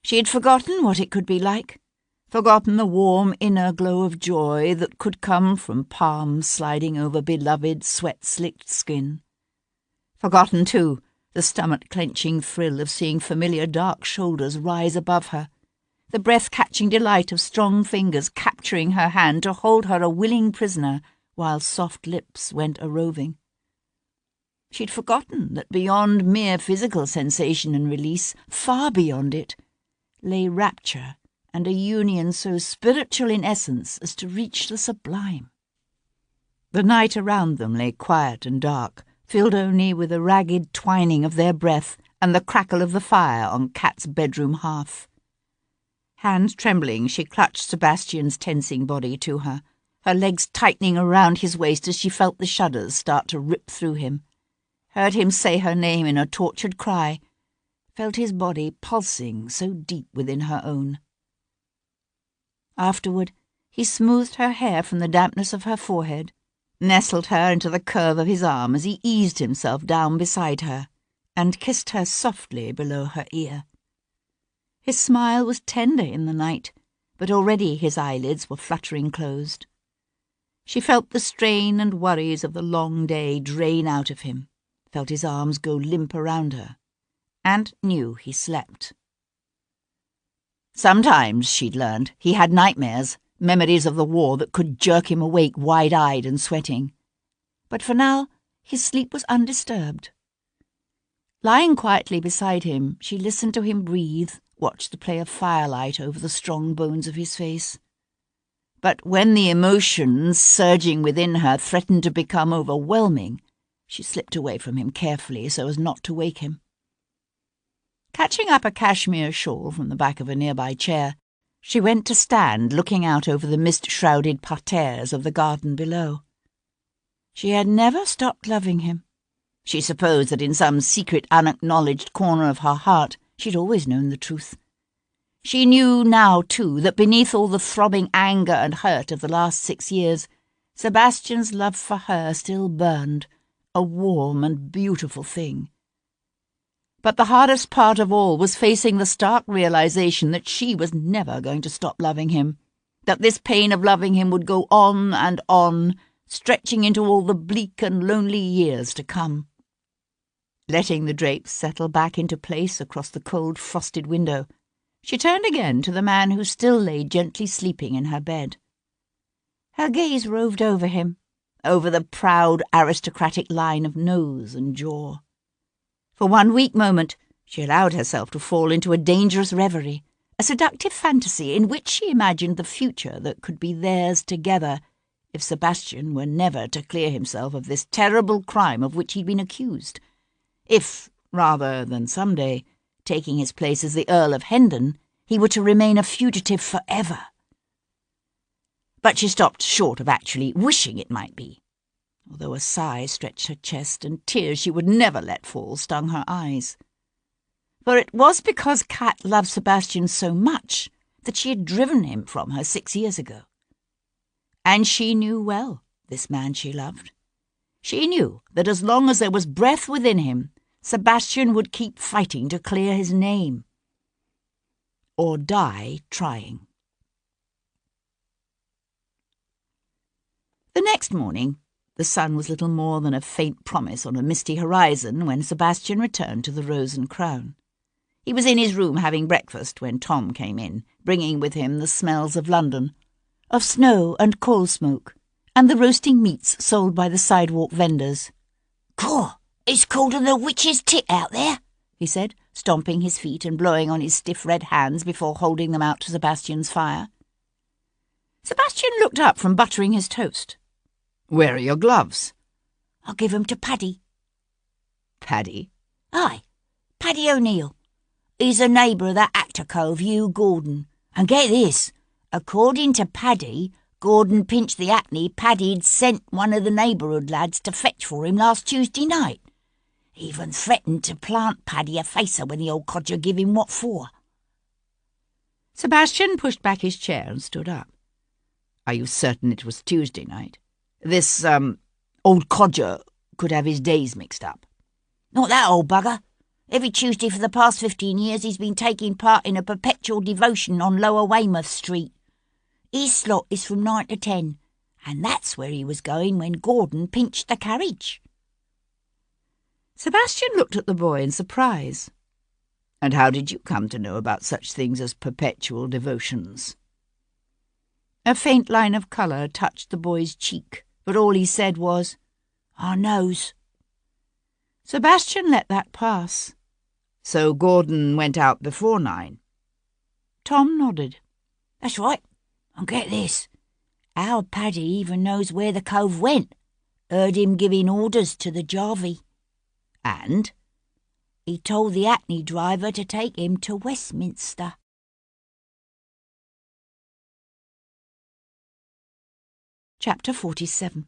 She had forgotten what it could be like, forgotten the warm inner glow of joy that could come from palms sliding over beloved sweat-slicked skin. Forgotten, too, the stomach-clenching thrill of seeing familiar dark shoulders rise above her, the breath-catching delight of strong fingers capturing her hand to hold her a willing prisoner while soft lips went a-roving. She'd forgotten that beyond mere physical sensation and release, far beyond it, lay rapture and a union so spiritual in essence as to reach the sublime. The night around them lay quiet and dark, filled only with a ragged twining of their breath and the crackle of the fire on Kat's bedroom hearth. Hands trembling, she clutched Sebastian's tensing body to her, her legs tightening around his waist as she felt the shudders start to rip through him, heard him say her name in a tortured cry, felt his body pulsing so deep within her own. Afterward, he smoothed her hair from the dampness of her forehead, nestled her into the curve of his arm as he eased himself down beside her, and kissed her softly below her ear. His smile was tender in the night, but already his eyelids were fluttering closed. She felt the strain and worries of the long day drain out of him, felt his arms go limp around her, and knew he slept. Sometimes, she'd learned, he had nightmares, memories of the war that could jerk him awake wide-eyed and sweating. But for now, his sleep was undisturbed. Lying quietly beside him, she listened to him breathe, watched the play of firelight over the strong bones of his face. But when the emotions surging within her threatened to become overwhelming, she slipped away from him carefully so as not to wake him. Catching up a cashmere shawl from the back of a nearby chair, she went to stand looking out over the mist-shrouded parterres of the garden below. She had never stopped loving him. She supposed that in some secret unacknowledged corner of her heart she'd always known the truth. She knew now, too, that beneath all the throbbing anger and hurt of the last 6 years, Sebastian's love for her still burned, a warm and beautiful thing. But the hardest part of all was facing the stark realization that she was never going to stop loving him, that this pain of loving him would go on, stretching into all the bleak and lonely years to come. Letting the drapes settle back into place across the cold, frosted window, she turned again to the man who still lay gently sleeping in her bed. Her gaze roved over him, over the proud, aristocratic line of nose and jaw. For one weak moment, she allowed herself to fall into a dangerous reverie, a seductive fantasy in which she imagined the future that could be theirs together if Sebastian were never to clear himself of this terrible crime of which he'd been accused. If, rather than someday, taking his place as the Earl of Hendon, he were to remain a fugitive forever. But she stopped short of actually wishing it might be, although a sigh stretched her chest and tears she would never let fall stung her eyes. For it was because Kat loved Sebastian so much that she had driven him from her 6 years ago. And she knew well this man she loved. She knew that as long as there was breath within him, Sebastian would keep fighting to clear his name. Or die trying. The next morning, the sun was little more than a faint promise on a misty horizon when Sebastian returned to the Rose and Crown. He was in his room having breakfast when Tom came in, bringing with him the smells of London, of snow and coal smoke, and the roasting meats sold by the sidewalk vendors. "Cool, it's colder than a witch's tit out there," he said, stomping his feet and blowing on his stiff red hands before holding them out to Sebastian's fire. Sebastian looked up from buttering his toast. "Where are your gloves?" "I'll give 'em to Paddy." "Paddy?" "Aye, Paddy O'Neill. He's a neighbour of that actor cove, Hugh Gordon. And get this, according to Paddy, Gordon pinched the hackney Paddy'd sent one of the neighbourhood lads to fetch for him last Tuesday night. Even threatened to plant Paddy a facer when the old codger give him what for." Sebastian pushed back his chair and stood up. "Are you certain it was Tuesday night? This, old codger could have his days mixed up." "Not that old bugger. Every Tuesday for the past 15 years he's been taking part in a perpetual devotion on Lower Weymouth Street. His slot is from 9 to 10, and that's where he was going when Gordon pinched the carriage." Sebastian looked at the boy in surprise. "And how did you come to know about such things as perpetual devotions?" A faint line of colour touched the boy's cheek, but all he said was, "I knows." Sebastian let that pass. "So Gordon went out before 9? Tom nodded. "That's right. And get this, our Paddy even knows where the cove went, Heard him giving orders to the jarvey. And? He told the hackney driver to take him to Westminster. Chapter 47.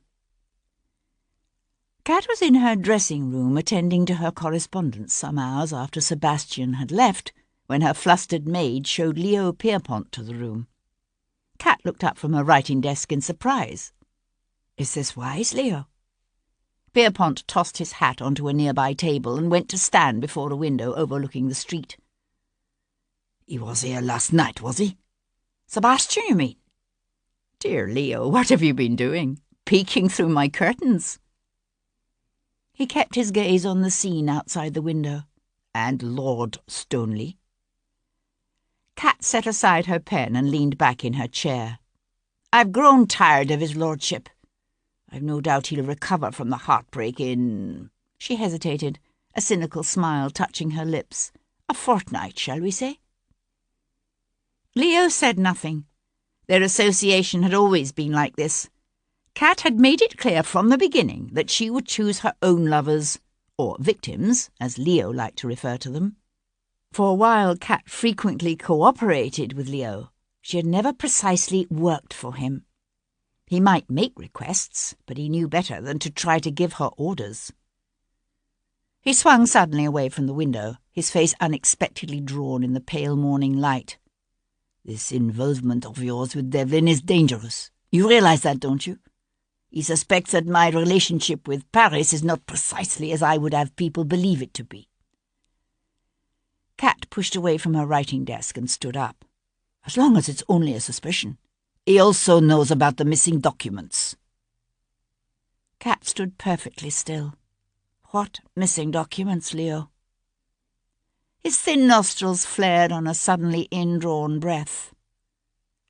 Kat was in her dressing room attending to her correspondence some hours after Sebastian had left, when her flustered maid showed Leo Pierpont to the room. Kat looked up from her writing desk in surprise. "Is this wise, Leo?" Pierpont tossed his hat onto a nearby table and went to stand before a window overlooking the street. "He was here last night, was he?" "Sebastian, you mean?" "Dear Leo, what have you been doing? Peeking through my curtains?" He kept his gaze on the scene outside the window. "And Lord Stoneleigh?" Kat set aside her pen and leaned back in her chair. "I've grown tired of his lordship. I've no doubt he'll recover from the heartbreak in—" She hesitated, a cynical smile touching her lips. "A fortnight, shall we say?" Leo said nothing. Their association had always been like this. Kat had made it clear from the beginning that she would choose her own lovers, or victims, as Leo liked to refer to them. For while Kat frequently cooperated with Leo, she had never precisely worked for him. He might make requests, but he knew better than to try to give her orders. He swung suddenly away from the window, his face unexpectedly drawn in the pale morning light. "This involvement of yours with Devlin is dangerous. You realize that, don't you? He suspects that my relationship with Paris is not precisely as I would have people believe it to be." Kat pushed away from her writing desk and stood up. "As long as it's only a suspicion. He also knows about the missing documents." Kat stood perfectly still. "What missing documents, Leo?" His thin nostrils flared on a suddenly indrawn breath.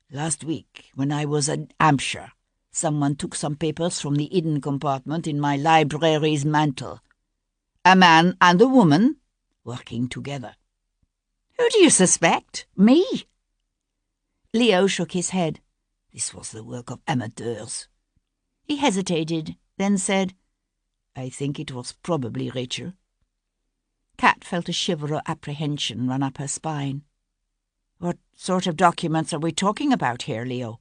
"Last week, when I was at Hampshire, someone took some papers from the hidden compartment in my library's mantle. A man and a woman working together." "Who do you suspect? Me?" Leo shook his head. "This was the work of amateurs." He hesitated, then said, "I think it was probably Rachel." Kat felt a shiver of apprehension run up her spine. "What sort of documents are we talking about here, Leo?"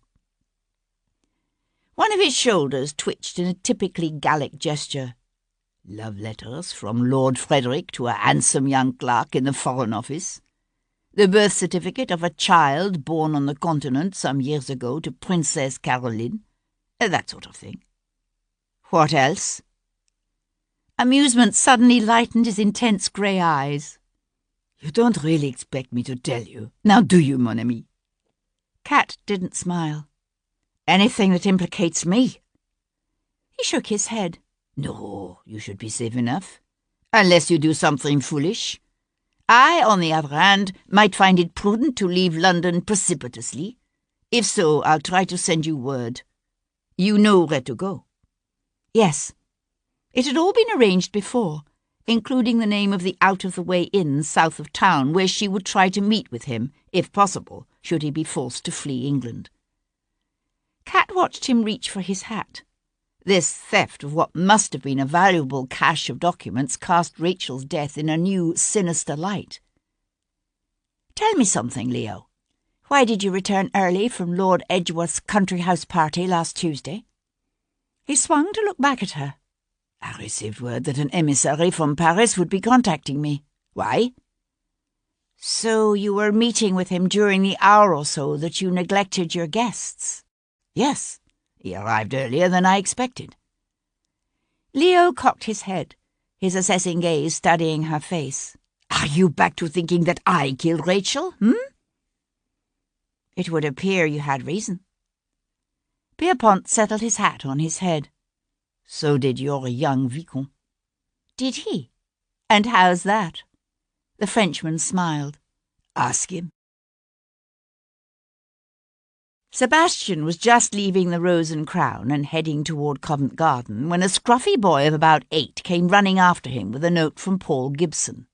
One of his shoulders twitched in a typically Gallic gesture. "Love letters from Lord Frederick to a handsome young clerk in the Foreign Office. The birth certificate of a child born on the continent some years ago to Princess Caroline. That sort of thing." "What else?" Amusement suddenly lightened his intense grey eyes. "You don't really expect me to tell you, now do you, mon ami?" Kat didn't smile. "Anything that implicates me." He shook his head. "No, you should be safe enough. Unless you do something foolish. I, on the other hand, might find it prudent to leave London precipitously. If so, I'll try to send you word." "You know where to go?" "Yes. It had all been arranged before, including the name of the out-of-the-way inn south of town where she would try to meet with him, if possible, should he be forced to flee England." Kat watched him reach for his hat. This theft of what must have been a valuable cache of documents cast Rachel's death in a new, sinister light. "Tell me something, Leo. Why did you return early from Lord Edgeworth's country house party last Tuesday?" He swung to look back at her. "I received word that an emissary from Paris would be contacting me. Why?" "So you were meeting with him during the hour or so that you neglected your guests?" "Yes. He arrived earlier than I expected." Leo cocked his head, his assessing gaze studying her face. "Are you back to thinking that I killed Rachel, "It would appear you had reason." Pierpont settled his hat on his head. "So did your young Viscount." "Did he? And how's that?" The Frenchman smiled. "Ask him." Sebastian was just leaving the Rose and Crown and heading toward Covent Garden when a scruffy boy of about 8 came running after him with a note from Paul Gibson.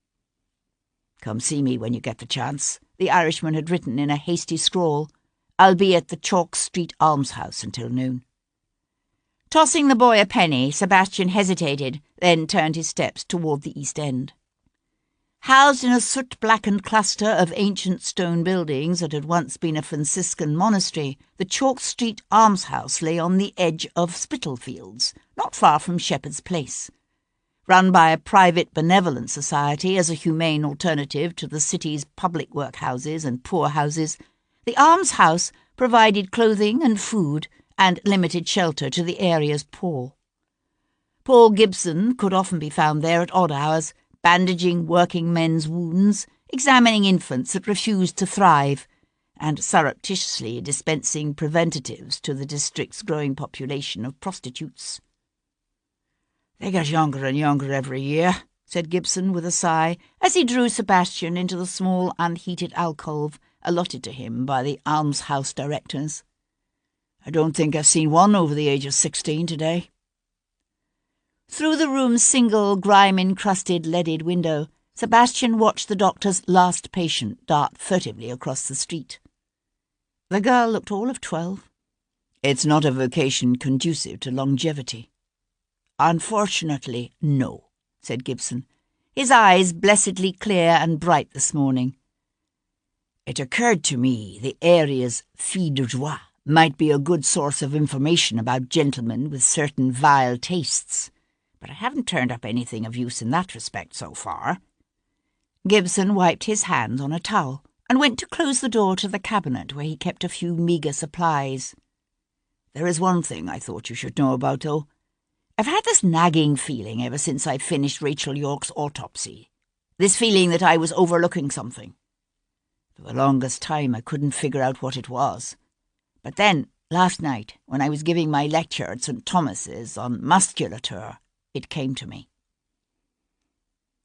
"Come see me when you get the chance," the Irishman had written in a hasty scrawl. "I'll be at the Chalk Street Almshouse until noon." Tossing the boy a penny, Sebastian hesitated, then turned his steps toward the East End. Housed in a soot-blackened cluster of ancient stone buildings that had once been a Franciscan monastery, the Chalk Street almshouse lay on the edge of Spitalfields, not far from Shepherd's Place. Run by a private benevolent society as a humane alternative to the city's public workhouses and poorhouses, the almshouse provided clothing and food and limited shelter to the area's poor. Paul Gibson could often be found there at odd hours, bandaging working men's wounds, examining infants that refused to thrive, and surreptitiously dispensing preventatives to the district's growing population of prostitutes. "They get younger and younger every year," said Gibson with a sigh, as he drew Sebastian into the small unheated alcove allotted to him by the almshouse directors. "I don't think I've seen one over the age of 16 today." Through the room's single, grime-encrusted leaded window, Sebastian watched the doctor's last patient dart furtively across the street. The girl looked all of 12. "It's not a vocation conducive to longevity." "Unfortunately, no," said Gibson, his eyes blessedly clear and bright this morning. "It occurred to me the area's filles de joie might be a good source of information about gentlemen with certain vile tastes, but I haven't turned up anything of use in that respect so far." Gibson wiped his hands on a towel and went to close the door to the cabinet where he kept a few meagre supplies. "There is one thing I thought you should know about, though. I've had this nagging feeling ever since I finished Rachel York's autopsy. This feeling that I was overlooking something. For the longest time I couldn't figure out what it was. But then, last night, when I was giving my lecture at St. Thomas's on musculature, it came to me."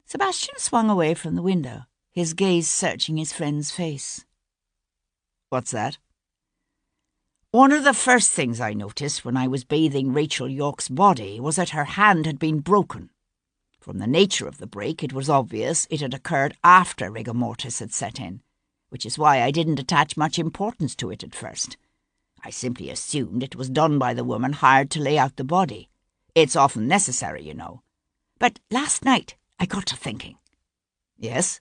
Sebastian swung away from the window, his gaze searching his friend's face. "What's that?" "One of the first things I noticed when I was bathing Rachel York's body was that her hand had been broken. From the nature of the break, it was obvious it had occurred after rigor mortis had set in, which is why I didn't attach much importance to it at first. I simply assumed it was done by the woman hired to lay out the body. It's often necessary, you know. But last night I got to thinking." "Yes?"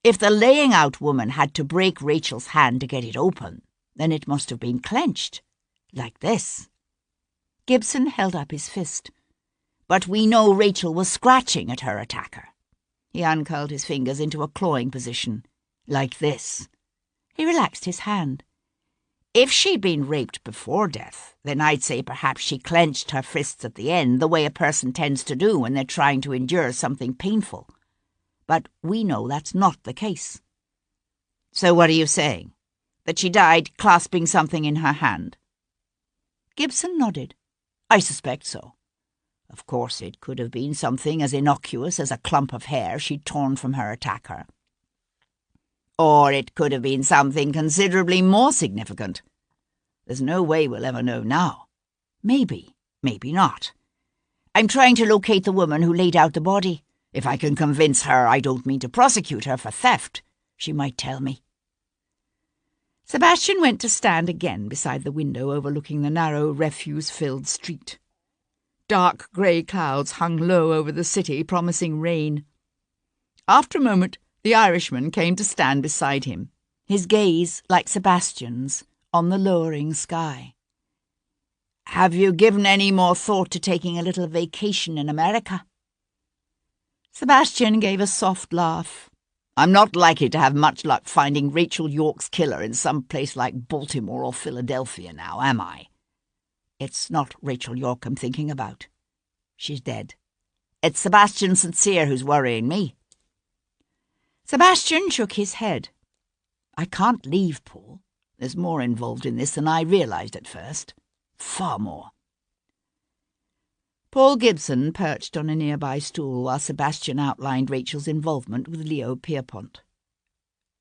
"If the laying-out woman had to break Rachel's hand to get it open, then it must have been clenched, like this." Gibson held up his fist. "But we know Rachel was scratching at her attacker." He uncurled his fingers into a clawing position, like this. He relaxed his hand. "If she'd been raped before death, then I'd say perhaps she clenched her fists at the end, the way a person tends to do when they're trying to endure something painful. But we know that's not the case." "So what are you saying? That she died clasping something in her hand?" Gibson nodded. "I suspect so. Of course, it could have been something as innocuous as a clump of hair she'd torn from her attacker. Or it could have been something considerably more significant. There's no way we'll ever know now. Maybe, maybe not. I'm trying to locate the woman who laid out the body. If I can convince her I don't mean to prosecute her for theft, she might tell me." Sebastian went to stand again beside the window overlooking the narrow, refuse-filled street. Dark grey clouds hung low over the city, promising rain. After a moment, the Irishman came to stand beside him, his gaze, like Sebastian's, on the lowering sky. "Have you given any more thought to taking a little vacation in America?" Sebastian gave a soft laugh. "I'm not likely to have much luck finding Rachel York's killer in some place like Baltimore or Philadelphia now, am I? It's not Rachel York I'm thinking about. She's dead. It's Sebastian St who's worrying me." Sebastian shook his head. "I can't leave, Paul. There's more involved in this than I realised at first. Far more." Paul Gibson perched on a nearby stool while Sebastian outlined Rachel's involvement with Leo Pierpont.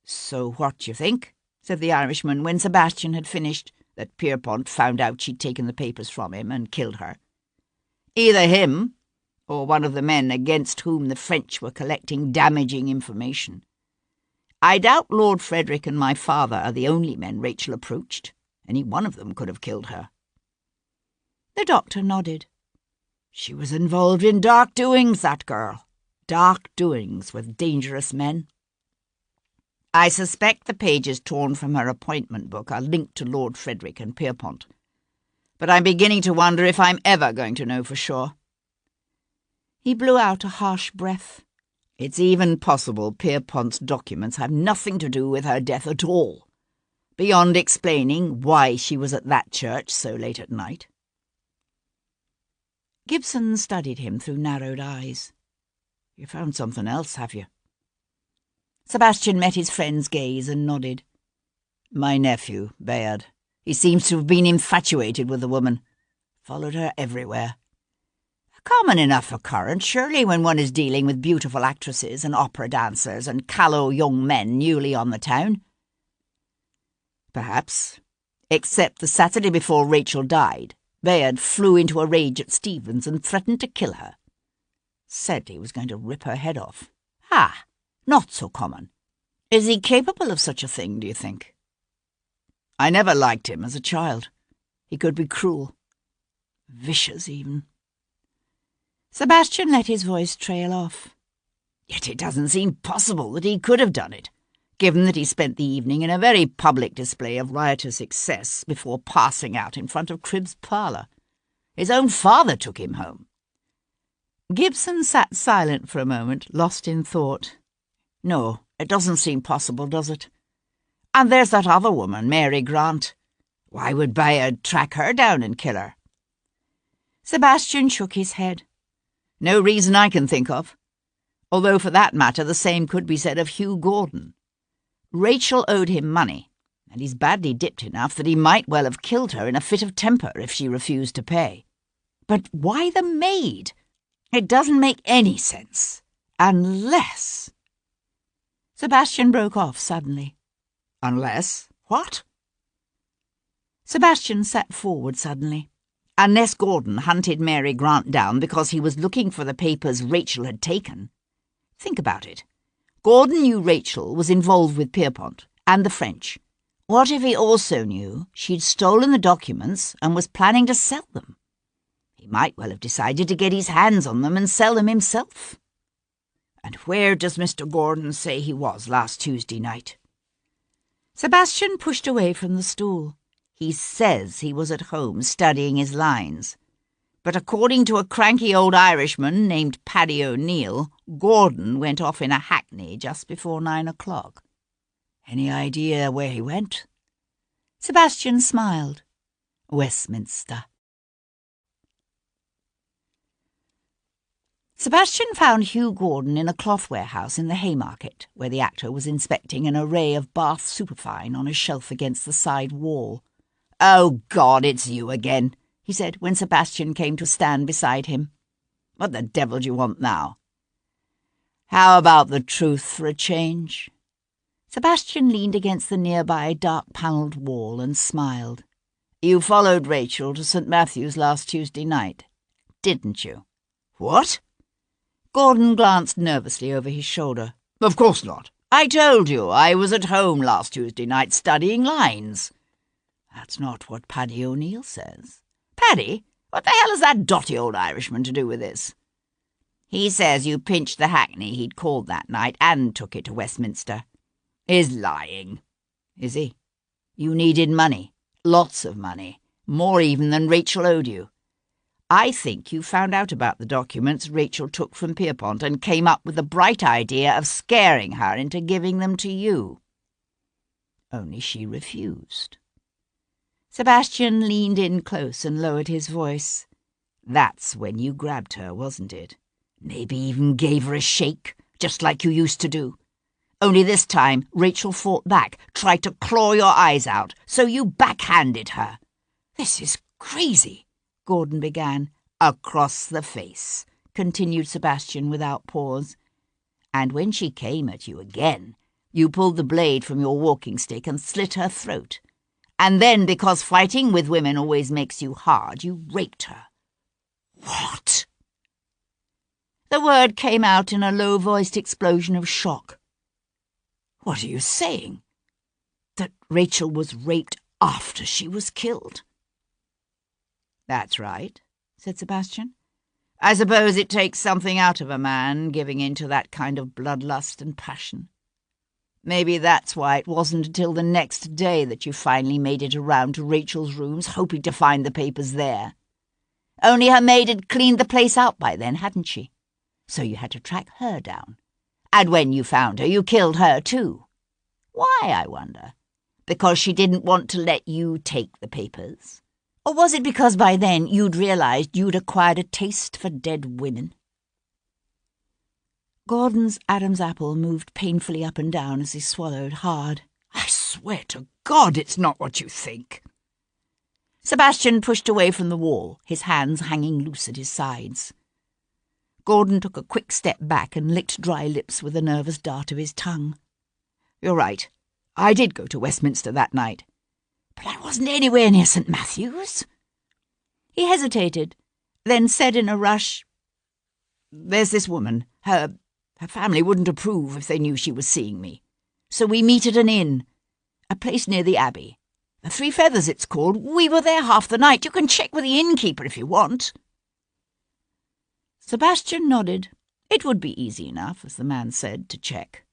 "So what do you think?" said the Irishman when Sebastian had finished, "that Pierpont found out she'd taken the papers from him and killed her. Either him, or one of the men against whom the French were collecting damaging information. I doubt Lord Frederick and my father are the only men Rachel approached. Any one of them could have killed her." The doctor nodded. She was involved in dark doings, that girl. Dark doings with dangerous men. I suspect the pages torn from her appointment book are linked to Lord Frederick and Pierpont. But I'm beginning to wonder if I'm ever going to know for sure. He blew out a harsh breath. It's even possible Pierpont's documents have nothing to do with her death at all, beyond explaining why she was at that church so late at night. Gibson studied him through narrowed eyes. You found something else, have you? Sebastian met his friend's gaze and nodded. My nephew, Bayard. He seems to have been infatuated with the woman. Followed her everywhere. A common enough occurrence, surely, when one is dealing with beautiful actresses and opera dancers and callow young men newly on the town. Perhaps. Except the Saturday before Rachel died, Bayard flew into a rage at Stevens and threatened to kill her. Said he was going to rip her head off. Ah, not so common. Is he capable of such a thing, do you think? I never liked him as a child. He could be cruel. Vicious, even. Sebastian let his voice trail off. Yet it doesn't seem possible that he could have done it, given that he spent the evening in a very public display of riotous excess before passing out in front of Cribb's parlour. His own father took him home. Gibson sat silent for a moment, lost in thought. No, it doesn't seem possible, does it? And there's that other woman, Mary Grant. Why would Bayard track her down and kill her? Sebastian shook his head. No reason I can think of. Although, for that matter, the same could be said of Hugh Gordon. Rachel owed him money, and he's badly dipped enough that he might well have killed her in a fit of temper if she refused to pay. But why the maid? It doesn't make any sense. Unless... Sebastian broke off suddenly. Unless? What? Sebastian sat forward suddenly. Unless Gordon hunted Mary Grant down because he was looking for the papers Rachel had taken. Think about it. Gordon knew Rachel was involved with Pierpont and the French. What if he also knew she'd stolen the documents and was planning to sell them? He might well have decided to get his hands on them and sell them himself. And where does Mr. Gordon say he was last Tuesday night? Sebastian pushed away from the stool. He says he was at home studying his lines. But according to a cranky old Irishman named Paddy O'Neill, Gordon went off in a hackney just before 9 o'clock. Any idea where he went? Sebastian smiled. Westminster. Sebastian found Hugh Gordon in a cloth warehouse in the Haymarket, where the actor was inspecting an array of Bath superfine on a shelf against the side wall. "Oh, God, it's you again," he said when Sebastian came to stand beside him. "What the devil do you want now?" "How about the truth for a change?" Sebastian leaned against the nearby dark-panelled wall and smiled. "You followed Rachel to St. Matthew's last Tuesday night, didn't you?" "What?" Gordon glanced nervously over his shoulder. "Of course not. I told you I was at home last Tuesday night studying lines." "That's not what Paddy O'Neill says." "Paddy? What the hell has that dotty old Irishman to do with this?" "He says you pinched the hackney he'd called that night and took it to Westminster." "He's lying." "Is he? You needed money. Lots of money. More even than Rachel owed you. I think you found out about the documents Rachel took from Pierpont and came up with the bright idea of scaring her into giving them to you. Only she refused." Sebastian leaned in close and lowered his voice. "That's when you grabbed her, wasn't it? Maybe even gave her a shake, just like you used to do. Only this time Rachel fought back, tried to claw your eyes out, so you backhanded her." "This is crazy," Gordon began. "Across the face," continued Sebastian without pause. "And when she came at you again, you pulled the blade from your walking stick and slit her throat. And then, because fighting with women always makes you hard, you raped her." "What?" The word came out in a low-voiced explosion of shock. "What are you saying? That Rachel was raped after she was killed?" "That's right," said Sebastian. "I suppose it takes something out of a man, giving in to that kind of bloodlust and passion. Maybe that's why it wasn't until the next day that you finally made it around to Rachel's rooms, hoping to find the papers there. Only her maid had cleaned the place out by then, hadn't she? So you had to track her down. And when you found her, you killed her too. Why, I wonder? Because she didn't want to let you take the papers? Or was it because by then you'd realised you'd acquired a taste for dead women?" Gordon's Adam's apple moved painfully up and down as he swallowed hard. "I swear to God it's not what you think." Sebastian pushed away from the wall, his hands hanging loose at his sides. Gordon took a quick step back and licked dry lips with a nervous dart of his tongue. "You're right. I did go to Westminster that night. But I wasn't anywhere near St. Matthew's." He hesitated, then said in a rush, "There's this woman. Her family wouldn't approve if they knew she was seeing me. So we meet at an inn, a place near the Abbey. The Three Feathers, it's called. We were there half the night. You can check with the innkeeper if you want." Sebastian nodded. It would be easy enough, as the man said, to check.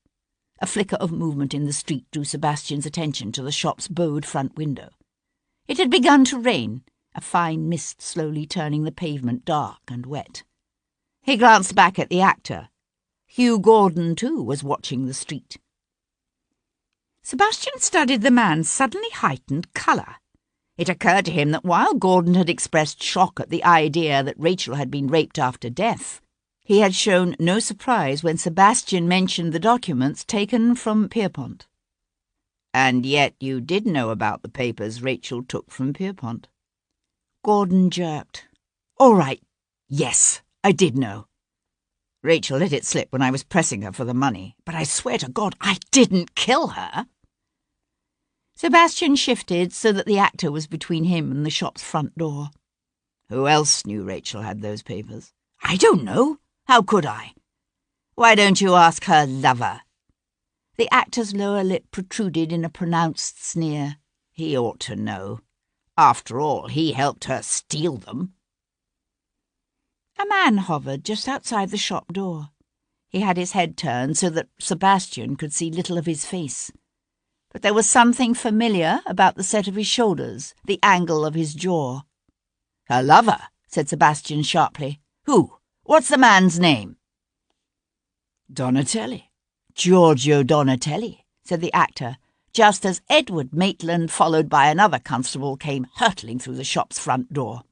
A flicker of movement in the street drew Sebastian's attention to the shop's bowed front window. It had begun to rain, a fine mist slowly turning the pavement dark and wet. He glanced back at the actor. Hugh Gordon, too, was watching the street. Sebastian studied the man's suddenly heightened colour. It occurred to him that while Gordon had expressed shock at the idea that Rachel had been raped after death, he had shown no surprise when Sebastian mentioned the documents taken from Pierpont. "And yet you did know about the papers Rachel took from Pierpont?" Gordon jerked. "All right, yes, I did know. Rachel let it slip when I was pressing her for the money, but I swear to God I didn't kill her." Sebastian shifted so that the actor was between him and the shop's front door. "Who else knew Rachel had those papers?" "I don't know. How could I?" "Why don't you ask her lover?" The actor's lower lip protruded in a pronounced sneer. "He ought to know. After all, he helped her steal them." A man hovered just outside the shop door. He had his head turned so that Sebastian could see little of his face. But there was something familiar about the set of his shoulders, the angle of his jaw. "Her lover," said Sebastian sharply. "Who? What's the man's name?" "Donatelli. Giorgio Donatelli," said the actor, just as Edward Maitland, followed by another constable, came hurtling through the shop's front door.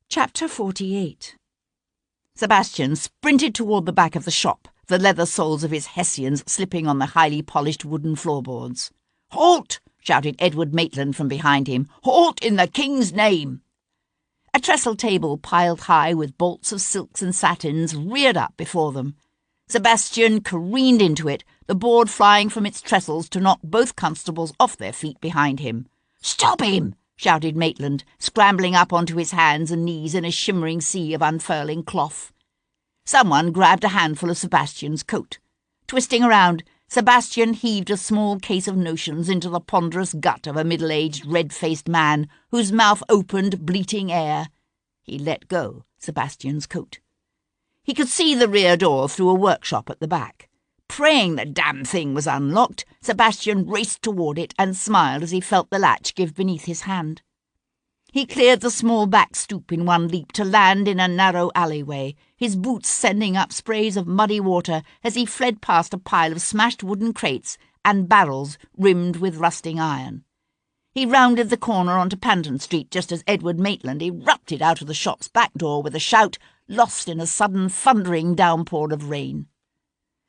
Chapter 48. Sebastian sprinted toward the back of the shop, the leather soles of his hessians slipping on the highly polished wooden floorboards. "Halt!" shouted Edward Maitland from behind him. "Halt in the King's name!" A trestle table piled high with bolts of silks and satins reared up before them. Sebastian careened into it, the board flying from its trestles to knock both constables off their feet behind him. "Stop him!" shouted Maitland, scrambling up onto his hands and knees in a shimmering sea of unfurling cloth. Someone grabbed a handful of Sebastian's coat. Twisting around, Sebastian heaved a small case of notions into the ponderous gut of a middle-aged, red-faced man whose mouth opened, bleating air. He let go Sebastian's coat. He could see the rear door through a workshop at the back. Praying the damn thing was unlocked, Sebastian raced toward it and smiled as he felt the latch give beneath his hand. He cleared the small back stoop in one leap to land in a narrow alleyway, his boots sending up sprays of muddy water as he fled past a pile of smashed wooden crates and barrels rimmed with rusting iron. He rounded the corner onto Panton Street just as Edward Maitland erupted out of the shop's back door with a shout, lost in a sudden thundering downpour of rain.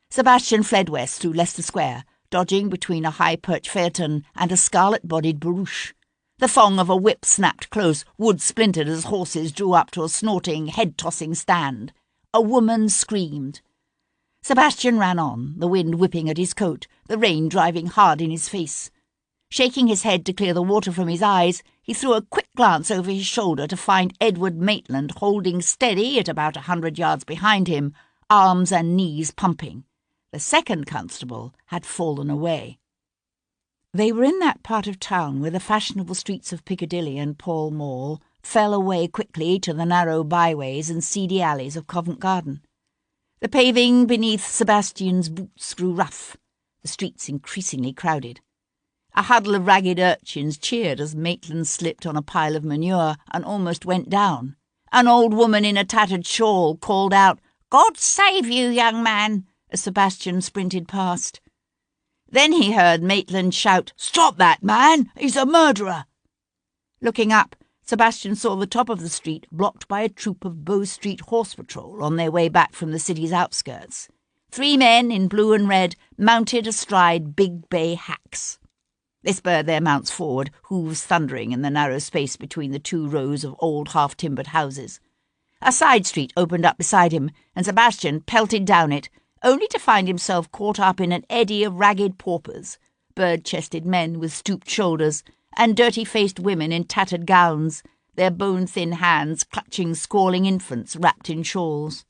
Sebastian fled west through Leicester Square, dodging between a high-perched phaeton and a scarlet-bodied barouche. The thong of a whip snapped close, wood splintered as horses drew up to a snorting, head-tossing stand. A woman screamed. Sebastian ran on, the wind whipping at his coat, the rain driving hard in his face. Shaking his head to clear the water from his eyes, he threw a quick glance over his shoulder to find Edward Maitland holding steady at about 100 yards behind him, arms and knees pumping. The second constable had fallen away. They were in that part of town where the fashionable streets of Piccadilly and Pall Mall fell away quickly to the narrow byways and seedy alleys of Covent Garden. The paving beneath Sebastian's boots grew rough, the streets increasingly crowded. A huddle of ragged urchins cheered as Maitland slipped on a pile of manure and almost went down. An old woman in a tattered shawl called out, "God save you, young man," as Sebastian sprinted past. Then he heard Maitland shout, "Stop that man! He's a murderer!" Looking up, Sebastian saw the top of the street blocked by a troop of Bow Street Horse Patrol on their way back from the city's outskirts. 3 men in blue and red, mounted astride big bay hacks. They spurred their mounts forward, hooves thundering in the narrow space between the 2 rows of old half-timbered houses. A side street opened up beside him, and Sebastian pelted down it, only to find himself caught up in an eddy of ragged paupers, bird-chested men with stooped shoulders, and dirty-faced women in tattered gowns, their bone-thin hands clutching squalling infants wrapped in shawls.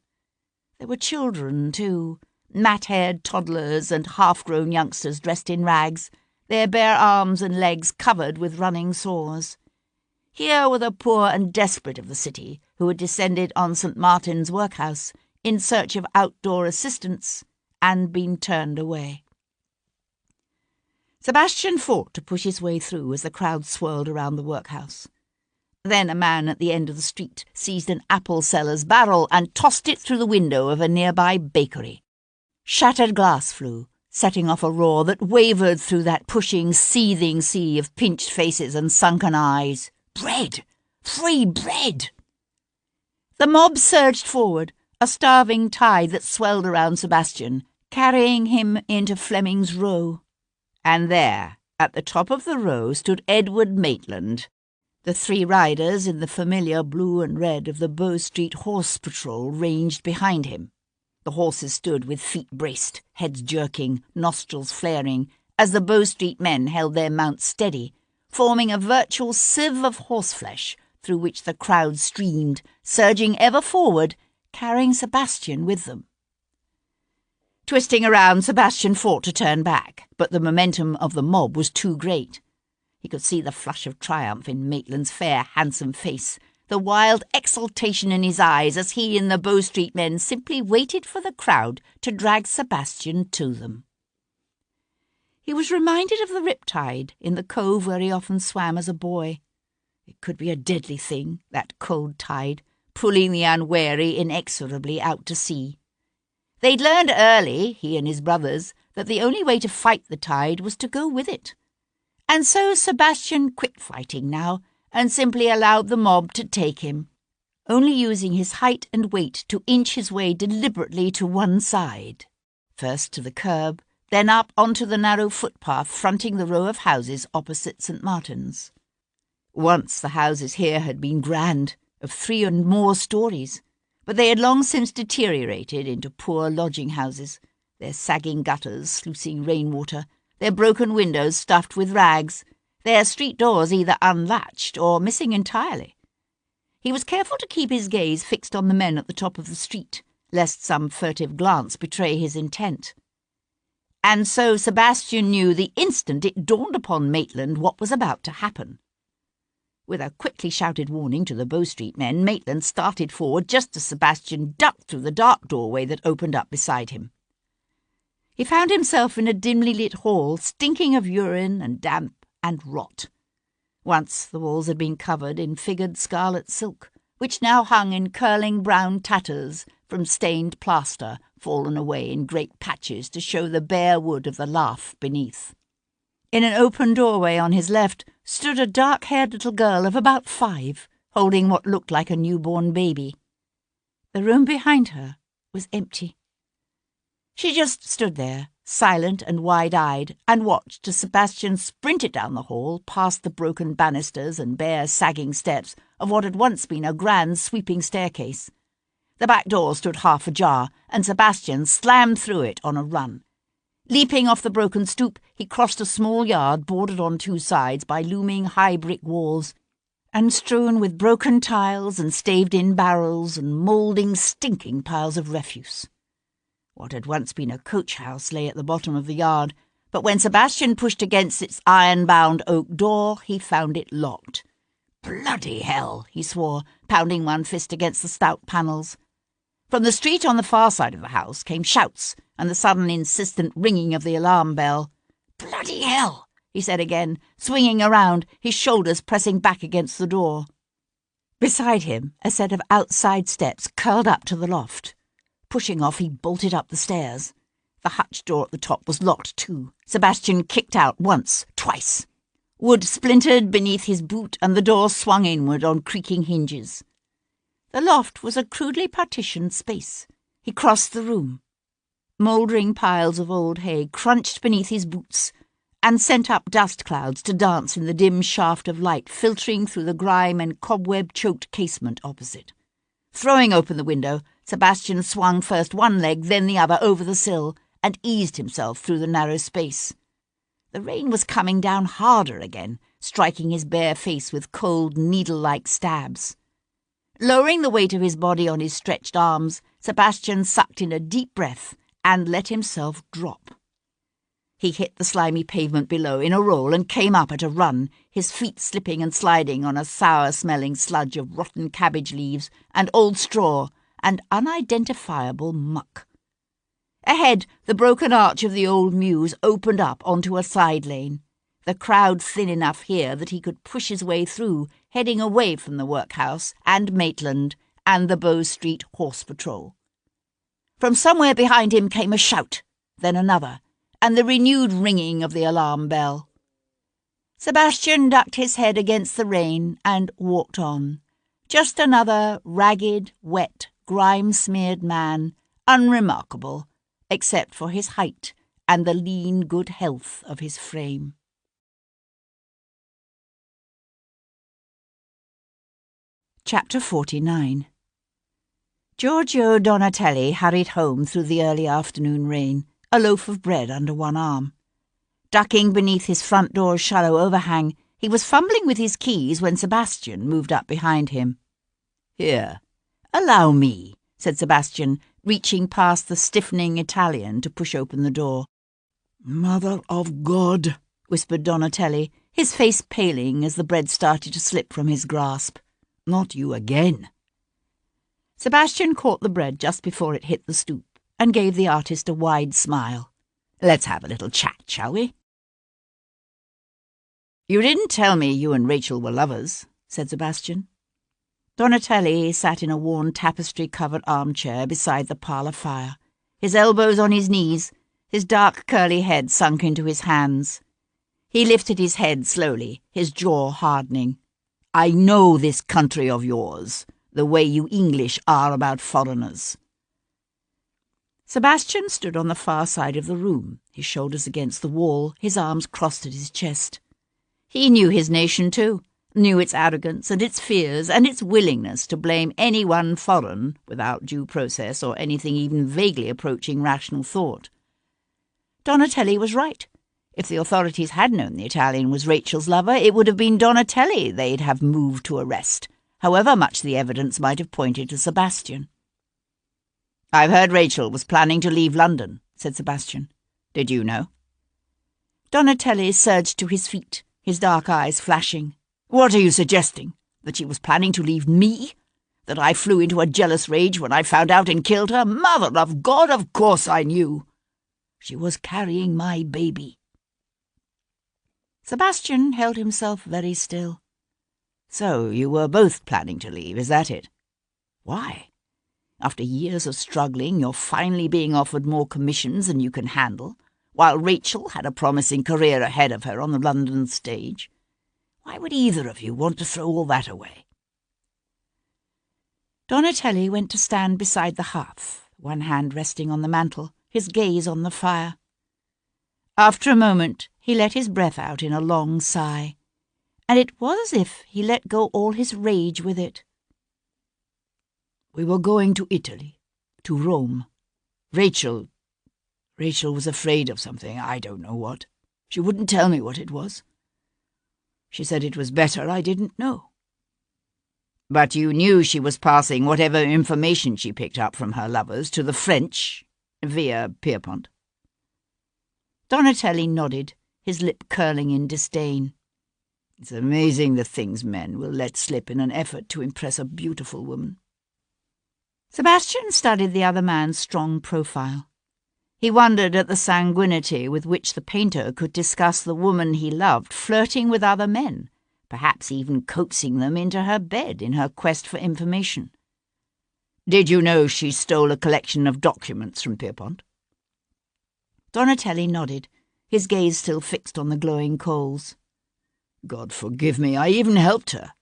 There were children, too, mat-haired toddlers and half-grown youngsters dressed in rags, their bare arms and legs covered with running sores. Here were the poor and desperate of the city, who had descended on St. Martin's workhouse in search of outdoor assistance and been turned away. Sebastian fought to push his way through as the crowd swirled around the workhouse. Then a man at the end of the street seized an apple seller's barrel and tossed it through the window of a nearby bakery. Shattered glass flew, setting off a roar that wavered through that pushing, seething sea of pinched faces and sunken eyes. Bread! Free bread! The mob surged forward, a starving tide that swelled around Sebastian, carrying him into Fleming's Row. And there, at the top of the row, stood Edward Maitland. The 3 riders in the familiar blue and red of the Bow Street Horse Patrol ranged behind him. The horses stood with feet braced, heads jerking, nostrils flaring, as the Bow Street men held their mounts steady, forming a virtual sieve of horseflesh through which the crowd streamed, surging ever forward, carrying Sebastian with them. Twisting around, Sebastian fought to turn back, but the momentum of the mob was too great. He could see the flush of triumph in Maitland's fair, handsome face, the wild exultation in his eyes as he and the Bow Street men simply waited for the crowd to drag Sebastian to them. He was reminded of the riptide in the cove where he often swam as a boy. It could be a deadly thing, that cold tide, pulling the unwary inexorably out to sea. They'd learned early, he and his brothers, that the only way to fight the tide was to go with it. And so Sebastian quit fighting now, and simply allowed the mob to take him, only using his height and weight to inch his way deliberately to one side, first to the curb, then up onto the narrow footpath fronting the row of houses opposite St. Martin's. Once the houses here had been grand, of 3 and more stories, but they had long since deteriorated into poor lodging-houses, their sagging gutters sluicing rainwater, their broken windows stuffed with rags, their street doors either unlatched or missing entirely. He was careful to keep his gaze fixed on the men at the top of the street, lest some furtive glance betray his intent. And so Sebastian knew the instant it dawned upon Maitland what was about to happen. With a quickly shouted warning to the Bow Street men, Maitland started forward just as Sebastian ducked through the dark doorway that opened up beside him. He found himself in a dimly lit hall, stinking of urine and damp and rot. Once the walls had been covered in figured scarlet silk, which now hung in curling brown tatters from stained plaster fallen away in great patches to show the bare wood of the lath beneath. In an open doorway on his left stood a dark-haired little girl of about 5, holding what looked like a newborn baby. The room behind her was empty. She just stood there, silent and wide-eyed, and watched as Sebastian sprinted down the hall past the broken banisters and bare sagging steps of what had once been a grand sweeping staircase. The back door stood half ajar, and Sebastian slammed through it on a run. Leaping off the broken stoop, he crossed a small yard bordered on 2 sides by looming high brick walls, and strewn with broken tiles and staved-in barrels and moulding, stinking piles of refuse. What had once been a coach-house lay at the bottom of the yard, but when Sebastian pushed against its iron-bound oak door, he found it locked. "Bloody hell," he swore, pounding one fist against the stout panels. From the street on the far side of the house came shouts and the sudden insistent ringing of the alarm bell. "Bloody hell," he said again, swinging around, his shoulders pressing back against the door. Beside him, a set of outside steps curled up to the loft. Pushing off, he bolted up the stairs. The hutch door at the top was locked too. Sebastian kicked out once, twice. Wood splintered beneath his boot and the door swung inward on creaking hinges. The loft was a crudely partitioned space. He crossed the room. Mouldering piles of old hay crunched beneath his boots and sent up dust clouds to dance in the dim shaft of light filtering through the grime and cobweb-choked casement opposite. Throwing open the window, Sebastian swung first one leg, then the other over the sill, and eased himself through the narrow space. The rain was coming down harder again, striking his bare face with cold, needle-like stabs. Lowering the weight of his body on his stretched arms, Sebastian sucked in a deep breath and let himself drop. He hit the slimy pavement below in a roll and came up at a run, his feet slipping and sliding on a sour-smelling sludge of rotten cabbage leaves and old straw and unidentifiable muck. Ahead, the broken arch of the old mews opened up onto a side lane, the crowd thin enough here that he could push his way through, heading away from the workhouse and Maitland and the Bow Street Horse Patrol. From somewhere behind him came a shout, then another, and the renewed ringing of the alarm bell. Sebastian ducked his head against the rain and walked on, just another ragged, wet, grime-smeared man, unremarkable, except for his height and the lean good health of his frame. Chapter 49. Giorgio Donatelli hurried home through the early afternoon rain, a loaf of bread under one arm. Ducking beneath his front door's shallow overhang, he was fumbling with his keys when Sebastian moved up behind him. "Here, allow me," said Sebastian, reaching past the stiffening Italian to push open the door. "Mother of God," whispered Donatelli, his face paling as the bread started to slip from his grasp. "Not you again." Sebastian caught the bread just before it hit the stoop and gave the artist a wide smile. "Let's have a little chat, shall we?" "You didn't tell me you and Rachel were lovers," said Sebastian. Donatelli sat in a worn tapestry-covered armchair beside the parlour fire, his elbows on his knees, his dark curly head sunk into his hands. He lifted his head slowly, his jaw hardening. "I know this country of yours, the way you English are about foreigners." Sebastian stood on the far side of the room, his shoulders against the wall, his arms crossed at his chest. He knew his nation too, knew its arrogance and its fears and its willingness to blame anyone foreign without due process or anything even vaguely approaching rational thought. Donatelli was right. If the authorities had known the Italian was Rachel's lover, it would have been Donatelli they'd have moved to arrest, however much the evidence might have pointed to Sebastian. "I've heard Rachel was planning to leave London," said Sebastian. "Did you know?" Donatelli surged to his feet, his dark eyes flashing. "What are you suggesting? That she was planning to leave me? That I flew into a jealous rage when I found out and killed her? Mother of God, of course I knew! She was carrying my baby." Sebastian held himself very still. "So you were both planning to leave, is that it? Why? After years of struggling, you're finally being offered more commissions than you can handle, while Rachel had a promising career ahead of her on the London stage. Why would either of you want to throw all that away?" Donatelli went to stand beside the hearth, one hand resting on the mantel, his gaze on the fire. After a moment, he let his breath out in a long sigh, and it was as if he let go all his rage with it. "We were going to Italy, to Rome. Rachel was afraid of something, I don't know what. She wouldn't tell me what it was. She said it was better I didn't know." "But you knew she was passing whatever information she picked up from her lovers to the French, via Pierpont?" Donatelli nodded, his lip curling in disdain. It's amazing the things men will let slip in an effort to impress a beautiful woman. Sebastian studied the other man's strong profile. He wondered at the sanguinity with which the painter could discuss the woman he loved flirting with other men, perhaps even coaxing them into her bed in her quest for information. Did you know she stole a collection of documents from Pierpont? Donatelli nodded, his gaze still fixed on the glowing coals. God forgive me, I even helped her.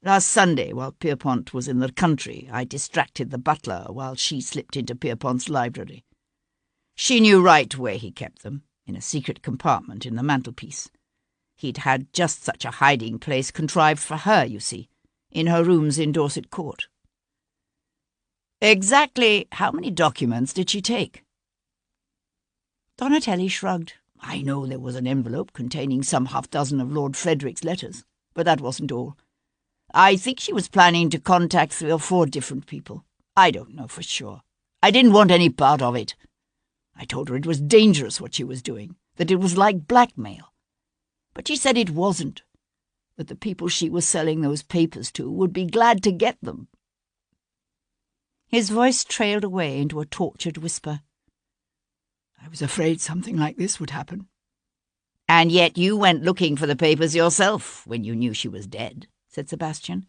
Last Sunday, while Pierpont was in the country, I distracted the butler while she slipped into Pierpont's library. She knew right where he kept them, in a secret compartment in the mantelpiece. He'd had just such a hiding place contrived for her, you see, in her rooms in Dorset Court. Exactly how many documents did she take? Donatelli shrugged. I know there was an envelope containing some half-dozen of Lord Frederick's letters, but that wasn't all. I think she was planning to contact 3 or 4 different people. I don't know for sure. I didn't want any part of it. I told her it was dangerous what she was doing, that it was like blackmail. But she said it wasn't, that the people she was selling those papers to would be glad to get them. His voice trailed away into a tortured whisper. I was afraid something like this would happen. And yet you went looking for the papers yourself when you knew she was dead, said Sebastian.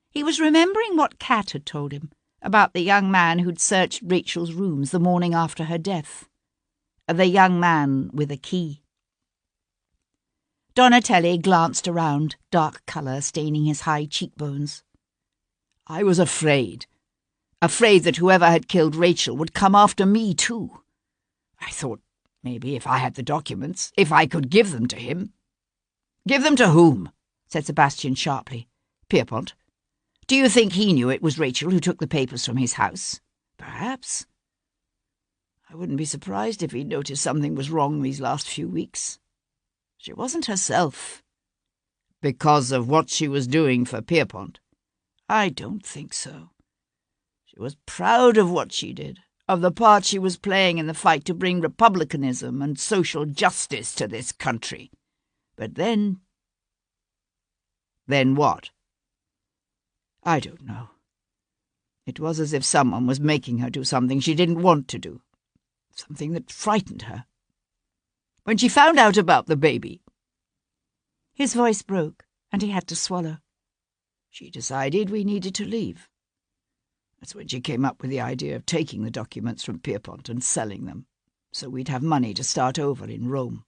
He was remembering what Kat had told him about the young man who'd searched Rachel's rooms the morning after her death. The young man with a key. Donatelli glanced around, dark colour staining his high cheekbones. I was afraid that whoever had killed Rachel would come after me too. I thought maybe if I had the documents, if I could give them to him. Give them to whom? Said Sebastian sharply. Pierpont. Do you think he knew it was Rachel who took the papers from his house? Perhaps. I wouldn't be surprised if he'd noticed something was wrong these last few weeks. She wasn't herself. Because of what she was doing for Pierpont? I don't think so. She was proud of what she did, of the part she was playing in the fight to bring republicanism and social justice to this country. But then... Then what? I don't know. It was as if someone was making her do something she didn't want to do, something that frightened her. When she found out about the baby... His voice broke, and he had to swallow. She decided we needed to leave. That's when she came up with the idea of taking the documents from Pierpont and selling them, so we'd have money to start over in Rome.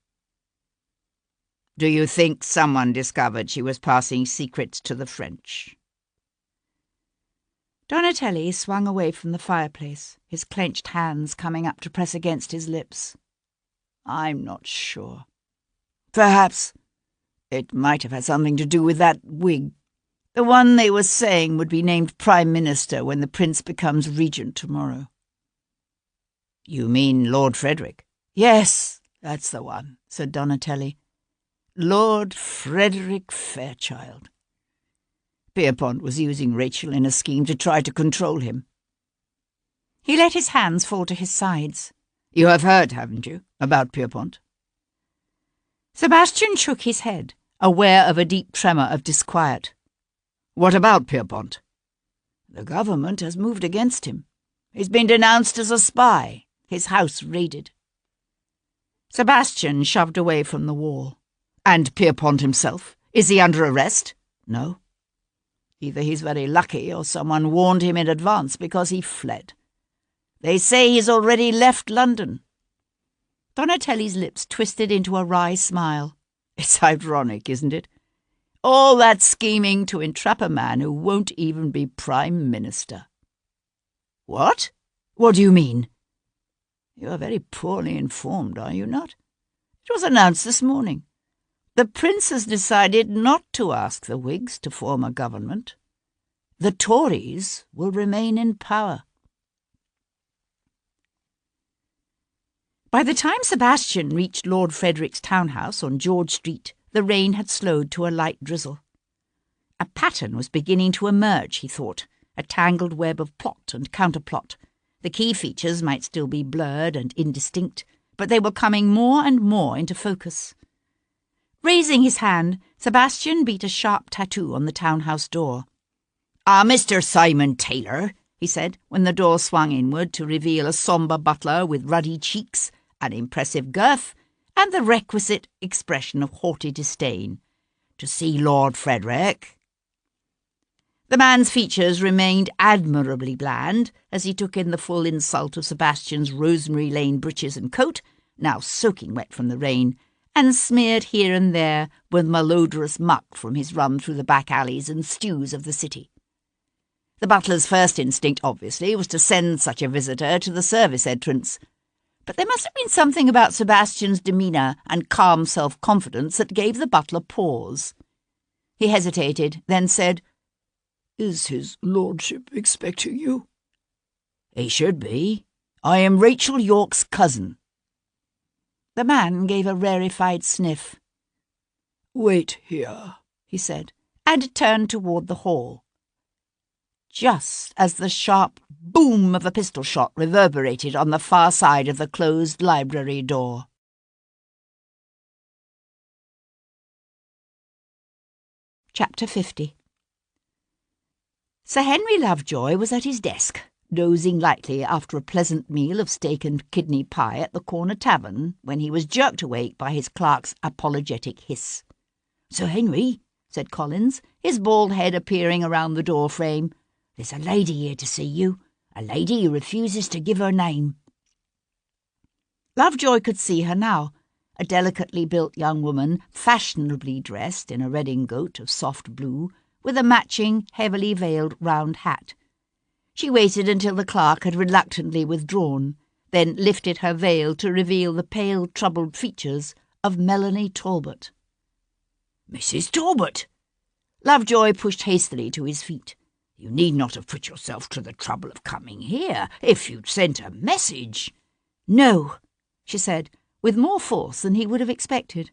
Do you think someone discovered she was passing secrets to the French? Donatelli swung away from the fireplace, his clenched hands coming up to press against his lips. I'm not sure. Perhaps it might have had something to do with that wig. The one they were saying would be named Prime Minister when the Prince becomes Regent tomorrow. You mean Lord Frederick? Yes, that's the one, said Donatelli. Lord Frederick Fairchild. Pierpont was using Rachel in a scheme to try to control him. He let his hands fall to his sides. You have heard, haven't you, about Pierpont? Sebastian shook his head, aware of a deep tremor of disquiet. What about Pierpont? The government has moved against him. He's been denounced as a spy, his house raided. Sebastian shoved away from the wall. And Pierpont himself? Is he under arrest? No. Either he's very lucky or someone warned him in advance because he fled. They say he's already left London. Donatelli's lips twisted into a wry smile. It's ironic, isn't it? All that scheming to entrap a man who won't even be Prime Minister. What? What do you mean? You are very poorly informed, are you not? It was announced this morning. The Prince has decided not to ask the Whigs to form a government. The Tories will remain in power. By the time Sebastian reached Lord Frederick's townhouse on George Street, the rain had slowed to a light drizzle. A pattern was beginning to emerge, he thought, a tangled web of plot and counterplot. The key features might still be blurred and indistinct, but they were coming more and more into focus. Raising his hand, Sebastian beat a sharp tattoo on the townhouse door. Mr. Simon Taylor," he said, when the door swung inward to reveal a sombre butler with ruddy cheeks, an impressive girth, and the requisite expression of haughty disdain. "To see Lord Frederick." The man's features remained admirably bland as he took in the full insult of Sebastian's Rosemary Lane breeches and coat, now soaking wet from the rain, and smeared here and there with malodorous muck from his run through the back alleys and stews of the city. The butler's first instinct, obviously, was to send such a visitor to the service entrance, but there must have been something about Sebastian's demeanour and calm self-confidence that gave the butler pause. He hesitated, then said, "Is his lordship expecting you?" "He should be. I am Rachel York's cousin." The man gave a rarefied sniff. "Wait here," he said, and turned toward the hall. Just as the sharp boom of a pistol shot reverberated on the far side of the closed library door. Chapter 50. Sir Henry Lovejoy was at his desk, dozing lightly after a pleasant meal of steak and kidney pie at the corner tavern, when he was jerked awake by his clerk's apologetic hiss. "Sir Henry," said Collins, his bald head appearing around the door frame, "there's a lady here to see you, a lady who refuses to give her name." Lovejoy could see her now, a delicately built young woman, fashionably dressed in a redingote of soft blue, with a matching, heavily veiled round hat. She waited until the clerk had reluctantly withdrawn, then lifted her veil to reveal the pale, troubled features of Melanie Talbot. "Mrs. Talbot!" Lovejoy pushed hastily to his feet. "You need not have put yourself to the trouble of coming here if you'd sent a message." "No," she said, with more force than he would have expected.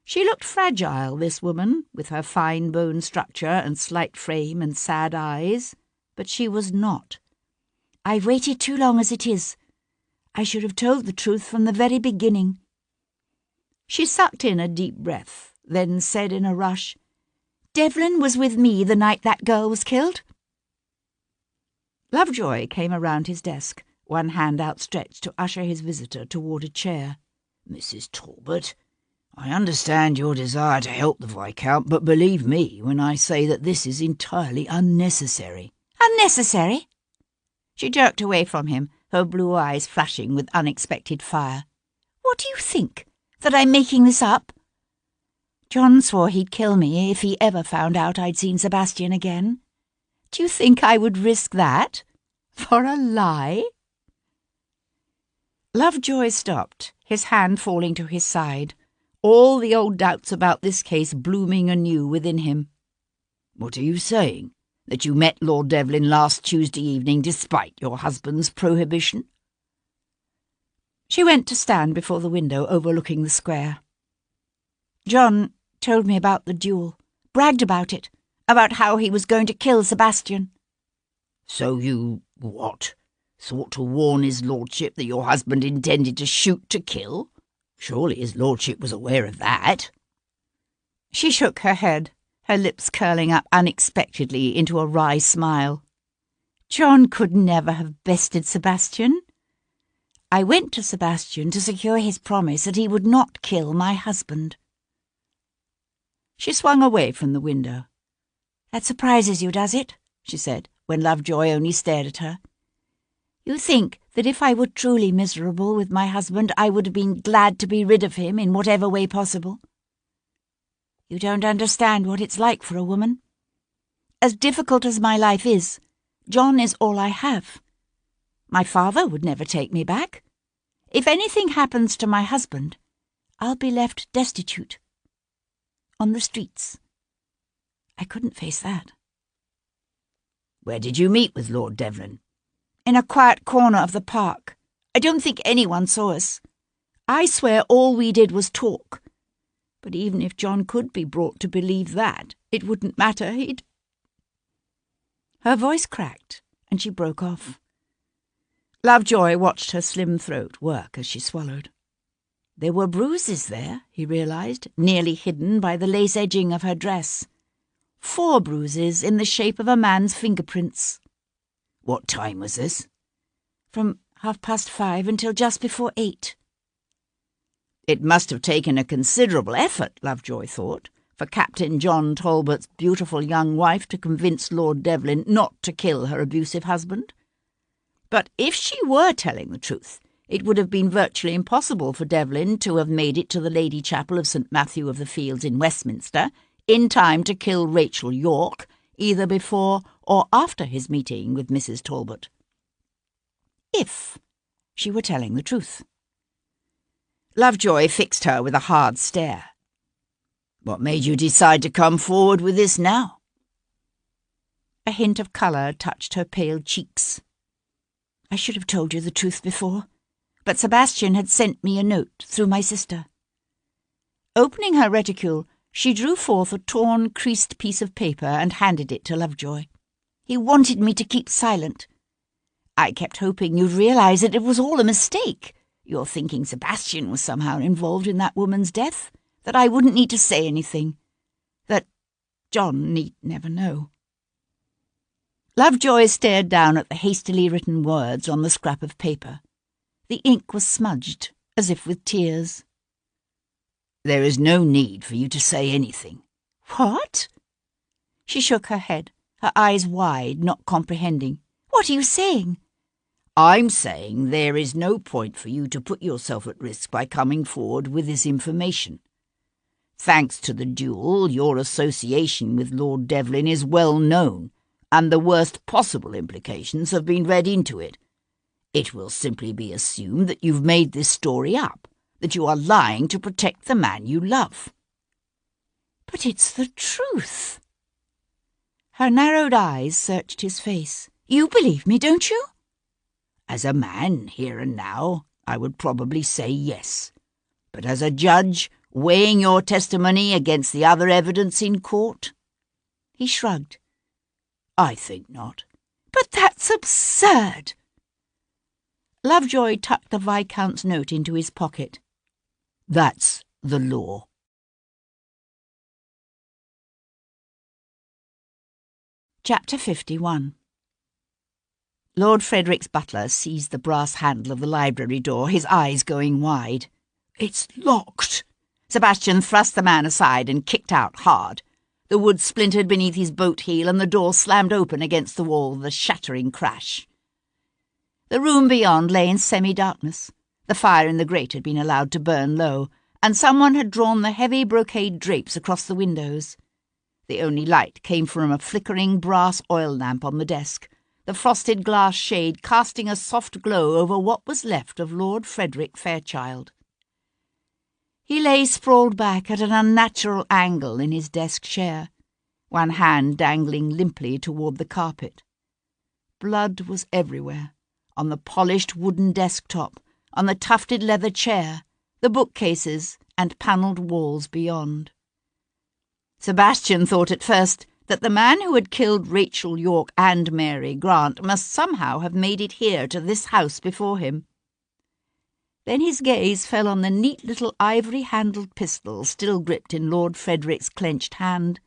She looked fragile, this woman, with her fine bone structure and slight frame and sad eyes, but she was not. "I've waited too long as it is. I should have told the truth from the very beginning." She sucked in a deep breath, then said in a rush, "Devlin was with me the night that girl was killed?" Lovejoy came around his desk, one hand outstretched to usher his visitor toward a chair. "Mrs. Talbot, I understand your desire to help the Viscount, but believe me when I say that this is entirely unnecessary." "Unnecessary?" She jerked away from him, her blue eyes flashing with unexpected fire. "What do you think? That I'm making this up? John swore he'd kill me if he ever found out I'd seen Sebastian again. Do you think I would risk that? For a lie?" Lovejoy stopped, his hand falling to his side, all the old doubts about this case blooming anew within him. "What are you saying? That you met Lord Devlin last Tuesday evening despite your husband's prohibition?" She went to stand before the window overlooking the square. "John told me about the duel, bragged about it, about how he was going to kill Sebastian." "So you, what, thought to warn his lordship that your husband intended to shoot to kill? Surely his lordship was aware of that." She shook her head, her lips curling up unexpectedly into a wry smile. "John could never have bested Sebastian. I went to Sebastian to secure his promise that he would not kill my husband." She swung away from the window. "That surprises you, does it?" she said, when Lovejoy only stared at her. "You think that if I were truly miserable with my husband, I would have been glad to be rid of him in whatever way possible? You don't understand what it's like for a woman. As difficult as my life is, John is all I have. My father would never take me back. If anything happens to my husband, I'll be left destitute. On the streets. I couldn't face that." "Where did you meet with Lord Devlin?" "In a quiet corner of the park. I don't think anyone saw us. I swear all we did was talk. But even if John could be brought to believe that, it wouldn't matter. Her voice cracked, and she broke off. Lovejoy watched her slim throat work as she swallowed. There were bruises there, he realised, nearly hidden by the lace edging of her dress. 4 bruises in the shape of a man's fingerprints. What time was this? From 5:30 until just before 8. It must have taken a considerable effort, Lovejoy thought, for Captain John Talbot's beautiful young wife to convince Lord Devlin not to kill her abusive husband. But if she were telling the truth, it would have been virtually impossible for Devlin to have made it to the Lady Chapel of St. Matthew of the Fields in Westminster in time to kill Rachel York, either before or after his meeting with Mrs. Talbot. If she were telling the truth. Lovejoy fixed her with a hard stare. What made you decide to come forward with this now? A hint of colour touched her pale cheeks. I should have told you the truth before, but Sebastian had sent me a note through my sister. Opening her reticule, she drew forth a torn, creased piece of paper and handed it to Lovejoy. He wanted me to keep silent. I kept hoping you'd realise that it was all a mistake. You're thinking Sebastian was somehow involved in that woman's death, that I wouldn't need to say anything, that John need never know. Lovejoy stared down at the hastily written words on the scrap of paper. The ink was smudged, as if with tears. There is no need for you to say anything. What? She shook her head, her eyes wide, not comprehending. What are you saying? I'm saying there is no point for you to put yourself at risk by coming forward with this information. Thanks to the duel, your association with Lord Devlin is well known, and the worst possible implications have been read into it. It will simply be assumed that you've made this story up, that you are lying to protect the man you love. But it's the truth. Her narrowed eyes searched his face. You believe me, don't you? As a man, here and now, I would probably say yes. But as a judge, weighing your testimony against the other evidence in court? He shrugged. I think not. But that's absurd. Lovejoy tucked the Viscount's note into his pocket. That's the law. Chapter 51. Lord Frederick's butler seized the brass handle of the library door, his eyes going wide. It's locked. Sebastian thrust the man aside and kicked out hard. The wood splintered beneath his boat heel and the door slammed open against the wall with a shattering crash. The room beyond lay in semi-darkness. The fire in the grate had been allowed to burn low, and someone had drawn the heavy brocade drapes across the windows. The only light came from a flickering brass oil lamp on the desk, the frosted glass shade casting a soft glow over what was left of Lord Frederick Fairchild. He lay sprawled back at an unnatural angle in his desk chair, one hand dangling limply toward the carpet. Blood was everywhere, on the polished wooden desktop, on the tufted leather chair, the bookcases and panelled walls beyond. Sebastian thought at first that the man who had killed Rachel York and Mary Grant must somehow have made it here to this house before him. Then his gaze fell on the neat little ivory-handled pistol still gripped in Lord Frederick's clenched hand,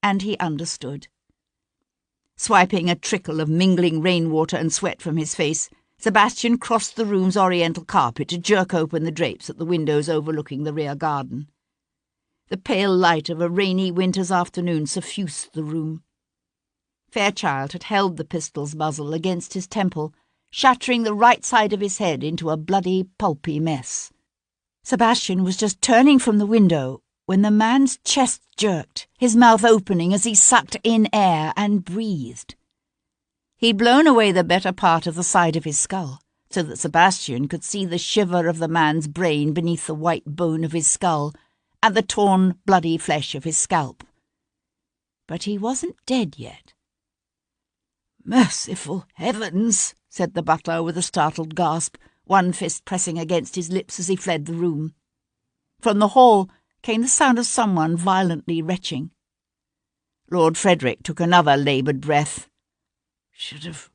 and he understood. Swiping a trickle of mingling rainwater and sweat from his face, Sebastian crossed the room's oriental carpet to jerk open the drapes at the windows overlooking the rear garden. The pale light of a rainy winter's afternoon suffused the room. Fairchild had held the pistol's muzzle against his temple, shattering the right side of his head into a bloody, pulpy mess. Sebastian was just turning from the window when the man's chest jerked, his mouth opening as he sucked in air and breathed. He'd blown away the better part of the side of his skull, so that Sebastian could see the shiver of the man's brain beneath the white bone of his skull and the torn, bloody flesh of his scalp. But he wasn't dead yet. "Merciful heavens!" said the butler with a startled gasp, one fist pressing against his lips as he fled the room. From the hall came the sound of someone violently retching. Lord Frederick took another laboured breath. "Should have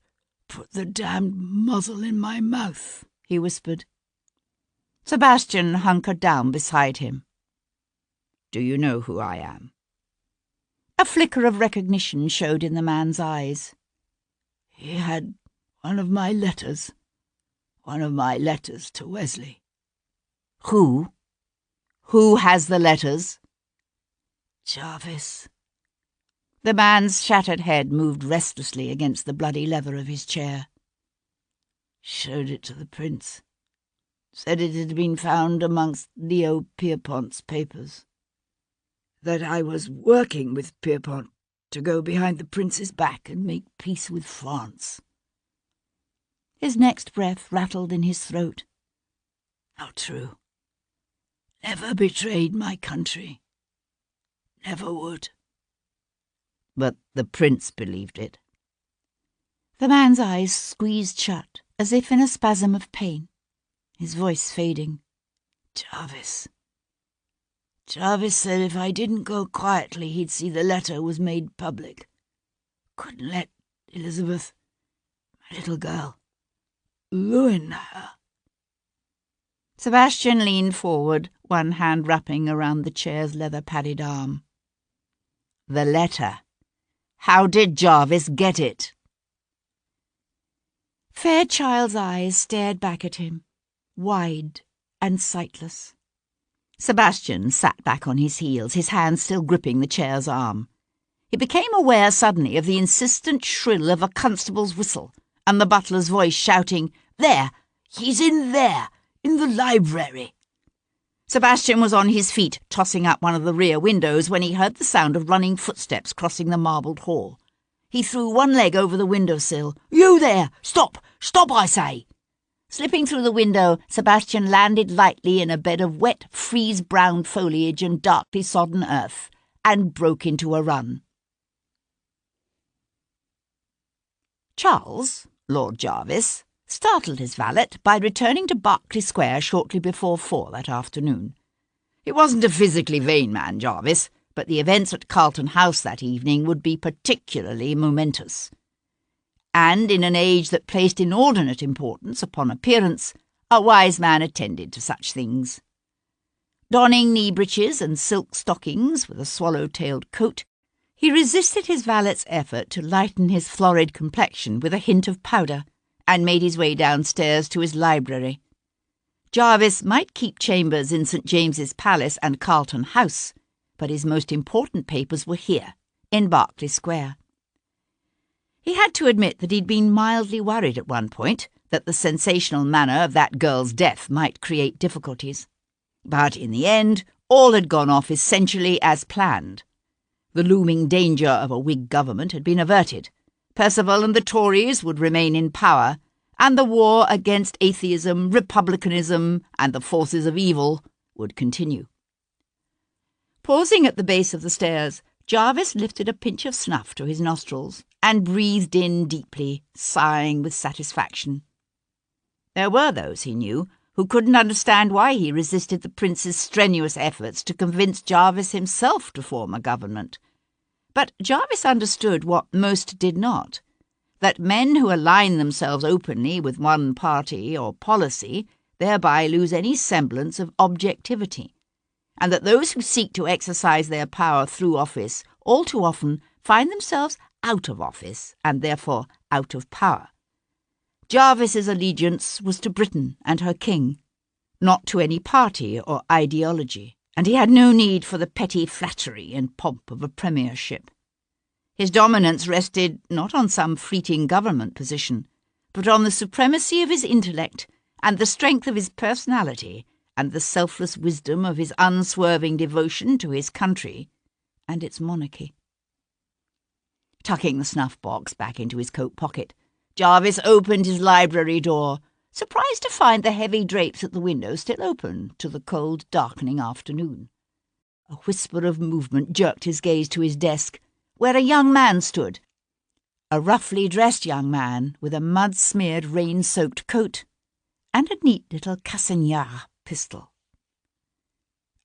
Put the damned muzzle in my mouth, he whispered. Sebastian hunkered down beside him. Do you know who I am? A flicker of recognition showed in the man's eyes. He had one of my letters to Wesley. Who? Who has the letters? Jarvis. The man's shattered head moved restlessly against the bloody leather of his chair. Showed it to the prince. Said it had been found amongst Leo Pierpont's papers. That I was working with Pierpont to go behind the prince's back and make peace with France. His next breath rattled in his throat. How true. Never betrayed my country. Never would. But the prince believed it. The man's eyes squeezed shut, as if in a spasm of pain, his voice fading. Jarvis said if I didn't go quietly, he'd see the letter was made public. Couldn't let Elizabeth, my little girl, ruin her. Sebastian leaned forward, one hand wrapping around the chair's leather-padded arm. The letter. How did Jarvis get it? Fairchild's eyes stared back at him, wide and sightless. Sebastian sat back on his heels, his hand still gripping the chair's arm. He became aware suddenly of the insistent shrill of a constable's whistle and the butler's voice shouting, "There! He's in there! In the library!" Sebastian was on his feet, tossing up one of the rear windows when he heard the sound of running footsteps crossing the marbled hall. He threw one leg over the windowsill. "You there! Stop! Stop, I say!" Slipping through the window, Sebastian landed lightly in a bed of wet, freeze-brown foliage and darkly sodden earth, and broke into a run. Charles, Lord Jarvis, startled his valet by returning to Berkeley Square shortly before 4 that afternoon. He wasn't a physically vain man, Jarvis, but the events at Carlton House that evening would be particularly momentous. And in an age that placed inordinate importance upon appearance, a wise man attended to such things. Donning knee breeches and silk stockings with a swallow-tailed coat, he resisted his valet's effort to lighten his florid complexion with a hint of powder, and made his way downstairs to his library. Jarvis might keep chambers in St. James's Palace and Carlton House, but his most important papers were here, in Berkeley Square. He had to admit that he'd been mildly worried at one point that the sensational manner of that girl's death might create difficulties. But in the end, all had gone off essentially as planned. The looming danger of a Whig government had been averted. Perceval and the Tories would remain in power, and the war against atheism, republicanism, and the forces of evil would continue. Pausing at the base of the stairs, Jarvis lifted a pinch of snuff to his nostrils and breathed in deeply, sighing with satisfaction. There were those, he knew, who couldn't understand why he resisted the prince's strenuous efforts to convince Jarvis himself to form a government. But Jarvis understood what most did not, that men who align themselves openly with one party or policy thereby lose any semblance of objectivity, and that those who seek to exercise their power through office all too often find themselves out of office and therefore out of power. Jarvis's allegiance was to Britain and her king, not to any party or ideology, and he had no need for the petty flattery and pomp of a premiership. His dominance rested not on some fleeting government position, but on the supremacy of his intellect and the strength of his personality and the selfless wisdom of his unswerving devotion to his country and its monarchy. Tucking the snuff-box back into his coat pocket, Jarvis opened his library door, surprised to find the heavy drapes at the window still open to the cold, darkening afternoon. A whisper of movement jerked his gaze to his desk, where a young man stood, a roughly dressed young man with a mud-smeared, rain-soaked coat and a neat little Cassagnar pistol.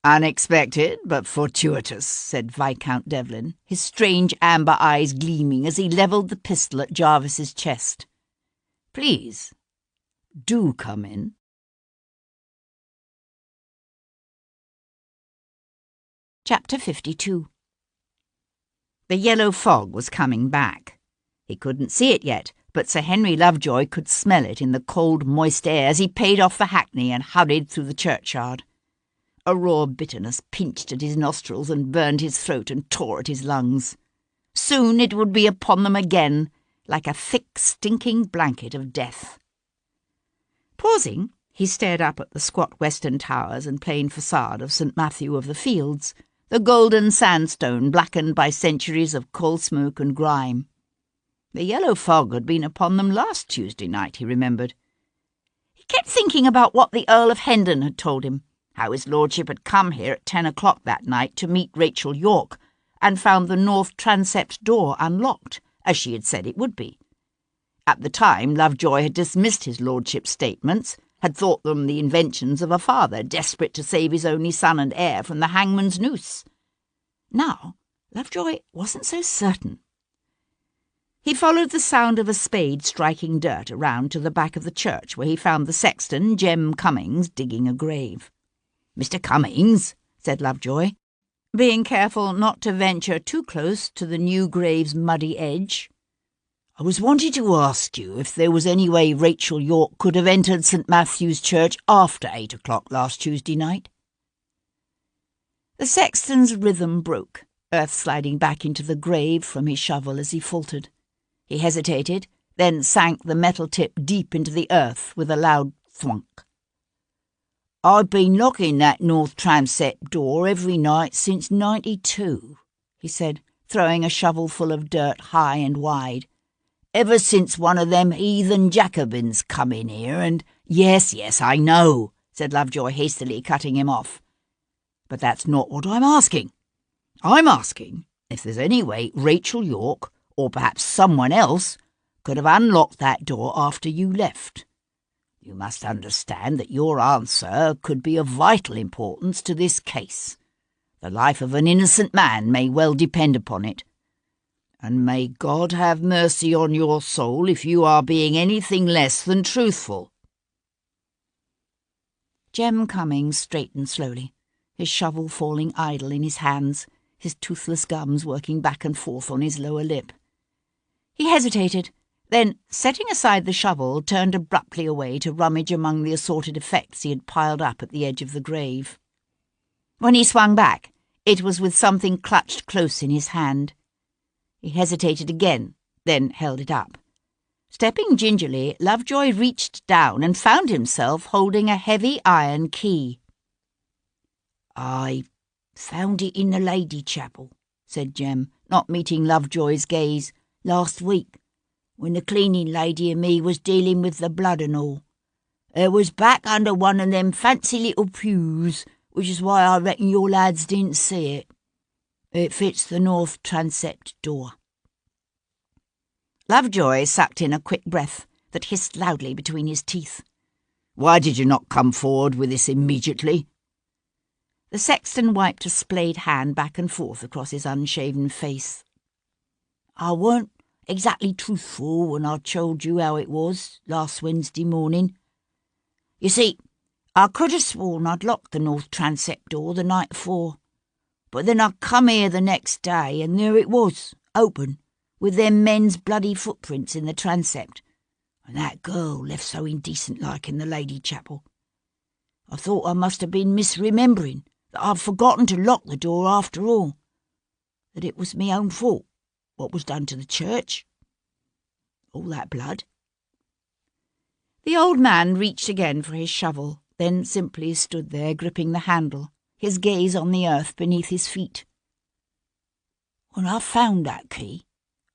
"Unexpected, but fortuitous," said Viscount Devlin, his strange amber eyes gleaming as he levelled the pistol at Jarvis's chest. Please, do come in. Chapter 52. The yellow fog was coming back. He couldn't see it yet, but Sir Henry Lovejoy could smell it in the cold, moist air as he paid off the hackney and hurried through the churchyard. A raw bitterness pinched at his nostrils and burned his throat and tore at his lungs. Soon it would be upon them again, like a thick, stinking blanket of death. Pausing, he stared up at the squat western towers and plain facade of St. Matthew of the Fields, the golden sandstone blackened by centuries of coal smoke and grime. The yellow fog had been upon them last Tuesday night, he remembered. He kept thinking about what the Earl of Hendon had told him, how his lordship had come here at 10 o'clock that night to meet Rachel Yorke, and found the north transept door unlocked, as she had said it would be. At the time, Lovejoy had dismissed his lordship's statements, had thought them the inventions of a father desperate to save his only son and heir from the hangman's noose. Now, Lovejoy wasn't so certain. He followed the sound of a spade striking dirt around to the back of the church, where he found the sexton, Jem Cummings, digging a grave. "Mr. Cummings," said Lovejoy, being careful not to venture too close to the new grave's muddy edge, "I was wanting to ask you if there was any way Rachel Yorke could have entered St. Matthew's Church after 8 o'clock last Tuesday night." The sexton's rhythm broke, earth sliding back into the grave from his shovel as he faltered. He hesitated, then sank the metal tip deep into the earth with a loud thwunk. "I've been locking that north transept door every night since '92, he said, throwing a shovelful of dirt high and wide. "Ever since one of them heathen Jacobins come in here and—" Yes, I know," said Lovejoy, hastily cutting him off. "But that's not what I'm asking. I'm asking if there's any way Rachel Yorke, or perhaps someone else, could have unlocked that door after you left. You must understand that your answer could be of vital importance to this case. The life of an innocent man may well depend upon it. And may God have mercy on your soul if you are being anything less than truthful." Jem Cummings straightened slowly, his shovel falling idle in his hands, his toothless gums working back and forth on his lower lip. He hesitated, then, setting aside the shovel, turned abruptly away to rummage among the assorted effects he had piled up at the edge of the grave. When he swung back, it was with something clutched close in his hand. He hesitated again, then held it up. Stepping gingerly, Lovejoy reached down and found himself holding a heavy iron key. "I found it in the Lady Chapel," said Jem, not meeting Lovejoy's gaze, "last week, when the cleaning lady and me was dealing with the blood and all. It was back under one of them fancy little pews, which is why I reckon your lads didn't see it. It fits the north transept door." Lovejoy sucked in a quick breath that hissed loudly between his teeth. "Why did you not come forward with this immediately?" The sexton wiped a splayed hand back and forth across his unshaven face. "I weren't exactly truthful when I told you how it was last Wednesday morning. You see, I could have sworn I'd locked the north transept door the night before, but then I come here the next day and there it was, open, with them men's bloody footprints in the transept, and that girl left so indecent-like in the Lady Chapel. I thought I must have been misremembering, that I'd forgotten to lock the door after all, that it was me own fault, what was done to the church. All that blood." The old man reached again for his shovel, then simply stood there gripping the handle, his gaze on the earth beneath his feet. "When I found that key,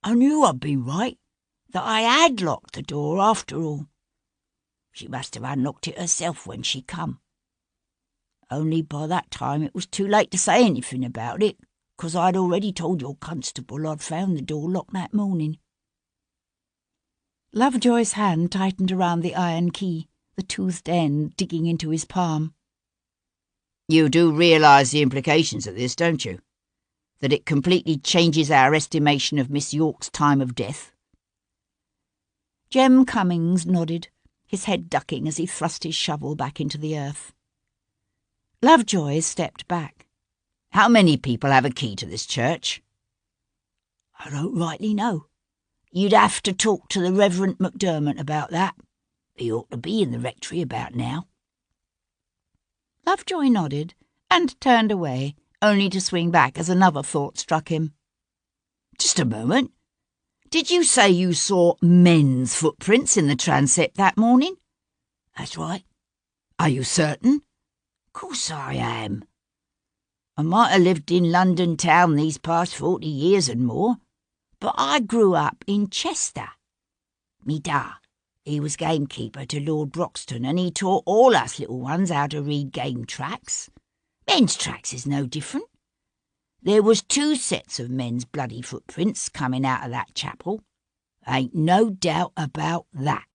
I knew I'd been right, that I had locked the door after all. She must have unlocked it herself when she come. Only by that time it was too late to say anything about it, 'cause I'd already told your constable I'd found the door locked that morning." Lovejoy's hand tightened around the iron key, the toothed end digging into his palm. "You do realise the implications of this, don't you? That it completely changes our estimation of Miss Yorke's time of death?" Jem Cummings nodded, his head ducking as he thrust his shovel back into the earth. Lovejoy stepped back. How many people have a key to this church? I don't rightly know. You'd have to talk to the Reverend MacDermot about that. He ought to be in the rectory about now. Lovejoy nodded and turned away, only to swing back as another thought struck him. Just a moment. Did you say you saw men's footprints in the transept that morning? That's right. Are you certain? Course I am. I might have lived in London town these past 40 years and more, but I grew up in Chester. Me da, he was gamekeeper to Lord Broxton, and he taught all us little ones how to read game tracts. Men's tracts is no different. There was 2 sets of men's bloody footprints coming out of that chapel. Ain't no doubt about that.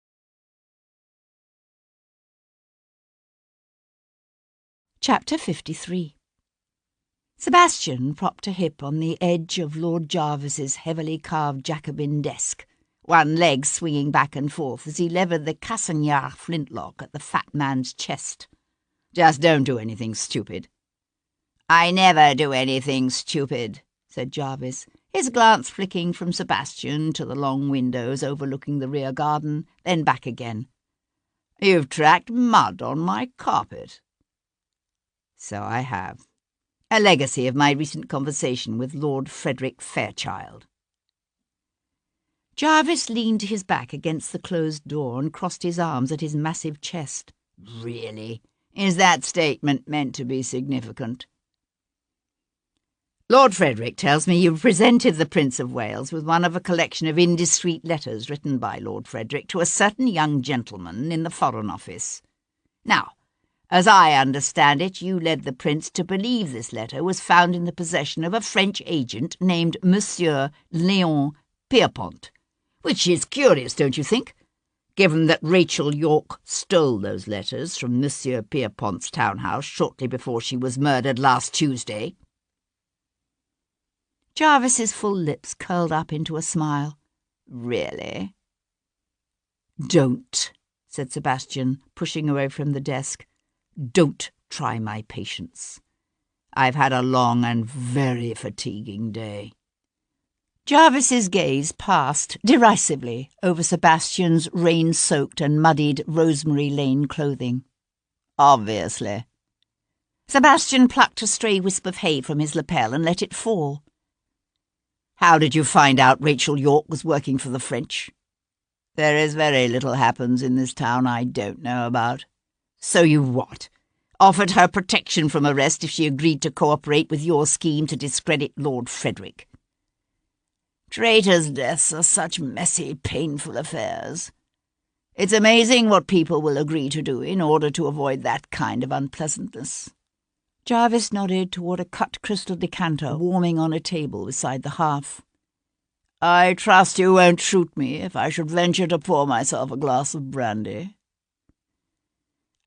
Chapter 53. Sebastian propped a hip on the edge of Lord Jarvis's heavily carved Jacobin desk, one leg swinging back and forth as he levered the Cassagnar flintlock at the fat man's chest. Just don't do anything stupid. I never do anything stupid, said Jarvis, his glance flicking from Sebastian to the long windows overlooking the rear garden, then back again. You've tracked mud on my carpet. So I have. A legacy of my recent conversation with Lord Frederick Fairchild. Jarvis leaned his back against the closed door and crossed his arms at his massive chest. Really? Is that statement meant to be significant? Lord Frederick tells me you've presented the Prince of Wales with one of a collection of indiscreet letters written by Lord Frederick to a certain young gentleman in the Foreign Office. Now, as I understand it, you led the Prince to believe this letter was found in the possession of a French agent named Monsieur Léon Pierpont, which is curious, don't you think, given that Rachel Yorke stole those letters from Monsieur Pierpont's townhouse shortly before she was murdered last Tuesday? Jarvis's full lips curled up into a smile. Really? Don't, said Sebastian, pushing away from the desk. Don't try my patience. I've had a long and very fatiguing day. Jarvis's gaze passed derisively over Sebastian's rain-soaked and muddied Rosemary Lane clothing. Obviously. Sebastian plucked a stray wisp of hay from his lapel and let it fall. How did you find out Rachel Yorke was working for the French? There is very little happens in this town I don't know about. So you what? Offered her protection from arrest if she agreed to cooperate with your scheme to discredit Lord Frederick? Traitors' deaths are such messy, painful affairs. It's amazing what people will agree to do in order to avoid that kind of unpleasantness. Jarvis nodded toward a cut crystal decanter warming on a table beside the hearth. I trust you won't shoot me if I should venture to pour myself a glass of brandy.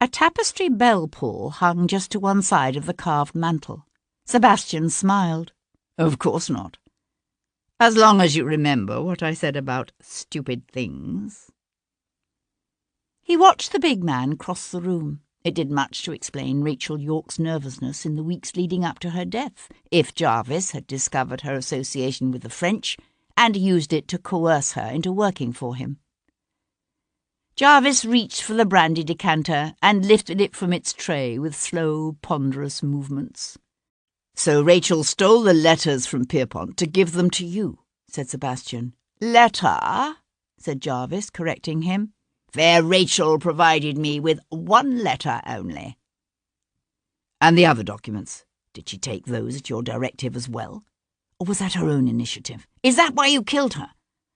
A tapestry bell-pull hung just to one side of the carved mantel. Sebastian smiled. Of course not. As long as you remember what I said about stupid things. He watched the big man cross the room. It did much to explain Rachel Yorke's nervousness in the weeks leading up to her death, if Jarvis had discovered her association with the French and used it to coerce her into working for him. Jarvis reached for the brandy decanter and lifted it from its tray with slow, ponderous movements. So Rachel stole the letters from Pierpont to give them to you, said Sebastian. Letter, said Jarvis, correcting him. Fair Rachel provided me with one letter only. And the other documents, did she take those at your directive as well? Or was that her own initiative? Is that why you killed her?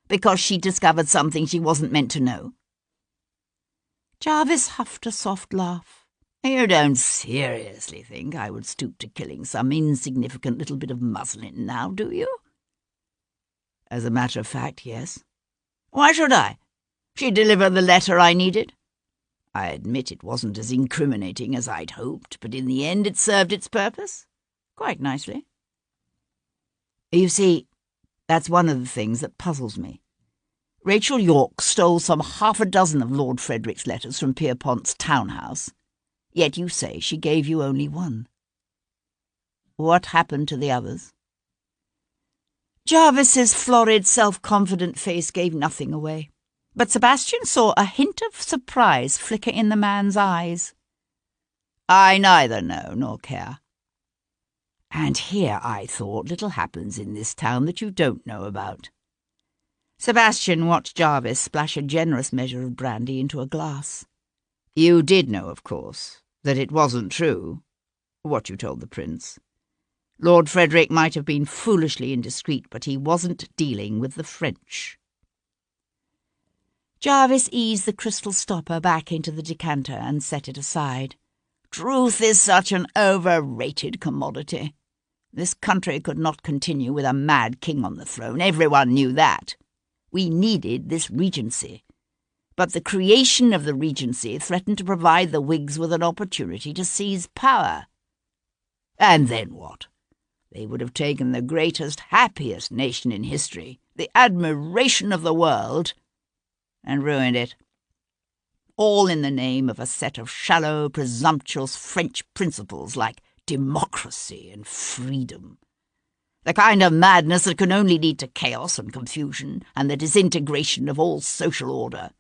Because she discovered something she wasn't meant to know? Jarvis huffed a soft laugh. You don't seriously think I would stoop to killing some insignificant little bit of muslin now, do you? As a matter of fact, yes. Why should I? She delivered the letter I needed. I admit it wasn't as incriminating as I'd hoped, but in the end it served its purpose quite nicely. You see, that's one of the things that puzzles me. Rachel Yorke stole some 6 of Lord Frederick's letters from Pierpont's townhouse, yet you say she gave you only 1. What happened to the others?" Jarvis's florid, self-confident face gave nothing away, but Sebastian saw a hint of surprise flicker in the man's eyes. "I neither know nor care. And here, I thought, little happens in this town that you don't know about." Sebastian watched Jarvis splash a generous measure of brandy into a glass. "You did know, of course, that it wasn't true, what you told the prince. Lord Frederick might have been foolishly indiscreet, but he wasn't dealing with the French." Jarvis eased the crystal stopper back into the decanter and set it aside. "Truth is such an overrated commodity. This country could not continue with a mad king on the throne. Everyone knew that. We needed this regency. But the creation of the regency threatened to provide the Whigs with an opportunity to seize power. And then what? They would have taken the greatest, happiest nation in history, the admiration of the world, and ruined it. All in the name of a set of shallow, presumptuous French principles like democracy and freedom. The kind of madness that can only lead to chaos and confusion and the disintegration of all social order.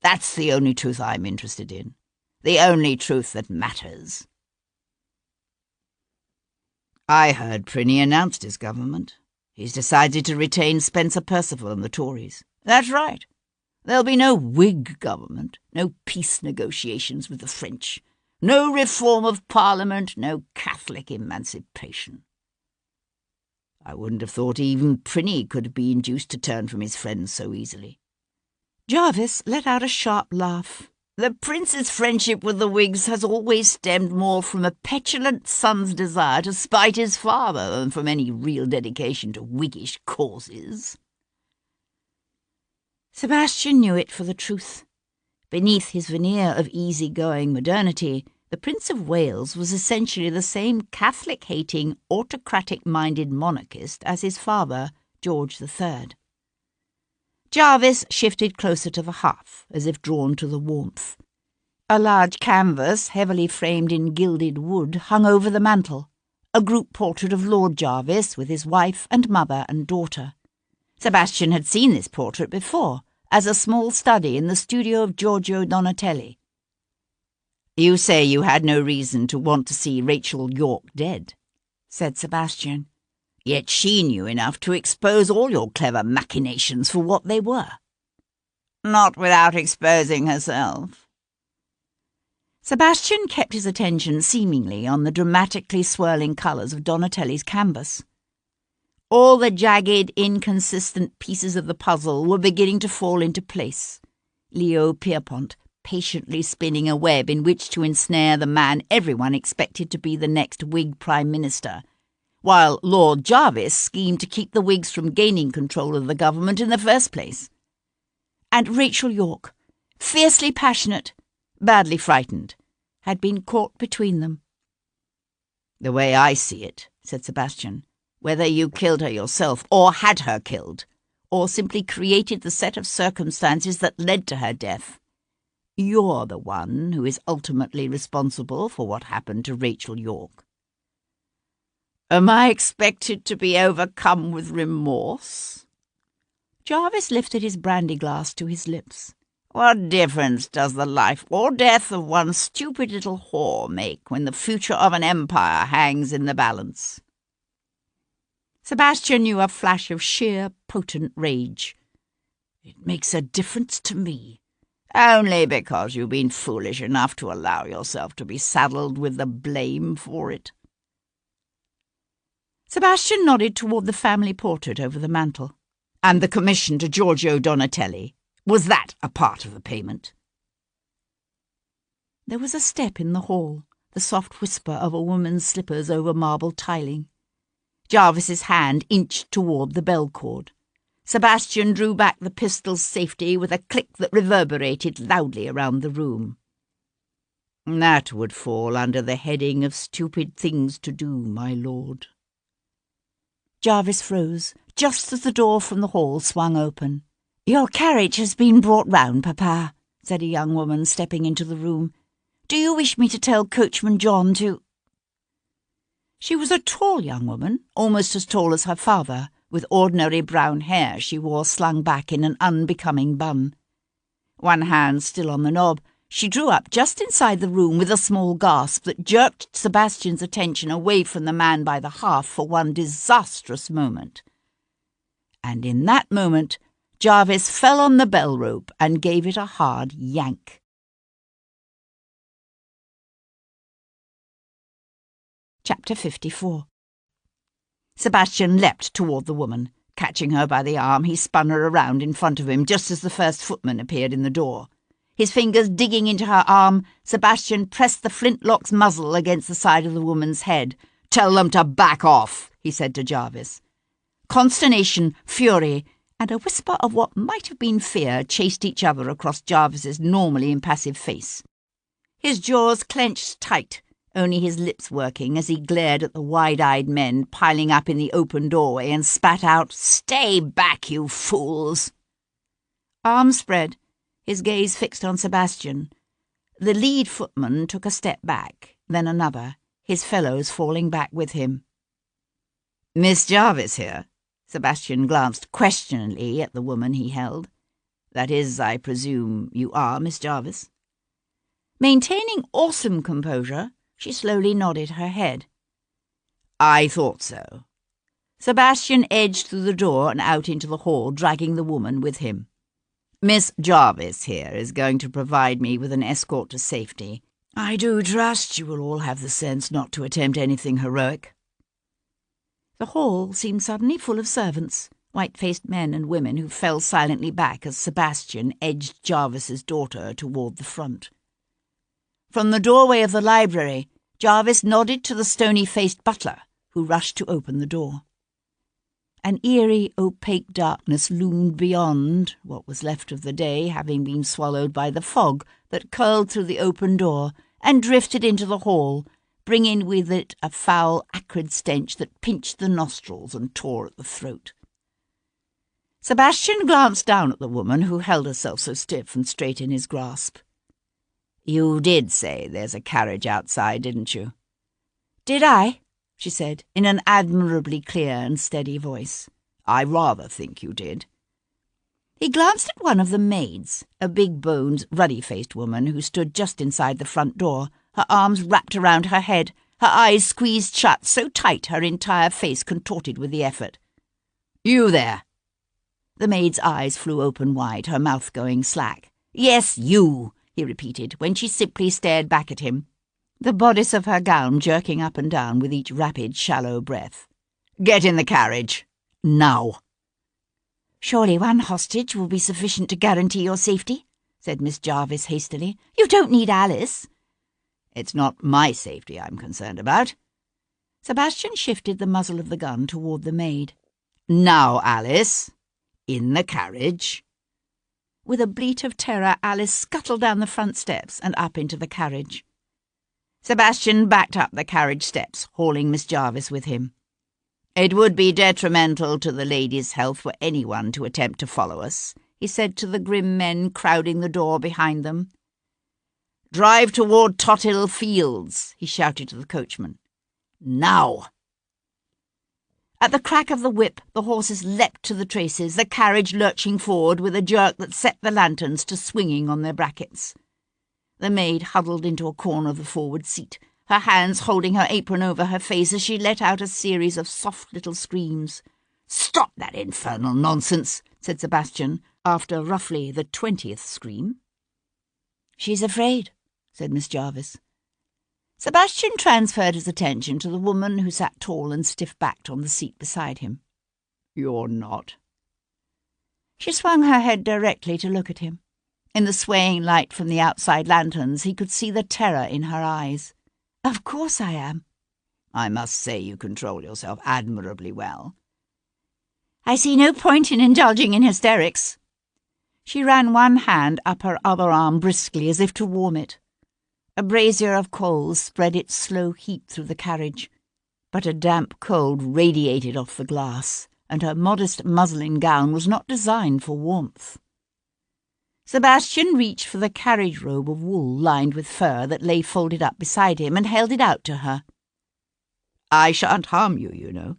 That's the only truth I'm interested in. The only truth that matters." "I heard Prinny announced his government. He's decided to retain Spencer Perceval and the Tories." "That's right. There'll be no Whig government, no peace negotiations with the French, no reform of Parliament, no Catholic emancipation." "I wouldn't have thought even Prinny could be induced to turn from his friends so easily." Jarvis let out a sharp laugh. "The prince's friendship with the Whigs has always stemmed more from a petulant son's desire to spite his father than from any real dedication to Whiggish causes." Sebastian knew it for the truth. Beneath his veneer of easy-going modernity, the Prince of Wales was essentially the same Catholic-hating, autocratic-minded monarchist as his father, George III. Jarvis shifted closer to the hearth, as if drawn to the warmth. A large canvas, heavily framed in gilded wood, hung over the mantel, a group portrait of Lord Jarvis with his wife and mother and daughter. Sebastian had seen this portrait before, as a small study in the studio of Giorgio Donatelli. "You say you had no reason to want to see Rachel Yorke dead," said Sebastian. "Yet she knew enough to expose all your clever machinations for what they were." "Not without exposing herself." Sebastian kept his attention seemingly on the dramatically swirling colours of Donatelli's canvas. All the jagged, inconsistent pieces of the puzzle were beginning to fall into place. Leo Pierpont patiently spinning a web in which to ensnare the man everyone expected to be the next Whig Prime Minister, while Lord Jarvis schemed to keep the Whigs from gaining control of the government in the first place. And Rachel Yorke, fiercely passionate, badly frightened, had been caught between them. "The way I see it," said Sebastian, "whether you killed her yourself or had her killed, or simply created the set of circumstances that led to her death, you're the one who is ultimately responsible for what happened to Rachel Yorke." "Am I expected to be overcome with remorse?" Jarvis lifted his brandy glass to his lips. "What difference does the life or death of one stupid little whore make when the future of an empire hangs in the balance?" Sebastian knew a flash of sheer, potent rage. "It makes a difference to me. Only because you've been foolish enough to allow yourself to be saddled with the blame for it." Sebastian nodded toward the family portrait over the mantel. "And the commission to Giorgio Donatelli, was that a part of the payment?" There was a step in the hall, the soft whisper of a woman's slippers over marble tiling. Jarvis's hand inched toward the bell cord. Sebastian drew back the pistol's safety with a click that reverberated loudly around the room. "That would fall under the heading of stupid things to do, my lord." Jarvis froze, just as the door from the hall swung open. "Your carriage has been brought round, Papa," said a young woman, stepping into the room. "Do you wish me to tell Coachman John to—" She was a tall young woman, almost as tall as her father, with ordinary brown hair she wore slung back in an unbecoming bun. One hand still on the knob, she drew up just inside the room with a small gasp that jerked Sebastian's attention away from the man by the hearth for one disastrous moment. And in that moment, Jarvis fell on the bell rope and gave it a hard yank. Chapter 54. Sebastian leapt toward the woman. Catching her by the arm, he spun her around in front of him just as the first footman appeared in the door. His fingers digging into her arm, Sebastian pressed the flintlock's muzzle against the side of the woman's head. "Tell them to back off," he said to Jarvis. Consternation, fury, and a whisper of what might have been fear chased each other across Jarvis's normally impassive face. His jaws clenched tight, only his lips working as he glared at the wide-eyed men piling up in the open doorway and spat out, "Stay back, you fools!" Arms spread, his gaze fixed on Sebastian. The lead footman took a step back, then another, his fellows falling back with him. "Miss Jarvis here?" Sebastian glanced questioningly at the woman he held. "That is, I presume, you are Miss Jarvis?" Maintaining awesome composure, she slowly nodded her head. "I thought so." Sebastian edged through the door and out into the hall, dragging the woman with him. "Miss Jarvis here is going to provide me with an escort to safety. I do trust you will all have the sense not to attempt anything heroic." The hall seemed suddenly full of servants, white-faced men and women who fell silently back as Sebastian edged Jarvis's daughter toward the front. From the doorway of the library, Jarvis nodded to the stony-faced butler, who rushed to open the door. An eerie, opaque darkness loomed beyond, what was left of the day having been swallowed by the fog that curled through the open door and drifted into the hall, bringing with it a foul, acrid stench that pinched the nostrils and tore at the throat. Sebastian glanced down at the woman who held herself so stiff and straight in his grasp. "You did say there's a carriage outside, didn't you?" "Did I?" she said, in an admirably clear and steady voice. "I rather think you did." He glanced at one of the maids, a big-boned, ruddy-faced woman who stood just inside the front door, her arms wrapped around her head, her eyes squeezed shut so tight her entire face contorted with the effort. "You there!" The maid's eyes flew open wide, her mouth going slack. "Yes, you!" he repeated, when she simply stared back at him, the bodice of her gown jerking up and down with each rapid, shallow breath. "Get in the carriage. Now." "Surely one hostage will be sufficient to guarantee your safety," said Miss Jarvis hastily. "You don't need Alice." "It's not my safety I'm concerned about." Sebastian shifted the muzzle of the gun toward the maid. "Now, Alice, in the carriage." With a bleat of terror, Alice scuttled down the front steps and up into the carriage. Sebastian backed up the carriage steps, hauling Miss Jarvis with him. "It would be detrimental to the lady's health for anyone to attempt to follow us," he said to the grim men crowding the door behind them. "Drive toward Tothill Fields," he shouted to the coachman. "Now!" At the crack of the whip, the horses leapt to the traces, the carriage lurching forward with a jerk that set the lanterns to swinging on their brackets. The maid huddled into a corner of the forward seat, her hands holding her apron over her face as she let out a series of soft little screams. "Stop that infernal nonsense," said Sebastian, after roughly the 20th scream. "She's afraid," said Miss Jarvis. Sebastian transferred his attention to the woman who sat tall and stiff-backed on the seat beside him. "You're not." She swung her head directly to look at him. In the swaying light from the outside lanterns, he could see the terror in her eyes. "Of course I am." "I must say you control yourself admirably well." "I see no point in indulging in hysterics." She ran one hand up her other arm briskly as if to warm it. A brazier of coals spread its slow heat through the carriage, but a damp cold radiated off the glass, and her modest muslin gown was not designed for warmth. Sebastian reached for the carriage robe of wool lined with fur that lay folded up beside him and held it out to her. "I shan't harm you, you know."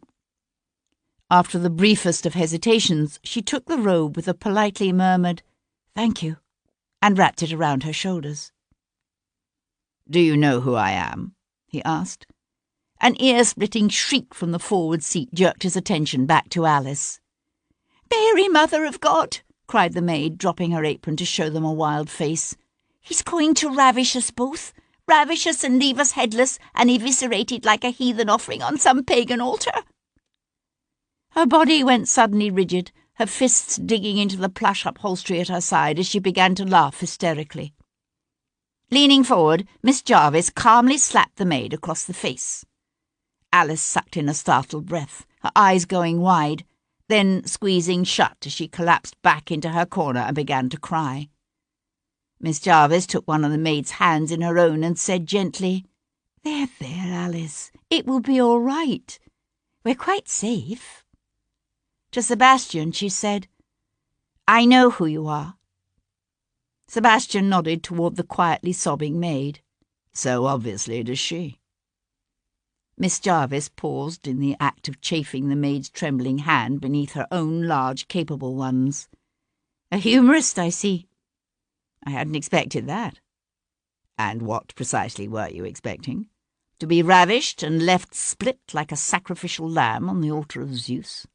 After the briefest of hesitations, she took the robe with a politely murmured, "Thank you," and wrapped it around her shoulders. "Do you know who I am?" he asked. An ear-splitting shriek from the forward seat jerked his attention back to Alice. "Mary, Mother of God!" cried the maid, dropping her apron to show them a wild face. "He's going to ravish us both, ravish us and leave us headless and eviscerated like a heathen offering on some pagan altar." Her body went suddenly rigid, her fists digging into the plush upholstery at her side as she began to laugh hysterically. Leaning forward, Miss Jarvis calmly slapped the maid across the face. Alice sucked in a startled breath, her eyes going wide, then squeezing shut as she collapsed back into her corner and began to cry. Miss Jarvis took one of the maid's hands in her own and said gently, "There, Alice, it will be all right. We're quite safe." To Sebastian she said, "I know who you are." Sebastian nodded toward the quietly sobbing maid. "So obviously does she." Miss Jarvis paused in the act of chafing the maid's trembling hand beneath her own large, capable ones. "A humorist, I see. I hadn't expected that." "And what precisely were you expecting? To be ravished and left split like a sacrificial lamb on the altar of Zeus?"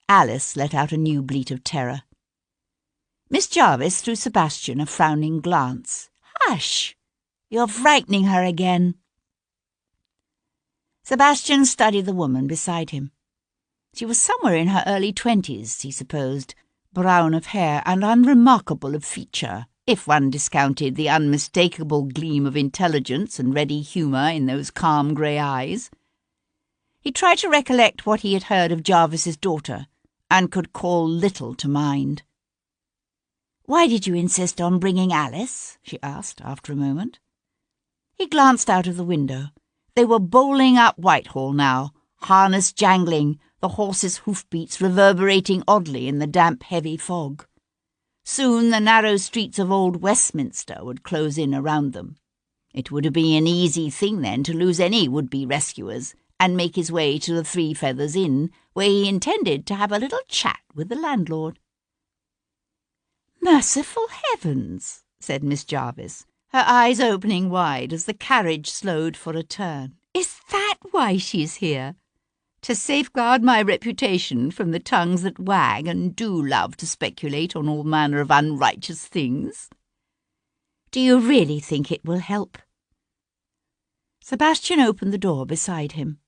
Alice let out a new bleat of terror. Miss Jarvis threw Sebastian a frowning glance. "Hush! You're frightening her again." Sebastian studied the woman beside him. She was somewhere in her early 20s, he supposed, brown of hair and unremarkable of feature, if one discounted the unmistakable gleam of intelligence and ready humour in those calm grey eyes. He tried to recollect what he had heard of Jarvis's daughter, and could call little to mind. "Why did you insist on bringing Alice?" she asked after a moment. He glanced out of the window. They were bowling up Whitehall now, harness jangling, the horses' hoofbeats reverberating oddly in the damp, heavy fog. Soon the narrow streets of old Westminster would close in around them. It would have been an easy thing then to lose any would-be rescuers and make his way to the Three Feathers Inn, where he intended to have a little chat with the landlord. "Merciful heavens," said Miss Jarvis, her eyes opening wide as the carriage slowed for a turn. "Is that why she's here? To safeguard my reputation from the tongues that wag and do love to speculate on all manner of unrighteous things? Do you really think it will help?" Sebastian opened the door beside him.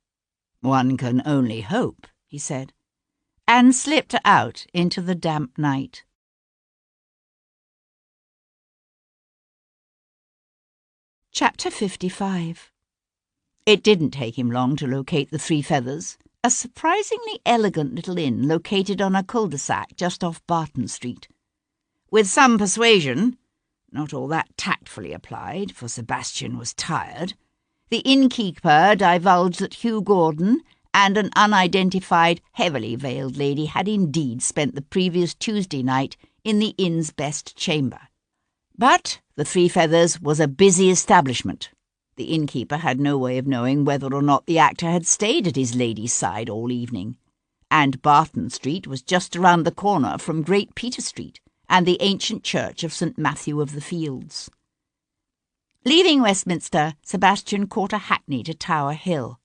"One can only hope," he said, and slipped out into the damp night. Chapter 55. It didn't take him long to locate the Three Feathers, a surprisingly elegant little inn located on a cul-de-sac just off Barton Street. With some persuasion, not all that tactfully applied, for Sebastian was tired, the innkeeper divulged that Hugh Gordon and an unidentified, heavily veiled lady had indeed spent the previous Tuesday night in the inn's best chamber. But the Three Feathers was a busy establishment. The innkeeper had no way of knowing whether or not the actor had stayed at his lady's side all evening, and Barton Street was just around the corner from Great Peter Street and the ancient church of St. Matthew of the Fields. Leaving Westminster, Sebastian caught a hackney to Tower Hill.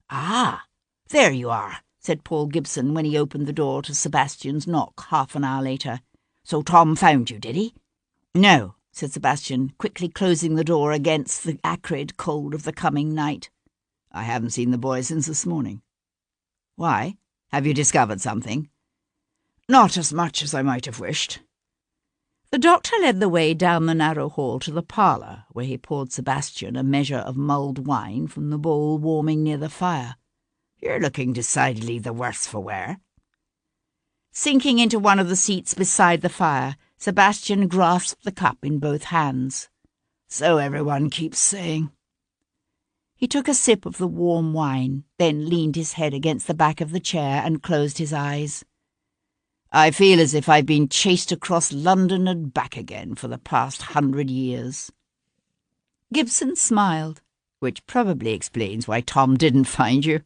"Ah, there you are," said Paul Gibson when he opened the door to Sebastian's knock half an hour later. "So Tom found you, did he?" "No," said Sebastian, quickly closing the door against the acrid cold of the coming night. "I haven't seen the boy since this morning." "Why? Have you discovered something?" "Not as much as I might have wished." The doctor led the way down the narrow hall to the parlour, where he poured Sebastian a measure of mulled wine from the bowl warming near the fire. "You're looking decidedly the worse for wear." Sinking into one of the seats beside the fire, Sebastian grasped the cup in both hands. "So everyone keeps saying." He took a sip of the warm wine, then leaned his head against the back of the chair and closed his eyes. I feel as if I've been chased across London and back again for the past 100 years. Gibson smiled. Which probably explains why Tom didn't find you.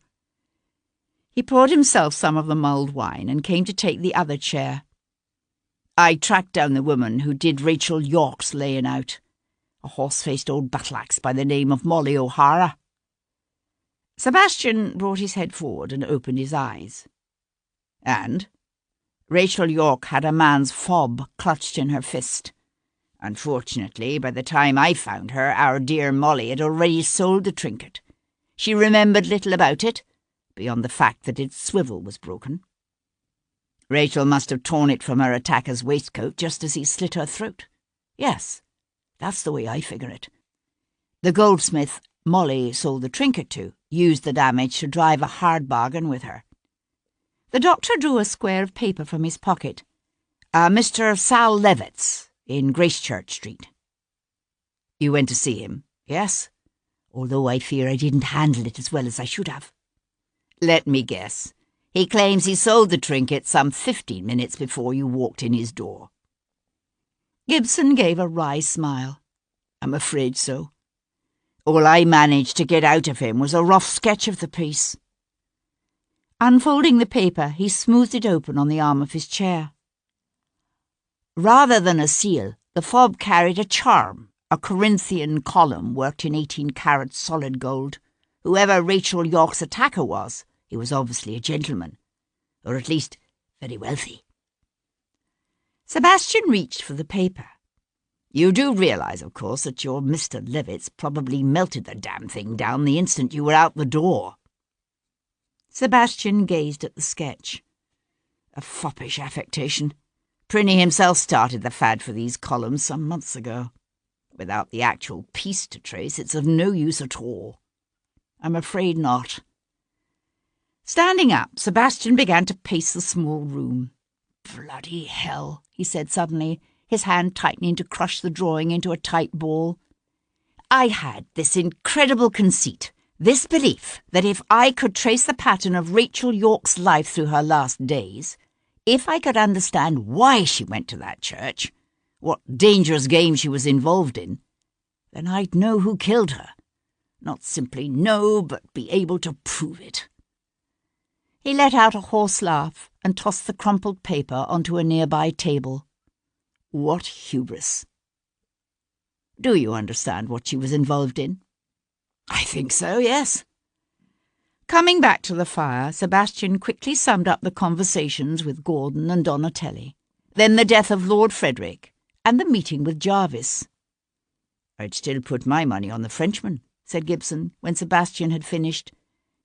He poured himself some of the mulled wine and came to take the other chair. I tracked down the woman who did Rachel York's laying out, a horse-faced old battle-axe by the name of Molly O'Hara. Sebastian brought his head forward and opened his eyes. And Rachel York had a man's fob clutched in her fist. Unfortunately, by the time I found her, our dear Molly had already sold the trinket. She remembered little about it, beyond the fact that its swivel was broken. Rachel must have torn it from her attacker's waistcoat just as he slit her throat. Yes, that's the way I figure it. The goldsmith Molly sold the trinket to used the damage to drive a hard bargain with her. The doctor drew a square of paper from his pocket. Mr. Sal Levitt's, in Gracechurch Street. You went to see him? Yes, although I fear I didn't handle it as well as I should have. Let me guess. He claims he sold the trinket some 15 minutes before you walked in his door. Gibson gave a wry smile. I'm afraid so. All I managed to get out of him was a rough sketch of the piece. Unfolding the paper, he smoothed it open on the arm of his chair. Rather than a seal, the fob carried a charm, a Corinthian column worked in 18-carat solid gold. Whoever Rachel York's attacker was, he was obviously a gentleman, or at least very wealthy. Sebastian reached for the paper. You do realise, of course, that your Mr. Levitt's probably melted the damn thing down the instant you were out the door. Sebastian gazed at the sketch. A foppish affectation. Prinny himself started the fad for these columns some months ago. Without the actual piece to trace, it's of no use at all. I'm afraid not. Standing up, Sebastian began to pace the small room. Bloody hell, he said suddenly, his hand tightening to crush the drawing into a tight ball. I had this incredible conceit, this belief that if I could trace the pattern of Rachel York's life through her last days, if I could understand why she went to that church, what dangerous game she was involved in, then I'd know who killed her. Not simply know, but be able to prove it. He let out a hoarse laugh and tossed the crumpled paper onto a nearby table. What hubris! Do you understand what she was involved in? I think so, yes. Coming back to the fire, Sebastian quickly summed up the conversations with Gordon and Donatelli, then the death of Lord Frederick, and the meeting with Jarvis. I'd still put my money on the Frenchman, said Gibson, when Sebastian had finished.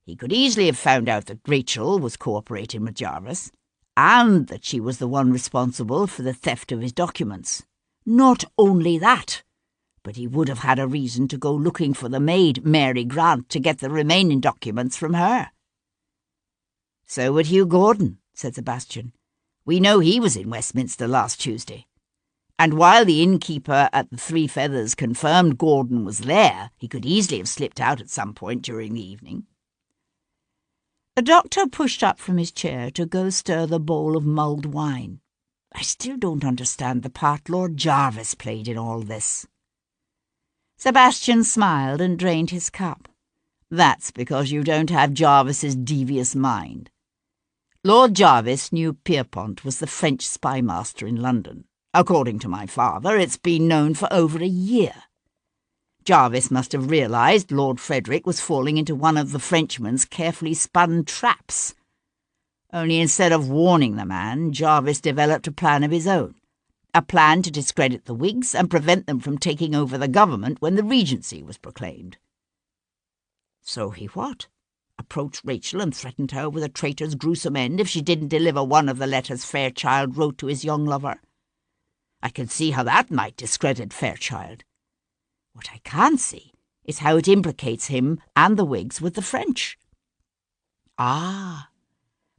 He could easily have found out that Rachel was cooperating with Jarvis, and that she was the one responsible for the theft of his documents. Not only that, but he would have had a reason to go looking for the maid, Mary Grant, to get the remaining documents from her. So would Hugh Gordon, said Sebastian. We know he was in Westminster last Tuesday. And while the innkeeper at the Three Feathers confirmed Gordon was there, he could easily have slipped out at some point during the evening. The doctor pushed up from his chair to go stir the bowl of mulled wine. I still don't understand the part Lord Jarvis played in all this. Sebastian smiled and drained his cup. That's because you don't have Jarvis's devious mind. Lord Jarvis knew Pierpont was the French spymaster in London. According to my father, it's been known for over a year. Jarvis must have realised Lord Frederick was falling into one of the Frenchman's carefully spun traps. Only instead of warning the man, Jarvis developed a plan of his own. A plan to discredit the Whigs and prevent them from taking over the government when the Regency was proclaimed. So he what? Approached Rachel and threatened her with a traitor's gruesome end if she didn't deliver one of the letters Fairchild wrote to his young lover. I can see how that might discredit Fairchild. What I can't see is how it implicates him and the Whigs with the French. Ah,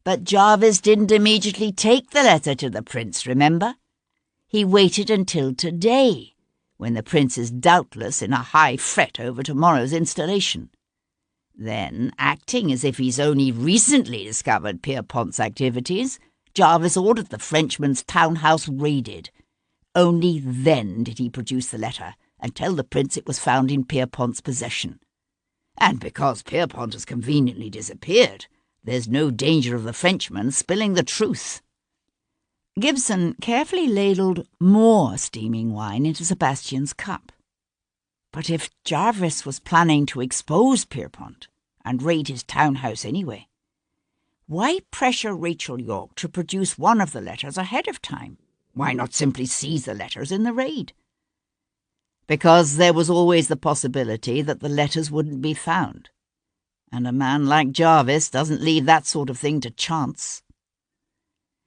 but Jarvis didn't immediately take the letter to the Prince, remember? He waited until today, when the Prince is doubtless in a high fret over tomorrow's installation. Then, acting as if he's only recently discovered Pierrepont's activities, Jarvis ordered the Frenchman's townhouse raided. Only then did he produce the letter and tell the prince it was found in Pierrepont's possession. And because Pierrepont has conveniently disappeared, there's no danger of the Frenchman spilling the truth." Gibson carefully ladled more steaming wine into Sebastian's cup. But if Jarvis was planning to expose Pierrepont and raid his townhouse anyway, why pressure Rachel York to produce one of the letters ahead of time? Why not simply seize the letters in the raid? Because there was always the possibility that the letters wouldn't be found. And a man like Jarvis doesn't leave that sort of thing to chance.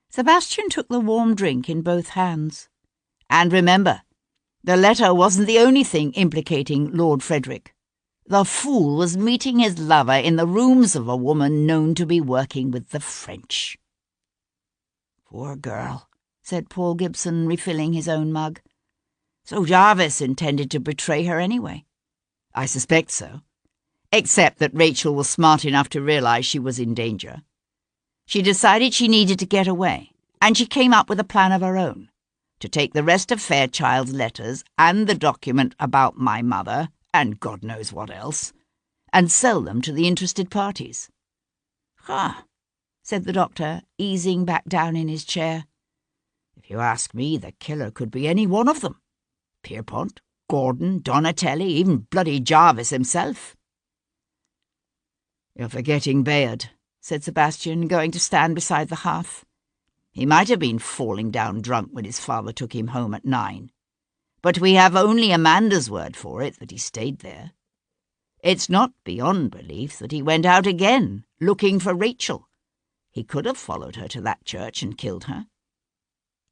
Sebastian took the warm drink in both hands. And remember, the letter wasn't the only thing implicating Lord Frederick. The fool was meeting his lover in the rooms of a woman known to be working with the French. "Poor girl," said Paul Gibson, refilling his own mug. "So Jarvis intended to betray her anyway?" "I suspect so, except that Rachel was smart enough to realize she was in danger. She decided she needed to get away, and she came up with a plan of her own, to take the rest of Fairchild's letters and the document about my mother, and God knows what else, and sell them to the interested parties." "Huh," said the doctor, easing back down in his chair. "If you ask me, the killer could be any one of them. Pierrepont, Gordon, Donatelli, even bloody Jarvis himself." "You're forgetting Bayard," said Sebastian, going to stand beside the hearth. "He might have been falling down drunk when his father took him home at 9. But we have only Amanda's word for it that he stayed there. It's not beyond belief that he went out again, looking for Rachel. He could have followed her to that church and killed her."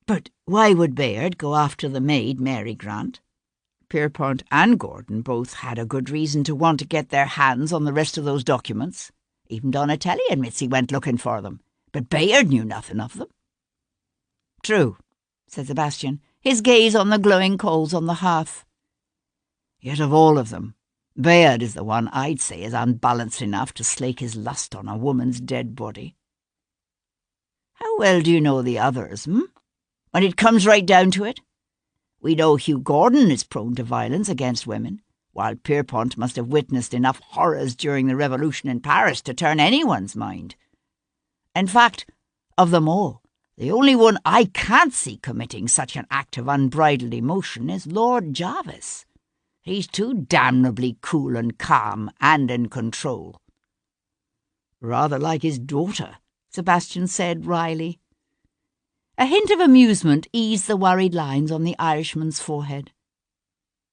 "But why would Bayard go after the maid, Mary Grant? Pierrepont and Gordon both had a good reason to want to get their hands on the rest of those documents. Even Donatelli admits he went looking for them, but Bayard knew nothing of them." "True," said Sebastian, his gaze on the glowing coals on the hearth. "Yet of all of them, Bayard is the one I'd say is unbalanced enough to slake his lust on a woman's dead body." "How well do you know the others, When it comes right down to it, we know Hugh Gordon is prone to violence against women, while Pierrepont must have witnessed enough horrors during the Revolution in Paris to turn anyone's mind. In fact, of them all, the only one I can't see committing such an act of unbridled emotion is Lord Jarvis. He's too damnably cool and calm and in control." "Rather like his daughter," Sebastian said wryly. A hint of amusement eased the worried lines on the Irishman's forehead.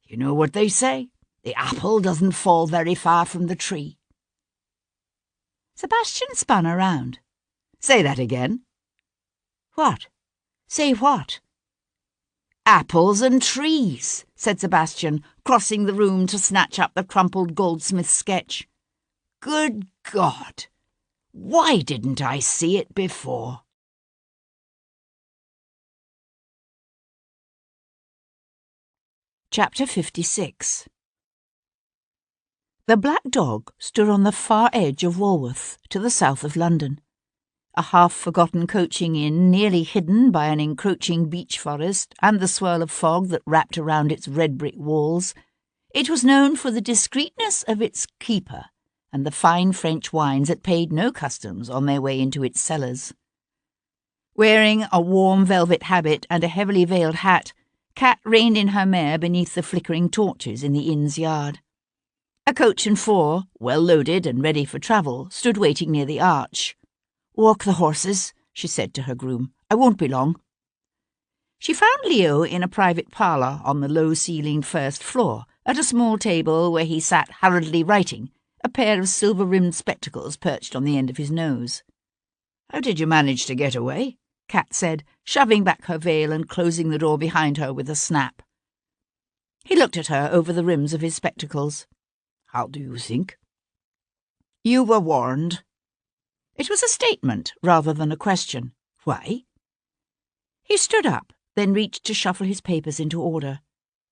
"You know what they say? The apple doesn't fall very far from the tree." Sebastian spun around. "Say that again." "What? Say what?" "Apples and trees," said Sebastian, crossing the room to snatch up the crumpled goldsmith's sketch. "Good God! Why didn't I see it before?" Chapter 56. The Black Dog stood on the far edge of Walworth, to the south of London. A half-forgotten coaching inn nearly hidden by an encroaching beech forest and the swirl of fog that wrapped around its red-brick walls, it was known for the discreetness of its keeper and the fine French wines that paid no customs on their way into its cellars. Wearing a warm velvet habit and a heavily veiled hat, Kat reined in her mare beneath the flickering torches in the inn's yard. A coach and four, well loaded and ready for travel, stood waiting near the arch. "Walk the horses," she said to her groom. "I won't be long." She found Leo in a private parlour on the low-ceilinged first floor, at a small table where he sat hurriedly writing, a pair of silver-rimmed spectacles perched on the end of his nose. "How did you manage to get away?" Kat said, shoving back her veil and closing the door behind her with a snap. He looked at her over the rims of his spectacles. "How do you think?" "You were warned." It was a statement rather than a question. "Why?" He stood up, then reached to shuffle his papers into order.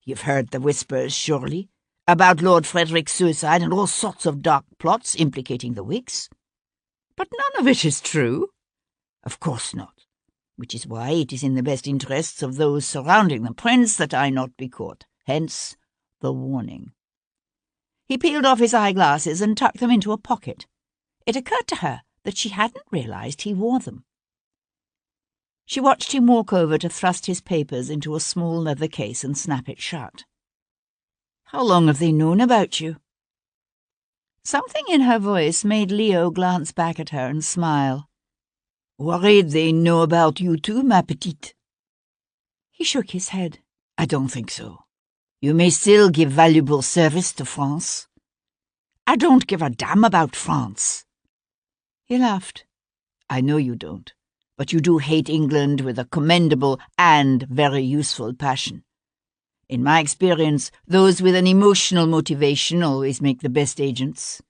"You've heard the whispers, surely? about Lord Frederick's suicide and all sorts of dark plots implicating the Whigs. But none of it is true. Of course not, which is why it is in the best interests of those surrounding the prince that I not be caught. Hence the warning. He peeled off his eyeglasses and tucked them into a pocket. It occurred to her that she hadn't realized he wore them. She watched him walk over to thrust his papers into a small leather case and snap it shut. How long have they known about you? Something in her voice made Leo glance back at her and smile. Worried they know about you too, ma petite? He shook his head. I don't think so. You may still give valuable service to France. I don't give a damn about France. He laughed. I know you don't, but you do hate England with a commendable and very useful passion. In my experience, those with an emotional motivation always make the best agents.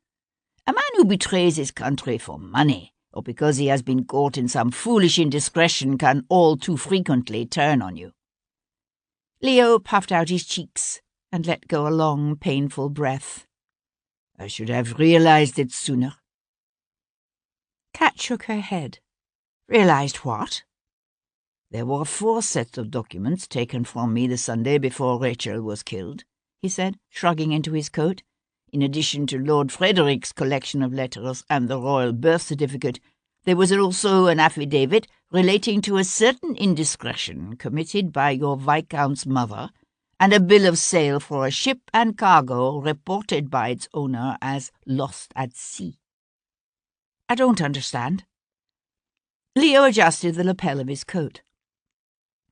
A man who betrays his country for money, or because he has been caught in some foolish indiscretion, can all too frequently turn on you. Leo puffed out his cheeks and let go a long, painful breath. I should have realized it sooner. Kat shook her head. Realized what? There were 4 sets of documents taken from me the Sunday before Rachel was killed, he said, shrugging into his coat. In addition to Lord Frederick's collection of letters and the royal birth certificate, there was also an affidavit relating to a certain indiscretion committed by your Viscount's mother, and a bill of sale for a ship and cargo reported by its owner as lost at sea. I don't understand. Leo adjusted the lapel of his coat.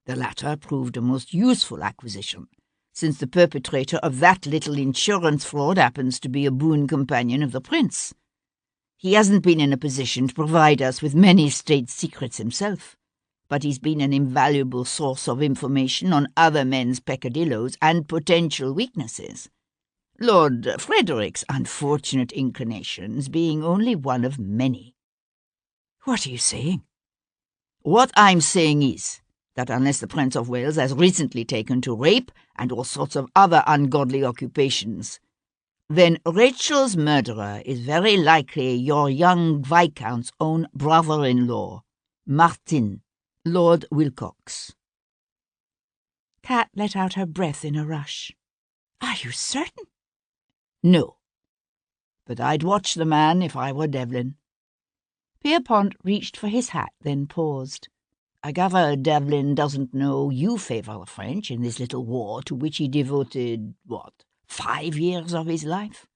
The latter proved a most useful acquisition, since the perpetrator of that little insurance fraud happens to be a boon companion of the prince. He hasn't been in a position to provide us with many state secrets himself, but he's been an invaluable source of information on other men's peccadillos and potential weaknesses. Lord Frederick's unfortunate inclinations being only one of many. What are you saying? What I'm saying is that unless the Prince of Wales has recently taken to rape and all sorts of other ungodly occupations, then Rachel's murderer is very likely your young Viscount's own brother-in-law, Martin, Lord Wilcox. Kat let out her breath in a rush. Are you certain? No. But I'd watch the man if I were Devlin. Pierpont reached for his hat, then paused. I gather Devlin doesn't know you favour the French in this little war to which he devoted, 5 years of his life?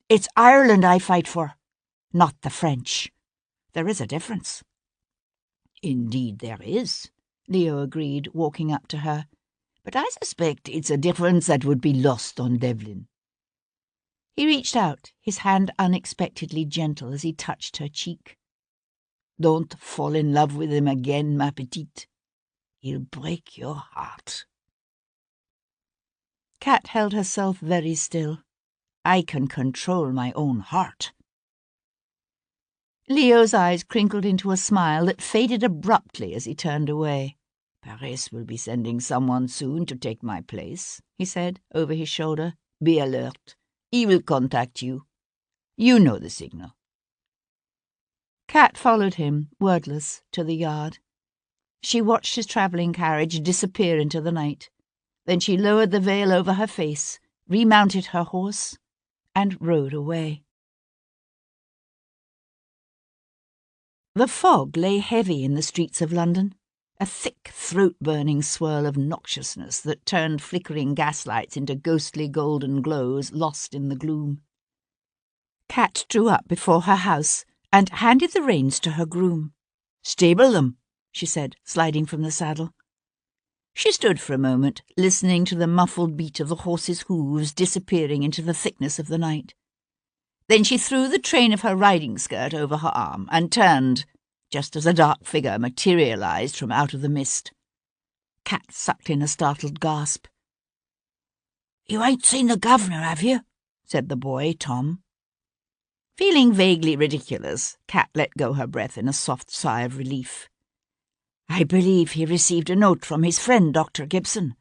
It's Ireland I fight for, not the French. There is a difference. Indeed there is, Leo agreed, walking up to her. But I suspect it's a difference that would be lost on Devlin. He reached out, his hand unexpectedly gentle as he touched her cheek. Don't fall in love with him again, ma petite. He'll break your heart. Kat held herself very still. I can control my own heart. Leo's eyes crinkled into a smile that faded abruptly as he turned away. Paris will be sending someone soon to take my place, he said, over his shoulder. Be alert. He will contact you. You know the signal. Kat followed him, wordless, to the yard. She watched his travelling carriage disappear into the night. Then she lowered the veil over her face, remounted her horse, and rode away. The fog lay heavy in the streets of London, a thick, throat-burning swirl of noxiousness that turned flickering gaslights into ghostly golden glows lost in the gloom. Kat drew up before her house and handed the reins to her groom. "Stable them," she said, sliding from the saddle. She stood for a moment, listening to the muffled beat of the horse's hooves disappearing into the thickness of the night. Then she threw the train of her riding skirt over her arm and turned, just as a dark figure materialized from out of the mist. Kat sucked in a startled gasp. "You ain't seen the governor, have you?" said the boy, Tom. Feeling vaguely ridiculous, Kat let go her breath in a soft sigh of relief. "I believe he received a note from his friend, Dr. Gibson.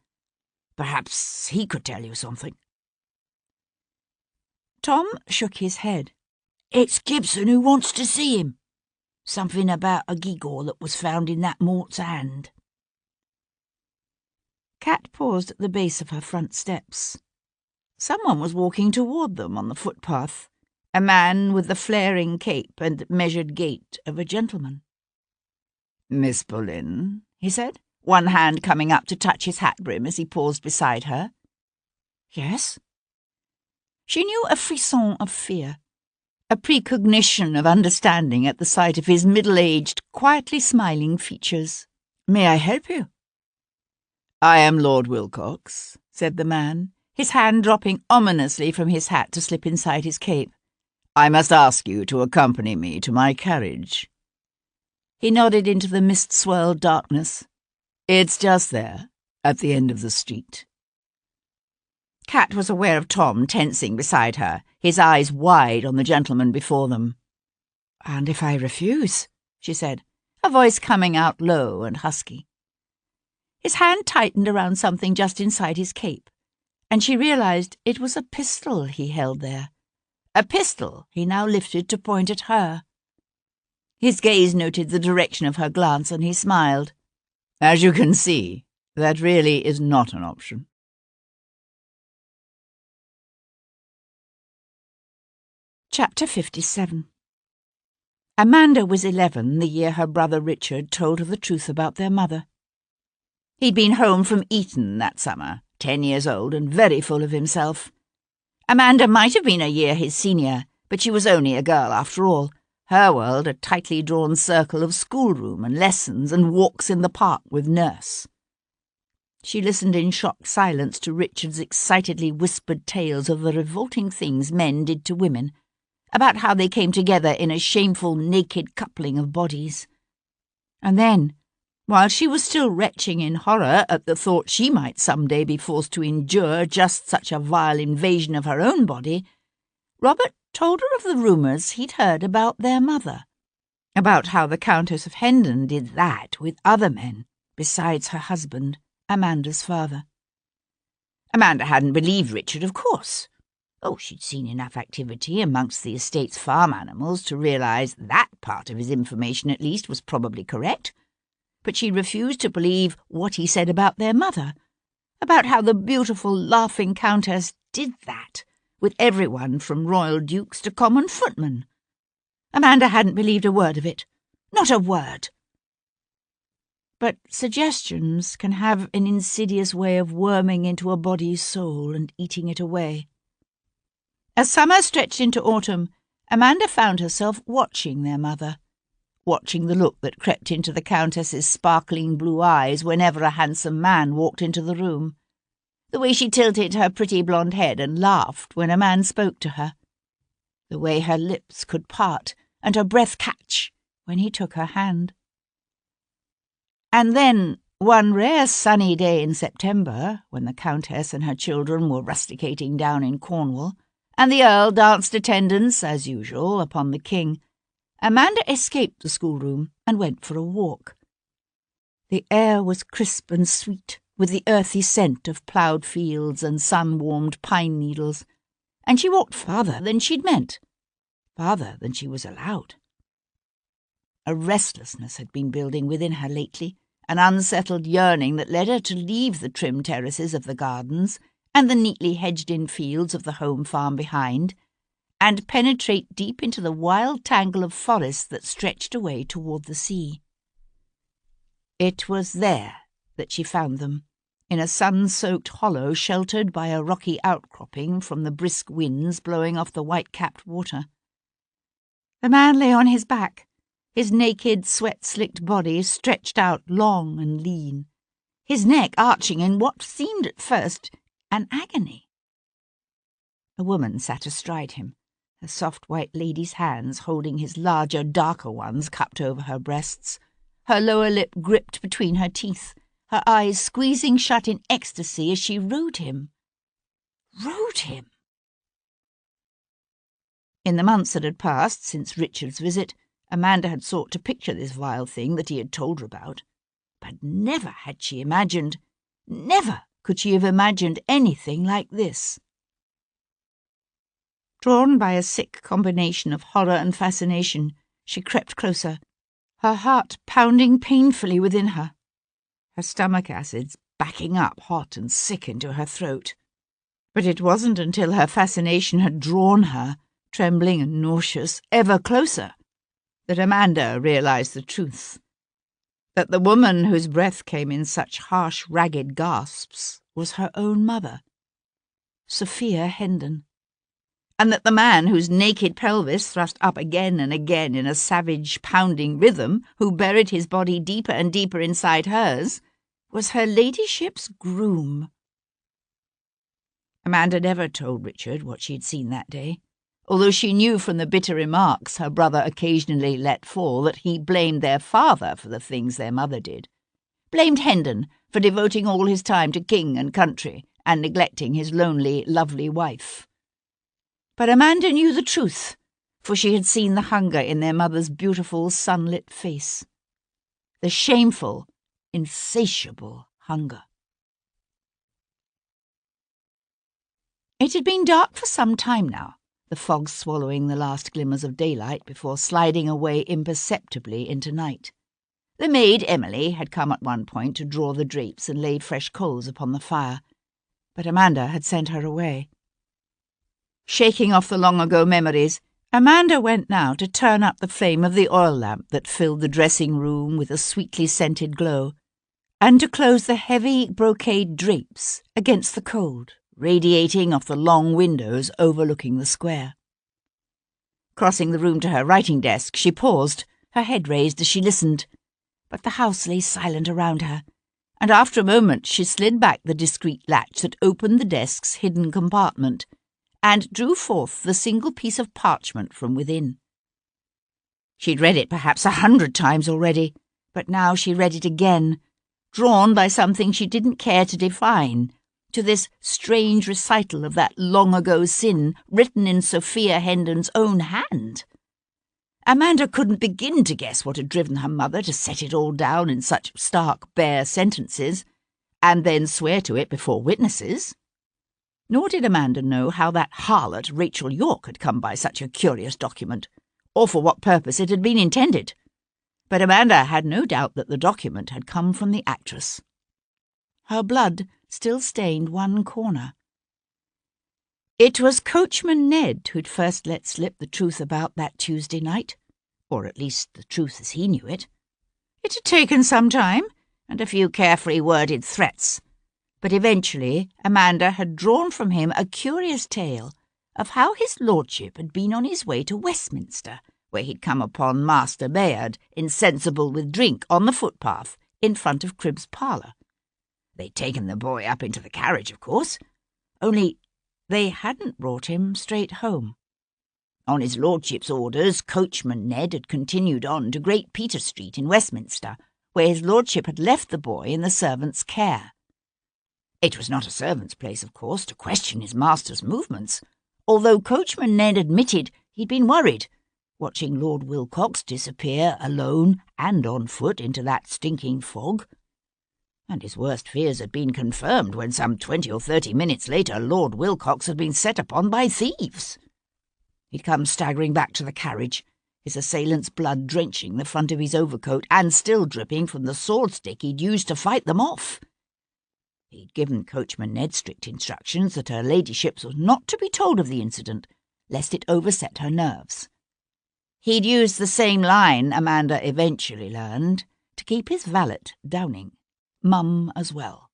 Perhaps he could tell you something." Tom shook his head. It's Gibson who wants to see him. Something about a gewgaw that was found in that mort's hand. Kat paused at the base of her front steps. Someone was walking toward them on the footpath, a man with the flaring cape and measured gait of a gentleman. "Miss Boleyn," he said, one hand coming up to touch his hat brim as he paused beside her. "Yes?" She knew a frisson of fear, a precognition of understanding at the sight of his middle-aged, quietly smiling features. "May I help you?" "I am Lord Wilcox," said the man, his hand dropping ominously from his hat to slip inside his cape. "I must ask you to accompany me to my carriage." He nodded into the mist-swirled darkness. "It's just there, at the end of the street." Kat was aware of Tom tensing beside her, his eyes wide on the gentleman before them. "And if I refuse?" she said, her voice coming out low and husky. His hand tightened around something just inside his cape, and she realized it was a pistol he held there, a pistol he now lifted to point at her. His gaze noted the direction of her glance, and he smiled. "As you can see, that really is not an option." Chapter 57. Amanda was 11 the year her brother Richard told her the truth about their mother. He'd been home from Eton that summer, 10 years old and very full of himself. Amanda might have been a year his senior, but she was only a girl after all. Her world a tightly drawn circle of schoolroom and lessons and walks in the park with nurse. She listened in shocked silence to Richard's excitedly whispered tales of the revolting things men did to women, about how they came together in a shameful naked coupling of bodies. And then, while she was still retching in horror at the thought she might someday be forced to endure just such a vile invasion of her own body, Robert told her of the rumours he'd heard about their mother, about how the Countess of Hendon did that with other men besides her husband, Amanda's father. Amanda hadn't believed Richard, of course. Oh, she'd seen enough activity amongst the estate's farm animals to realise that part of his information at least was probably correct. But she refused to believe what he said about their mother, about how the beautiful, laughing Countess did that, with everyone from royal dukes to common footmen. Amanda hadn't believed a word of it. Not a word. But suggestions can have an insidious way of worming into a body's soul and eating it away. As summer stretched into autumn, Amanda found herself watching their mother, watching the look that crept into the Countess's sparkling blue eyes whenever a handsome man walked into the room, the way she tilted her pretty blonde head and laughed when a man spoke to her, the way her lips could part and her breath catch when he took her hand. And then, one rare sunny day in September, when the Countess and her children were rusticating down in Cornwall, and the Earl danced attendance, as usual, upon the King, Amanda escaped the schoolroom and went for a walk. The air was crisp and sweet, with the earthy scent of ploughed fields and sun-warmed pine needles, and she walked farther than she'd meant, farther than she was allowed. A restlessness had been building within her lately, an unsettled yearning that led her to leave the trim terraces of the gardens and the neatly hedged-in fields of the home farm behind, and penetrate deep into the wild tangle of forest that stretched away toward the sea. It was there that she found them, in a sun-soaked hollow sheltered by a rocky outcropping from the brisk winds blowing off the white-capped water. The man lay on his back, his naked, sweat-slicked body stretched out long and lean, his neck arching in what seemed at first an agony. A woman sat astride him, her soft white lady's hands holding his larger, darker ones cupped over her breasts, her lower lip gripped between her teeth, her eyes squeezing shut in ecstasy as she rode him. Rode him! In the months that had passed since Richard's visit, Amanda had sought to picture this vile thing that he had told her about, but never had she imagined, never could she have imagined anything like this. Drawn by a sick combination of horror and fascination, she crept closer, her heart pounding painfully within her, her stomach acids backing up hot and sick into her throat. But it wasn't until her fascination had drawn her, trembling and nauseous, ever closer, that Amanda realized the truth. That the woman whose breath came in such harsh, ragged gasps was her own mother, Sophia Hendon, and that the man whose naked pelvis thrust up again and again in a savage, pounding rhythm, who buried his body deeper and deeper inside hers, was her ladyship's groom. Amanda never told Richard what she had seen that day, although she knew from the bitter remarks her brother occasionally let fall that he blamed their father for the things their mother did, blamed Hendon for devoting all his time to king and country and neglecting his lonely, lovely wife. But Amanda knew the truth, for she had seen the hunger in their mother's beautiful, sunlit face. The shameful, insatiable hunger. It had been dark for some time now, the fog swallowing the last glimmers of daylight before sliding away imperceptibly into night. The maid, Emily, had come at one point to draw the drapes and lay fresh coals upon the fire, but Amanda had sent her away. Shaking off the long-ago memories, Amanda went now to turn up the flame of the oil lamp that filled the dressing-room with a sweetly scented glow, and to close the heavy brocade drapes against the cold, radiating off the long windows overlooking the square. Crossing the room to her writing desk, she paused, her head raised as she listened, but the house lay silent around her, and after a moment she slid back the discreet latch that opened the desk's hidden compartment, and drew forth the single piece of parchment from within. She'd read it perhaps 100 times already, but now she read it again, drawn by something she didn't care to define, to this strange recital of that long-ago sin written in Sophia Hendon's own hand. Amanda couldn't begin to guess what had driven her mother to set it all down in such stark, bare sentences, and then swear to it before witnesses. Nor did Amanda know how that harlot Rachel York had come by such a curious document, or for what purpose it had been intended. But Amanda had no doubt that the document had come from the actress. Her blood still stained one corner. It was Coachman Ned who'd first let slip the truth about that Tuesday night, or at least the truth as he knew it. It had taken some time, and a few carefully worded threats, but eventually Amanda had drawn from him a curious tale of how his lordship had been on his way to Westminster, where he'd come upon Master Bayard, insensible with drink, on the footpath in front of Cribb's parlour. They'd taken the boy up into the carriage, of course, only they hadn't brought him straight home. On his lordship's orders, Coachman Ned had continued on to Great Peter Street in Westminster, where his lordship had left the boy in the servant's care. It was not a servant's place, of course, to question his master's movements, although Coachman Ned admitted he'd been worried, watching Lord Wilcox disappear alone and on foot into that stinking fog. And his worst fears had been confirmed when some 20 or 30 minutes later Lord Wilcox had been set upon by thieves. He'd come staggering back to the carriage, his assailant's blood drenching the front of his overcoat and still dripping from the sword stick he'd used to fight them off. He'd given Coachman Ned strict instructions that her ladyship was not to be told of the incident, lest it overset her nerves. He'd used the same line, Amanda eventually learned, to keep his valet, Downing, mum as well.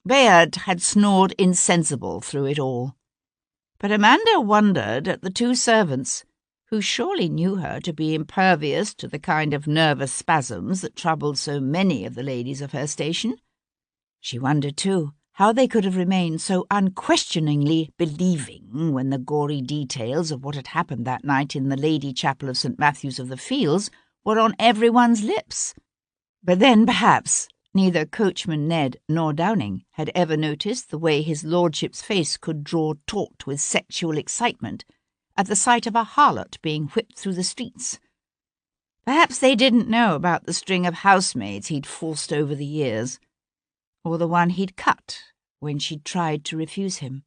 Bayard had snored insensible through it all, but Amanda wondered at the two servants, who surely knew her to be impervious to the kind of nervous spasms that troubled so many of the ladies of her station. She wondered, too, how they could have remained so unquestioningly believing when the gory details of what had happened that night in the Lady Chapel of St. Matthew's of the Fields were on everyone's lips. But then, perhaps, neither Coachman Ned nor Downing had ever noticed the way his lordship's face could draw taut with sexual excitement at the sight of a harlot being whipped through the streets. Perhaps they didn't know about the string of housemaids he'd forced over the years, or the one he'd cut when she'd tried to refuse him.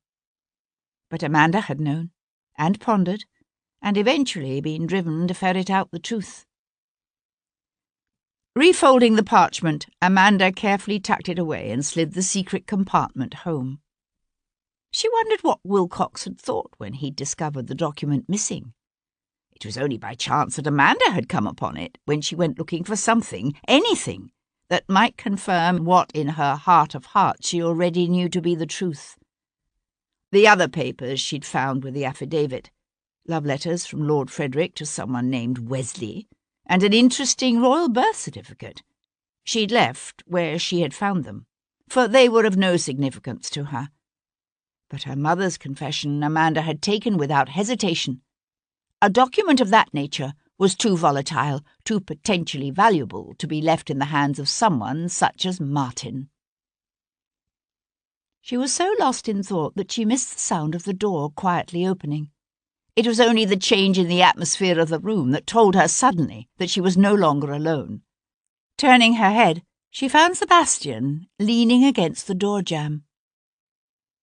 But Amanda had known. and pondered, and eventually been driven to ferret out the truth. Refolding the parchment, Amanda carefully tucked it away and slid the secret compartment home. She wondered what Wilcox had thought when he'd discovered the document missing. It was only by chance that Amanda had come upon it when she went looking for something, anything, that might confirm what in her heart of hearts she already knew to be the truth. The other papers she'd found were the affidavit, love letters from Lord Frederick to someone named Wesley, and an interesting royal birth certificate. She'd left where she had found them, for they were of no significance to her. But her mother's confession Amanda had taken without hesitation. A document of that nature was too volatile, too potentially valuable to be left in the hands of someone such as Martin. She was so lost in thought that she missed the sound of the door quietly opening. It was only the change in the atmosphere of the room that told her suddenly that she was no longer alone. Turning her head, she found Sebastian leaning against the door jamb.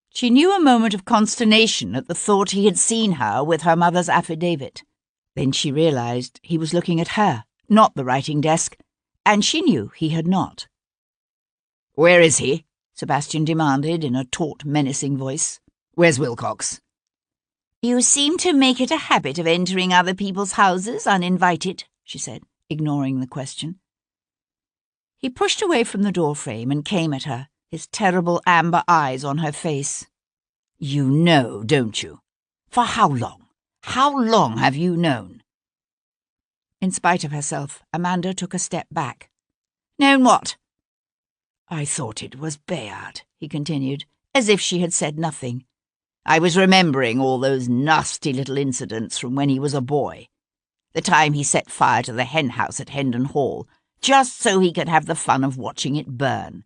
She knew a moment of consternation at the thought he had seen her with her mother's affidavit. Then she realized he was looking at her, not the writing desk, and she knew he had not. "Where is he?" Sebastian demanded in a taut, menacing voice. "Where's Wilcox?" "You seem to make it a habit of entering other people's houses uninvited," she said, ignoring the question. He pushed away from the doorframe and came at her, his terrible amber eyes on her face. "You know, don't you? For how long? How long have you known?" In spite of herself, Amanda took a step back. "Known what?" "I thought it was Bayard," he continued, as if she had said nothing. "I was remembering all those nasty little incidents from when he was a boy. The time he set fire to the hen house at Hendon Hall, just so he could have the fun of watching it burn.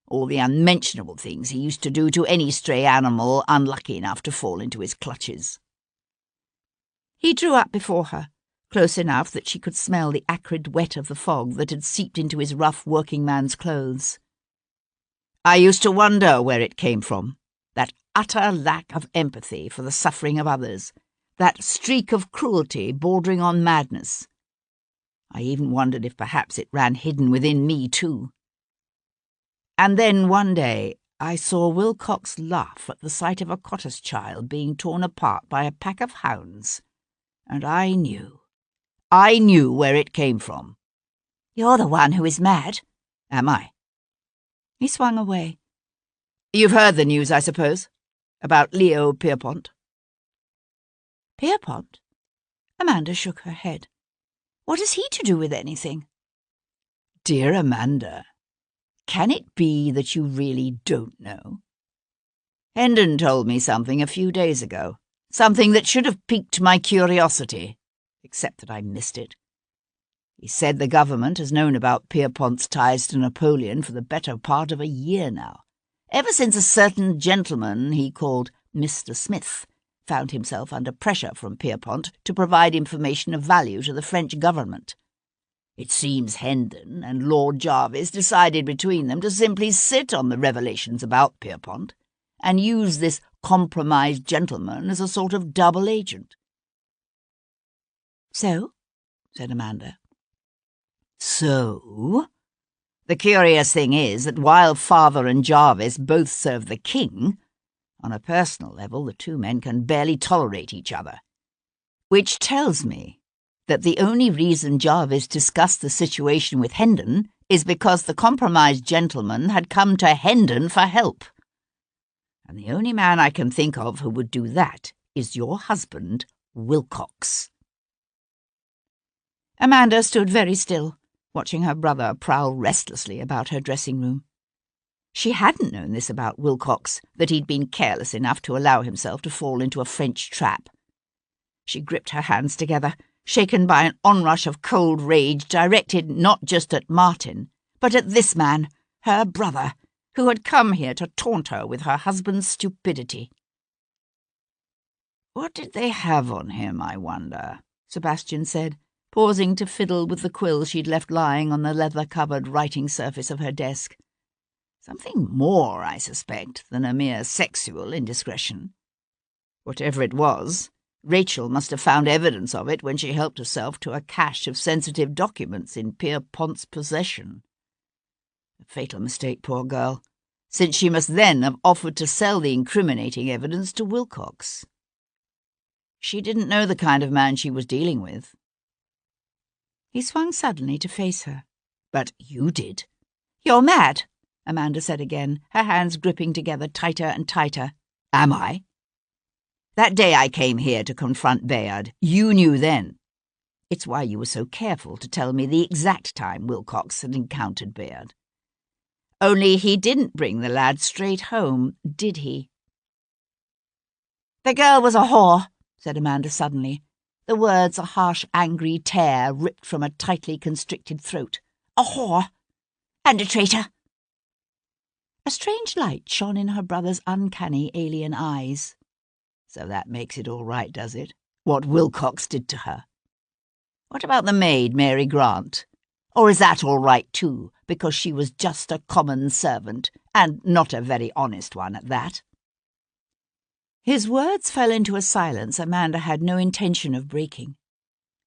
All the unmentionable things he used to do to any stray animal unlucky enough to fall into his clutches." He drew up before her, close enough that she could smell the acrid wet of the fog that had seeped into his rough working man's clothes. "I used to wonder where it came from, that utter lack of empathy for the suffering of others, that streak of cruelty bordering on madness. I even wondered if perhaps it ran hidden within me too. And then one day I saw Wilcox laugh at the sight of a cottar's child being torn apart by a pack of hounds, and I knew where it came from." "You're the one who is mad." "Am I?" He swung away. "You've heard the news, I suppose, about Leo Pierpont?" "Pierpont?" Amanda shook her head. "What has he to do with anything?" "Dear Amanda, can it be that you really don't know? Hendon told me something a few days ago, something that should have piqued my curiosity, except that I missed it. He said the government has known about Pierpont's ties to Napoleon for the better part of a year now, ever since a certain gentleman he called Mr. Smith found himself under pressure from Pierpont to provide information of value to the French government. It seems Hendon and Lord Jarvis decided between them to simply sit on the revelations about Pierpont and use this compromised gentleman as a sort of double agent." "So?" said Amanda. "So? The curious thing is that while Father and Jarvis both serve the king, on a personal level the two men can barely tolerate each other. Which tells me that the only reason Jarvis discussed the situation with Hendon is because the compromised gentleman had come to Hendon for help. And the only man I can think of who would do that is your husband, Wilcox." Amanda stood very still, watching her brother prowl restlessly about her dressing room. She hadn't known this about Wilcox, that he'd been careless enough to allow himself to fall into a French trap. She gripped her hands together, shaken by an onrush of cold rage directed not just at Martin, but at this man, her brother, who had come here to taunt her with her husband's stupidity. "What did they have on him, I wonder?" Sebastian said, pausing to fiddle with the quill she'd left lying on the leather-covered writing surface of her desk. "Something more, I suspect, than a mere sexual indiscretion. Whatever it was, Rachel must have found evidence of it when she helped herself to a cache of sensitive documents in Pierpont's possession. A fatal mistake, poor girl, since she must then have offered to sell the incriminating evidence to Wilcox. She didn't know the kind of man she was dealing with. He swung suddenly to face her. But you did. You're mad, Amanda said again, her hands gripping together tighter and tighter. Am I? That day I came here to confront Bayard, you knew then. It's why you were so careful to tell me the exact time Wilcox had encountered Bayard. Only he didn't bring the lad straight home, did he? The girl was a whore, said Amanda suddenly, the words a harsh, angry tear ripped from a tightly constricted throat. A whore. And a traitor. A strange light shone in her brother's uncanny alien eyes. So that makes it all right, does it? What Wilcox did to her. What about the maid, Mary Grant? Or is that all right too, because she was just a common servant, and not a very honest one at that? His words fell into a silence Amanda had no intention of breaking.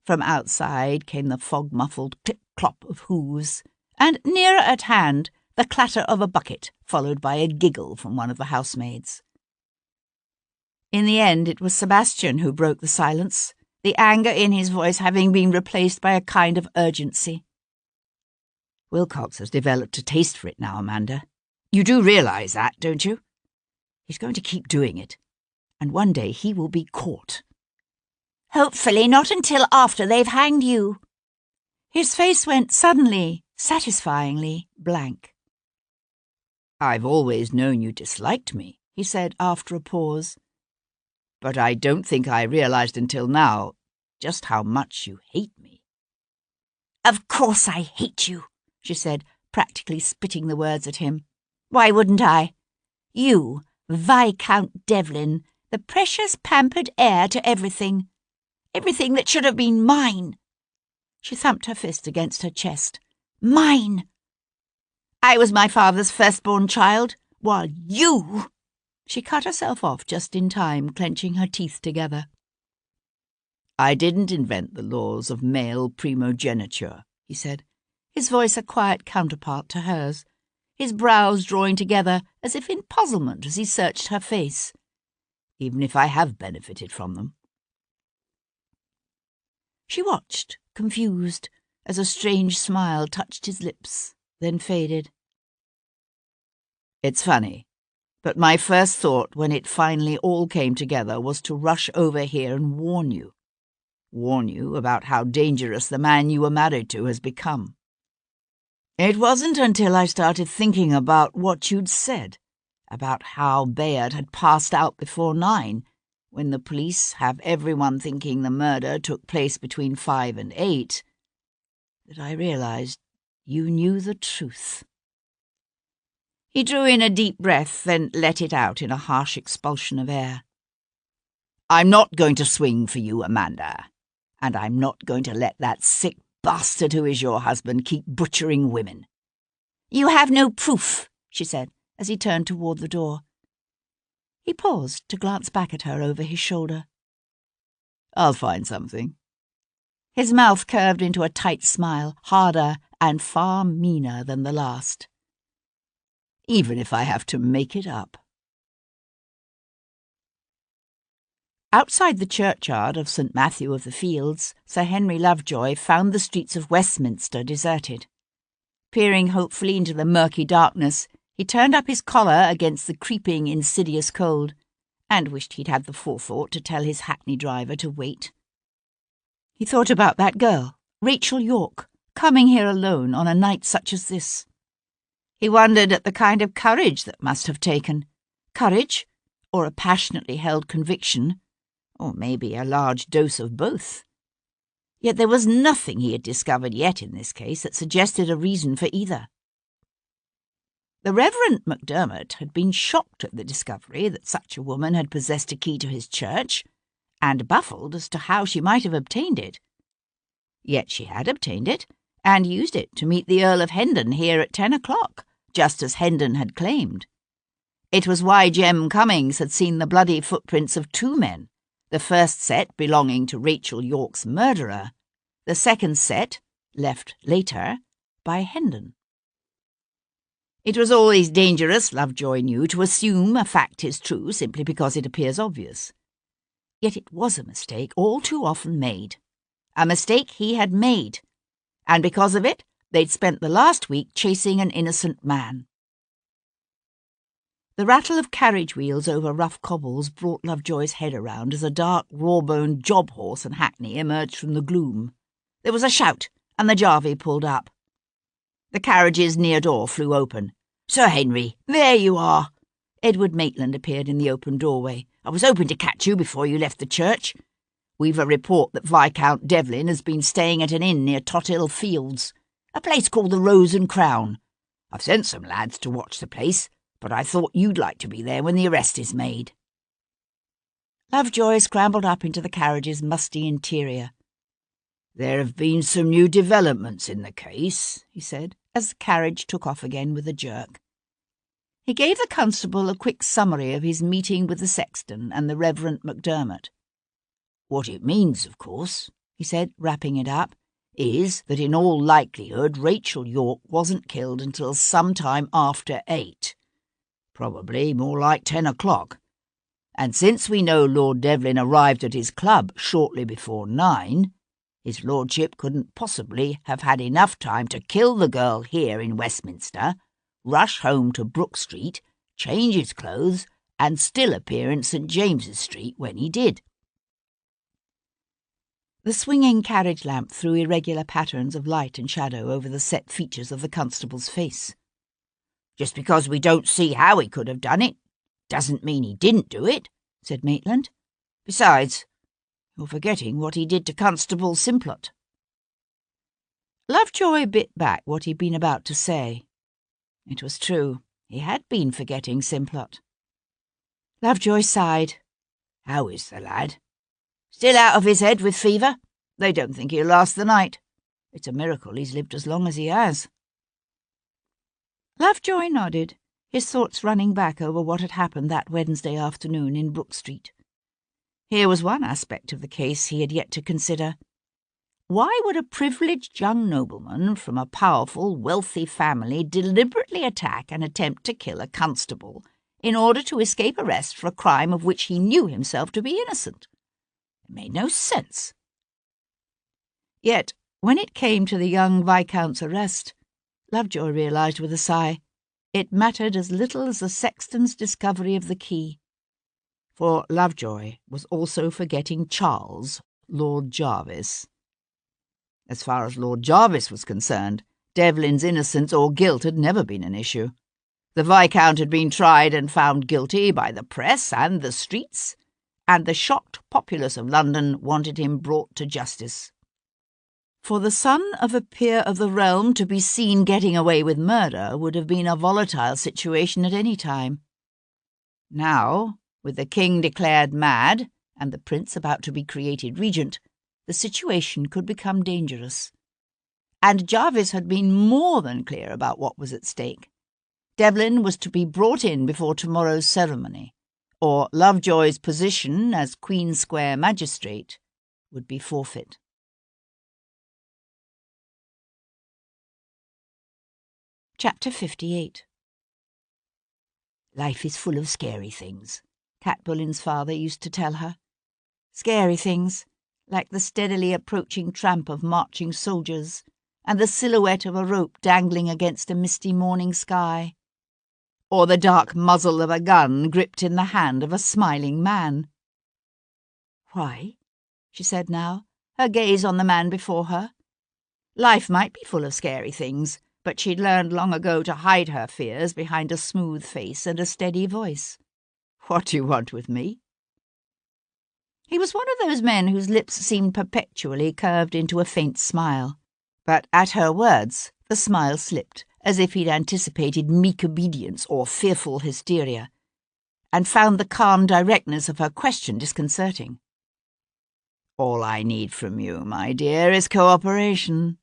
From outside came the fog-muffled clip-clop of hooves, and nearer at hand the clatter of a bucket, followed by a giggle from one of the housemaids. In the end, it was Sebastian who broke the silence, the anger in his voice having been replaced by a kind of urgency. Wilcox has developed a taste for it now, Amanda. You do realise that, don't you? He's going to keep doing it, and one day he will be caught. Hopefully not until after they've hanged you. His face went suddenly, satisfyingly blank. I've always known you disliked me, he said after a pause. But I don't think I realised until now just how much you hate me. Of course I hate you, she said, practically spitting the words at him. Why wouldn't I? You, Viscount Devlin, the precious pampered heir to everything. Everything that should have been mine. She thumped her fist against her chest. Mine! I was my father's firstborn child, while you... She cut herself off just in time, clenching her teeth together. I didn't invent the laws of male primogeniture, he said, his voice a quiet counterpart to hers, his brows drawing together as if in puzzlement as he searched her face. Even if I have benefited from them. She watched, confused, as a strange smile touched his lips, then faded. It's funny, but my first thought when it finally all came together was to rush over here and warn you. Warn you about how dangerous the man you were married to has become. It wasn't until I started thinking about what you'd said, about how Bayard had passed out before 9, when the police have everyone thinking the murder took place between 5 and 8, that I realised you knew the truth. He drew in a deep breath, then let it out in a harsh expulsion of air. I'm not going to swing for you, Amanda, and I'm not going to let that sick bastard who is your husband keep butchering women. You have no proof, she said, as he turned toward the door. He paused to glance back at her over his shoulder. I'll find something. His mouth curved into a tight smile, harder and far meaner than the last. Even if I have to make it up. Outside the churchyard of St. Matthew of the Fields, Sir Henry Lovejoy found the streets of Westminster deserted. Peering hopefully into the murky darkness, he turned up his collar against the creeping, insidious cold, and wished he'd had the forethought to tell his hackney driver to wait. He thought about that girl, Rachel Yorke, coming here alone on a night such as this. He wondered at the kind of courage that must have taken. Courage, or a passionately held conviction, or maybe a large dose of both. Yet there was nothing he had discovered yet in this case that suggested a reason for either. The Reverend Macdermot had been shocked at the discovery that such a woman had possessed a key to his church, and baffled as to how she might have obtained it. Yet she had obtained it, and used it to meet the Earl of Hendon here at 10 o'clock, just as Hendon had claimed. It was why Jem Cummings had seen the bloody footprints of 2 men, the first set belonging to Rachel Yorke's murderer, the second set, left later, by Hendon. It was always dangerous, Lovejoy knew, to assume a fact is true simply because it appears obvious. Yet it was a mistake all too often made. A mistake he had made, and because of it, they'd spent the last week chasing an innocent man. The rattle of carriage wheels over rough cobbles brought Lovejoy's head around as a dark, raw-boned job horse and hackney emerged from the gloom. There was a shout, and the jarvey pulled up. The carriage's near door flew open. "Sir Henry, there you are!" Edward Maitland appeared in the open doorway. "I was hoping to catch you before you left the church. We've a report that Viscount Devlin has been staying at an inn near Tothill Fields, a place called the Rose and Crown. I've sent some lads to watch the place, but I thought you'd like to be there when the arrest is made." Lovejoy scrambled up into the carriage's musty interior. "There have been some new developments in the case," he said, as the carriage took off again with a jerk. He gave the constable a quick summary of his meeting with the sexton and the Reverend Macdermot. "What it means, of course," he said, wrapping it up, "is that in all likelihood Rachel Yorke wasn't killed until some time after 8. Probably more like 10 o'clock. And since we know Lord Devlin arrived at his club shortly before 9, his lordship couldn't possibly have had enough time to kill the girl here in Westminster, rush home to Brook Street, change his clothes, and still appear in St. James's Street when he did." The swinging carriage lamp threw irregular patterns of light and shadow over the set features of the constable's face. "Just because we don't see how he could have done it, doesn't mean he didn't do it," said Maitland. "Besides, you're forgetting what he did to Constable Simplot." Lovejoy bit back what he'd been about to say. It was true, he had been forgetting Simplot. Lovejoy sighed. "How is the lad?" "Still out of his head with fever. They don't think he'll last the night. It's a miracle he's lived as long as he has." Lovejoy nodded, his thoughts running back over what had happened that Wednesday afternoon in Brook Street. Here was one aspect of the case he had yet to consider. Why would a privileged young nobleman from a powerful, wealthy family deliberately attack and attempt to kill a constable in order to escape arrest for a crime of which he knew himself to be innocent? It made no sense. Yet, when it came to the young Viscount's arrest, Lovejoy realised with a sigh, it mattered as little as the sexton's discovery of the key. For Lovejoy was also forgetting Charles, Lord Jarvis. As far as Lord Jarvis was concerned, Devlin's innocence or guilt had never been an issue. The Viscount had been tried and found guilty by the press and the streets, and the shocked populace of London wanted him brought to justice. For the son of a peer of the realm to be seen getting away with murder would have been a volatile situation at any time. Now, with the king declared mad and the prince about to be created regent, the situation could become dangerous. And Jarvis had been more than clear about what was at stake. Devlin was to be brought in before tomorrow's ceremony, or Lovejoy's position as Queen Square magistrate would be forfeit. Chapter 58. "Life is full of scary things," Kat Boleyn's father used to tell her. Scary things, like the steadily approaching tramp of marching soldiers and the silhouette of a rope dangling against a misty morning sky, or the dark muzzle of a gun gripped in the hand of a smiling man. "Why?" she said now, her gaze on the man before her. Life might be full of scary things, but she'd learned long ago to hide her fears behind a smooth face and a steady voice. "What do you want with me?" He was one of those men whose lips seemed perpetually curved into a faint smile. But at her words, the smile slipped, as if he'd anticipated meek obedience or fearful hysteria, and found the calm directness of her question disconcerting. "All I need from you, my dear, is cooperation."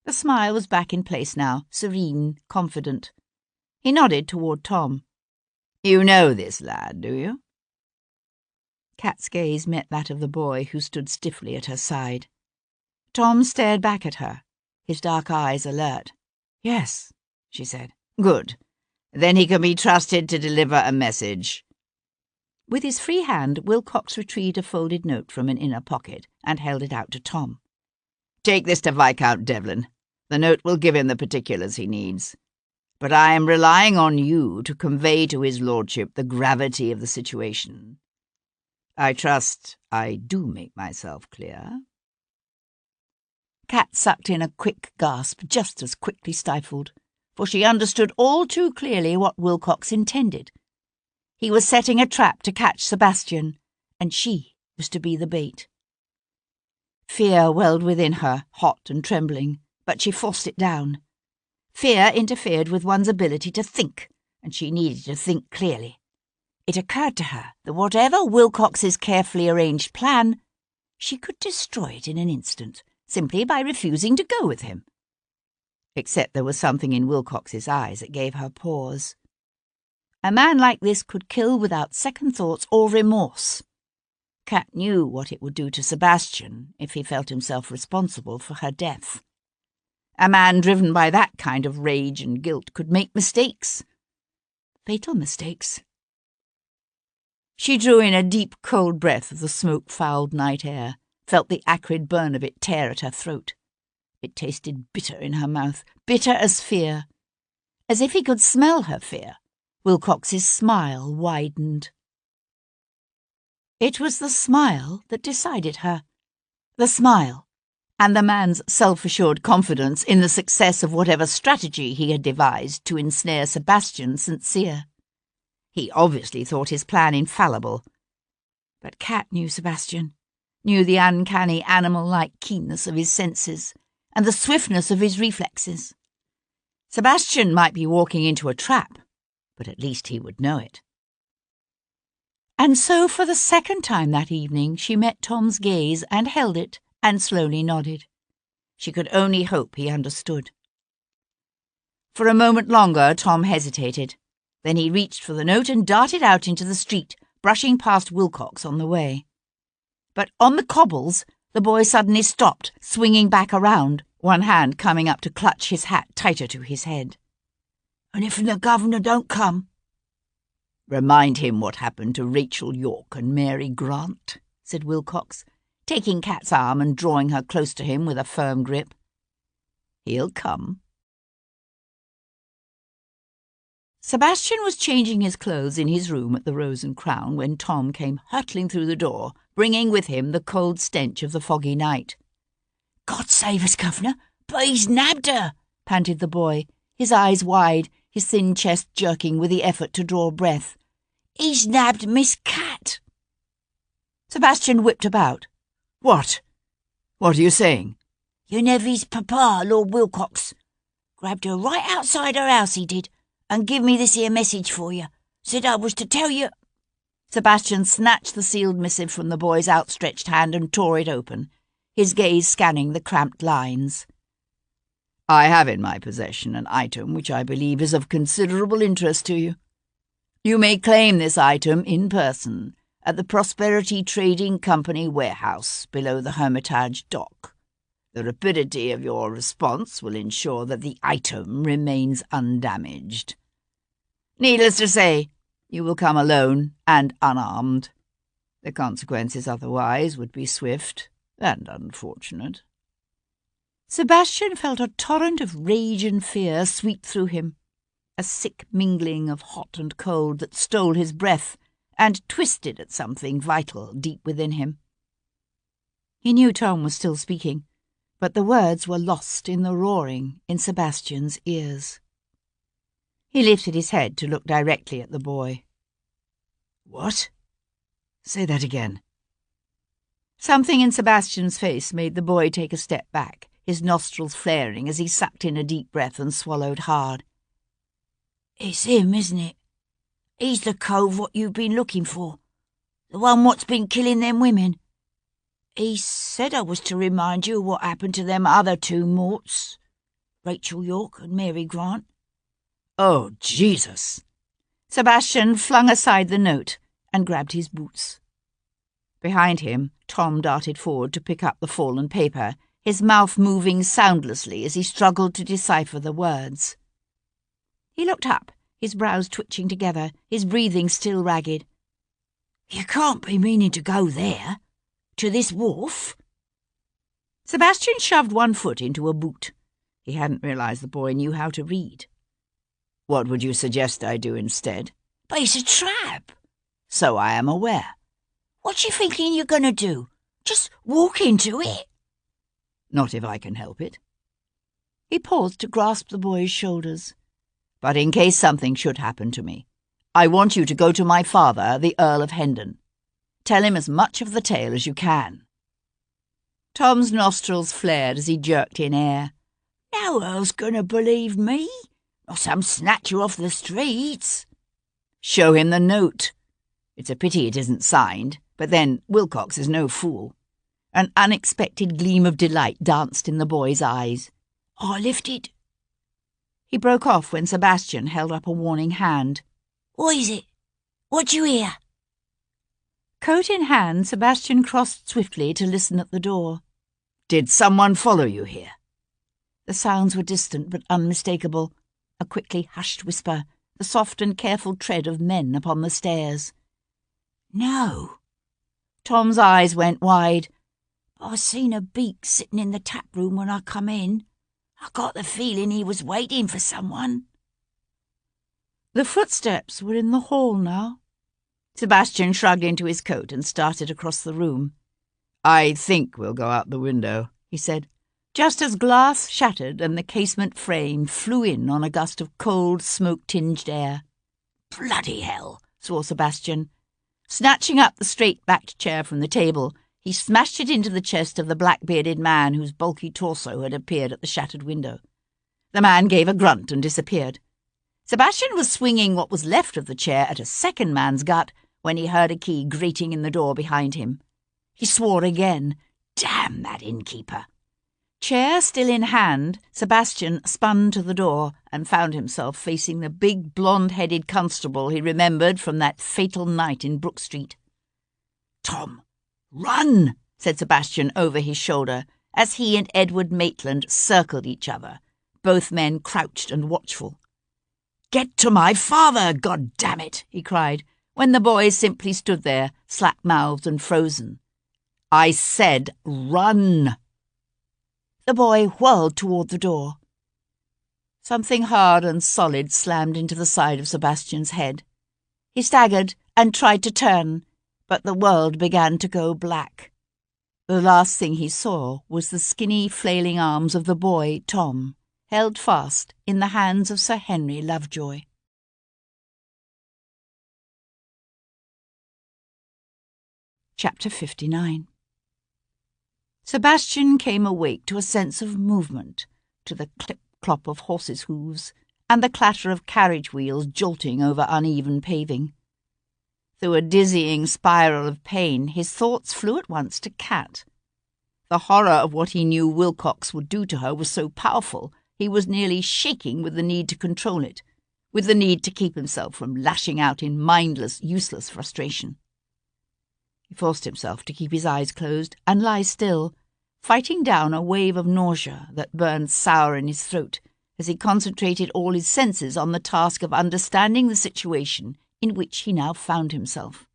The smile was back in place now, serene, confident. He nodded toward Tom. "You know this lad, do you?" Kat's gaze met that of the boy who stood stiffly at her side. Tom stared back at her, his dark eyes alert. "Yes," she said. "Good. Then he can be trusted to deliver a message." With his free hand, Wilcox retrieved a folded note from an inner pocket and held it out to Tom. "Take this to Viscount Devlin. The note will give him the particulars he needs. But I am relying on you to convey to his lordship the gravity of the situation. I trust I do make myself clear." Kat sucked in a quick gasp, just as quickly stifled, for she understood all too clearly what Wilcox intended. He was setting a trap to catch Sebastian, and she was to be the bait. Fear welled within her, hot and trembling, but she forced it down. Fear interfered with one's ability to think, and she needed to think clearly. It occurred to her that whatever Wilcox's carefully arranged plan, she could destroy it in an instant, simply by refusing to go with him. Except there was something in Wilcox's eyes that gave her pause. A man like this could kill without second thoughts or remorse. Kat knew what it would do to Sebastian if he felt himself responsible for her death. A man driven by that kind of rage and guilt could make mistakes. Fatal mistakes. She drew in a deep, cold breath of the smoke-fouled night air, felt the acrid burn of it tear at her throat. It tasted bitter in her mouth, bitter as fear. As if he could smell her fear, Wilcox's smile widened. It was the smile that decided her. The smile, and the man's self-assured confidence in the success of whatever strategy he had devised to ensnare Sebastian St. Cyr. He obviously thought his plan infallible. But Kat knew Sebastian, knew the uncanny animal-like keenness of his senses and the swiftness of his reflexes. Sebastian might be walking into a trap, but at least he would know it. And so for the second time that evening she met Tom's gaze and held it and slowly nodded. She could only hope he understood. For a moment longer Tom hesitated. Then he reached for the note and darted out into the street, brushing past Wilcox on the way. But on the cobbles, the boy suddenly stopped, swinging back around, one hand coming up to clutch his hat tighter to his head. "And if the governor don't come?" "Remind him what happened to Rachel York and Mary Grant," said Wilcox, taking Kat's arm and drawing her close to him with a firm grip. "He'll come." Sebastian was changing his clothes in his room at the Rose and Crown when Tom came hurtling through the door, bringing with him the cold stench of the foggy night. "God save us, governor, but he's nabbed her," panted the boy, his eyes wide, his thin chest jerking with the effort to draw breath. "He's nabbed Miss Kat." Sebastian whipped about. "What? What are you saying?" "Your nephew's papa, Lord Wilcox. Grabbed her right outside her house, he did, and give me this here message for you. Said I was to tell you—" Sebastian snatched the sealed missive from the boy's outstretched hand and tore it open, his gaze scanning the cramped lines. "I have in my possession an item which I believe is of considerable interest to you. You may claim this item in person at the Prosperity Trading Company warehouse below the Hermitage dock. The rapidity of your response will ensure that the item remains undamaged. Needless to say, you will come alone and unarmed. The consequences otherwise would be swift and unfortunate." Sebastian felt a torrent of rage and fear sweep through him, a sick mingling of hot and cold that stole his breath and twisted at something vital deep within him. He knew Tom was still speaking, but the words were lost in the roaring in Sebastian's ears. He lifted his head to look directly at the boy. "What? Say that again." Something in Sebastian's face made the boy take a step back, his nostrils flaring as he sucked in a deep breath and swallowed hard. "It's him, isn't it? He's the cove what you've been looking for, the one what's been killing them women. He said I was to remind you of what happened to them other two morts, Rachel York and Mary Grant." "Oh, Jesus!" Sebastian flung aside the note and grabbed his boots. Behind him, Tom darted forward to pick up the fallen paper, his mouth moving soundlessly as he struggled to decipher the words. He looked up, his brows twitching together, his breathing still ragged. "You can't be meaning to go there? To this wharf?" Sebastian shoved one foot into a boot. He hadn't realized the boy knew how to read. "What would you suggest I do instead?" "But it's a trap." "So I am aware." "What you thinking you're going to do? Just walk into it?" "Not if I can help it." He paused to grasp the boy's shoulders. "But in case something should happen to me, I want you to go to my father, the Earl of Hendon. Tell him as much of the tale as you can." Tom's nostrils flared as he jerked in air. "No Earl's going to believe me, or some snatcher off the streets." "Show him the note. It's a pity it isn't signed, but then Wilcox is no fool." An unexpected gleam of delight danced in the boy's eyes. "I lifted." He broke off when Sebastian held up a warning hand. "What is it? What do you hear?" Coat in hand, Sebastian crossed swiftly to listen at the door. "Did someone follow you here?" The sounds were distant but unmistakable. A quickly hushed whisper, the soft and careful tread of men upon the stairs. "No." Tom's eyes went wide. "I seen a beak sitting in the tap room when I come in. I got the feeling he was waiting for someone." The footsteps were in the hall now. Sebastian shrugged into his coat and started across the room. "I think we'll go out the window," he said, just as glass shattered and the casement frame flew in on a gust of cold, smoke-tinged air. "Bloody hell," swore Sebastian. Snatching up the straight-backed chair from the table, he smashed it into the chest of the black-bearded man whose bulky torso had appeared at the shattered window. The man gave a grunt and disappeared. Sebastian was swinging what was left of the chair at a second man's gut when he heard a key grating in the door behind him. He swore again. Damn that innkeeper. Chair still in hand, Sebastian spun to the door and found himself facing the big blonde-headed constable he remembered from that fatal night in Brook Street. "Tom, run!" said Sebastian over his shoulder as he and Edward Maitland circled each other, both men crouched and watchful. "Get to my father, God damn it!" he cried, when the boys simply stood there, slack-mouthed and frozen. "I said run!" The boy whirled toward the door. Something hard and solid slammed into the side of Sebastian's head. He staggered and tried to turn, but the world began to go black. The last thing he saw was the skinny, flailing arms of the boy, Tom, held fast in the hands of Sir Henry Lovejoy. Chapter 59. Sebastian came awake to a sense of movement, to the clip-clop of horses' hooves and the clatter of carriage wheels jolting over uneven paving. Through a dizzying spiral of pain, his thoughts flew at once to Kat. The horror of what he knew Wilcox would do to her was so powerful he was nearly shaking with the need to control it, with the need to keep himself from lashing out in mindless, useless frustration. He forced himself to keep his eyes closed and lie still, fighting down a wave of nausea that burned sour in his throat as he concentrated all his senses on the task of understanding the situation in which he now found himself.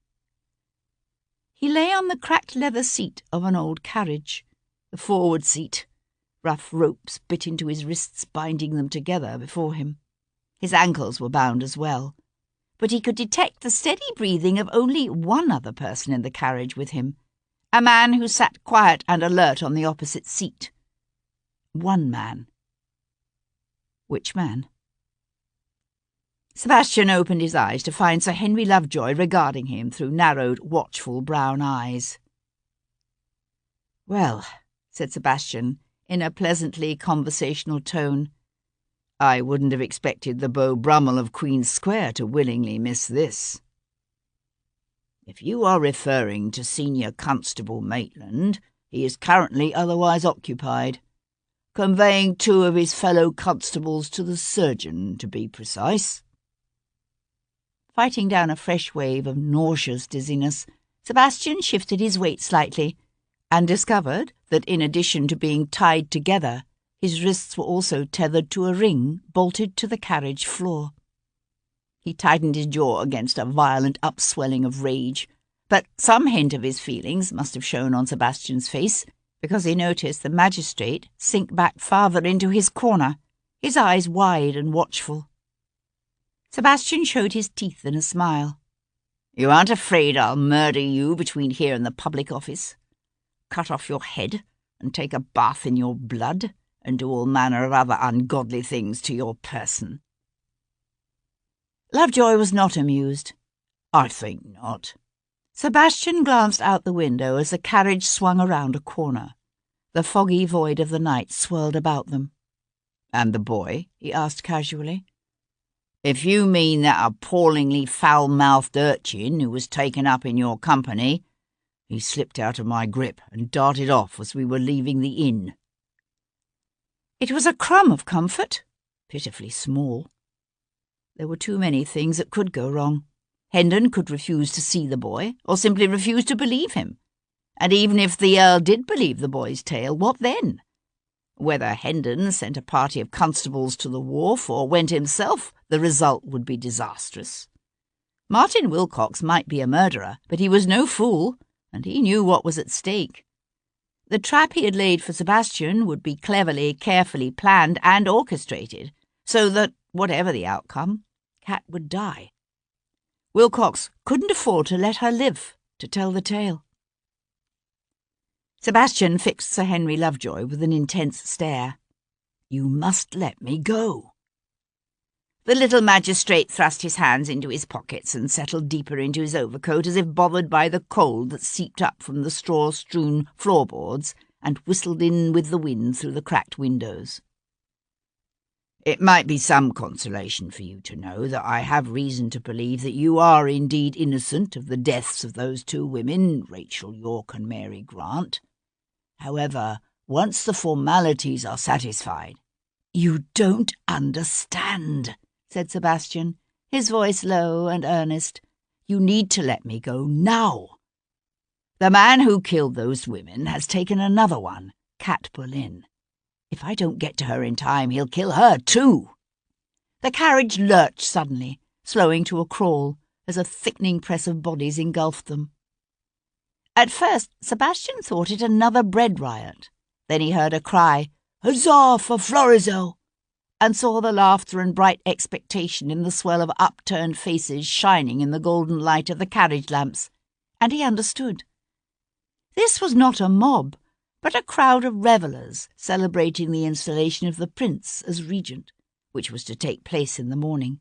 He lay on the cracked leather seat of an old carriage, the forward seat. Rough ropes bit into his wrists, binding them together before him. His ankles were bound as well, but he could detect the steady breathing of only one other person in the carriage with him, a man who sat quiet and alert on the opposite seat. One man. Which man? Sebastian opened his eyes to find Sir Henry Lovejoy regarding him through narrowed, watchful brown eyes. "Well," said Sebastian, in a pleasantly conversational tone, "I wouldn't have expected the Beau Brummel of Queen's Square to willingly miss this." "If you are referring to Senior Constable Maitland, he is currently otherwise occupied, conveying 2 of his fellow constables to the surgeon, to be precise." Fighting down a fresh wave of nauseous dizziness, Sebastian shifted his weight slightly and discovered that in addition to being tied together, his wrists were also tethered to a ring bolted to the carriage floor. He tightened his jaw against a violent upswelling of rage, but some hint of his feelings must have shown on Sebastian's face, because he noticed the magistrate sink back farther into his corner, his eyes wide and watchful. Sebastian showed his teeth in a smile. "You aren't afraid I'll murder you between here and the public office? Cut off your head and take a bath in your blood and do all manner of other ungodly things to your person?" Lovejoy was not amused. "I think not." Sebastian glanced out the window as the carriage swung around a corner. The foggy void of the night swirled about them. "And the boy?" he asked casually. "If you mean that appallingly foul-mouthed urchin who was taken up in your company, he slipped out of my grip and darted off as we were leaving the inn." It was a crumb of comfort, pitifully small. There were too many things that could go wrong. Hendon could refuse to see the boy, or simply refuse to believe him. And even if the Earl did believe the boy's tale, what then? Whether Hendon sent a party of constables to the wharf or went himself, the result would be disastrous. Martin Wilcox might be a murderer, but he was no fool, and he knew what was at stake. The trap he had laid for Sebastian would be cleverly, carefully planned and orchestrated, so that, whatever the outcome, Kat would die. Wilcox couldn't afford to let her live to tell the tale. Sebastian fixed Sir Henry Lovejoy with an intense stare. "You must let me go." The little magistrate thrust his hands into his pockets and settled deeper into his overcoat as if bothered by the cold that seeped up from the straw-strewn floorboards and whistled in with the wind through the cracked windows. "It might be some consolation for you to know that I have reason to believe that you are indeed innocent of the deaths of those two women, Rachel York and Mary Grant. However, once the formalities are satisfied—" "You don't understand," said Sebastian, his voice low and earnest. "You need to let me go now. The man who killed those women has taken another one, Kat Boleyn. If I don't get to her in time, he'll kill her too." The carriage lurched suddenly, slowing to a crawl, as a thickening press of bodies engulfed them. At first, Sebastian thought it another bread riot. Then he heard a cry, "Huzzah for Florizel!" and saw the laughter and bright expectation in the swell of upturned faces shining in the golden light of the carriage lamps, and he understood. This was not a mob, but a crowd of revellers celebrating the installation of the prince as regent, which was to take place in the morning.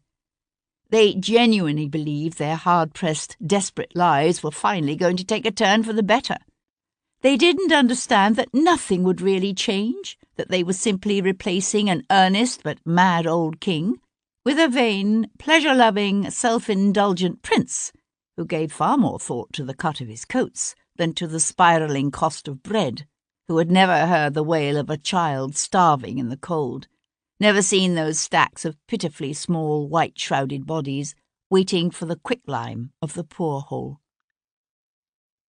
They genuinely believed their hard-pressed, desperate lives were finally going to take a turn for the better. They didn't understand that nothing would really change, that they were simply replacing an earnest but mad old king with a vain, pleasure-loving, self-indulgent prince who gave far more thought to the cut of his coats than to the spiralling cost of bread, who had never heard the wail of a child starving in the cold, never seen those stacks of pitifully small white-shrouded bodies waiting for the quicklime of the poor-hole.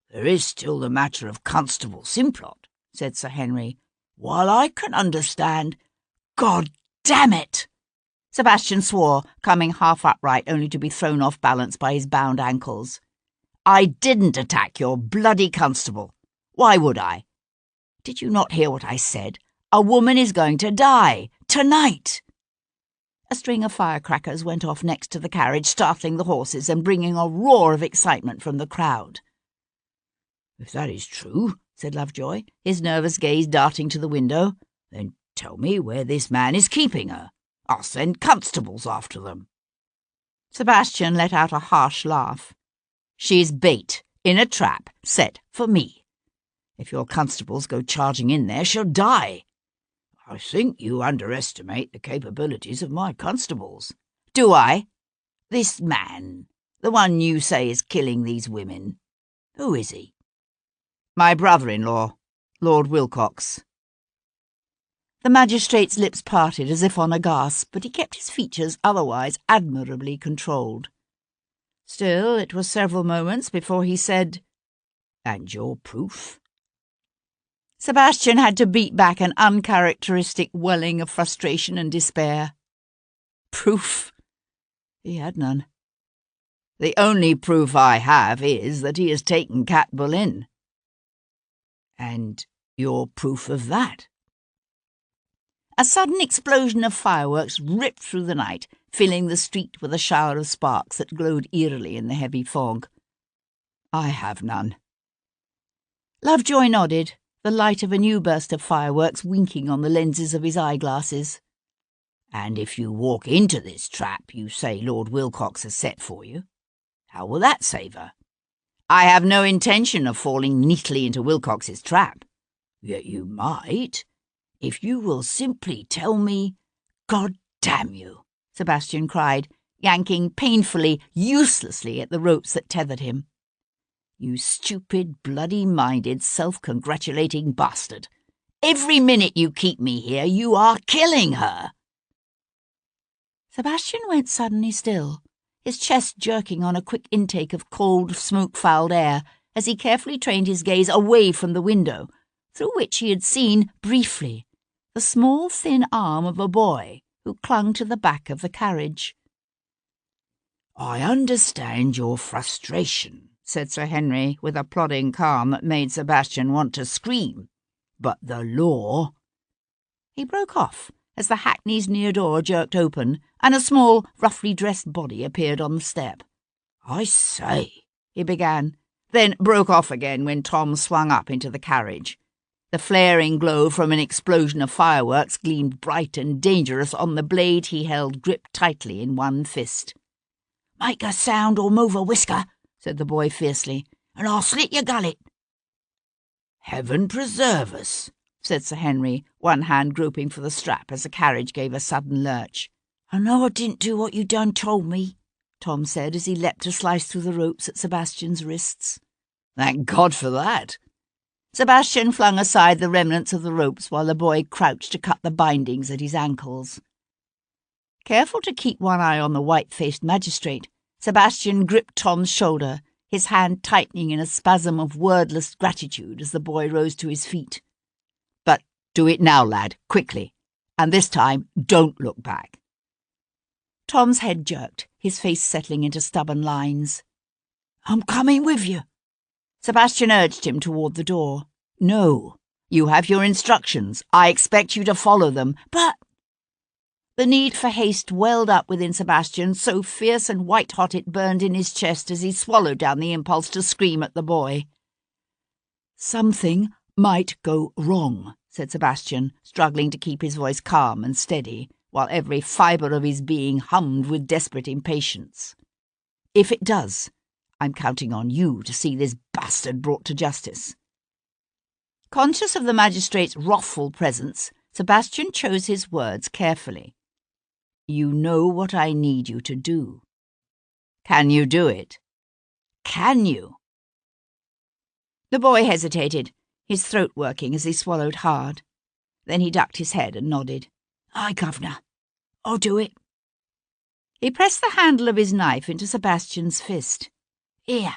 "There is still the matter of Constable Simplot," said Sir Henry. "While I can understand—" "God damn it!" Sebastian swore, coming half upright only to be thrown off balance by his bound ankles. "I didn't attack your bloody constable. Why would I? Did you not hear what I said? A woman is going to die, tonight." A string of firecrackers went off next to the carriage, startling the horses and bringing a roar of excitement from the crowd. "If that is true," said Lovejoy, his nervous gaze darting to the window, "then tell me where this man is keeping her. I'll send constables after them." Sebastian let out a harsh laugh. "She's bait, in a trap, set for me. If your constables go charging in there, she'll die." "I think you underestimate the capabilities of my constables." "Do I? This man, the one you say is killing these women, who is he?" "My brother-in-law, Lord Wilcox." The magistrate's lips parted as if on a gasp, but he kept his features otherwise admirably controlled. Still, it was several moments before he said, And your proof? Sebastian had to beat back an uncharacteristic welling of frustration and despair. Proof? He had none. The only proof I have is that he has taken Kat Boleyn. And your proof of that? A sudden explosion of fireworks ripped through the night, filling the street with a shower of sparks that glowed eerily in the heavy fog. I have none. Lovejoy nodded, the light of a new burst of fireworks winking on the lenses of his eyeglasses. And if you walk into this trap you say Lord Wilcox has set for you, how will that savour? I have no intention of falling neatly into Wilcox's trap. Yet you might, if you will simply tell me, God damn you, Sebastian cried, yanking painfully, uselessly at the ropes that tethered him. You stupid, bloody-minded, self-congratulating bastard. Every minute you keep me here, you are killing her. Sebastian went suddenly still, his chest jerking on a quick intake of cold, smoke-fouled air as he carefully trained his gaze away from the window, through which he had seen, briefly, the small, thin arm of a boy who clung to the back of the carriage. I understand your frustration, said Sir Henry, with a plodding calm that made Sebastian want to scream. But the law... He broke off as the hackney's near door jerked open and a small, roughly dressed body appeared on the step. I say, he began, then broke off again when Tom swung up into the carriage. The flaring glow from an explosion of fireworks gleamed bright and dangerous on the blade he held gripped tightly in one fist. Make a sound or move a whisker, said the boy fiercely, and I'll slit your gullet. Heaven preserve us, said Sir Henry, one hand groping for the strap as the carriage gave a sudden lurch. I know I didn't do what you done told me, Tom said as he leapt to slice through the ropes at Sebastian's wrists. Thank God for that. Sebastian flung aside the remnants of the ropes while the boy crouched to cut the bindings at his ankles. Careful to keep one eye on the white-faced magistrate, Sebastian gripped Tom's shoulder, his hand tightening in a spasm of wordless gratitude as the boy rose to his feet. But do it now, lad, quickly, and this time don't look back. Tom's head jerked, his face settling into stubborn lines. I'm coming with you. Sebastian urged him toward the door. No, you have your instructions. I expect you to follow them, but... The need for haste welled up within Sebastian, so fierce and white-hot it burned in his chest as he swallowed down the impulse to scream at the boy. Something might go wrong, said Sebastian, struggling to keep his voice calm and steady, while every fibre of his being hummed with desperate impatience. If it does, I'm counting on you to see this bastard brought to justice. Conscious of the magistrate's wrathful presence, Sebastian chose his words carefully. You know what I need you to do. Can you do it? Can you? The boy hesitated, his throat working as he swallowed hard. Then he ducked his head and nodded. Aye, Governor. I'll do it. He pressed the handle of his knife into Sebastian's fist. Here,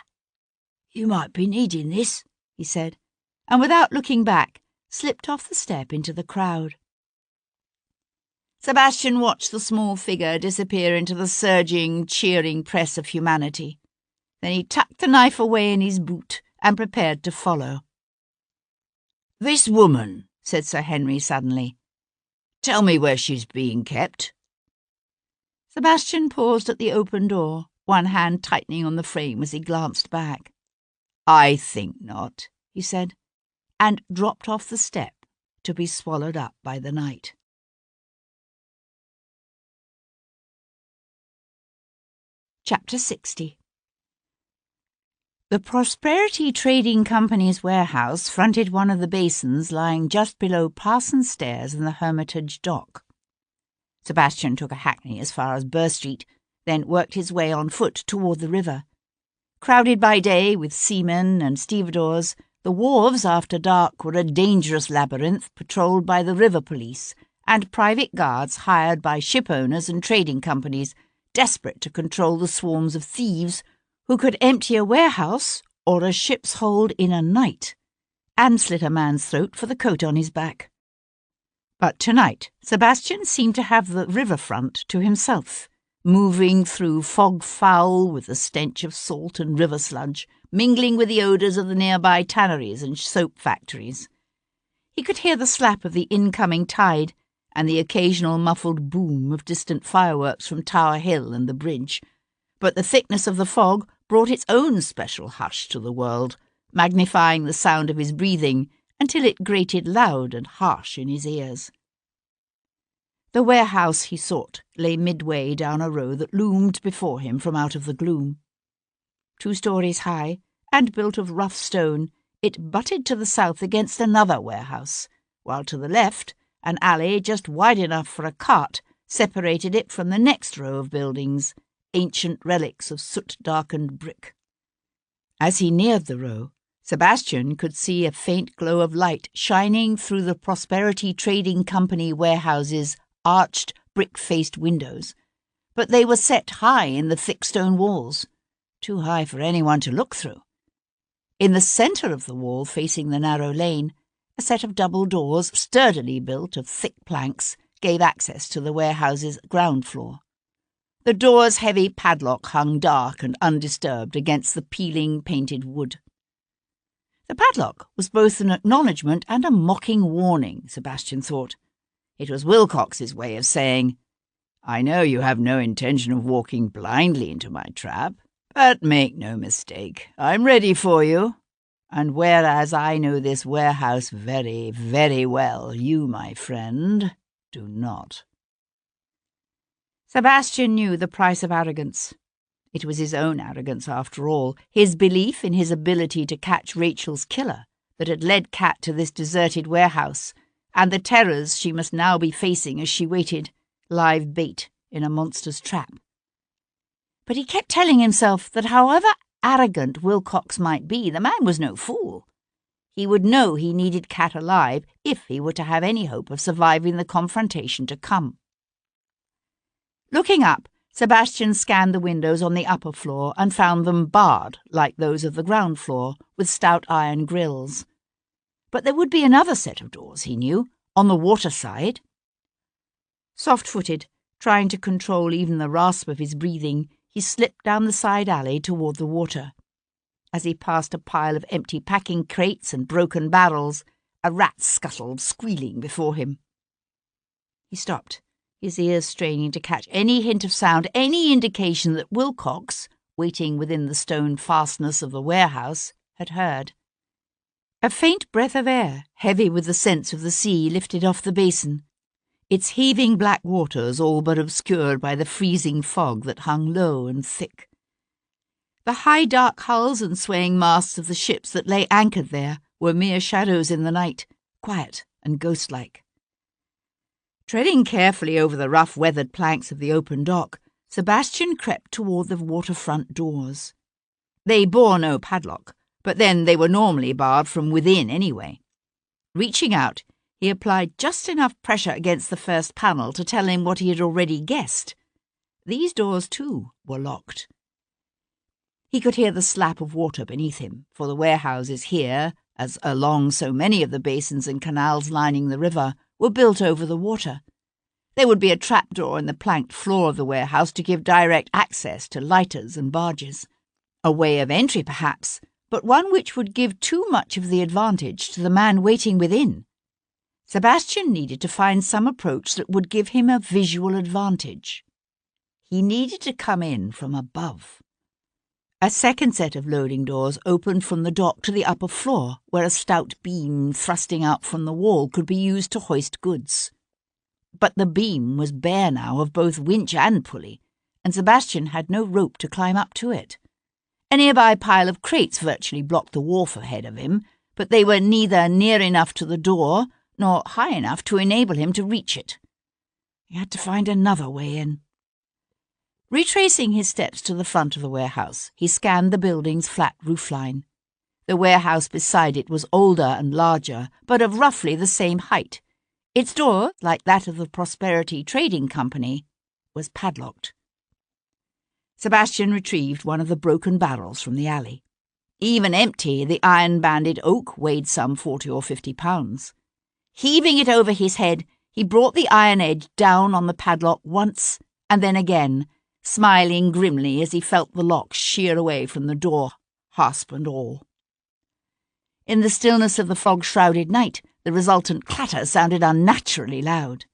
you might be needing this, he said, and without looking back, slipped off the step into the crowd. Sebastian watched the small figure disappear into the surging, cheering press of humanity. Then he tucked the knife away in his boot and prepared to follow. This woman, said Sir Henry suddenly. Tell me where she's being kept. Sebastian paused at the open door, one hand tightening on the frame as he glanced back. I think not, he said, and dropped off the step to be swallowed up by the night. Chapter 60. The Prosperity Trading Company's warehouse fronted one of the basins lying just below Parsons Stairs and the Hermitage Dock. Sebastian took a hackney as far as Burr Street, then worked his way on foot toward the river. Crowded by day with seamen and stevedores, the wharves after dark were a dangerous labyrinth patrolled by the river police and private guards hired by ship owners and trading companies, desperate to control the swarms of thieves who could empty a warehouse or a ship's hold in a night, and slit a man's throat for the coat on his back. But tonight, Sebastian seemed to have the riverfront to himself, moving through fog foul with the stench of salt and river sludge, mingling with the odours of the nearby tanneries and soap factories. He could hear the slap of the incoming tide and the occasional muffled boom of distant fireworks from Tower Hill and the bridge, but the thickness of the fog brought its own special hush to the world, magnifying the sound of his breathing until it grated loud and harsh in his ears. The warehouse he sought lay midway down a row that loomed before him from out of the gloom. 2 stories high, and built of rough stone, it butted to the south against another warehouse, while to the left, an alley just wide enough for a cart separated it from the next row of buildings, ancient relics of soot-darkened brick. As he neared the row, Sebastian could see a faint glow of light shining through the Prosperity Trading Company warehouse's arched, brick-faced windows, but they were set high in the thick stone walls, too high for anyone to look through. In the centre of the wall facing the narrow lane, a set of double doors, sturdily built of thick planks, gave access to the warehouse's ground floor. The door's heavy padlock hung dark and undisturbed against the peeling painted wood. The padlock was both an acknowledgement and a mocking warning, Sebastian thought. It was Wilcox's way of saying, "I know you have no intention of walking blindly into my trap, but make no mistake, I'm ready for you. And whereas I know this warehouse very, very well, you, my friend, do not." Sebastian knew the price of arrogance. It was his own arrogance, after all, his belief in his ability to catch Rachel's killer that had led Kat to this deserted warehouse, and the terrors she must now be facing as she waited, live bait in a monster's trap. But he kept telling himself that however arrogant Wilcox might be, the man was no fool. He would know he needed Kat alive if he were to have any hope of surviving the confrontation to come. Looking up, Sebastian scanned the windows on the upper floor and found them barred, like those of the ground floor, with stout iron grills. But there would be another set of doors, he knew, on the water side. Soft-footed, trying to control even the rasp of his breathing, he slipped down the side alley toward the water. As he passed a pile of empty packing crates and broken barrels, a rat scuttled, squealing before him. He stopped, his ears straining to catch any hint of sound, any indication that Wilcox, waiting within the stone fastness of the warehouse, had heard. A faint breath of air, heavy with the scents of the sea, lifted off the basin, its heaving black waters all but obscured by the freezing fog that hung low and thick. The high dark hulls and swaying masts of the ships that lay anchored there were mere shadows in the night, quiet and ghost-like. Treading carefully over the rough weathered planks of the open dock, Sebastian crept toward the waterfront doors. They bore no padlock, but then they were normally barred from within anyway. Reaching out, he applied just enough pressure against the first panel to tell him what he had already guessed. These doors, too, were locked. He could hear the slap of water beneath him, for the warehouses here, as along so many of the basins and canals lining the river, were built over the water. There would be a trapdoor in the planked floor of the warehouse to give direct access to lighters and barges. A way of entry, perhaps, but one which would give too much of the advantage to the man waiting within. Sebastian needed to find some approach that would give him a visual advantage. He needed to come in from above. A second set of loading doors opened from the dock to the upper floor, where a stout beam thrusting out from the wall could be used to hoist goods. But the beam was bare now of both winch and pulley, and Sebastian had no rope to climb up to it. A nearby pile of crates virtually blocked the wharf ahead of him, but they were neither near enough to the door nor high enough to enable him to reach it. He had to find another way in. Retracing his steps to the front of the warehouse, he scanned the building's flat roofline. The warehouse beside it was older and larger, but of roughly the same height. Its door, like that of the Prosperity Trading Company, was padlocked. Sebastian retrieved one of the broken barrels from the alley. Even empty, the iron-banded oak weighed some 40 or 50 pounds. Heaving it over his head, he brought the iron edge down on the padlock once and then again, smiling grimly as he felt the lock shear away from the door, hasp and all. In the stillness of the fog-shrouded night, the resultant clatter sounded unnaturally loud.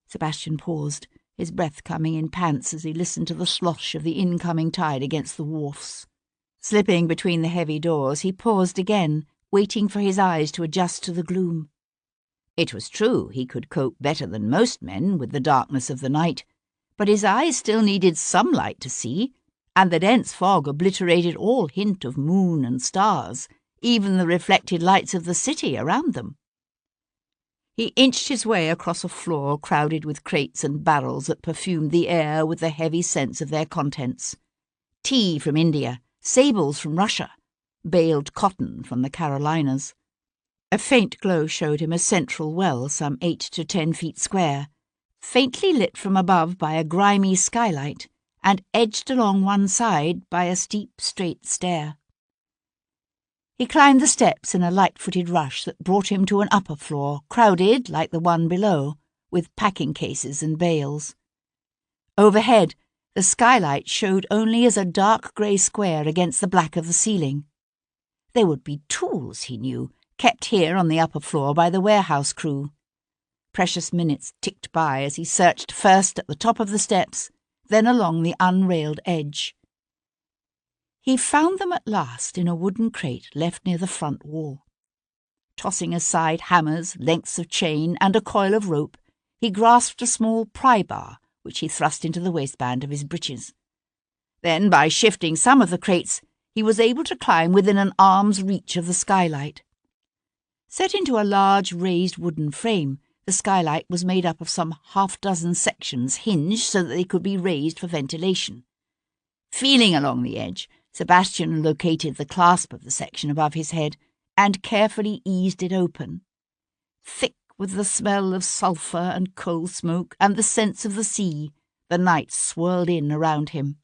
Sebastian paused, his breath coming in pants as he listened to the slosh of the incoming tide against the wharfs. Slipping between the heavy doors, he paused again, waiting for his eyes to adjust to the gloom. It was true he could cope better than most men with the darkness of the night, but his eyes still needed some light to see, and the dense fog obliterated all hint of moon and stars, even the reflected lights of the city around them. He inched his way across a floor crowded with crates and barrels that perfumed the air with the heavy scents of their contents. Tea from India, sables from Russia, baled cotton from the Carolinas. A faint glow showed him a central well some 8 to 10 feet square, faintly lit from above by a grimy skylight and edged along one side by a steep, straight stair. He climbed the steps in a light-footed rush that brought him to an upper floor, crowded, like the one below, with packing cases and bales. Overhead, the skylight showed only as a dark grey square against the black of the ceiling. There would be tools, he knew, kept here on the upper floor by the warehouse crew. Precious minutes ticked by as he searched first at the top of the steps, then along the unrailed edge. He found them at last in a wooden crate left near the front wall. Tossing aside hammers, lengths of chain, and a coil of rope, he grasped a small pry-bar, which he thrust into the waistband of his breeches. Then, by shifting some of the crates, he was able to climb within an arm's reach of the skylight. Set into a large raised wooden frame, the skylight was made up of some half-dozen sections hinged so that they could be raised for ventilation. Feeling along the edge, Sebastian located the clasp of the section above his head and carefully eased it open. Thick with the smell of sulphur and coal smoke and the scents of the sea, the night swirled in around him.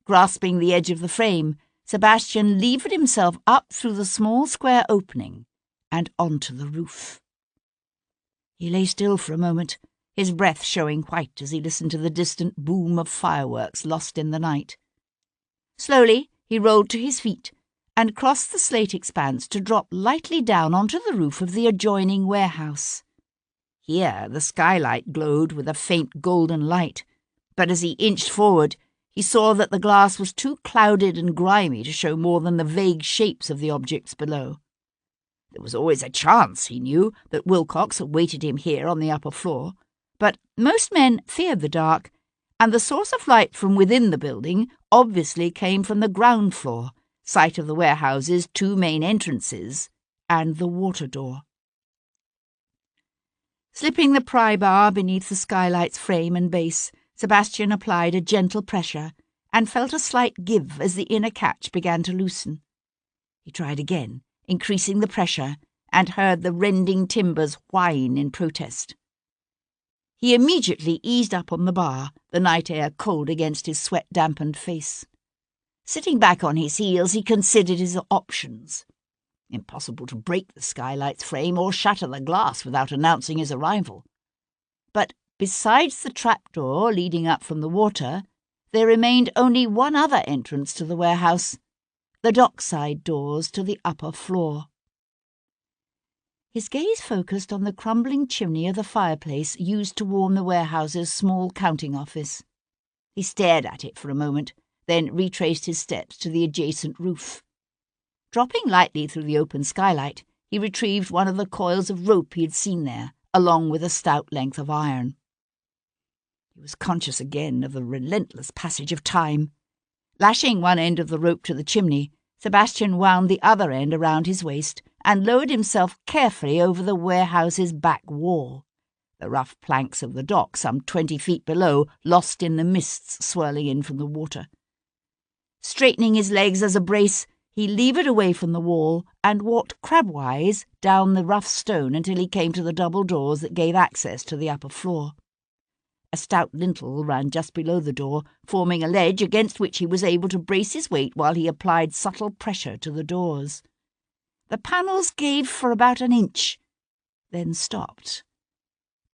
Grasping the edge of the frame, Sebastian levered himself up through the small square opening and onto the roof. He lay still for a moment, his breath showing white as he listened to the distant boom of fireworks lost in the night. Slowly, he rolled to his feet and crossed the slate expanse to drop lightly down onto the roof of the adjoining warehouse. Here the skylight glowed with a faint golden light, but as he inched forward, he saw that the glass was too clouded and grimy to show more than the vague shapes of the objects below. There was always a chance, he knew, that Wilcox awaited him here on the upper floor, but most men feared the dark, and the source of light from within the building obviously came from the ground floor, site of the warehouse's 2 main entrances, and the water door. Slipping the pry-bar beneath the skylight's frame and base, Sebastian applied a gentle pressure and felt a slight give as the inner catch began to loosen. He tried again, increasing the pressure, and heard the rending timbers whine in protest. He immediately eased up on the bar, the night air cold against his sweat-dampened face. Sitting back on his heels, he considered his options. Impossible to break the skylight's frame or shatter the glass without announcing his arrival. But besides the trapdoor leading up from the water, there remained only one other entrance to the warehouse, the dockside doors to the upper floor. His gaze focused on the crumbling chimney of the fireplace used to warm the warehouse's small counting office. He stared at it for a moment, then retraced his steps to the adjacent roof. Dropping lightly through the open skylight, he retrieved one of the coils of rope he had seen there, along with a stout length of iron. He was conscious again of the relentless passage of time. Lashing one end of the rope to the chimney, Sebastian wound the other end around his waist and lowered himself carefully over the warehouse's back wall, the rough planks of the dock some 20 feet below lost in the mists swirling in from the water. Straightening his legs as a brace, he levered away from the wall and walked crabwise down the rough stone until he came to the double doors that gave access to the upper floor. A stout lintel ran just below the door, forming a ledge against which he was able to brace his weight while he applied subtle pressure to the doors. The panels gave for about an inch, then stopped.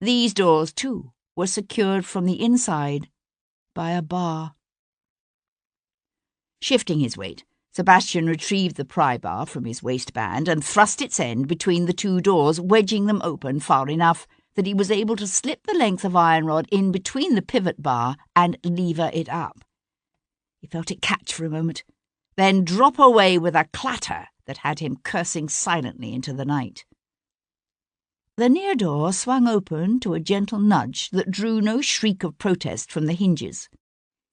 These doors, too, were secured from the inside by a bar. Shifting his weight, Sebastian retrieved the pry bar from his waistband and thrust its end between the two doors, wedging them open far enough that he was able to slip the length of iron rod in between the pivot bar and lever it up. He felt it catch for a moment, then drop away with a clatter that had him cursing silently into the night. The near door swung open to a gentle nudge that drew no shriek of protest from the hinges.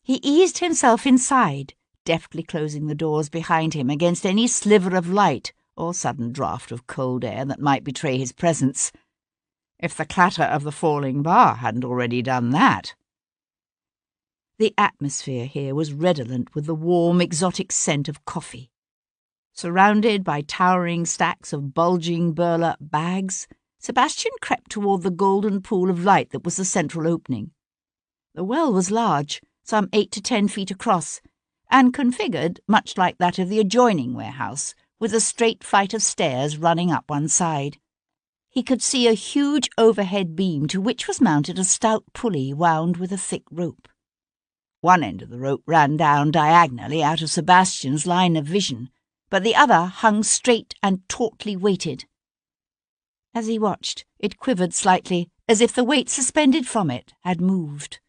He eased himself inside, deftly closing the doors behind him against any sliver of light or sudden draught of cold air that might betray his presence, if the clatter of the falling bar hadn't already done that. The atmosphere here was redolent with the warm, exotic scent of coffee. Surrounded by towering stacks of bulging burlap bags, Sebastian crept toward the golden pool of light that was the central opening. The well was large, some 8 to 10 feet across, and configured much like that of the adjoining warehouse, with a straight flight of stairs running up one side. He could see a huge overhead beam to which was mounted a stout pulley wound with a thick rope. One end of the rope ran down diagonally out of Sebastian's line of vision, but the other hung straight and tautly weighted. As he watched, it quivered slightly, as if the weight suspended from it had moved.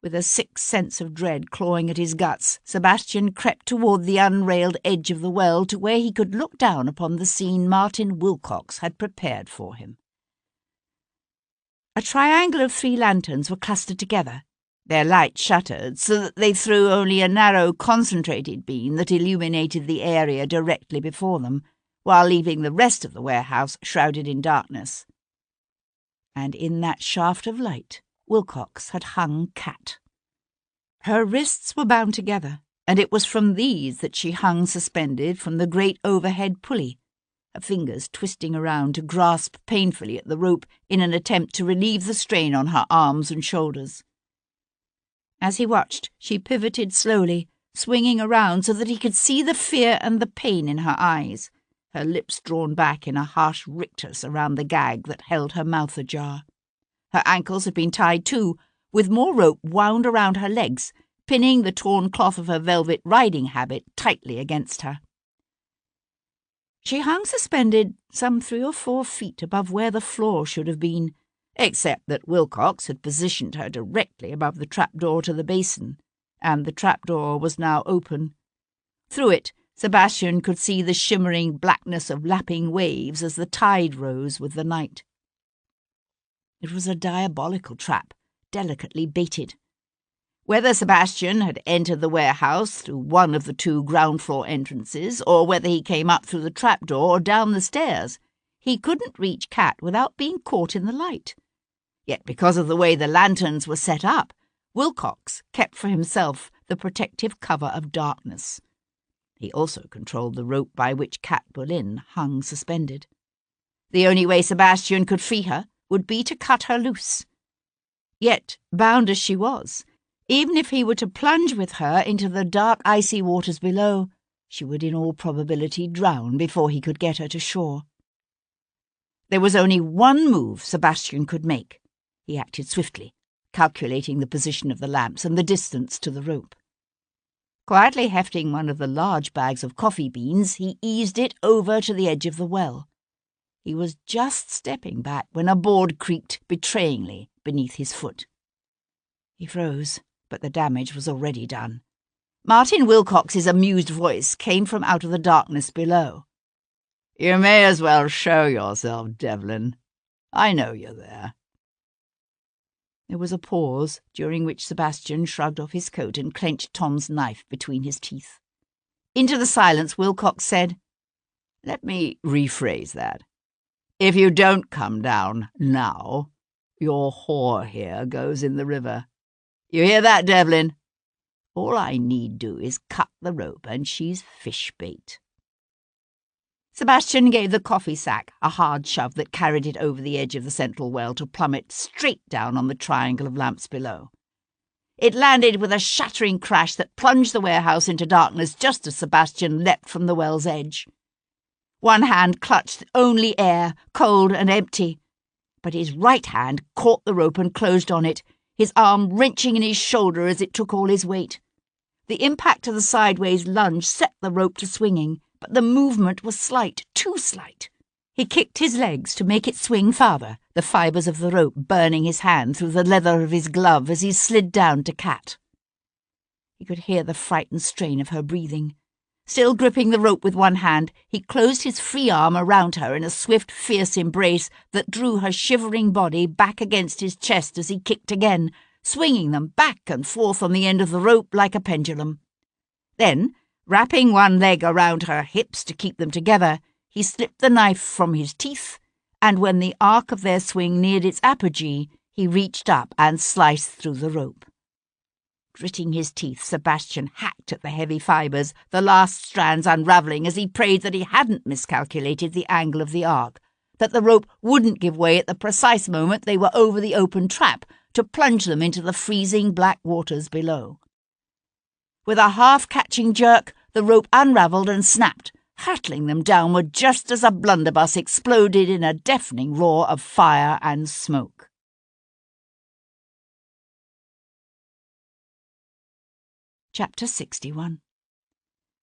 With a sick sense of dread clawing at his guts, Sebastian crept toward the unrailed edge of the well to where he could look down upon the scene Martin Wilcox had prepared for him. A triangle of 3 lanterns were clustered together, their light shuttered so that they threw only a narrow, concentrated beam that illuminated the area directly before them, while leaving the rest of the warehouse shrouded in darkness. And in that shaft of light, Wilcox had hung Kat. Her wrists were bound together, and it was from these that she hung suspended from the great overhead pulley, her fingers twisting around to grasp painfully at the rope in an attempt to relieve the strain on her arms and shoulders. As he watched, she pivoted slowly, swinging around so that he could see the fear and the pain in her eyes, her lips drawn back in a harsh rictus around the gag that held her mouth ajar. Her ankles had been tied too, with more rope wound around her legs, pinning the torn cloth of her velvet riding habit tightly against her. She hung suspended some 3 or 4 feet above where the floor should have been, except that Wilcox had positioned her directly above the trapdoor to the basin, and the trapdoor was now open. Through it, Sebastian could see the shimmering blackness of lapping waves as the tide rose with the night. It was a diabolical trap, delicately baited. Whether Sebastian had entered the warehouse through one of the 2 ground-floor entrances, or whether he came up through the trapdoor or down the stairs, he couldn't reach Kat without being caught in the light. Yet because of the way the lanterns were set up, Wilcox kept for himself the protective cover of darkness. He also controlled the rope by which Kat Boleyn hung suspended. The only way Sebastian could free her would be to cut her loose. Yet, bound as she was, even if he were to plunge with her into the dark, icy waters below, she would in all probability drown before he could get her to shore. There was only one move Sebastian could make. He acted swiftly, calculating the position of the lamps and the distance to the rope. Quietly hefting one of the large bags of coffee beans, he eased it over to the edge of the well. He was just stepping back when a board creaked betrayingly beneath his foot. He froze, but the damage was already done. Martin Wilcox's amused voice came from out of the darkness below. "You may as well show yourself, Devlin. I know you're there." There was a pause, during which Sebastian shrugged off his coat and clenched Tom's knife between his teeth. Into the silence, Wilcox said, "Let me rephrase that. If you don't come down now, your whore here goes in the river. You hear that, Devlin? All I need do is cut the rope and she's fish bait." Sebastian gave the coffee sack a hard shove that carried it over the edge of the central well to plummet straight down on the triangle of lamps below. It landed with a shattering crash that plunged the warehouse into darkness just as Sebastian leapt from the well's edge. One hand clutched only air, cold and empty, but his right hand caught the rope and closed on it, his arm wrenching in his shoulder as it took all his weight. The impact of the sideways lunge set the rope to swinging, but the movement was slight, too slight. He kicked his legs to make it swing farther, the fibres of the rope burning his hand through the leather of his glove as he slid down to Kat. He could hear the frightened strain of her breathing. Still gripping the rope with one hand, he closed his free arm around her in a swift, fierce embrace that drew her shivering body back against his chest as he kicked again, swinging them back and forth on the end of the rope like a pendulum. Then, wrapping one leg around her hips to keep them together, he slipped the knife from his teeth, and when the arc of their swing neared its apogee, he reached up and sliced through the rope. Gritting his teeth, Sebastian hacked at the heavy fibres, the last strands unravelling as he prayed that he hadn't miscalculated the angle of the arc, that the rope wouldn't give way at the precise moment they were over the open trap to plunge them into the freezing black waters below. With a half-catching jerk, the rope unravelled and snapped, hurtling them downward just as a blunderbuss exploded in a deafening roar of fire and smoke. Chapter 61.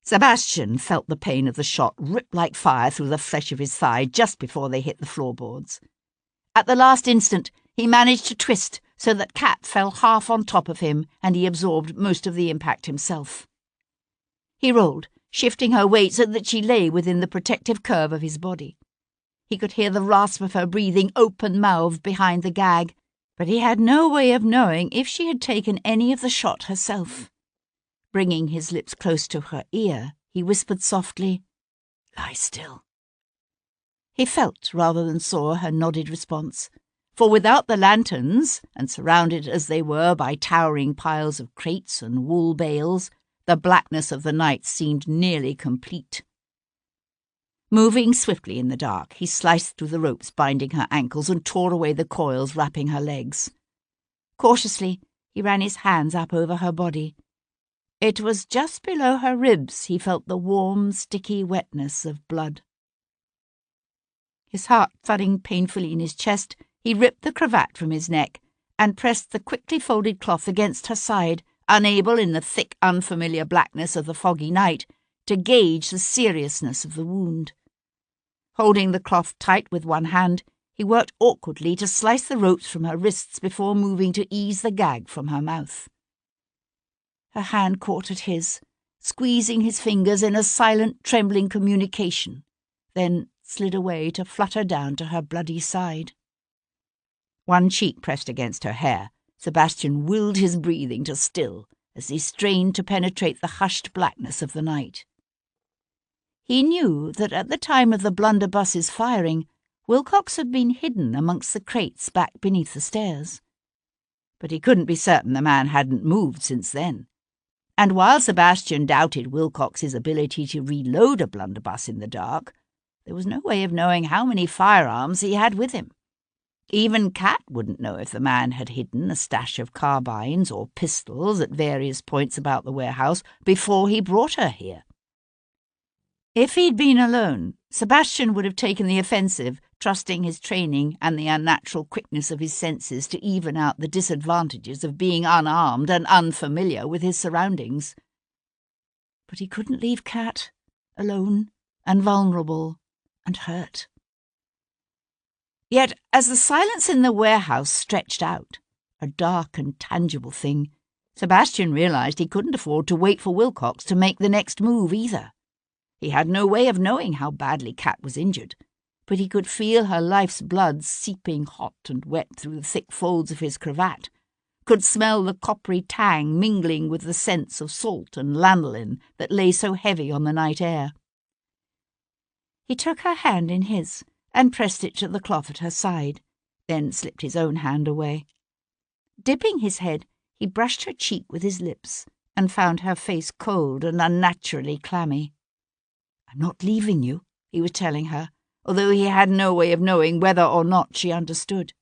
Sebastian felt the pain of the shot rip like fire through the flesh of his thigh just before they hit the floorboards. At the last instant, he managed to twist so that Kat fell half on top of him and he absorbed most of the impact himself. He rolled, shifting her weight so that she lay within the protective curve of his body. He could hear the rasp of her breathing open-mouthed behind the gag, but he had no way of knowing if she had taken any of the shot herself. Bringing his lips close to her ear, he whispered softly, "Lie still." He felt rather than saw her nodded response, for without the lanterns, and surrounded as they were by towering piles of crates and wool bales, the blackness of the night seemed nearly complete. Moving swiftly in the dark, he sliced through the ropes binding her ankles and tore away the coils wrapping her legs. Cautiously, he ran his hands up over her body. It was just below her ribs he felt the warm, sticky wetness of blood. His heart thudding painfully in his chest, he ripped the cravat from his neck and pressed the quickly folded cloth against her side, unable in the thick, unfamiliar blackness of the foggy night to gauge the seriousness of the wound. Holding the cloth tight with one hand, he worked awkwardly to slice the ropes from her wrists before moving to ease the gag from her mouth. Her hand caught at his, squeezing his fingers in a silent, trembling communication, then slid away to flutter down to her bloody side. One cheek pressed against her hair, Sebastian willed his breathing to still as he strained to penetrate the hushed blackness of the night. He knew that at the time of the blunderbuss's firing, Wilcox had been hidden amongst the crates back beneath the stairs. But he couldn't be certain the man hadn't moved since then. And while Sebastian doubted Wilcox's ability to reload a blunderbuss in the dark, there was no way of knowing how many firearms he had with him. Even Kat wouldn't know if the man had hidden a stash of carbines or pistols at various points about the warehouse before he brought her here. If he'd been alone, Sebastian would have taken the offensive, trusting his training and the unnatural quickness of his senses to even out the disadvantages of being unarmed and unfamiliar with his surroundings. But he couldn't leave Kat alone and vulnerable and hurt. Yet, as the silence in the warehouse stretched out, a dark and tangible thing, Sebastian realised he couldn't afford to wait for Wilcox to make the next move either. He had no way of knowing how badly Kat was injured, but he could feel her life's blood seeping hot and wet through the thick folds of his cravat, could smell the coppery tang mingling with the scents of salt and lanolin that lay so heavy on the night air. He took her hand in his and pressed it to the cloth at her side, then slipped his own hand away. Dipping his head, he brushed her cheek with his lips and found her face cold and unnaturally clammy. "I'm not leaving you," he was telling her, although he had no way of knowing whether or not she understood.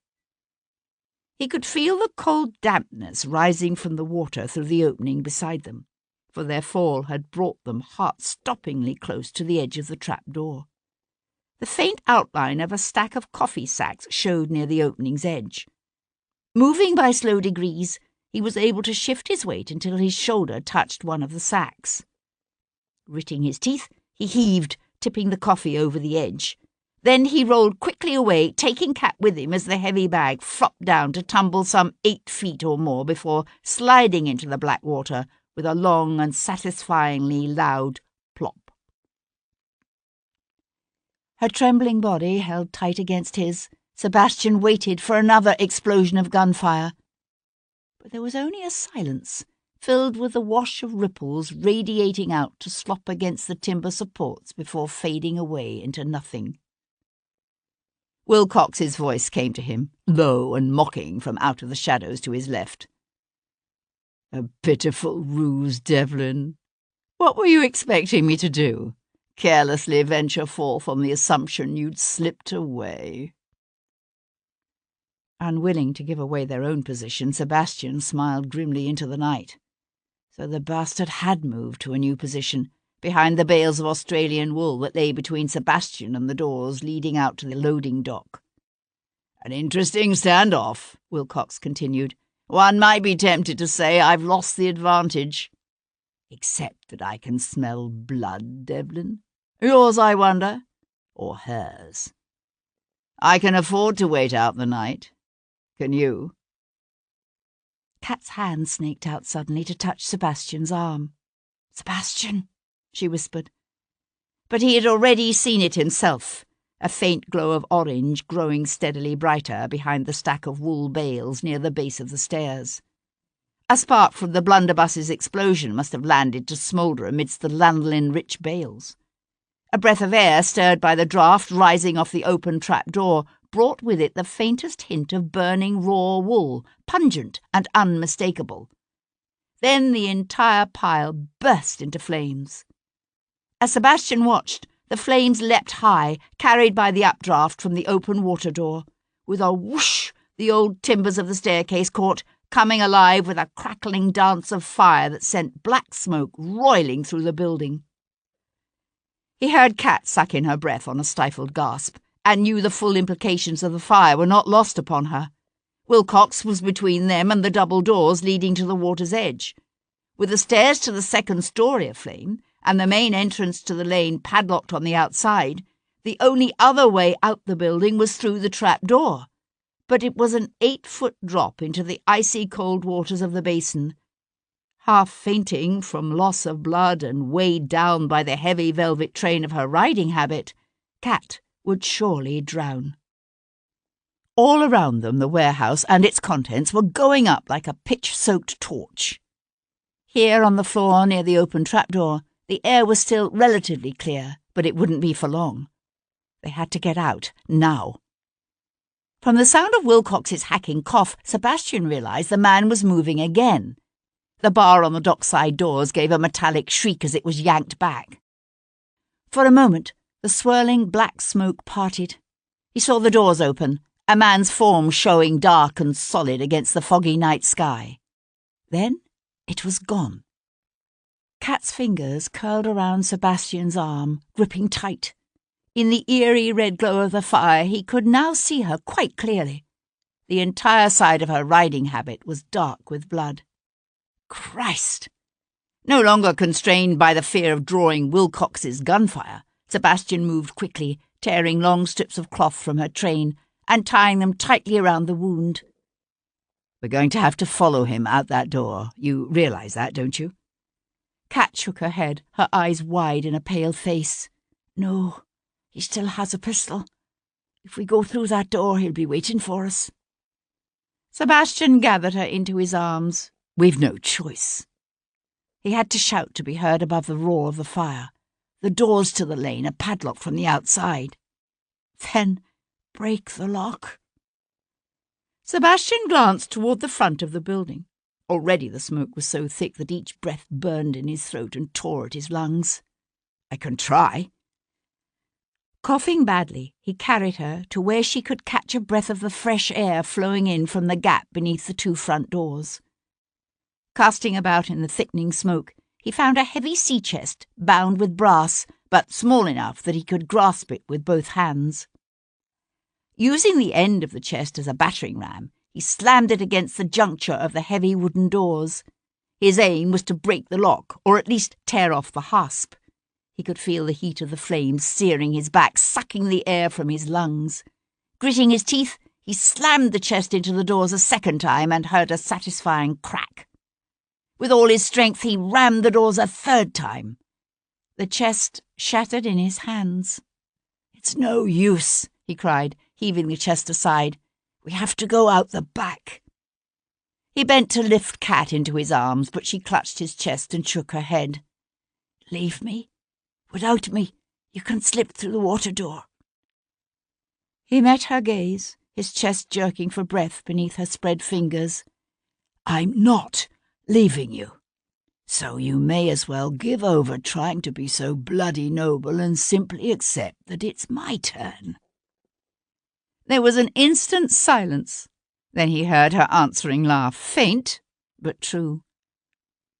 He could feel the cold dampness rising from the water through the opening beside them, for their fall had brought them heart-stoppingly close to the edge of the trap-door. The faint outline of a stack of coffee sacks showed near the opening's edge. Moving by slow degrees, he was able to shift his weight until his shoulder touched one of the sacks. Gritting his teeth, he heaved, tipping the coffee over the edge. Then he rolled quickly away, taking Kat with him as the heavy bag flopped down to tumble some 8 feet or more before sliding into the black water with a long and satisfyingly loud plop. Her trembling body held tight against his. Sebastian waited for another explosion of gunfire. But there was only a silence, filled with the wash of ripples radiating out to slop against the timber supports before fading away into nothing. Wilcox's voice came to him, low and mocking from out of the shadows to his left. "A pitiful ruse, Devlin. What were you expecting me to do? Carelessly venture forth on the assumption you'd slipped away?" Unwilling to give away their own position, Sebastian smiled grimly into the night. So the bastard had moved to a new position, behind the bales of Australian wool that lay between Sebastian and the doors leading out to the loading dock. "An interesting standoff," Wilcox continued. "One might be tempted to say I've lost the advantage. Except that I can smell blood, Devlin. Yours, I wonder? Or hers? I can afford to wait out the night. Can you?" Kat's hand snaked out suddenly to touch Sebastian's arm. "Sebastian," she whispered. But he had already seen it himself, a faint glow of orange growing steadily brighter behind the stack of wool bales near the base of the stairs. A spark from the blunderbuss's explosion must have landed to smoulder amidst the lanolin-rich bales. A breath of air stirred by the draught rising off the open trap-door brought with it the faintest hint of burning raw wool, pungent and unmistakable. Then the entire pile burst into flames. As Sebastian watched, the flames leapt high, carried by the updraft from the open water door. With a whoosh, the old timbers of the staircase caught, coming alive with a crackling dance of fire that sent black smoke roiling through the building. He heard Kat suck in her breath on a stifled gasp, and knew the full implications of the fire were not lost upon her. Wilcox was between them and the double doors leading to the water's edge. With the stairs to the second story aflame, and the main entrance to the lane padlocked on the outside, the only other way out the building was through the trap-door. But it was an 8-foot drop into the icy cold waters of the basin. Half fainting from loss of blood and weighed down by the heavy velvet train of her riding habit, Kat would surely drown. All around them the warehouse and its contents were going up like a pitch-soaked torch. Here on the floor near the open trapdoor, the air was still relatively clear, but it wouldn't be for long. They had to get out, now. From the sound of Wilcox's hacking cough, Sebastian realized the man was moving again. The bar on the dockside doors gave a metallic shriek as it was yanked back. For a moment, the swirling black smoke parted. He saw the doors open, a man's form showing dark and solid against the foggy night sky. Then it was gone. Kat's fingers curled around Sebastian's arm, gripping tight. In the eerie red glow of the fire, he could now see her quite clearly. The entire side of her riding habit was dark with blood. Christ! No longer constrained by the fear of drawing Wilcox's gunfire, Sebastian moved quickly, tearing long strips of cloth from her train and tying them tightly around the wound. "We're going to have to follow him out that door. You realise that, don't you?" Kat shook her head, her eyes wide in a pale face. "No, he still has a pistol. If we go through that door, he'll be waiting for us." Sebastian gathered her into his arms. "We've no choice." He had to shout to be heard above the roar of the fire. The doors to the lane are padlocked from the outside. "Then break the lock." Sebastian glanced toward the front of the building. Already the smoke was so thick that each breath burned in his throat and tore at his lungs. "I can try." Coughing badly, he carried her to where she could catch a breath of the fresh air flowing in from the gap beneath the 2 front doors. Casting about in the thickening smoke, he found a heavy sea chest bound with brass, but small enough that he could grasp it with both hands. Using the end of the chest as a battering ram, he slammed it against the juncture of the heavy wooden doors. His aim was to break the lock, or at least tear off the hasp. He could feel the heat of the flames searing his back, sucking the air from his lungs. Gritting his teeth, he slammed the chest into the doors a second time and heard a satisfying crack. With all his strength, he rammed the doors a third time. The chest shattered in his hands. "It's no use," he cried, heaving the chest aside. "We have to go out the back." He bent to lift Kat into his arms, but she clutched his chest and shook her head. "Leave me. Without me, you can slip through the water door." He met her gaze, his chest jerking for breath beneath her spread fingers. "I'm not leaving you. So you may as well give over trying to be so bloody noble and simply accept that it's my turn." There was an instant silence. Then he heard her answering laugh, faint but true.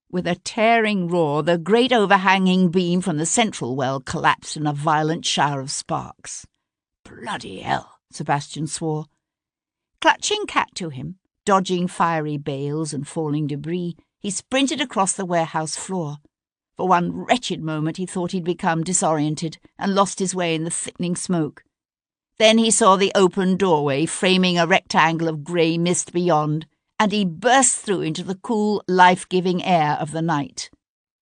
With a tearing roar, the great overhanging beam from the central well collapsed in a violent shower of sparks. "Bloody hell," Sebastian swore. Clutching Kat to him, dodging fiery bales and falling debris, he sprinted across the warehouse floor. For one wretched moment he thought he'd become disoriented and lost his way in the thickening smoke. Then he saw the open doorway framing a rectangle of grey mist beyond, and he burst through into the cool, life-giving air of the night.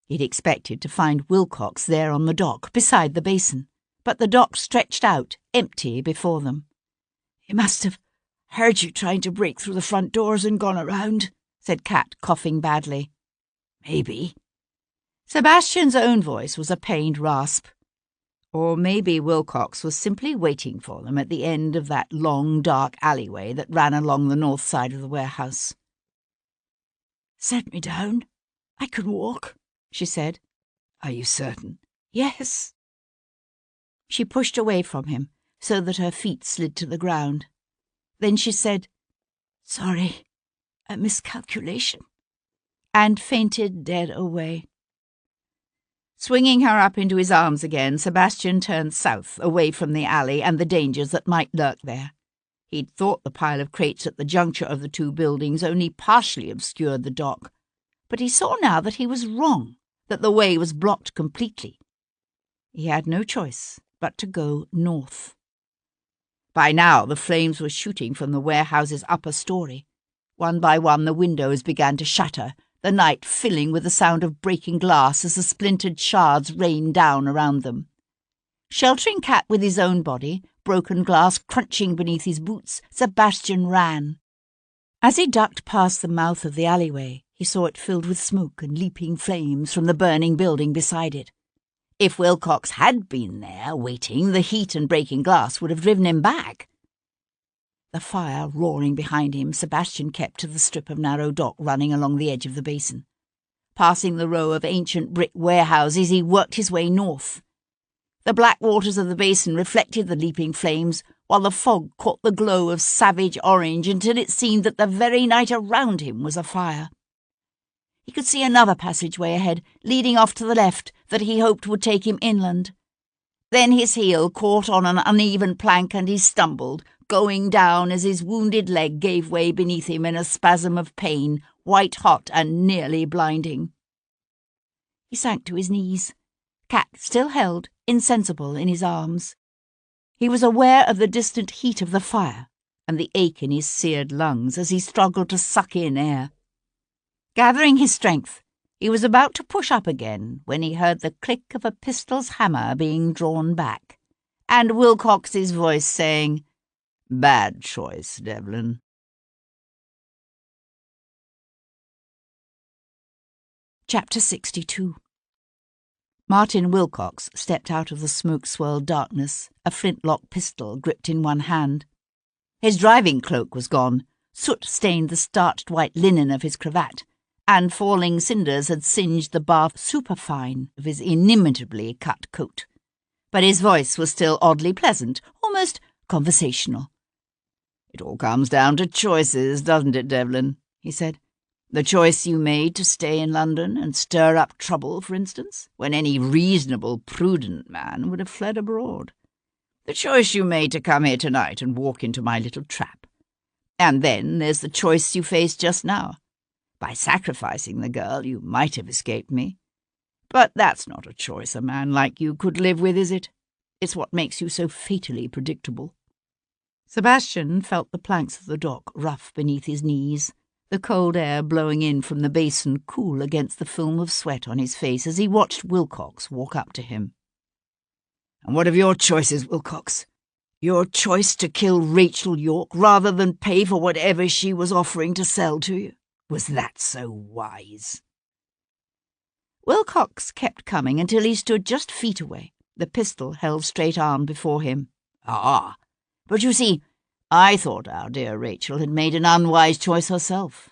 He'd expected to find Wilcox there on the dock, beside the basin, but the dock stretched out, empty, before them. "He must have heard you trying to break through the front doors and gone around," said Kat, coughing badly. "Maybe." Sebastian's own voice was a pained rasp. Or maybe Wilcox was simply waiting for them at the end of that long, dark alleyway that ran along the north side of the warehouse. "Set me down. I can walk," she said. "Are you certain?" "Yes." She pushed away from him so that her feet slid to the ground. Then she said, "Sorry, a miscalculation," and fainted dead away. Swinging her up into his arms again, Sebastian turned south, away from the alley and the dangers that might lurk there. He'd thought the pile of crates at the juncture of the 2 buildings only partially obscured the dock, but he saw now that he was wrong, that the way was blocked completely. He had no choice but to go north. By now the flames were shooting from the warehouse's upper story. One by one the windows began to shatter, the night filling with the sound of breaking glass as the splintered shards rained down around them. Sheltering Kat with his own body, broken glass crunching beneath his boots, Sebastian ran. As he ducked past the mouth of the alleyway, he saw it filled with smoke and leaping flames from the burning building beside it. If Wilcox had been there, waiting, the heat and breaking glass would have driven him back. The fire roaring behind him, Sebastian kept to the strip of narrow dock running along the edge of the basin. Passing the row of ancient brick warehouses, he worked his way north. The black waters of the basin reflected the leaping flames, while the fog caught the glow of savage orange until it seemed that the very night around him was afire. He could see another passageway ahead, leading off to the left, that he hoped would take him inland. Then his heel caught on an uneven plank and he stumbled, going down as his wounded leg gave way beneath him in a spasm of pain, white-hot and nearly blinding. He sank to his knees, Kat still held, insensible, in his arms. He was aware of the distant heat of the fire and the ache in his seared lungs as he struggled to suck in air. Gathering his strength, he was about to push up again when he heard the click of a pistol's hammer being drawn back, and Wilcox's voice saying, "Bad choice, Devlin." Chapter 62. Martin Wilcox stepped out of the smoke-swirled darkness, a flintlock pistol gripped in one hand. His driving cloak was gone, soot stained the starched white linen of his cravat, and falling cinders had singed the bath superfine of his inimitably cut coat. but his voice was still oddly pleasant, almost conversational. "It all comes down to choices, doesn't it, Devlin?" he said. "The choice you made to stay in London and stir up trouble, for instance, when any reasonable, prudent man would have fled abroad. The choice you made to come here tonight and walk into my little trap. And then there's the choice you faced just now. By sacrificing the girl, you might have escaped me. But that's not a choice a man like you could live with, is it? It's what makes you so fatally predictable." Sebastian felt the planks of the dock rough beneath his knees, the cold air blowing in from the basin cool against the film of sweat on his face as he watched Wilcox walk up to him. "And what of your choices, Wilcox? Your choice to kill Rachel York rather than pay for whatever she was offering to sell to you? Was that so wise?" Wilcox kept coming until he stood just feet away, the pistol held straight-armed before him. "Ah, but you see, I thought our dear Rachel had made an unwise choice herself.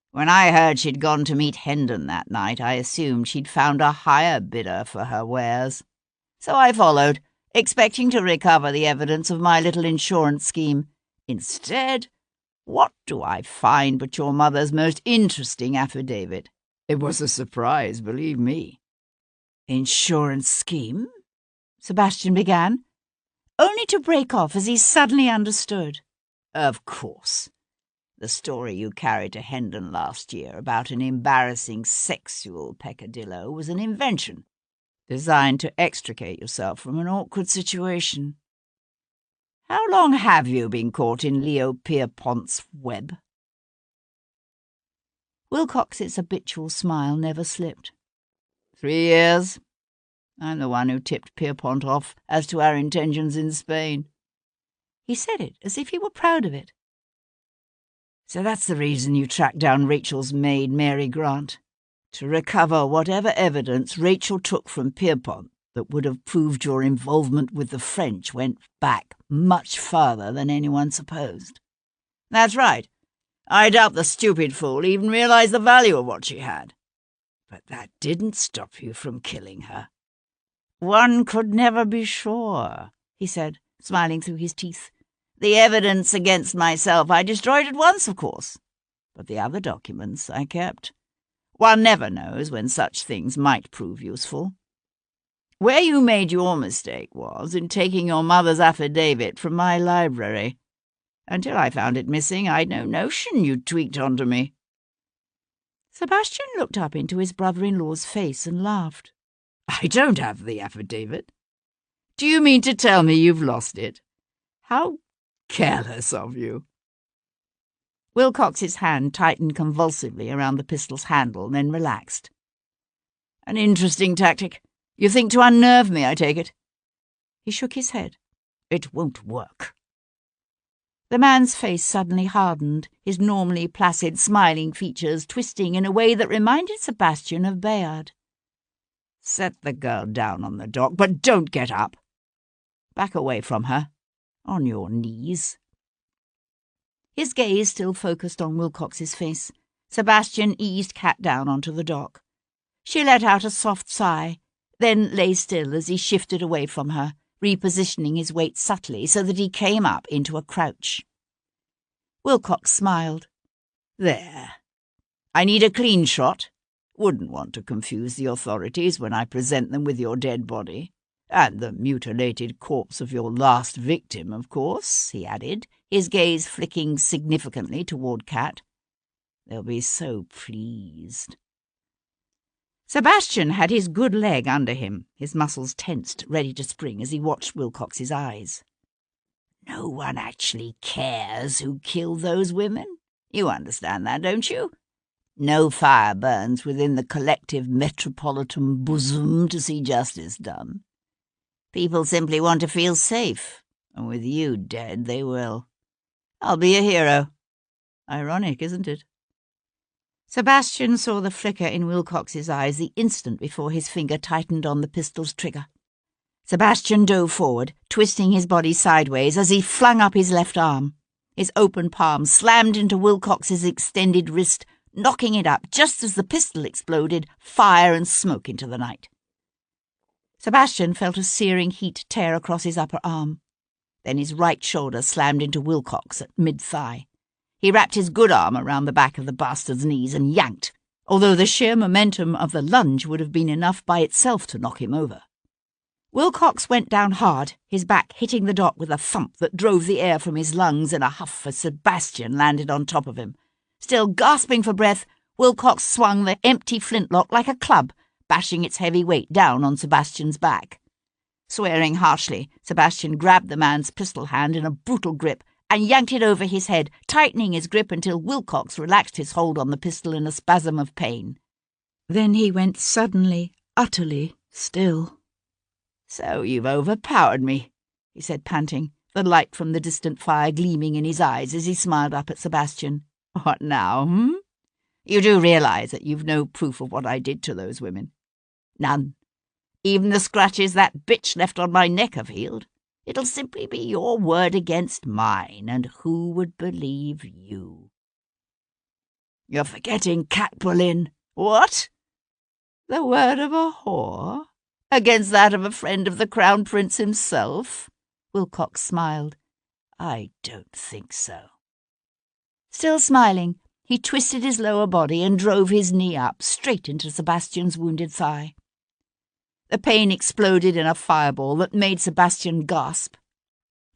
When I heard she'd gone to meet Hendon that night, I assumed she'd found a higher bidder for her wares. So I followed, expecting to recover the evidence of my little insurance scheme. Instead, what do I find but your mother's most interesting affidavit? It was a surprise, believe me." "Insurance scheme?" Sebastian began, only to break off as he suddenly understood. "Of course. The story you carried to Hendon last year about an embarrassing sexual peccadillo was an invention, designed to extricate yourself from an awkward situation. How long have you been caught in Leo Pierpont's web?" Wilcox's habitual smile never slipped. 3 years. I'm the one who tipped Pierpont off as to our intentions in Spain." He said it as if he were proud of it. "So that's the reason you tracked down Rachel's maid, Mary Grant, to recover whatever evidence Rachel took from Pierpont that would have proved your involvement with the French went back much farther than anyone supposed." "That's right. I doubt the stupid fool even realized the value of what she had. But that didn't stop you from killing her." "One could never be sure," he said, smiling through his teeth. "The evidence against myself I destroyed at once, of course. But the other documents I kept. One never knows when such things might prove useful. Where you made your mistake was in taking your mother's affidavit from my library. Until I found it missing, I'd no notion you'd tweaked onto me." Sebastian looked up into his brother-in-law's face and laughed. "I don't have the affidavit. Do you mean to tell me you've lost it? How careless of you." Wilcox's hand tightened convulsively around the pistol's handle, then relaxed. "An interesting tactic. You think to unnerve me, I take it?" He shook his head. "It won't work." The man's face suddenly hardened, his normally placid, smiling features twisting in a way that reminded Sebastian of Bayard. "Set the girl down on the dock, but don't get up. Back away from her, on your knees." His gaze still focused on Wilcox's face. Sebastian eased Kat down onto the dock. She let out a soft sigh, then lay still as he shifted away from her, repositioning his weight subtly so that he came up into a crouch. Wilcox smiled. "There. I need a clean shot. Wouldn't want to confuse the authorities when I present them with your dead body. And the mutilated corpse of your last victim, of course," he added, his gaze flicking significantly toward Kat. "They'll be so pleased." Sebastian had his good leg under him, his muscles tensed, ready to spring as he watched Wilcox's eyes. "No one actually cares who killed those women. You understand that, don't you? No fire burns within the collective metropolitan bosom to see justice done. People simply want to feel safe, and with you dead, they will. I'll be a hero. Ironic, isn't it?" Sebastian saw the flicker in Wilcox's eyes the instant before his finger tightened on the pistol's trigger. Sebastian dove forward, twisting his body sideways as he flung up his left arm. His open palm slammed into Wilcox's extended wrist, knocking it up just as the pistol exploded, fire and smoke into the night. Sebastian felt a searing heat tear across his upper arm. Then his right shoulder slammed into Wilcox at mid-thigh. He wrapped his good arm around the back of the bastard's knees and yanked, although the sheer momentum of the lunge would have been enough by itself to knock him over. Wilcox went down hard, his back hitting the dock with a thump that drove the air from his lungs in a huff as Sebastian landed on top of him. Still gasping for breath, Wilcox swung the empty flintlock like a club, bashing its heavy weight down on Sebastian's back. Swearing harshly, Sebastian grabbed the man's pistol hand in a brutal grip and yanked it over his head, tightening his grip until Wilcox relaxed his hold on the pistol in a spasm of pain. Then he went suddenly, utterly still. "So you've overpowered me," he said, panting, the light from the distant fire gleaming in his eyes as he smiled up at Sebastian. "What now, You do realise that you've no proof of what I did to those women? None. Even the scratches that bitch left on my neck have healed. It'll simply be your word against mine, and who would believe you?" "You're forgetting Kat Boleyn." "What? The word of a whore? Against that of a friend of the Crown Prince himself?" Wilcox smiled. "I don't think so." Still smiling, he twisted his lower body and drove his knee up straight into Sebastian's wounded thigh. The pain exploded in a fireball that made Sebastian gasp.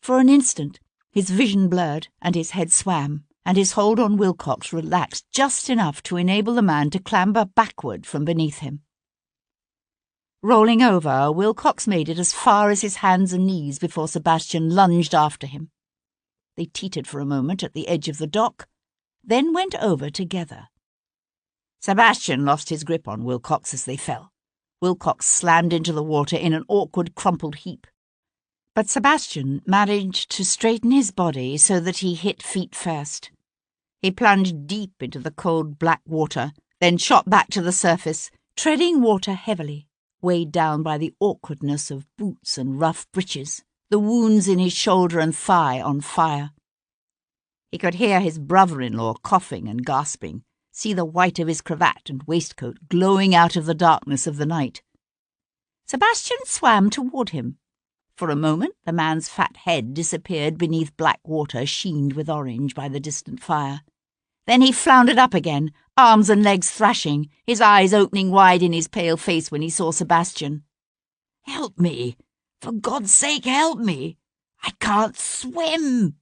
For an instant, his vision blurred and his head swam, and his hold on Wilcox relaxed just enough to enable the man to clamber backward from beneath him. Rolling over, Wilcox made it as far as his hands and knees before Sebastian lunged after him. They teetered for a moment at the edge of the dock, then went over together. Sebastian lost his grip on Wilcox as they fell. Wilcox slammed into the water in an awkward, crumpled heap. But Sebastian managed to straighten his body so that he hit feet first. He plunged deep into the cold black water, then shot back to the surface, treading water heavily, weighed down by the awkwardness of boots and rough breeches, the wounds in his shoulder and thigh on fire. He could hear his brother-in-law coughing and gasping, see the white of his cravat and waistcoat glowing out of the darkness of the night. Sebastian swam toward him. For a moment the man's fat head disappeared beneath black water sheened with orange by the distant fire. Then he floundered up again, arms and legs thrashing, his eyes opening wide in his pale face when he saw Sebastian. "Help me! For God's sake, help me! I can't swim!"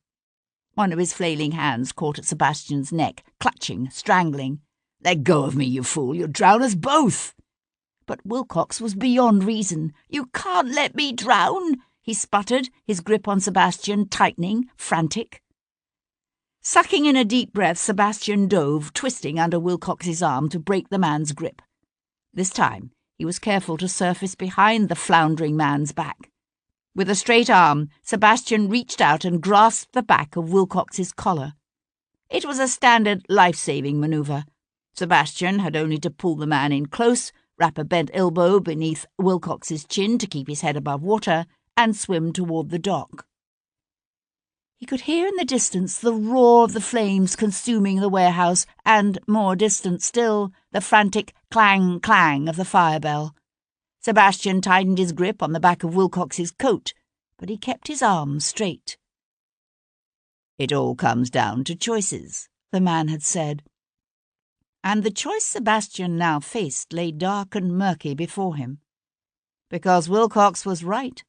One of his flailing hands caught at Sebastian's neck, clutching, strangling. "Let go of me, you fool! You'll drown us both!" But Wilcox was beyond reason. "You can't let me drown!" he sputtered, his grip on Sebastian tightening, frantic. Sucking in a deep breath, Sebastian dove, twisting under Wilcox's arm to break the man's grip. This time he was careful to surface behind the floundering man's back. With a straight arm, Sebastian reached out and grasped the back of Wilcox's collar. It was a standard life-saving manoeuvre. Sebastian had only to pull the man in close, wrap a bent elbow beneath Wilcox's chin to keep his head above water, and swim toward the dock. He could hear in the distance the roar of the flames consuming the warehouse and, more distant still, the frantic clang-clang of the fire bell. Sebastian tightened his grip on the back of Wilcox's coat, but he kept his arms straight. "It all comes down to choices," the man had said. And the choice Sebastian now faced lay dark and murky before him. Because Wilcox was right.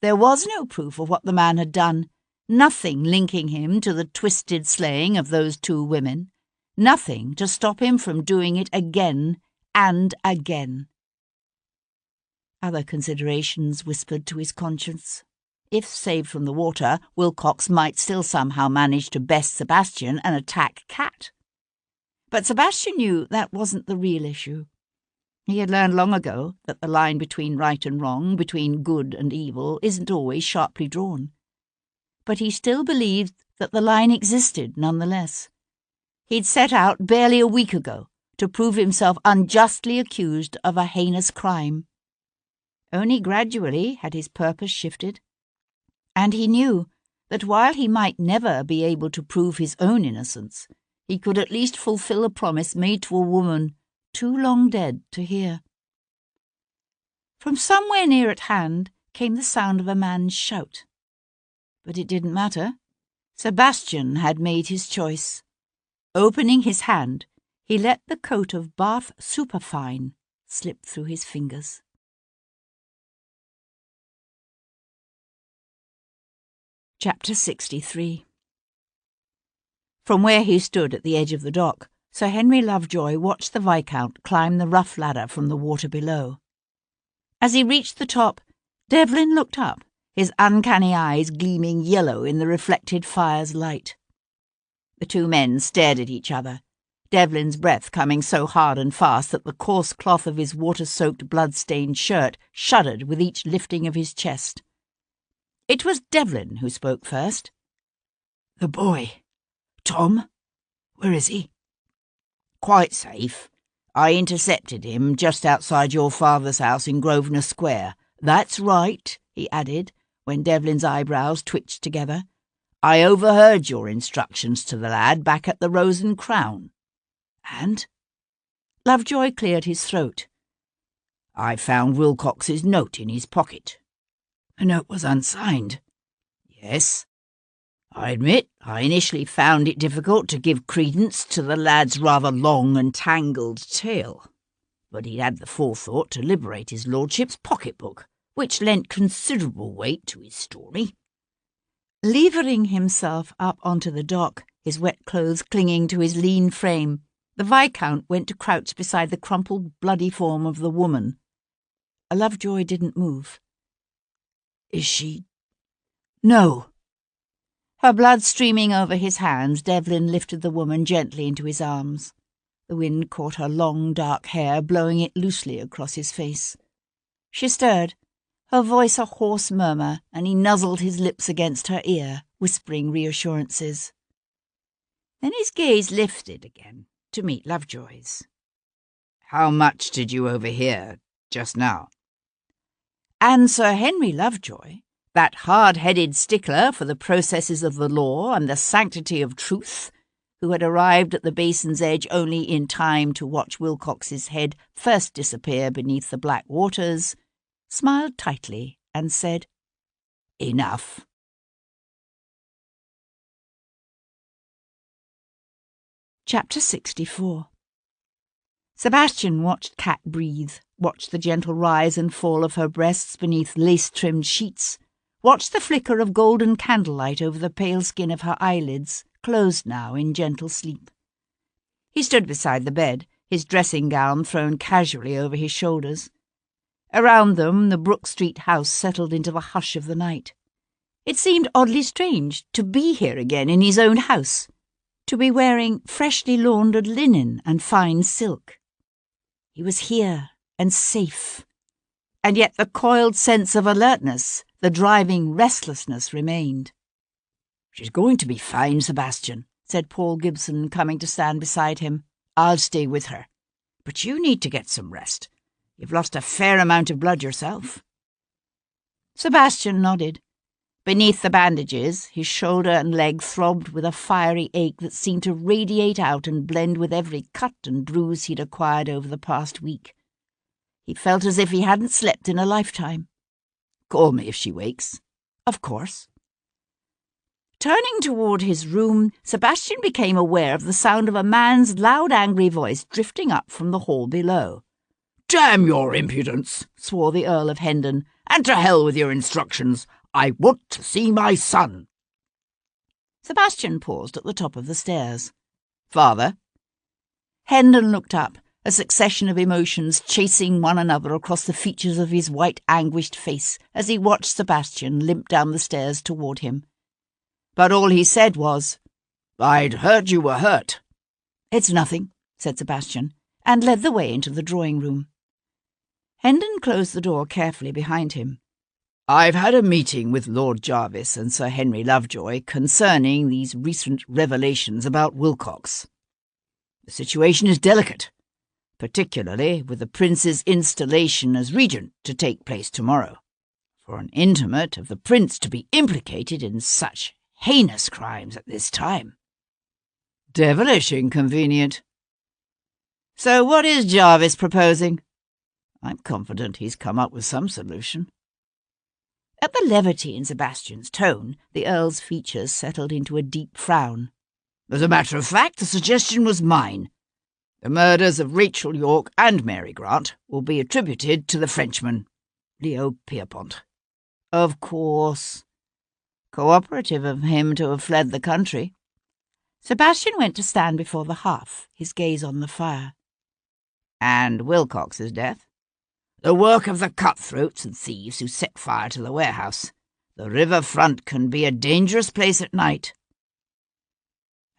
There was no proof of what the man had done, nothing linking him to the twisted slaying of those two women, nothing to stop him from doing it again and again. Other considerations whispered to his conscience. If saved from the water, Wilcox might still somehow manage to best Sebastian and attack Kat. But Sebastian knew that wasn't the real issue. He had learned long ago that the line between right and wrong, between good and evil, isn't always sharply drawn. But he still believed that the line existed nonetheless. He'd set out barely a week ago to prove himself unjustly accused of a heinous crime. Only gradually had his purpose shifted, and he knew that while he might never be able to prove his own innocence, he could at least fulfill a promise made to a woman too long dead to hear. From somewhere near at hand came the sound of a man's shout. But it didn't matter. Sebastian had made his choice. Opening his hand, he let the coat of Bath superfine slip through his fingers. Chapter 63. From where he stood at the edge of the dock, Sir Henry Lovejoy watched the Viscount climb the rough ladder from the water below. As he reached the top, Devlin looked up, his uncanny eyes gleaming yellow in the reflected fire's light. The two men stared at each other, Devlin's breath coming so hard and fast that the coarse cloth of his water-soaked, blood-stained shirt shuddered with each lifting of his chest. It was Devlin who spoke first. "The boy. Tom? Where is he?" "Quite safe. I intercepted him just outside your father's house in Grosvenor Square. That's right," he added, when Devlin's eyebrows twitched together. "I overheard your instructions to the lad back at the Rose and Crown." "And?" Lovejoy cleared his throat. "I found Wilcox's note in his pocket." "The note was unsigned." "Yes. I admit I initially found it difficult to give credence to the lad's rather long and tangled tale, but he had the forethought to liberate his lordship's pocketbook, which lent considerable weight to his story." Levering himself up onto the dock, his wet clothes clinging to his lean frame, the Viscount went to crouch beside the crumpled, bloody form of the woman. Lovejoy didn't move. "Is she—" "No." Her blood streaming over his hands, Devlin lifted the woman gently into his arms. The wind caught her long, dark hair, blowing it loosely across his face. She stirred, her voice a hoarse murmur, and he nuzzled his lips against her ear, whispering reassurances. Then his gaze lifted again to meet Lovejoy's. "How much did you overhear just now?" And Sir Henry Lovejoy, that hard-headed stickler for the processes of the law and the sanctity of truth, who had arrived at the basin's edge only in time to watch Wilcox's head first disappear beneath the black waters, smiled tightly and said, "Enough." Chapter 64. Sebastian watched Kat breathe, watched the gentle rise and fall of her breasts beneath lace-trimmed sheets, watched the flicker of golden candlelight over the pale skin of her eyelids, closed now in gentle sleep. He stood beside the bed, his dressing gown thrown casually over his shoulders. Around them, the Brook Street house settled into the hush of the night. It seemed oddly strange to be here again in his own house, to be wearing freshly laundered linen and fine silk. He was here and safe, and yet the coiled sense of alertness, the driving restlessness remained. "She's going to be fine, Sebastian," said Paul Gibson, coming to stand beside him. "I'll stay with her. But you need to get some rest. You've lost a fair amount of blood yourself." Sebastian nodded. Beneath the bandages, his shoulder and leg throbbed with a fiery ache that seemed to radiate out and blend with every cut and bruise he'd acquired over the past week. He felt as if he hadn't slept in a lifetime. "Call me if she wakes." "Of course." Turning toward his room, Sebastian became aware of the sound of a man's loud, angry voice drifting up from the hall below. "Damn your impudence," swore the Earl of Hendon, "and to hell with your instructions. I want to see my son." Sebastian paused at the top of the stairs. "Father?" Hendon looked up, a succession of emotions chasing one another across the features of his white, anguished face as he watched Sebastian limp down the stairs toward him. But all he said was, "I'd heard you were hurt." "It's nothing," said Sebastian, and led the way into the drawing-room. Hendon closed the door carefully behind him. "I've had a meeting with Lord Jarvis and Sir Henry Lovejoy concerning these recent revelations about Wilcox. The situation is delicate, particularly with the Prince's installation as regent to take place tomorrow. For an intimate of the Prince to be implicated in such heinous crimes at this time. Devilish inconvenient. So what is Jarvis proposing?" I'm confident he's come up with some solution." At the levity in Sebastian's tone, the Earl's features settled into a deep frown. "As a matter of fact, the suggestion was mine. The murders of Rachel York and Mary Grant will be attributed to the Frenchman, Leo Pierpont." "Of course. Cooperative of him to have fled the country." Sebastian went to stand before the hearth, his gaze on the fire. "And Wilcox's death?" "The work of the cutthroats and thieves who set fire to the warehouse. The river front can be a dangerous place at night."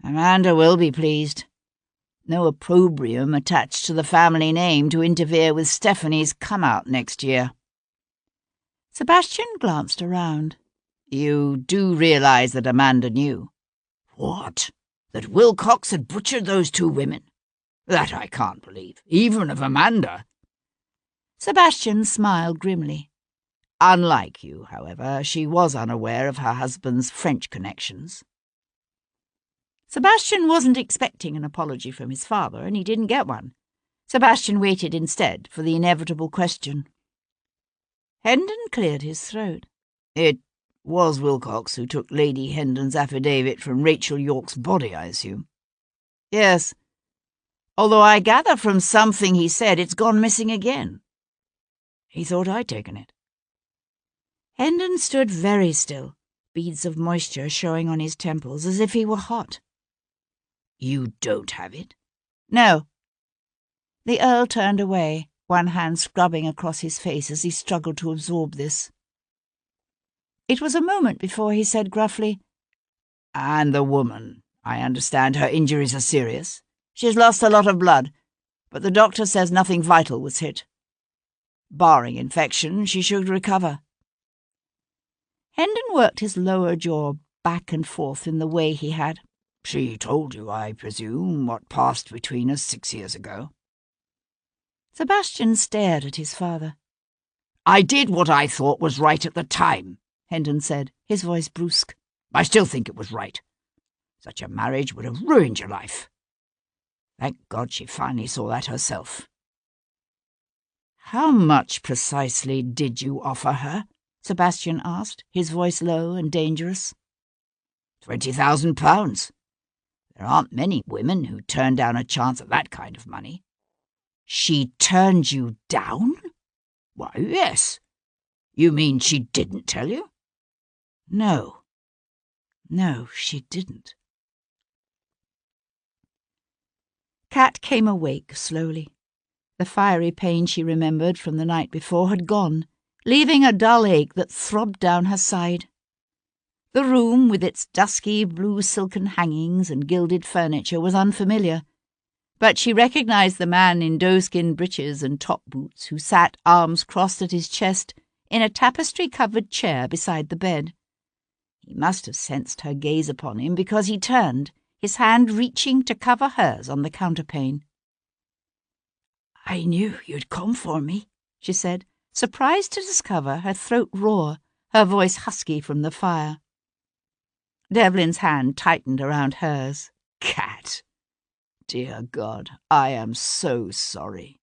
"Amanda will be pleased. No opprobrium attached to the family name to interfere with Stephanie's come-out next year." Sebastian glanced around. "You do realise that Amanda knew?" "What? That Wilcox had butchered those two women? That I can't believe, even of Amanda." Sebastian smiled grimly. "Unlike you, however, she was unaware of her husband's French connections." Sebastian wasn't expecting an apology from his father, and he didn't get one. Sebastian waited instead for the inevitable question. Hendon cleared his throat. "It was Wilcox who took Lady Hendon's affidavit from Rachel York's body, I assume?" "Yes. Although I gather from something he said it's gone missing again." "He thought I'd taken it." Hendon stood very still, beads of moisture showing on his temples as if he were hot. "You don't have it?" "No." The Earl turned away, one hand scrubbing across his face as he struggled to absorb this. It was a moment before he said gruffly, "And the woman, I understand her injuries are serious. She's lost a lot of blood, but the doctor says nothing vital was hit. Barring infection, she should recover." Hendon worked his lower jaw back and forth in the way he had. "She told you, I presume, what passed between us 6 years ago?" Sebastian stared at his father. "I did what I thought was right at the time," Hendon said, his voice brusque. "I still think it was right. Such a marriage would have ruined your life. Thank God she finally saw that herself." "How much precisely did you offer her?" Sebastian asked, his voice low and dangerous. £20,000. There aren't many women who turn down a chance at that kind of money." "She turned you down?" "Why, yes. You mean she didn't tell you?" No, she didn't." Kat came awake slowly. The fiery pain she remembered from the night before had gone, leaving a dull ache that throbbed down her side. The room, with its dusky blue silken hangings and gilded furniture, was unfamiliar, but she recognized the man in doeskin breeches and top boots who sat, arms crossed at his chest, in a tapestry-covered chair beside the bed. He must have sensed her gaze upon him, because he turned, his hand reaching to cover hers on the counterpane. "I knew you'd come for me," she said, surprised to discover her throat raw, her voice husky from the fire. Devlin's hand tightened around hers. "Kat, dear God, I am so sorry."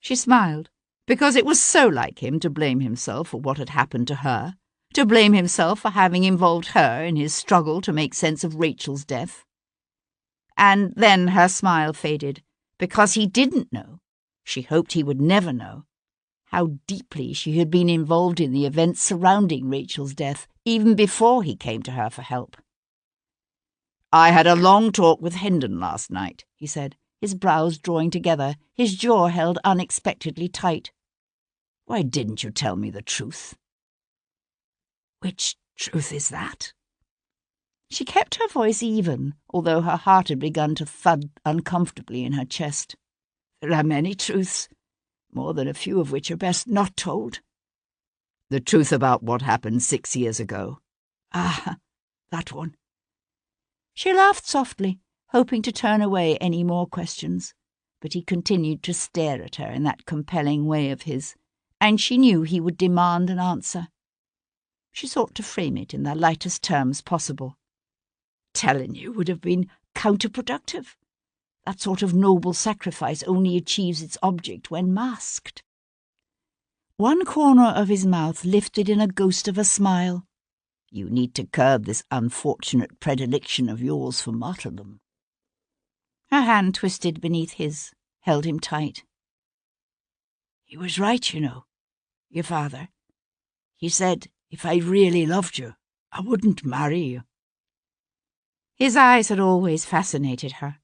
She smiled, because it was so like him to blame himself for what had happened to her, to blame himself for having involved her in his struggle to make sense of Rachel's death. And then her smile faded, because he didn't know, she hoped he would never know, how deeply she had been involved in the events surrounding Rachel's death, even before he came to her for help. "I had a long talk with Hendon last night," he said, his brows drawing together, his jaw held unexpectedly tight. "Why didn't you tell me the truth?" "Which truth is that?" She kept her voice even, although her heart had begun to thud uncomfortably in her chest. "There are many truths, more than a few of which are best not told." "The truth about what happened 6 years ago." "Ah, that one." She laughed softly, hoping to turn away any more questions, but he continued to stare at her in that compelling way of his, and she knew he would demand an answer. She sought to frame it in the lightest terms possible. "Telling you would have been counterproductive. That sort of noble sacrifice only achieves its object when masked. One corner of his mouth lifted in a ghost of a smile. You need to curb this unfortunate predilection of yours for martyrdom. Her hand twisted beneath his, held him tight. He was right, you know, your father. He said if I really loved you, I wouldn't marry you. His eyes had always fascinated her.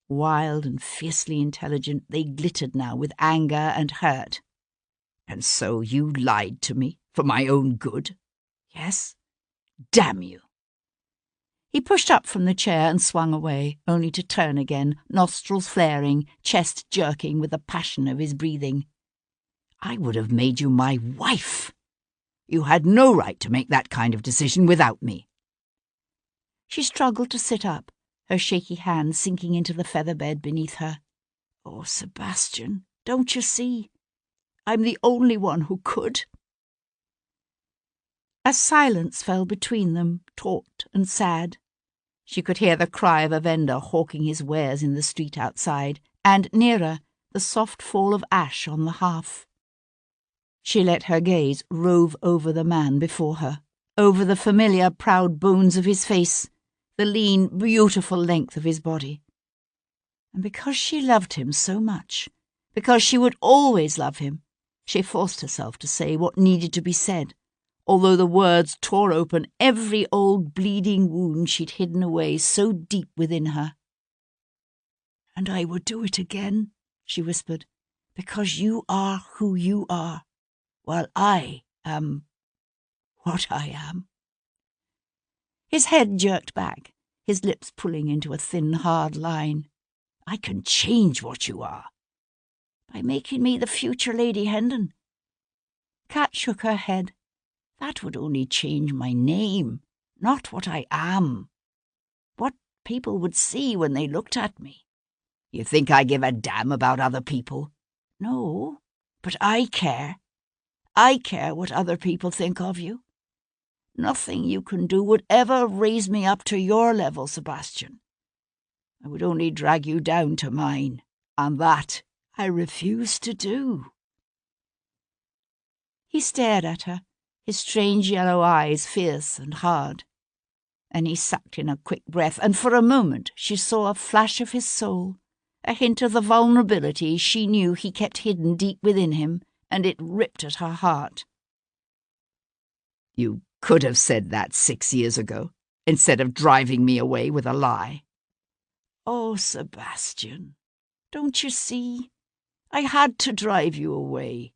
Wild and fiercely intelligent, they glittered now with anger and hurt. And so you lied to me for my own good? Yes. Damn you. He pushed up from the chair and swung away, only to turn again, nostrils flaring, chest jerking with the passion of his breathing. I would have made you my wife. You had no right to make that kind of decision without me. She struggled to sit up, her shaky hand sinking into the feather bed beneath her. Oh, Sebastian, don't you see? I'm the only one who could. A silence fell between them, taut and sad. She could hear the cry of a vendor hawking his wares in the street outside, and nearer, the soft fall of ash on the hearth. She let her gaze rove over the man before her, over the familiar proud bones of his face, the lean, beautiful length of his body. And because she loved him so much, because she would always love him, she forced herself to say what needed to be said, although the words tore open every old bleeding wound she'd hidden away so deep within her. "And I would do it again," she whispered, "because you are who you are, while I am what I am." His head jerked back, his lips pulling into a thin, hard line. "I can change what you are." "By making me the future Lady Hendon." Kat shook her head. "That would only change my name, not what I am. What people would see when they looked at me." "You think I give a damn about other people?" "No, but I care. I care what other people think of you. Nothing you can do would ever raise me up to your level, Sebastian. I would only drag you down to mine, and that I refuse to do." He stared at her, his strange yellow eyes fierce and hard. Then he sucked in a quick breath, and for a moment she saw a flash of his soul, a hint of the vulnerability she knew he kept hidden deep within him, and it ripped at her heart. "You could have said that 6 years ago, instead of driving me away with a lie." "Oh, Sebastian, don't you see? I had to drive you away.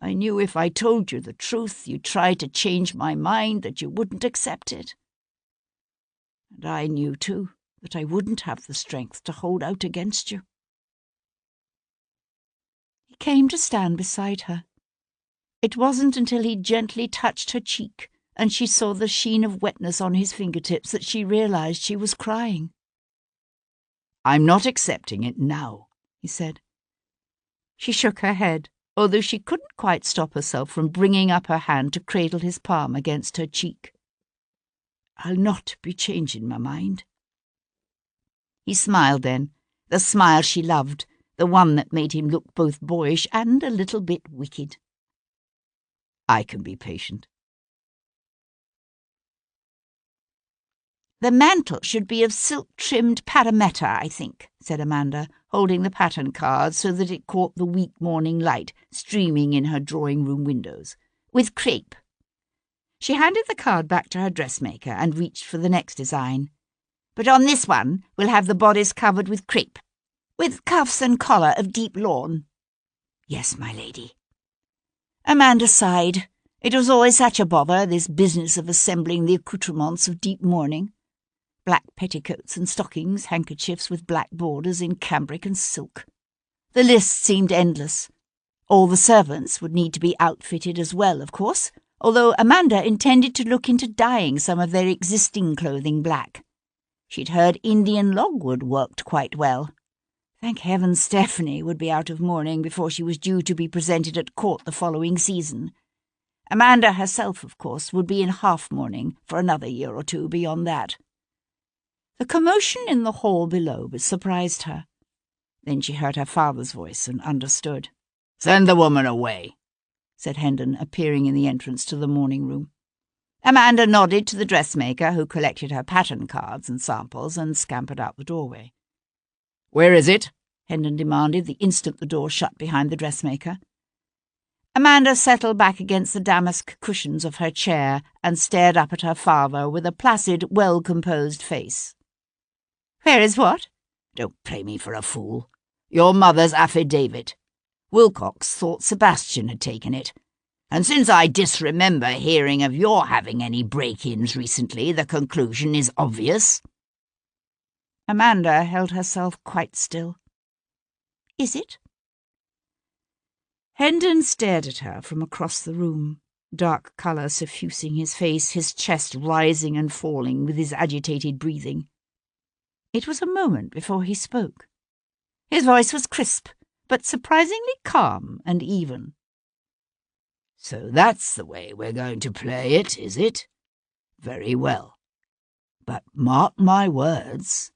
I knew if I told you the truth, you'd try to change my mind, that you wouldn't accept it. And I knew, too, that I wouldn't have the strength to hold out against you." He came to stand beside her. It wasn't until he gently touched her cheek and she saw the sheen of wetness on his fingertips that she realized she was crying. "I'm not accepting it now," he said. She shook her head, although she couldn't quite stop herself from bringing up her hand to cradle his palm against her cheek. "I'll not be changing my mind." He smiled then, the smile she loved, the one that made him look both boyish and a little bit wicked. "I can be patient." "The mantle should be of silk-trimmed parametta, I think," said Amanda, holding the pattern card so that it caught the weak morning light streaming in her drawing-room windows, "with crepe." She handed the card back to her dressmaker and reached for the next design. "But on this one we'll have the bodice covered with crepe, with cuffs and collar of deep lawn." "Yes, my lady." Amanda sighed. It was always such a bother, this business of assembling the accoutrements of deep mourning. Black petticoats and stockings, handkerchiefs with black borders in cambric and silk. The list seemed endless. All the servants would need to be outfitted as well, of course, although Amanda intended to look into dyeing some of their existing clothing black. She'd heard Indian logwood worked quite well. Thank heaven Stephanie would be out of mourning before she was due to be presented at court the following season. Amanda herself, of course, would be in half mourning for another year or two beyond that. The commotion in the hall below surprised her. Then she heard her father's voice and understood. "Send the woman away," said Hendon, appearing in the entrance to the morning room. Amanda nodded to the dressmaker, who collected her pattern cards and samples and scampered out the doorway. "Where is it?" Hendon demanded the instant the door shut behind the dressmaker. Amanda settled back against the damask cushions of her chair and stared up at her father with a placid, well-composed face. "Where is what?" "Don't play me for a fool. Your mother's affidavit. Wilcox thought Sebastian had taken it. And since I disremember hearing of your having any break-ins recently, the conclusion is obvious." Amanda held herself quite still. "Is it?" Hendon stared at her from across the room, dark colour suffusing his face, his chest rising and falling with his agitated breathing. It was a moment before he spoke. His voice was crisp, but surprisingly calm and even. "So that's the way we're going to play it, is it? Very well. But mark my words."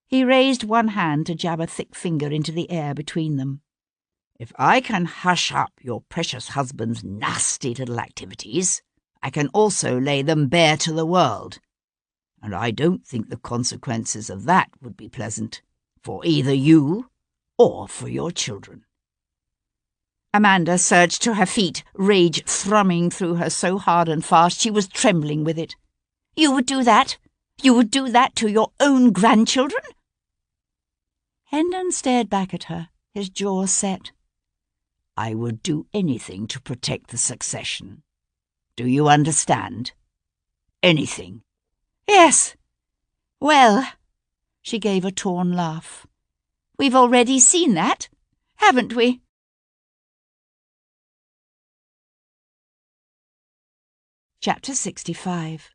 He raised one hand to jab a thick finger into the air between them. "If I can hush up your precious husband's nasty little activities, I can also lay them bare to the world. And I don't think the consequences of that would be pleasant, for either you or for your children." Amanda surged to her feet, rage thrumming through her so hard and fast she was trembling with it. "You would do that? You would do that to your own grandchildren?" Hendon stared back at her, his jaw set. "I would do anything to protect the succession. Do you understand? Anything." "Yes. Well," she gave a torn laugh, "we've already seen that, haven't we?" Chapter 65.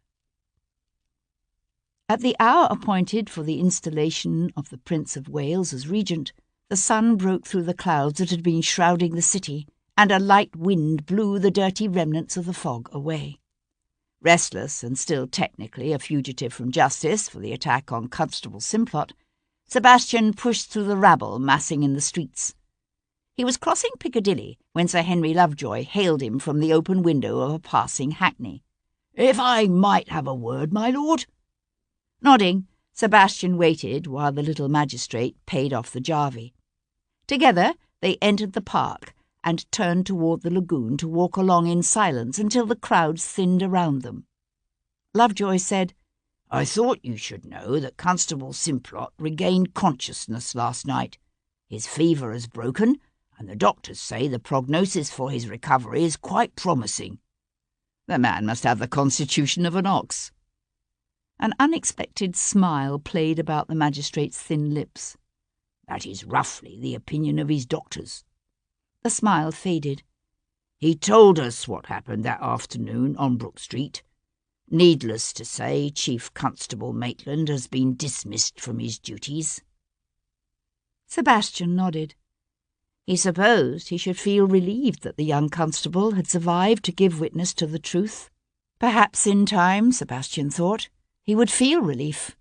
At the hour appointed for the installation of the Prince of Wales as regent, the sun broke through the clouds that had been shrouding the city, and a light wind blew the dirty remnants of the fog away. Restless and still technically a fugitive from justice for the attack on Constable Simplot, Sebastian pushed through the rabble massing in the streets. He was crossing Piccadilly when Sir Henry Lovejoy hailed him from the open window of a passing hackney. "If I might have a word, my lord?" Nodding, Sebastian waited while the little magistrate paid off the jarvey. Together they entered the park and turned toward the lagoon to walk along in silence until the crowds thinned around them. Lovejoy said, "I thought you should know that Constable Simplot regained consciousness last night. His fever has broken, and the doctors say the prognosis for his recovery is quite promising." "The man must have the constitution of an ox." An unexpected smile played about the magistrate's thin lips. "That is roughly the opinion of his doctors." The smile faded. "He told us what happened that afternoon on Brook Street. Needless to say, Chief Constable Maitland has been dismissed from his duties." Sebastian nodded. He supposed he should feel relieved that the young constable had survived to give witness to the truth. Perhaps in time, Sebastian thought, he would feel relief.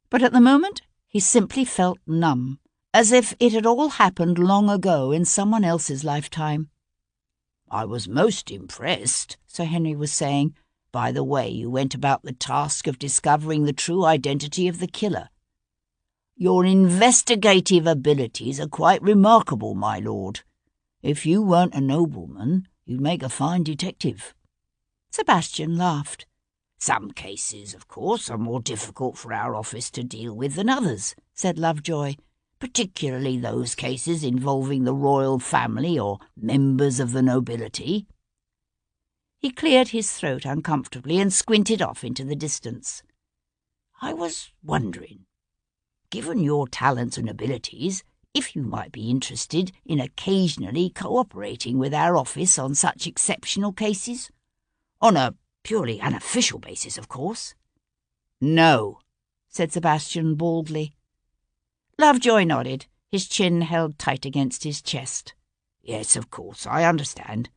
But at the moment he simply felt numb, as if it had all happened long ago in someone else's lifetime. "I was most impressed," Sir Henry was saying, "by the way you went about the task of discovering the true identity of the killer. Your investigative abilities are quite remarkable, my lord. If you weren't a nobleman, you'd make a fine detective." Sebastian laughed. "Some cases, of course, are more difficult for our office to deal with than others," said Lovejoy, "particularly those cases involving the royal family or members of the nobility." He cleared his throat uncomfortably and squinted off into the distance. "I was wondering, given your talents and abilities, if you might be interested in occasionally cooperating with our office on such exceptional cases. On a purely unofficial basis, of course." "No," said Sebastian baldly. Lovejoy nodded, his chin held tight against his chest. "Yes, of course, I understand.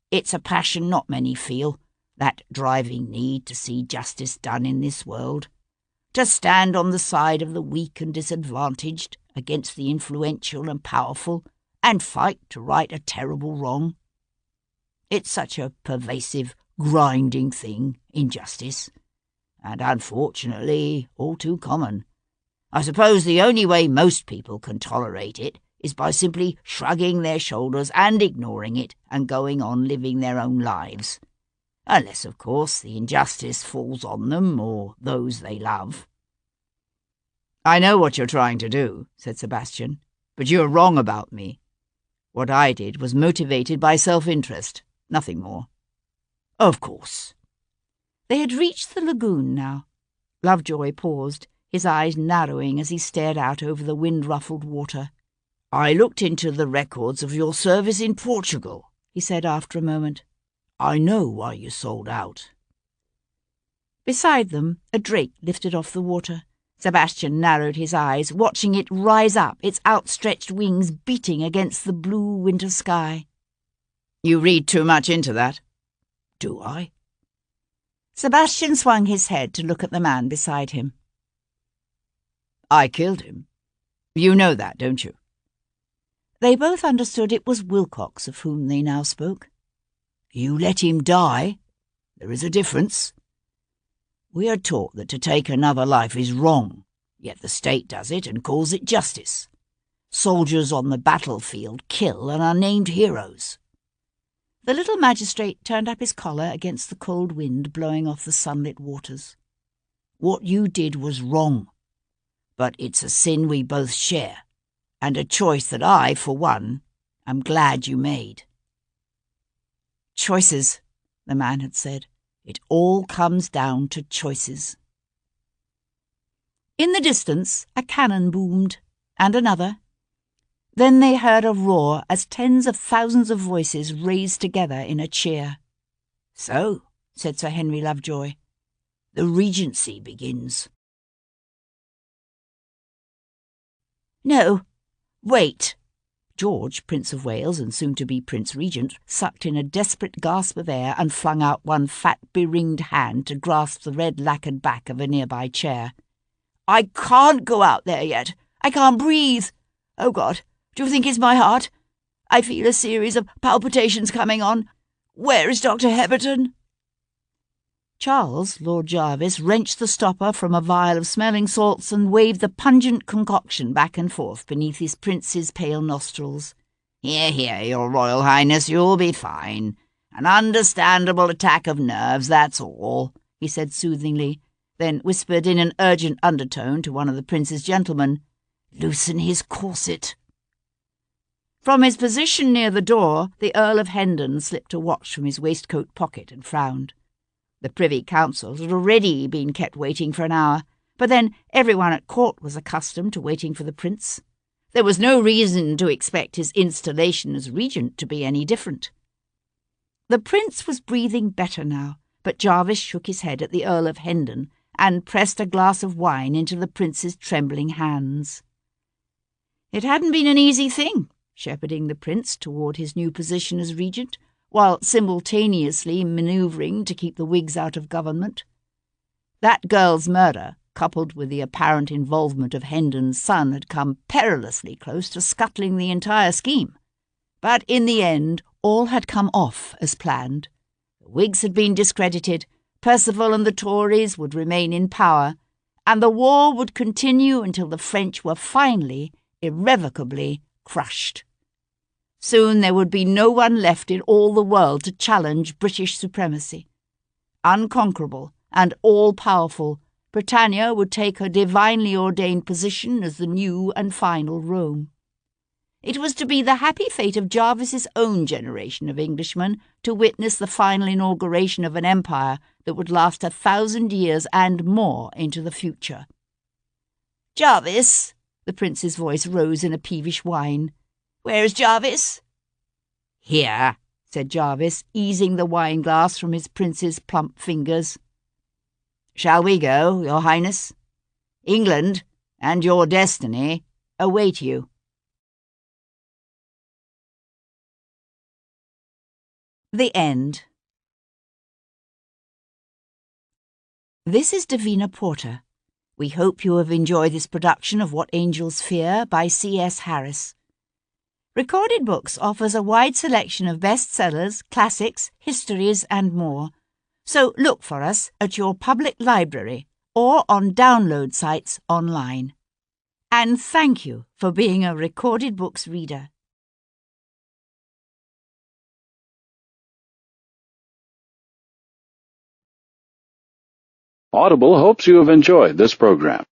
It's a passion not many feel, that driving need to see justice done in this world, to stand on the side of the weak and disadvantaged against the influential and powerful and fight to right a terrible wrong. It's such a pervasive, grinding thing, injustice, and unfortunately all too common. I suppose the only way most people can tolerate it is by simply shrugging their shoulders and ignoring it and going on living their own lives. Unless, of course, the injustice falls on them or those they love. I know what you're trying to do, said Sebastian, but you're wrong about me. What I did was motivated by self-interest, nothing more. Of course. They had reached the lagoon now. Lovejoy paused, his eyes narrowing as he stared out over the wind-ruffled water. I looked into the records of your service in Portugal, he said after a moment. I know why you sold out. Beside them, a drake lifted off the water. Sebastian narrowed his eyes, watching it rise up, its outstretched wings beating against the blue winter sky. You read too much into that. Do I? Sebastian swung his head to look at the man beside him. I killed him. You know that, don't you? They both understood it was Wilcox of whom they now spoke. You let him die? There is a difference. We are taught that to take another life is wrong, yet the state does it and calls it justice. Soldiers on the battlefield kill and are named heroes. The little magistrate turned up his collar against the cold wind blowing off the sunlit waters. What you did was wrong, but it's a sin we both share, and a choice that I, for one, am glad you made. Choices, the man had said. It all comes down to choices. In the distance, a cannon boomed, and another. Then they heard a roar as tens of thousands of voices raised together in a cheer. So, said Sir Henry Lovejoy, the Regency begins. No, wait. George, Prince of Wales and soon-to-be Prince Regent, sucked in a desperate gasp of air and flung out one fat, beringed hand to grasp the red lacquered back of a nearby chair. I can't go out there yet. I can't breathe. Oh, God, do you think it's my heart? I feel a series of palpitations coming on. Where is Dr. Heberton? Charles, Lord Jarvis, wrenched the stopper from a vial of smelling salts and waved the pungent concoction back and forth beneath his prince's pale nostrils. Here, here, your Royal Highness, you'll be fine. An understandable attack of nerves, that's all, he said soothingly, then whispered in an urgent undertone to one of the prince's gentlemen, Loosen his corset. From his position near the door, the Earl of Hendon slipped a watch from his waistcoat pocket and frowned. The Privy Council had already been kept waiting for an hour, but then everyone at court was accustomed to waiting for the prince. There was no reason to expect his installation as regent to be any different. The prince was breathing better now, but Jarvis shook his head at the Earl of Hendon and pressed a glass of wine into the prince's trembling hands. It hadn't been an easy thing, shepherding the prince toward his new position as regent, while simultaneously manoeuvring to keep the Whigs out of government. That girl's murder, coupled with the apparent involvement of Hendon's son, had come perilously close to scuttling the entire scheme. But in the end, all had come off as planned. The Whigs had been discredited, Perceval and the Tories would remain in power, and the war would continue until the French were finally, irrevocably, crushed. Soon there would be no one left in all the world to challenge British supremacy. Unconquerable and all-powerful, Britannia would take her divinely ordained position as the new and final Rome. It was to be the happy fate of Jarvis's own generation of Englishmen to witness the final inauguration of an empire that would last 1,000 years and more into the future. "Jarvis," the prince's voice rose in a peevish whine. "Where is Jarvis?" "Here," said Jarvis, easing the wine-glass from his prince's plump fingers. "Shall we go, your highness? England and your destiny await you." The End. This is Davina Porter. We hope you have enjoyed this production of What Angels Fear by C.S. Harris. Recorded Books offers a wide selection of bestsellers, classics, histories, and more. So look for us at your public library or on download sites online. And thank you for being a Recorded Books reader. Audible hopes you have enjoyed this program.